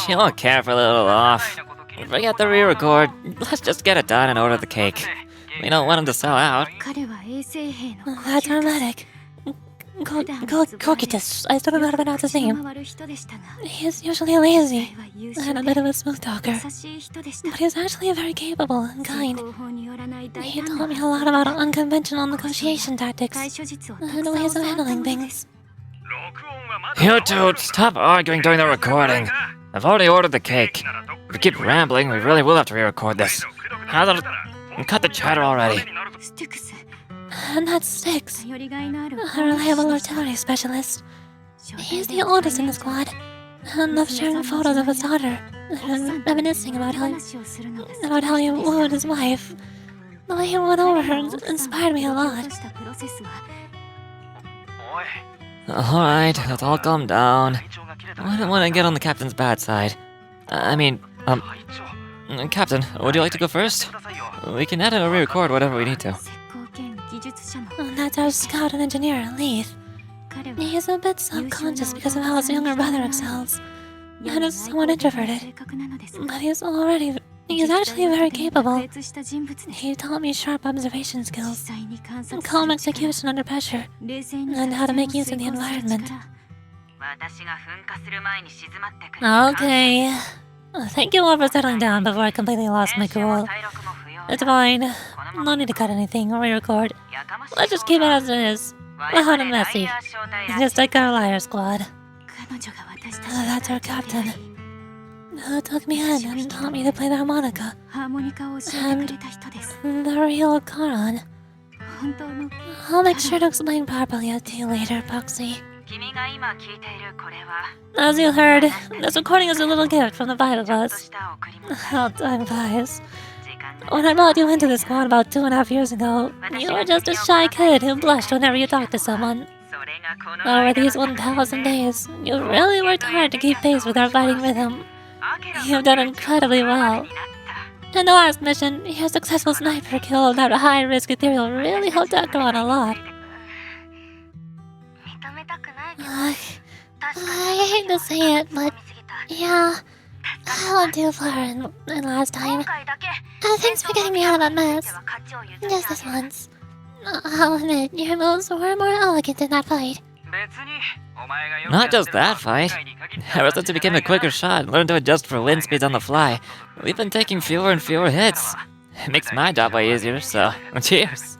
Speaker 2: She won't care for a little off. Forget the re-record. Let's just get it done and order the cake. We don't want him to sell out.
Speaker 3: That's dramatic. Cocytus, I still don't know how to pronounce his name. He is usually lazy and a bit of a smooth talker, but he's actually very capable and kind. He taught me a lot about unconventional negotiation tactics and ways of handling things.
Speaker 2: You two, stop arguing during the recording. I've already ordered the cake. If we keep rambling, we really will have to re-record this. Cut the chatter already.
Speaker 3: And that's Styx, a reliable artillery specialist. He's the oldest in the squad, and loves sharing photos of his daughter, and reminiscing about how he wooed his wife. The way he won over her inspired me a lot.
Speaker 2: Alright, let's all calm down. I don't want to get on the captain's bad side. Captain, would you like to go first? We can edit or re-record whatever we need to.
Speaker 3: That's our scout and engineer, Leith. He's a bit self-conscious because of how his younger brother excels, and is somewhat introverted. But he's actually very capable. He taught me sharp observation skills, calm execution under pressure, and how to make use of the environment. Okay. Thank you all for settling down before I completely lost my cool. It's fine. No need to cut anything or re-record. Let's just keep it as it is. Loud and messy. Just like our Liar Squad. That's our captain, who took me in and taught me to play the harmonica. And the real Charon. I'll make sure to explain properly to you later, Proxy. As you heard, this recording is a little gift from the five of us. How time flies. When I brought you into the squad about 2.5 years ago, you were just a shy kid who blushed whenever you talked to someone. Over these 1,000 days, you really worked hard to keep pace with our fighting rhythm. You've done incredibly well. In the last mission, your successful sniper kill of that high-risk ethereal really helped Akron a lot.
Speaker 1: I hate to say it, but yeah, I went too far in last time. Thanks for getting me out of that mess. Just this once. I'll admit, your moves were more elegant in that fight.
Speaker 2: Not just that fight. Ever since you became a quicker shot and learned to adjust for wind speeds on the fly, we've been taking fewer and fewer hits. It makes my job way easier, so cheers.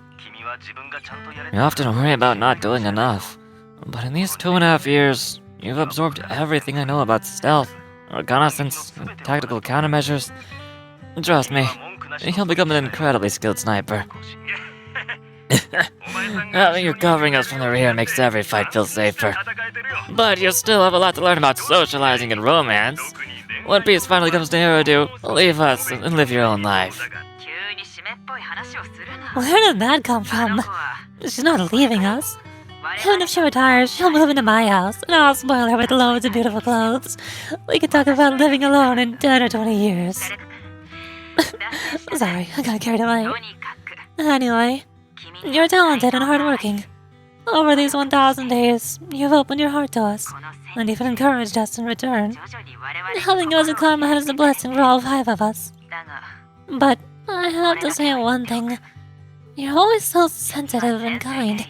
Speaker 2: You often worry about not doing enough, but in these 2.5 years, you've absorbed everything I know about stealth, reconnaissance, and tactical countermeasures. Trust me, you'll become an incredibly skilled sniper. Having you covering us from the rear makes every fight feel safer. But you still have a lot to learn about socializing and romance. When peace finally comes to Eridu, leave us and live your own life.
Speaker 3: Where did that come from? She's not leaving us. Even if she retires, she'll move into my house, and I'll spoil her with loads of beautiful clothes. We can talk about living alone in 10 or 20 years. Sorry, I got carried away. Anyway, you're talented and hardworking. Over these 1,000 days, you've opened your heart to us, and even encouraged us in return. Having you as a comrade is a blessing for all 5 of us. But I have to say one thing. You're always so sensitive and kind.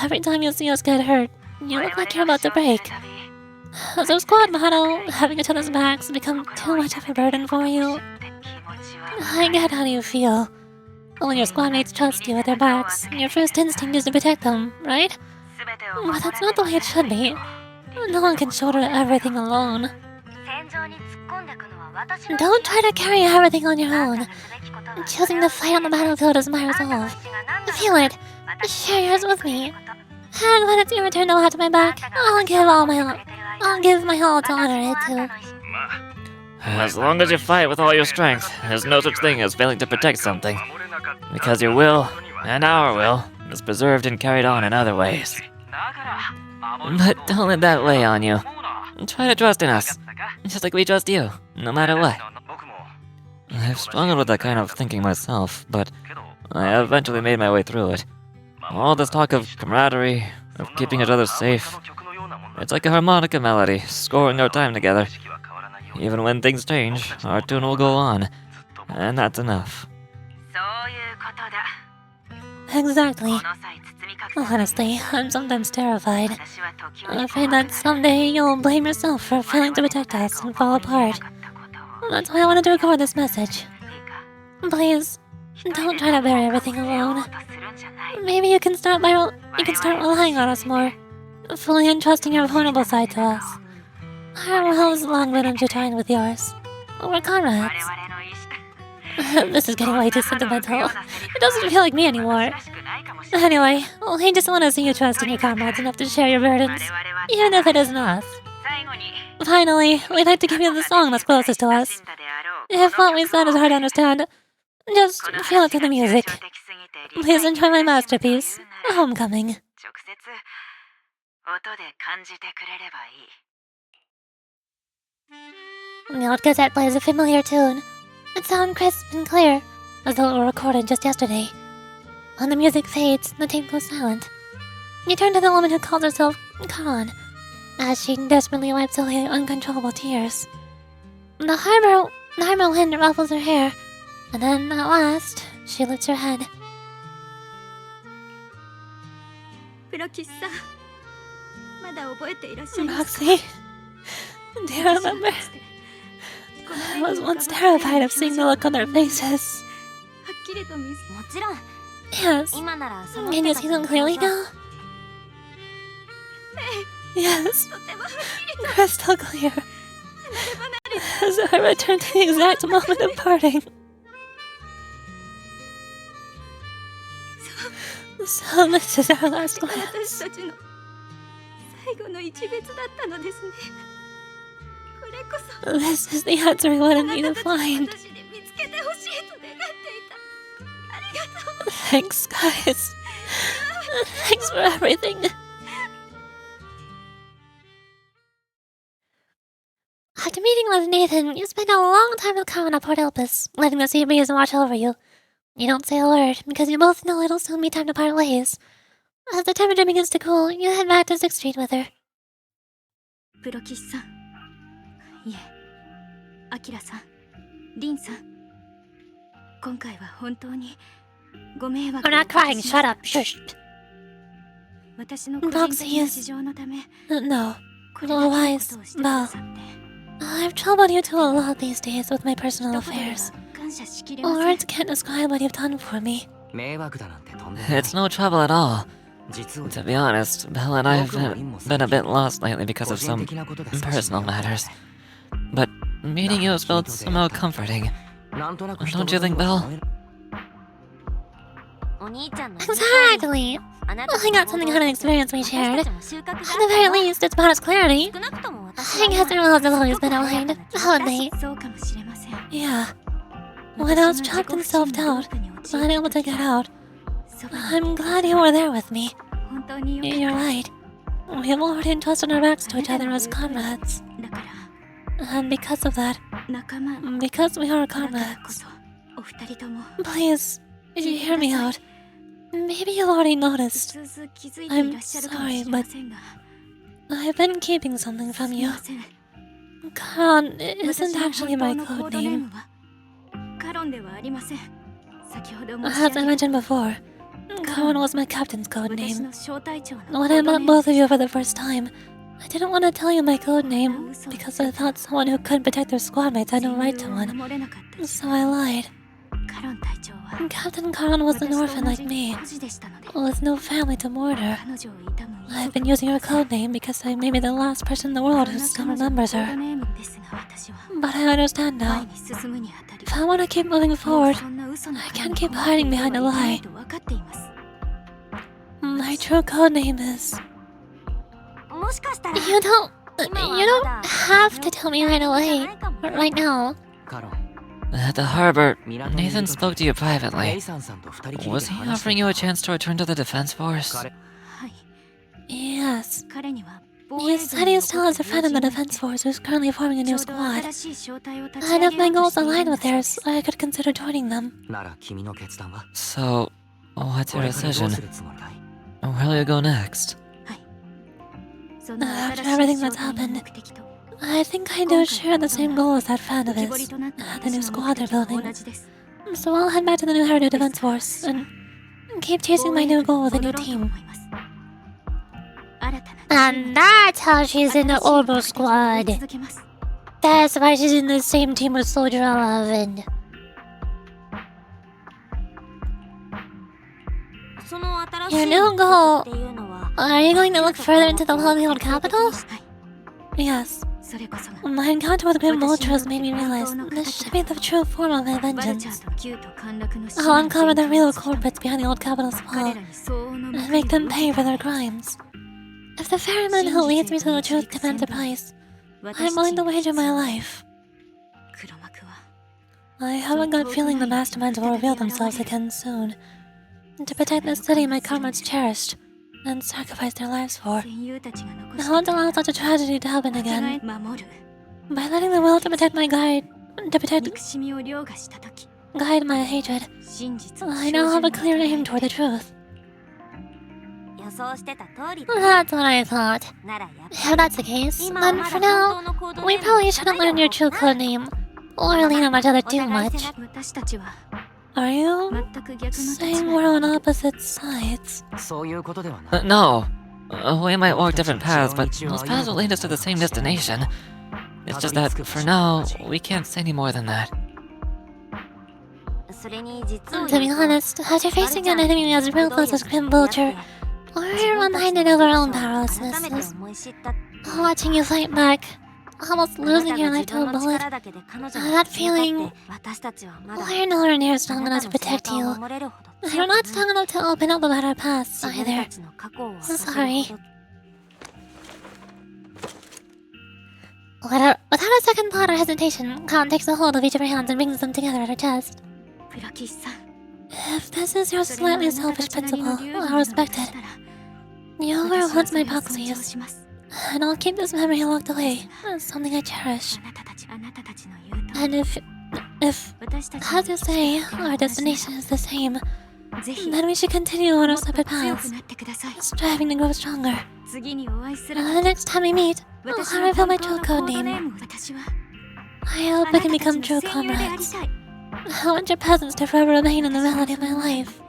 Speaker 3: Every time you see us get hurt, you look like you're about to break. As a squad motto, having each other's backs become too much of a burden for you. I get how you feel. When your squad mates trust you with their backs, your first instinct is to protect them, right? But that's not the way it should be. No one can shoulder everything alone. Don't try to carry everything on your own. Choosing to fight on the battlefield is my resolve. Feel it. Share yours with me. And when it's your turn to watch my back, I'll give my all to honor it too.
Speaker 2: As long as you fight with all your strength, there's no such thing as failing to protect something. Because your will, and our will, is preserved and carried on in other ways. But don't let that weigh on you. Try to trust in us, just like we trust you, no matter what. I've struggled with that kind of thinking myself, but I eventually made my way through it. All this talk of camaraderie, of keeping each other safe, it's like a harmonica melody, scoring our time together. Even when things change, our tune will go on, and that's enough.
Speaker 3: Exactly. Honestly, I'm sometimes terrified. I'm afraid that someday you'll blame yourself for failing to protect us and fall apart. That's why I wanted to record this message. Please, don't try to bear everything alone. Maybe you can start relying on us more, fully entrusting your vulnerable side to us. Our will has long been intertwined with yours. We're comrades. This is getting way too sentimental. It doesn't feel like me anymore. Anyway, we just want to see you trust in your comrades enough to share your burdens, even if it isn't us. Finally, we'd like to give you the song that's closest to us. If what we said is hard to understand, just feel it through the music. Please enjoy my masterpiece, Homecoming.
Speaker 1: The old cassette plays a familiar tune. It sounds crisp and clear, as though it were recorded just yesterday. When the music fades, the tape goes silent. You turn to the woman who calls herself Khan, as she desperately wipes away uncontrollable tears. The harbor wind ruffles her hair, and then, at last, she lifts her head.
Speaker 3: Roxy, do you remember? I was once terrified of seeing the look on their faces.
Speaker 1: Yes. Can you see them clearly now?
Speaker 3: Yes, crystal clear. As I return to the exact moment of parting. So this is our last glance. This is the answer we wanted me to find. Thanks, guys. Thanks for everything.
Speaker 1: After meeting with Nathan, you spend a long time with Karan at Port Elpis, letting the sea breeze watch over you. You don't say a word, because you both know it'll soon be time to part ways. As the temperature begins to cool, you head back to 6th Street with her.
Speaker 6: プロキシさん、いえ、アキラさん、リンさん、今回は本当にご迷惑
Speaker 1: I'm not crying, shut up, shush.
Speaker 6: 私の個人的な事情のため
Speaker 1: No.
Speaker 6: これだけのことをしてくださって
Speaker 1: I've troubled you two a lot these days with my personal
Speaker 6: 一言では
Speaker 1: affairs.
Speaker 6: 感謝しきれません
Speaker 1: Words can't describe what you've done for me.
Speaker 5: 迷惑だなんてとんでもない
Speaker 2: It's no trouble at all.
Speaker 5: 実を
Speaker 2: To be honest, Bella and I have been a bit lost lately because of some personal matters. But meeting you has felt somehow comforting.
Speaker 5: なんとなく
Speaker 2: Don't you think, Belle?
Speaker 7: お兄ちゃんの
Speaker 1: Exactly.
Speaker 7: あな
Speaker 1: Well, I got something out of the experience we
Speaker 7: 私
Speaker 1: shared.
Speaker 7: たちも収穫があ
Speaker 1: At
Speaker 7: っ
Speaker 1: the
Speaker 7: た
Speaker 1: very
Speaker 7: わ
Speaker 1: least, it's brought us clarity.
Speaker 7: 少なくとも私
Speaker 1: I
Speaker 7: は
Speaker 1: guess the rules have always been outlined, haven't they?
Speaker 6: そうかもしれません
Speaker 1: Yeah. When I was trapped in self-doubt, unable to get out,
Speaker 6: そばに
Speaker 1: I'm glad you were there with me.
Speaker 6: 本当によかっ
Speaker 1: You're right. We have already entrusted our backs to each other as comrades.
Speaker 6: ただから
Speaker 1: And because of that,
Speaker 6: 仲間
Speaker 1: because we are
Speaker 6: だからこ
Speaker 1: comrades,
Speaker 6: そお二人とも
Speaker 1: please, hear me out. Maybe you've already
Speaker 6: う
Speaker 1: noticed.
Speaker 6: すうす気づいていらっしゃるかもしれませんが
Speaker 1: I've been keeping something
Speaker 6: す
Speaker 1: from
Speaker 6: み
Speaker 1: you.
Speaker 6: ません
Speaker 1: Karan
Speaker 6: 私
Speaker 1: isn't
Speaker 6: の
Speaker 1: actually
Speaker 6: 本
Speaker 1: my
Speaker 6: 当のコー
Speaker 1: code
Speaker 6: ドネー
Speaker 1: name.
Speaker 6: ムはカロンではありません先ほど申し
Speaker 1: As I
Speaker 6: 上げ
Speaker 1: mentioned before, Karan was my captain's code
Speaker 6: 私
Speaker 1: name.
Speaker 6: の小隊長のコ
Speaker 1: When
Speaker 6: ー
Speaker 1: I
Speaker 6: ドネ
Speaker 1: met
Speaker 6: ーム
Speaker 1: both of you for the first time, I didn't want to tell you my code name because I thought someone who couldn't protect their squad mates had no right to
Speaker 6: 戦友を
Speaker 1: one.
Speaker 6: 守れなかったし
Speaker 1: So I lied.
Speaker 6: カロン隊長は
Speaker 1: Captain Karan was
Speaker 6: 私
Speaker 1: an
Speaker 6: と
Speaker 1: orphan
Speaker 6: 同
Speaker 1: like
Speaker 6: じ
Speaker 1: me,
Speaker 6: 孤児でしたので
Speaker 1: with no family to mourn her.
Speaker 6: 彼女を悼む遺
Speaker 1: I've
Speaker 6: 族
Speaker 1: been using her code name because I may be the last person in the world who
Speaker 6: そんな
Speaker 1: still
Speaker 6: 彼女の
Speaker 1: remembers
Speaker 6: コード
Speaker 1: her.
Speaker 6: ネームですが私は
Speaker 1: But I understand
Speaker 6: 前
Speaker 1: now.
Speaker 6: に進むにあたり
Speaker 1: If I want to keep moving
Speaker 6: もう
Speaker 1: forward,
Speaker 6: そんな嘘の
Speaker 1: I
Speaker 6: 国
Speaker 1: can't
Speaker 6: に
Speaker 1: keep
Speaker 6: 困って
Speaker 1: hiding
Speaker 6: いて
Speaker 1: behind a
Speaker 6: はいけな
Speaker 1: lie.
Speaker 6: いと分かっています
Speaker 1: My true code name is.
Speaker 7: もしかしたら
Speaker 1: You don't.
Speaker 7: 今は
Speaker 1: You
Speaker 7: ま
Speaker 1: don't
Speaker 7: だ
Speaker 1: have to tell me right
Speaker 7: じゃ
Speaker 1: away.
Speaker 7: ないかも
Speaker 1: But right now.
Speaker 5: カロン
Speaker 2: At the harbor,
Speaker 5: 港にいる
Speaker 2: Nathan
Speaker 5: 時
Speaker 2: spoke to you
Speaker 5: レ
Speaker 2: privately.
Speaker 5: イさんさんと二人きり
Speaker 2: Was
Speaker 5: で
Speaker 2: he
Speaker 5: 話して
Speaker 2: offering
Speaker 5: い
Speaker 2: you
Speaker 5: た
Speaker 2: a chance to return to the defense force?
Speaker 5: 彼
Speaker 6: はい
Speaker 1: Yes.
Speaker 6: 彼には防
Speaker 1: He
Speaker 6: 衛
Speaker 1: said
Speaker 6: 軍に
Speaker 1: he
Speaker 6: 残
Speaker 1: still
Speaker 6: っ
Speaker 1: has
Speaker 6: た
Speaker 1: a friend in the
Speaker 6: 友人がい
Speaker 1: defense
Speaker 6: て
Speaker 1: force who's currently forming a
Speaker 6: ち
Speaker 1: new
Speaker 6: ょうど
Speaker 1: squad.
Speaker 6: 新しい小隊を立ち
Speaker 1: And
Speaker 6: 上
Speaker 1: if
Speaker 6: げ
Speaker 1: my
Speaker 6: ようと
Speaker 1: goals
Speaker 6: している
Speaker 1: align
Speaker 6: んだ
Speaker 1: with
Speaker 6: そうです
Speaker 1: theirs, I could consider joining them.
Speaker 5: なら君の決断は
Speaker 2: So, what's
Speaker 5: こ
Speaker 2: your
Speaker 5: れからどう
Speaker 2: decision?
Speaker 5: するつもりだい
Speaker 2: Where will you go next?
Speaker 6: その
Speaker 1: After
Speaker 6: 新しい
Speaker 1: everything
Speaker 6: 小
Speaker 1: that's
Speaker 6: 隊の
Speaker 1: happened,
Speaker 6: 目的と
Speaker 1: I think I do share the same goal as that friend
Speaker 6: 浮
Speaker 1: of
Speaker 6: き彫り
Speaker 1: his.
Speaker 6: となった
Speaker 1: The new
Speaker 6: 私の
Speaker 1: squad
Speaker 6: 目
Speaker 1: they're
Speaker 6: 的は
Speaker 1: building.
Speaker 6: 同じです
Speaker 1: So I'll head back to the new Haruto Defense Force and keep chasing my new goal with a new
Speaker 6: 戻ろうと
Speaker 1: team.
Speaker 6: 思います新たな
Speaker 1: And that's how she's in the Orbo squad.
Speaker 6: 続けます
Speaker 1: That's why she's in the same team with Soldier 11.
Speaker 7: その新し
Speaker 1: Your
Speaker 7: い
Speaker 1: new
Speaker 7: 目的
Speaker 1: goal.
Speaker 7: っていうのは
Speaker 1: Are you going to look further into the Holyfield capital?
Speaker 6: はい
Speaker 1: Yes.
Speaker 6: それこそが
Speaker 1: My encounter with Grim Vultures made me realize this should be the true form of my
Speaker 6: バルチャ
Speaker 1: vengeance.
Speaker 6: ーとキュート陥落の
Speaker 1: I'll uncover the real
Speaker 6: 真の
Speaker 1: culprits behind the old capital's
Speaker 6: 彼
Speaker 1: fall
Speaker 6: らに相応の
Speaker 1: and
Speaker 6: 報い
Speaker 1: make them
Speaker 6: を
Speaker 1: pay
Speaker 6: 受
Speaker 1: for
Speaker 6: け
Speaker 1: their crimes. If the ferryman who leads me to the truth demands a price,
Speaker 6: 私
Speaker 1: I'm willing to wager my life.
Speaker 6: 黒幕は
Speaker 1: I have a gut feeling the masterminds will reveal themselves again soon. To protect the city my comrades cherished and sacrificed their lives for.
Speaker 6: 戦友たちが残
Speaker 1: I
Speaker 6: し
Speaker 1: won't
Speaker 6: て
Speaker 1: allow such a tragedy to happen
Speaker 6: お互い
Speaker 1: again.
Speaker 6: 守る
Speaker 1: By letting the will to protect my to
Speaker 6: 憎しみを凌駕した時
Speaker 1: guide my hatred,
Speaker 6: 真実を
Speaker 1: I now have a clear aim toward the truth.
Speaker 7: 予想してた通りだ
Speaker 1: That's what I thought.
Speaker 7: ならやっ
Speaker 1: If that's the case,
Speaker 7: 今は
Speaker 1: then
Speaker 7: ま
Speaker 1: for
Speaker 7: だ
Speaker 1: now,
Speaker 7: 本当のコードネ
Speaker 1: we
Speaker 7: ーム
Speaker 1: probably
Speaker 7: を知ら
Speaker 1: shouldn't
Speaker 7: ない
Speaker 1: learn your
Speaker 7: 方
Speaker 1: true
Speaker 7: が
Speaker 1: code name or lean on each other too much.
Speaker 6: 私たちは
Speaker 1: Are you
Speaker 6: 全く逆の立
Speaker 1: saying
Speaker 6: 場
Speaker 1: we're on opposite sides?
Speaker 5: そういうことではない
Speaker 2: No. We might walk different paths, but those paths will lead us to the same destination. It's just that, for now, we can't say any more than that.
Speaker 7: それに実を
Speaker 1: To be
Speaker 7: 言うと
Speaker 1: honest, after facing an enemy as ruthless as Grim Vulture, we're reminded of our own
Speaker 7: 改めて
Speaker 1: powerlessness.
Speaker 7: 思い知った
Speaker 1: Watching you fight back, almost
Speaker 7: あな
Speaker 1: losing
Speaker 7: た
Speaker 1: your
Speaker 7: が
Speaker 1: life
Speaker 7: 自
Speaker 1: to a
Speaker 7: 分の
Speaker 1: bullet,
Speaker 7: 力だけで彼女に
Speaker 1: that
Speaker 7: 立ち向か
Speaker 1: feeling
Speaker 7: って私たちはまだ
Speaker 1: we're nowhere near strong
Speaker 7: あな
Speaker 1: enough
Speaker 7: た
Speaker 1: to
Speaker 7: の
Speaker 1: protect
Speaker 7: 背中を
Speaker 1: you.
Speaker 7: 守れるほど
Speaker 1: We're
Speaker 7: 強く
Speaker 1: not
Speaker 7: ない
Speaker 1: strong enough to open up about our pasts
Speaker 7: 自分
Speaker 1: either.
Speaker 7: たちの過去を
Speaker 1: Sorry.
Speaker 7: 忘れるほど
Speaker 1: Without a second thought or hesitation, Khan takes a hold of each of her hands and brings them together at her chest.
Speaker 6: プロキシさん
Speaker 1: If this is your
Speaker 6: それがあ
Speaker 1: slightly
Speaker 6: なた
Speaker 1: selfish
Speaker 6: たちなり
Speaker 1: principle,
Speaker 6: の流儀な
Speaker 1: I'll
Speaker 6: のだと
Speaker 1: respect
Speaker 6: し
Speaker 1: it.
Speaker 6: たら
Speaker 1: You
Speaker 6: 私
Speaker 1: were
Speaker 6: は
Speaker 1: once
Speaker 6: そ
Speaker 1: my
Speaker 6: れを尊重
Speaker 1: proxies,
Speaker 6: します
Speaker 3: And I'll keep this memory locked away as something I cherish.
Speaker 6: あなたたちの言うと
Speaker 3: And if,
Speaker 6: 私たち
Speaker 3: how to say, our destination is the same,
Speaker 6: ぜひ
Speaker 3: then we should continue on
Speaker 6: も
Speaker 3: our
Speaker 6: っと
Speaker 3: separate
Speaker 6: 強く
Speaker 3: paths,
Speaker 6: なってください
Speaker 3: striving to grow stronger.
Speaker 6: 次にお会いする
Speaker 3: The next time we meet, I'll
Speaker 6: 私の
Speaker 3: reveal
Speaker 6: 本
Speaker 3: my
Speaker 6: 当
Speaker 3: true
Speaker 6: のコ
Speaker 3: code
Speaker 6: ードネー
Speaker 3: name.
Speaker 6: ムを私は
Speaker 3: I
Speaker 6: あ
Speaker 3: hope
Speaker 6: な
Speaker 3: we
Speaker 6: た
Speaker 3: can
Speaker 6: たち
Speaker 3: become
Speaker 6: の
Speaker 3: true
Speaker 6: 戦友であり
Speaker 3: comrades.
Speaker 6: たい
Speaker 3: I want your presence to forever remain in the melody of my life.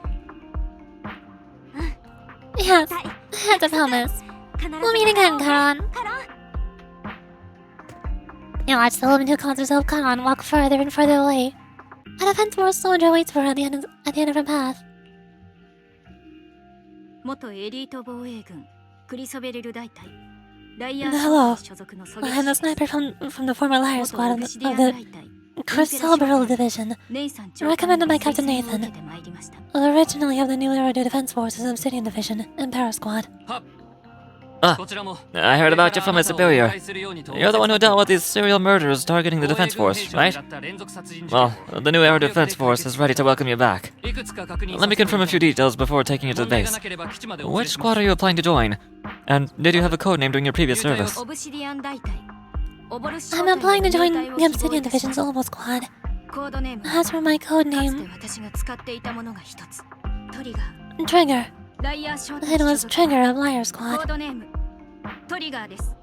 Speaker 3: Yes, I had to promise.
Speaker 6: 必ず
Speaker 3: We'll meet again, Karan.
Speaker 6: カロン
Speaker 3: You watch the woman who calls herself Karan walk further and further away. A defense force soldier waits for her at the end of her path.
Speaker 6: 元エリート防衛軍クリソベルル大隊ライアー
Speaker 3: Hello.
Speaker 6: 所属の狙
Speaker 3: I'm the
Speaker 6: 撃手
Speaker 3: sniper from the former Liar
Speaker 6: 元
Speaker 3: Squad
Speaker 6: オ
Speaker 3: of
Speaker 6: ブ
Speaker 3: the,
Speaker 6: シディア
Speaker 3: of
Speaker 6: ン
Speaker 3: the
Speaker 6: 大隊
Speaker 3: Crucible Division,
Speaker 6: ネイさん
Speaker 3: recommended by Captain
Speaker 6: 推薦を
Speaker 3: Nathan.
Speaker 6: 受けてまいりました
Speaker 3: Originally of the new era Defense Forces Obsidian Division and Para Squad.
Speaker 2: Ah,
Speaker 5: こちらも
Speaker 2: I heard about you from my superior. You're the one who dealt with these serial murders targeting the defense force, right? Well, the new Air Defense Force is ready to welcome you back. Let me confirm a few details before taking you to the base. Which squad are you applying to join? And did you have a code name during your previous service?
Speaker 6: オブシディアン大隊オボルシ
Speaker 3: I'm applying to join the Obsidian Division's Oval Squad.
Speaker 6: コードネーム
Speaker 3: As for my code
Speaker 6: かつて
Speaker 3: name,
Speaker 6: 私が使っていたものが一つトリガー
Speaker 3: Trigger.
Speaker 6: ライアー小
Speaker 3: It
Speaker 6: 隊
Speaker 3: was
Speaker 6: 所属
Speaker 3: Trigger of Liar
Speaker 6: コー
Speaker 3: Squad.
Speaker 6: ドネームトリガーです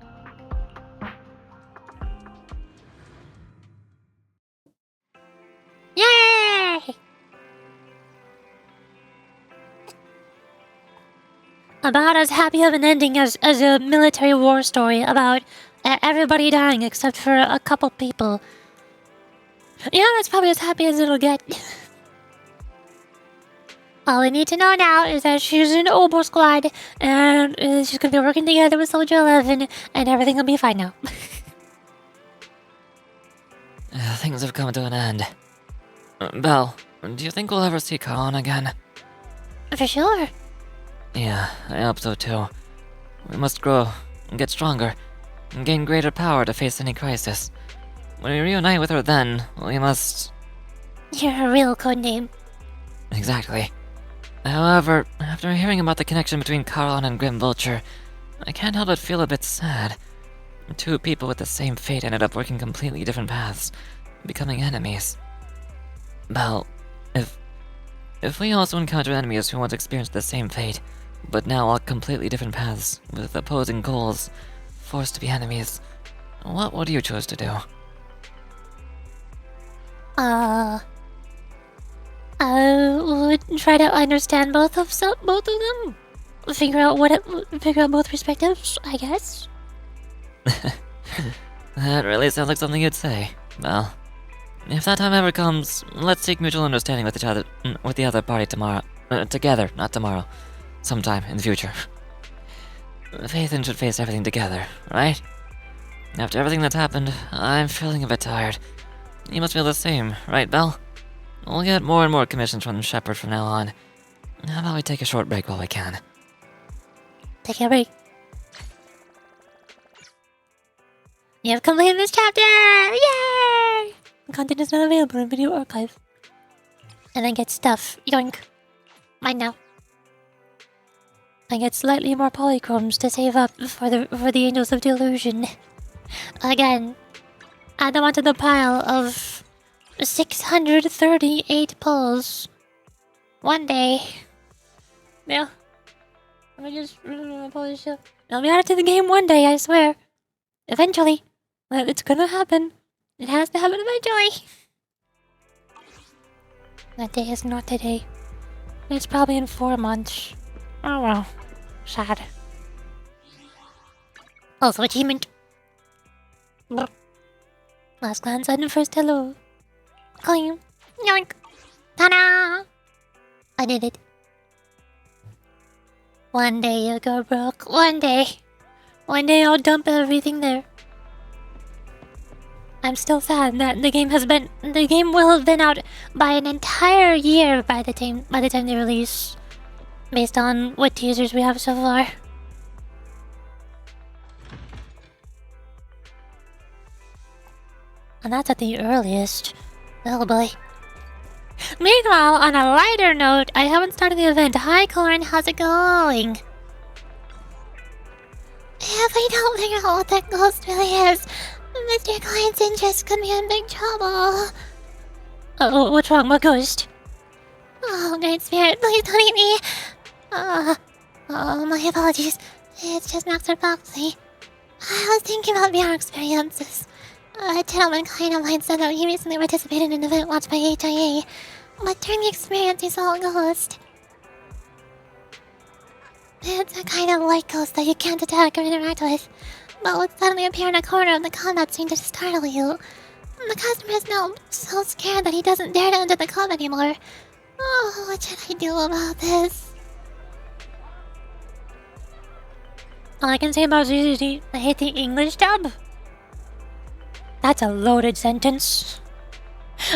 Speaker 1: Yay!
Speaker 3: About as happy of an ending as a military war story about everybody dying except for a couple people. Yeah, that's probably as happy as it'll get.
Speaker 1: All we need to know now is that she's in Obo Squad, and she's gonna be working together with Soldier 11, and everything will be fine now.
Speaker 2: Things have come to an end. Belle, do you think we'll ever see Karan again?
Speaker 1: For sure.
Speaker 2: Yeah, I hope so too. We must grow, get stronger, and gain greater power to face any crisis. When we reunite with her then, we must...
Speaker 1: Your real code name.
Speaker 2: Exactly. However, after hearing about the connection between Karan and Grim Vulture, I can't help but feel a bit sad. Two people with the same fate ended up working completely different paths, becoming enemies. Belle, if we also encounter enemies who once experienced the same fate, but now walk completely different paths, with opposing goals, forced to be enemies, what would you choose to do?
Speaker 1: I would try to understand both of them. Figure out both perspectives, I guess.
Speaker 2: That really sounds like something you'd say. Well, if that time ever comes, let's seek mutual understanding with each other, with the other party tomorrow. Together, not tomorrow. Sometime in the future. Faithin should face everything together, right? After everything that's happened, I'm feeling a bit tired. You must feel the same, right, Belle? We'll get more and more commissions from Shepard from now on. How about we take a short break while we can?
Speaker 1: Take a break. You have completed this chapter! Yay!
Speaker 3: Content is not available in Video Archive.
Speaker 1: And I get stuff. Yoink. Mine now.
Speaker 3: I get slightly more polychromes to save up for the Angels of Delusion.
Speaker 1: Again, add them onto the pile of 638 pulls. One day.
Speaker 3: Yeah. Let me just polish up. I'll be added to the game one day, I swear. Eventually. It's gonna happen. It has to happen eventually.
Speaker 1: That day is not today.
Speaker 3: It's probably in 4 months.
Speaker 1: Oh well. Sad. Also achievement.
Speaker 3: Last glance at the first hello.
Speaker 1: Clean. Yoink. Ta-da! I did it. One day you'll go broke. One day.
Speaker 3: One day I'll dump everything there. I'm still sad that the game will have been out
Speaker 1: By an entire year by the time they release. Based on what teasers we have so far.
Speaker 3: and that's at the earliest.
Speaker 1: Oh boy.
Speaker 3: Meanwhile, on a lighter note, I haven't started the event. Hi Corin, how's it going?
Speaker 1: If we don't figure out what that ghost really is, Mr. Klein's interest could be in big trouble.
Speaker 3: Oh, what's wrong? What ghost?
Speaker 1: Oh, Great Spirit, please don't eat me. My apologies. It's just Master Boxley. I was thinking about VR experiences. A gentleman client of mine said that he recently participated in an event watched by HIA, but during the experience he saw a ghost. It's a kind of white ghost that you can't attack or interact with, but would suddenly appear in a corner of the combat scene to startle you. The customer is now so scared that he doesn't dare to enter the club anymore. Oh, what should I do about this?
Speaker 3: All I can say about ZZZ, I hate the English dub. That's a loaded sentence.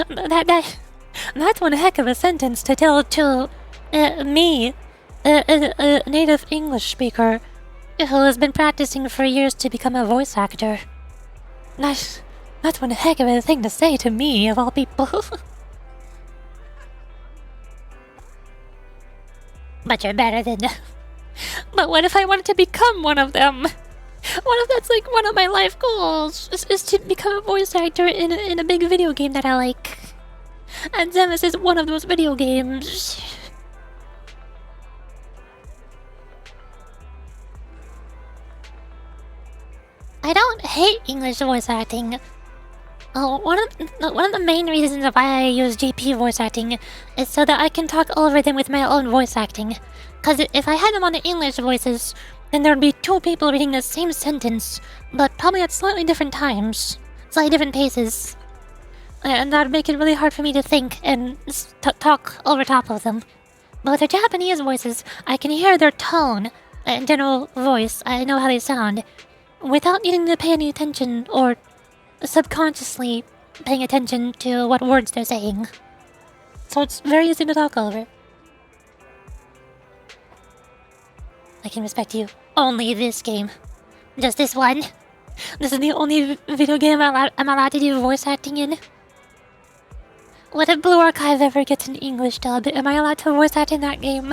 Speaker 3: That's one heck of a sentence to tell to me, a native English speaker who has been practicing for years to become a voice actor. That's one heck of a thing to say to me, of all people.
Speaker 1: But you're better than...
Speaker 3: But what if I wanted to become one of them? What if that's like one of my life goals? Is to become a voice actor in a big video game that I like. And Zenless is one of those video games.
Speaker 1: I don't hate English voice acting. One of the main reasons why I use GP voice acting is so that I can talk over them with my own voice acting. Cause if I had them on the English voices, then there'd be two people reading the same sentence, but probably at slightly different times, slightly different paces. And that'd make it really hard for me to think and talk over top of them. But with the Japanese voices, I can hear their tone and general voice. I know how they sound, without needing to pay any attention or subconsciously paying attention to what words they're saying. So it's very easy to talk over. I can respect you. Only this game. Just this one. This is the only video game I'm allowed to do voice acting in. What if Blue Archive ever gets an English dub? Am I allowed to voice act in that game?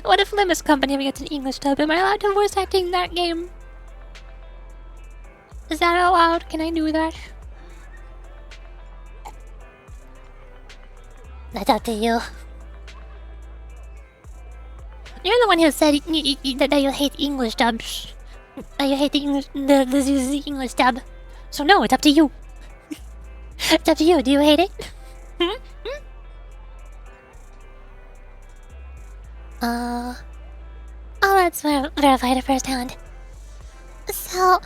Speaker 1: What if Limus Company ever gets an English dub? Am I allowed to voice act in that game? Is that allowed? Can I do that? That's up to you. You're the one who said that you hate English dubs. That you hate the English dub. So no, it's up to you. It's up to you. Do you hate it? Let's verify it firsthand. So,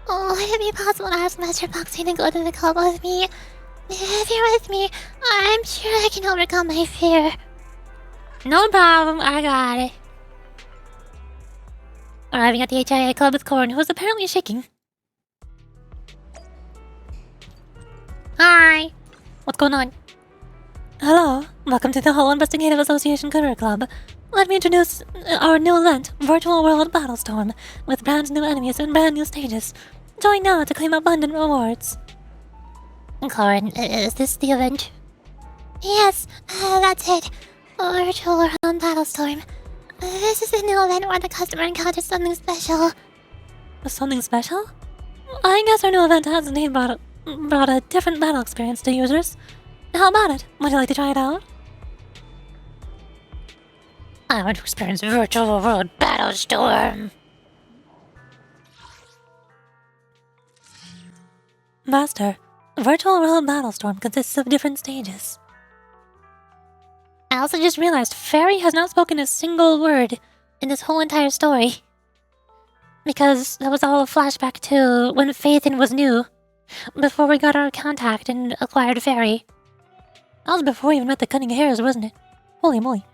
Speaker 1: would it be possible to ask Master Boxy to go to the club with me? If you're with me, I'm sure I can overcome my fear. No problem, I got it. Arriving at the HIA club with Corn, who is apparently shaking. Hi! What's going on?
Speaker 3: Hello, welcome to the Whole Investigative Association Career Club. Let me introduce our new event, Virtual World Battlestorm, with brand new enemies and brand new stages. Join now to claim abundant rewards.
Speaker 1: Corn, is this the event? Yes, that's it. Virtual World Battlestorm. This is the new event where the customer encounters something special.
Speaker 3: Something special? I guess our new event has indeed brought a different battle experience to users. How about it? Would you like to try it out?
Speaker 1: I want to experience Virtual World Battlestorm.
Speaker 3: Master, Virtual World Battlestorm consists of different stages.
Speaker 1: I also just realized Fairy has not spoken a single word in this whole entire story. Because that was all a flashback to when Phaethon was new. Before we got our contact and acquired Fairy.
Speaker 3: That was before we even met the Cunning Hares, wasn't it? Holy moly.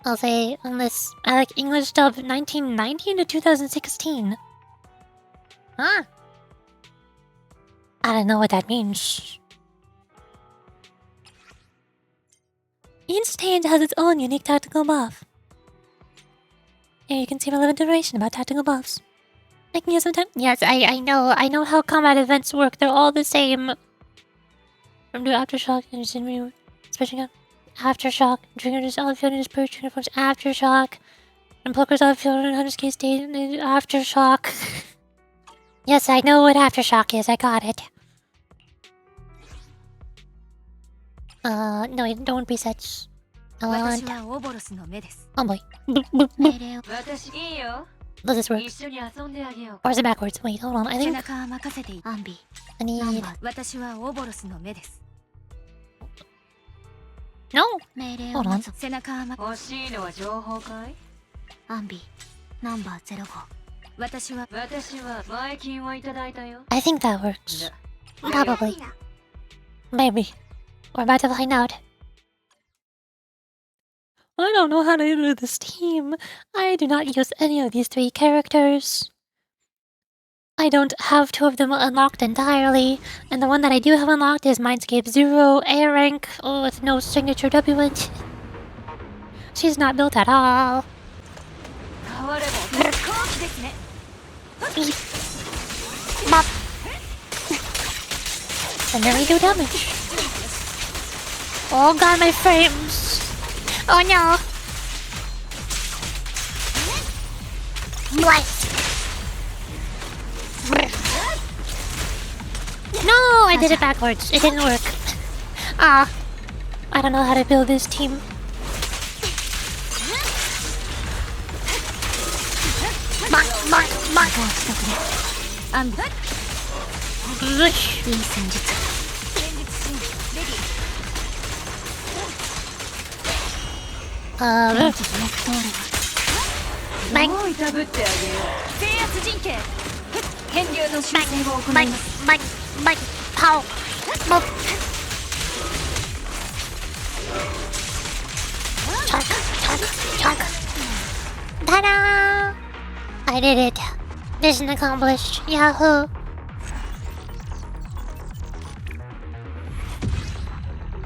Speaker 1: I'll say, unless I like English dub 1990 to 2016. Huh?
Speaker 3: I don't know what that means. Each stage has its own unique tactical buff. Here you can see relevant information about tactical buffs. Making use of
Speaker 1: Yes, I know how combat events work. They're all the same.
Speaker 3: From new aftershock and Shinryu, switching up. Aftershock. Triggers all feelings per uniforms. Aftershock. And Poker's all feeling 100k state. Aftershock. Yes, I know what Aftershock is. I got it. No, don't be such. I want. Oh boy. Boop, boop, boop. Does this work? Or is it backwards? Wait, hold on. I think. I need. No! Hold on. I think that works. Probably. Maybe. We're about to find out. I don't know how to enter this team. I do not use any of these 3 characters. I don't have 2 of them unlocked entirely, and the one that I do have unlocked is Mindscape 0 A rank with no signature W in it. She's not built at all. Bop. And then we do damage. Oh god, my frames! Oh no! Blast! No, I did it backwards. It didn't work. Ah, I don't know how to build this team. Mark. Bang. Pow. Boop. Chug. Ta-da! I did it. Mission accomplished. Yahoo!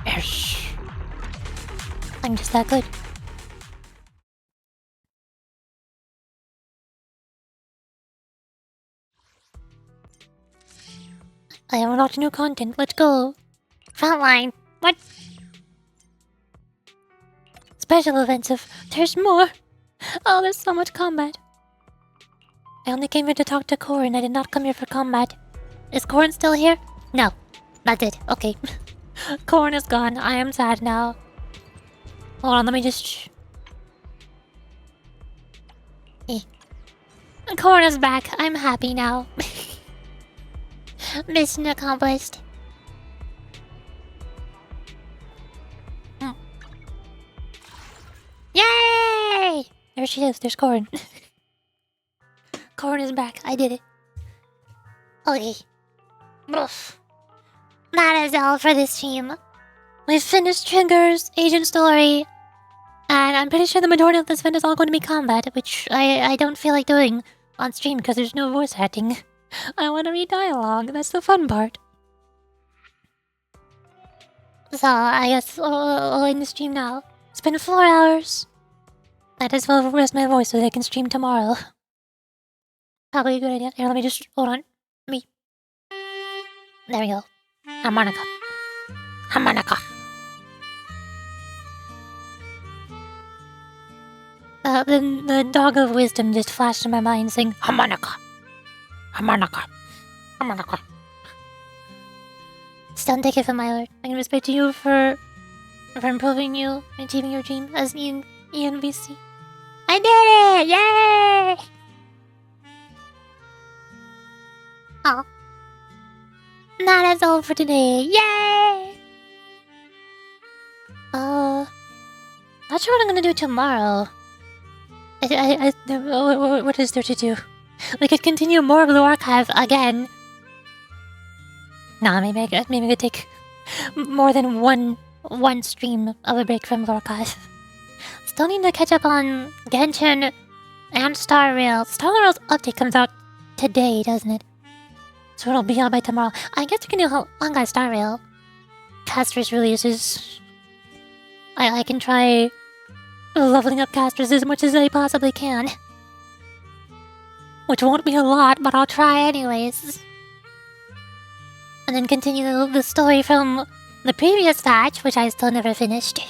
Speaker 3: Yes. I'm just that good. I have unlocked new content. Let's go. Frontline. What? Special events of... There's more. Oh, there's so much combat. I only came here to talk to Corin. I did not come here for combat. Is Corin still here? No. That's it. Okay. Corin is gone. I am sad now. Hold on, let me just... Corin is back. I'm happy now. Mission accomplished. Yay! There she is. There's Corin. Corin is back. I did it. Okay. Oof. That is all for this team. We've finished Triggers, Agent Story, and I'm pretty sure the majority of this event is all going to be combat, which I don't feel like doing on stream because there's no voice acting. I want to read dialogue. That's the fun part. So I guess I'll end the stream now. It's been 4 hours. Might as well rest my voice so that I can stream tomorrow. Probably a good idea. Here, let me just... Hold on. There we go. Harmonica. The dog of wisdom just flashed in my mind saying, Harmonica. Just don't take it from my word. I can respect you for improving you and achieving your dream as ENVC. I did it! Yay! Oh. That is all for today. Yay! Not sure what I'm gonna do tomorrow. What is there to do? We could continue more of the archive again. Nah, maybe I could take more than one stream of a break from the archive. Still need to catch up on Genshin and Star Rail. Star Rail's update comes out today, doesn't it? So it'll be out by tomorrow. I guess we can do Honkai Star Rail. Casters releases. I can try leveling up Casters as much as I possibly can. Which won't be a lot, but I'll try anyways. And then continue the story from the previous patch, which I still never finished.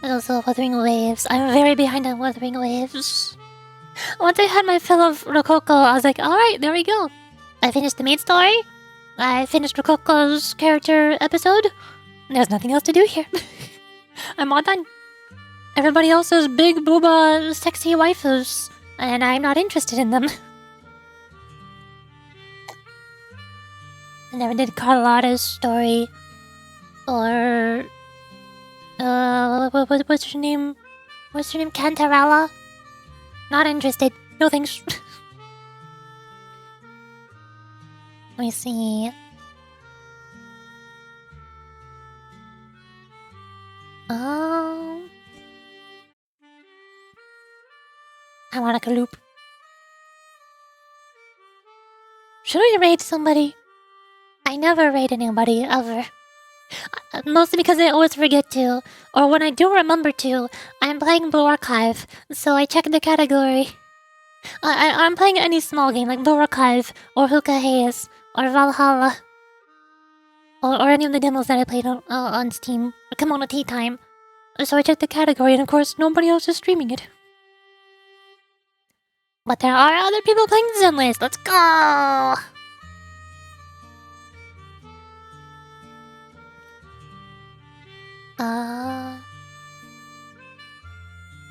Speaker 3: And also Wuthering Waves. I'm very behind on Wuthering Waves. Once I had my fill of Rococo, I was like, alright, there we go. I finished the main story. I finished Rococo's character episode. There's nothing else to do here. I'm all done. Everybody else is big booba sexy waifus, and I'm not interested in them. I never did Carlotta's story. Or... what's her name? What's her name? Cantarella? Not interested. No thanks. Let me see. Harmonica loop. Should I raid somebody? I never raid anybody, ever. Mostly because I always forget to, or when I do remember to, I'm playing Blue Archive, so I check the category. I'm playing any small game like Blue Archive, or Hookah Haze, or Valhalla, or any of the demos that I played on Steam, or Kimono Tea Time. So I check the category, and of course, nobody else is streaming it. But there are other people playing Zenless. Let's go!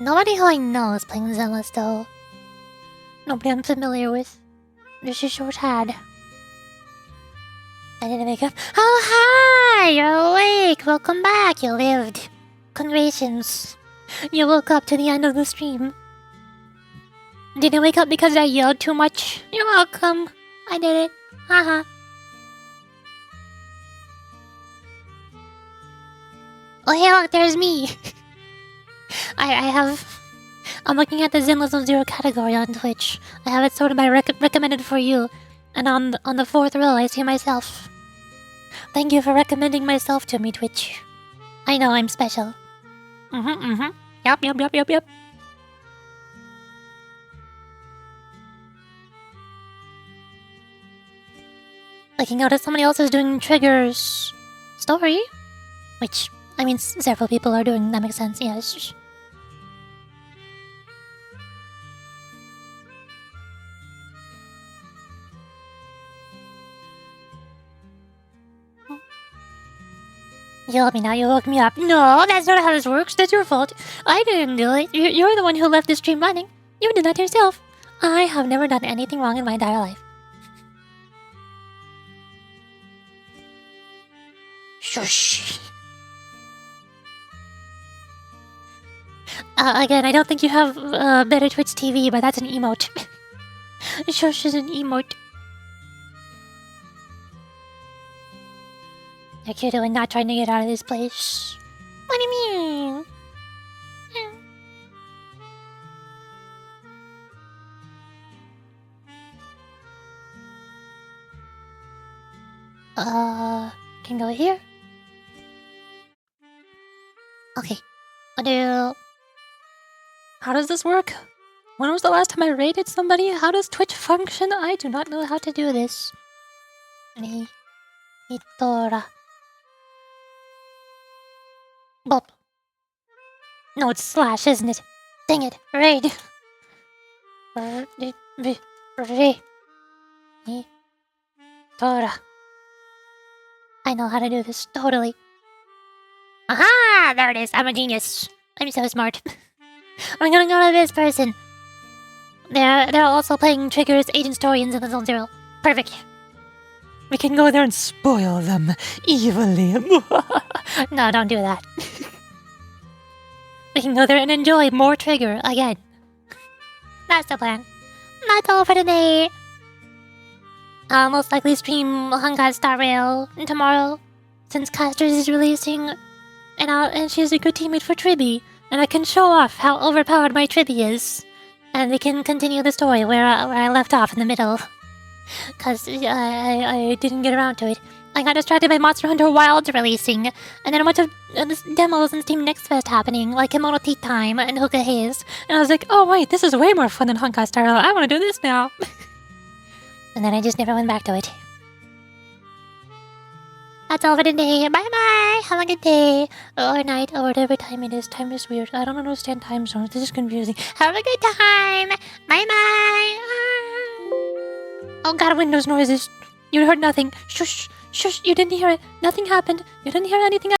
Speaker 3: Nobody who I know is playing Zenless though. Nobody I'm familiar with. Just a short had. I didn't wake up. Oh hi! You're awake! Welcome back! You lived. Congratulations. You woke up to the end of the stream. Didn't wake up because I yelled too much. You're welcome. I did it. Haha. Oh hey look, there's me. I'm looking at the Zenless of Zero category on Twitch. I have it sorted by recommended for you. And on the fourth row I see myself. Thank you for recommending myself to me, Twitch. I know I'm special. Yep. Looking out at somebody else is doing Trigger's story. Which, I mean, several people are doing, that makes sense, yes. Yell at me now, you woke me up. No, that's not how this works, that's your fault. I didn't do it. You're the one who left the stream running. You did that yourself. I have never done anything wrong in my entire life. Shush. Again, I don't think you have better Twitch TV, but that's an emote. Shush is an emote. Like you're doing not trying to get out of this place. What do you mean? Can go here. Okay. I'll do... How does this work? When was the last time I raided somebody? How does Twitch function? I do not know how to do this. Itora. Bop. No, it's slash, isn't it? Dang it. Raid. Itora. I know how to do this, totally. Aha! There it is. I'm a genius. I'm so smart. I'm gonna go to this person. They're also playing Trigger's Agent Story in Zone Zero. Perfect. We can go there and spoil them evilly. No, don't do that. We can go there and enjoy more Trigger again. That's the plan. That's all for today. I'll most likely stream Honkai Star Rail tomorrow, since Casters is releasing, and she's a good teammate for Tribby, and I can show off how overpowered my Tribby is, and we can continue the story where I left off in the middle, cause I didn't get around to it. I got distracted by Monster Hunter Wilds releasing, and then a bunch of demos and Steam Next Fest happening, like Kimono Tea Time and Hookah Haze, and I was like, oh wait, this is way more fun than Honkai Star Rail. I want to do this now. And then I just never went back to it.
Speaker 1: That's all for today. Bye bye. Have a good day or night or whatever time it is. Time is weird. I don't understand time zones. This is confusing. Have a good time. Bye bye. Oh God, windows noises. You heard nothing. Shush, shush. You didn't hear it. Nothing happened. You didn't hear anything.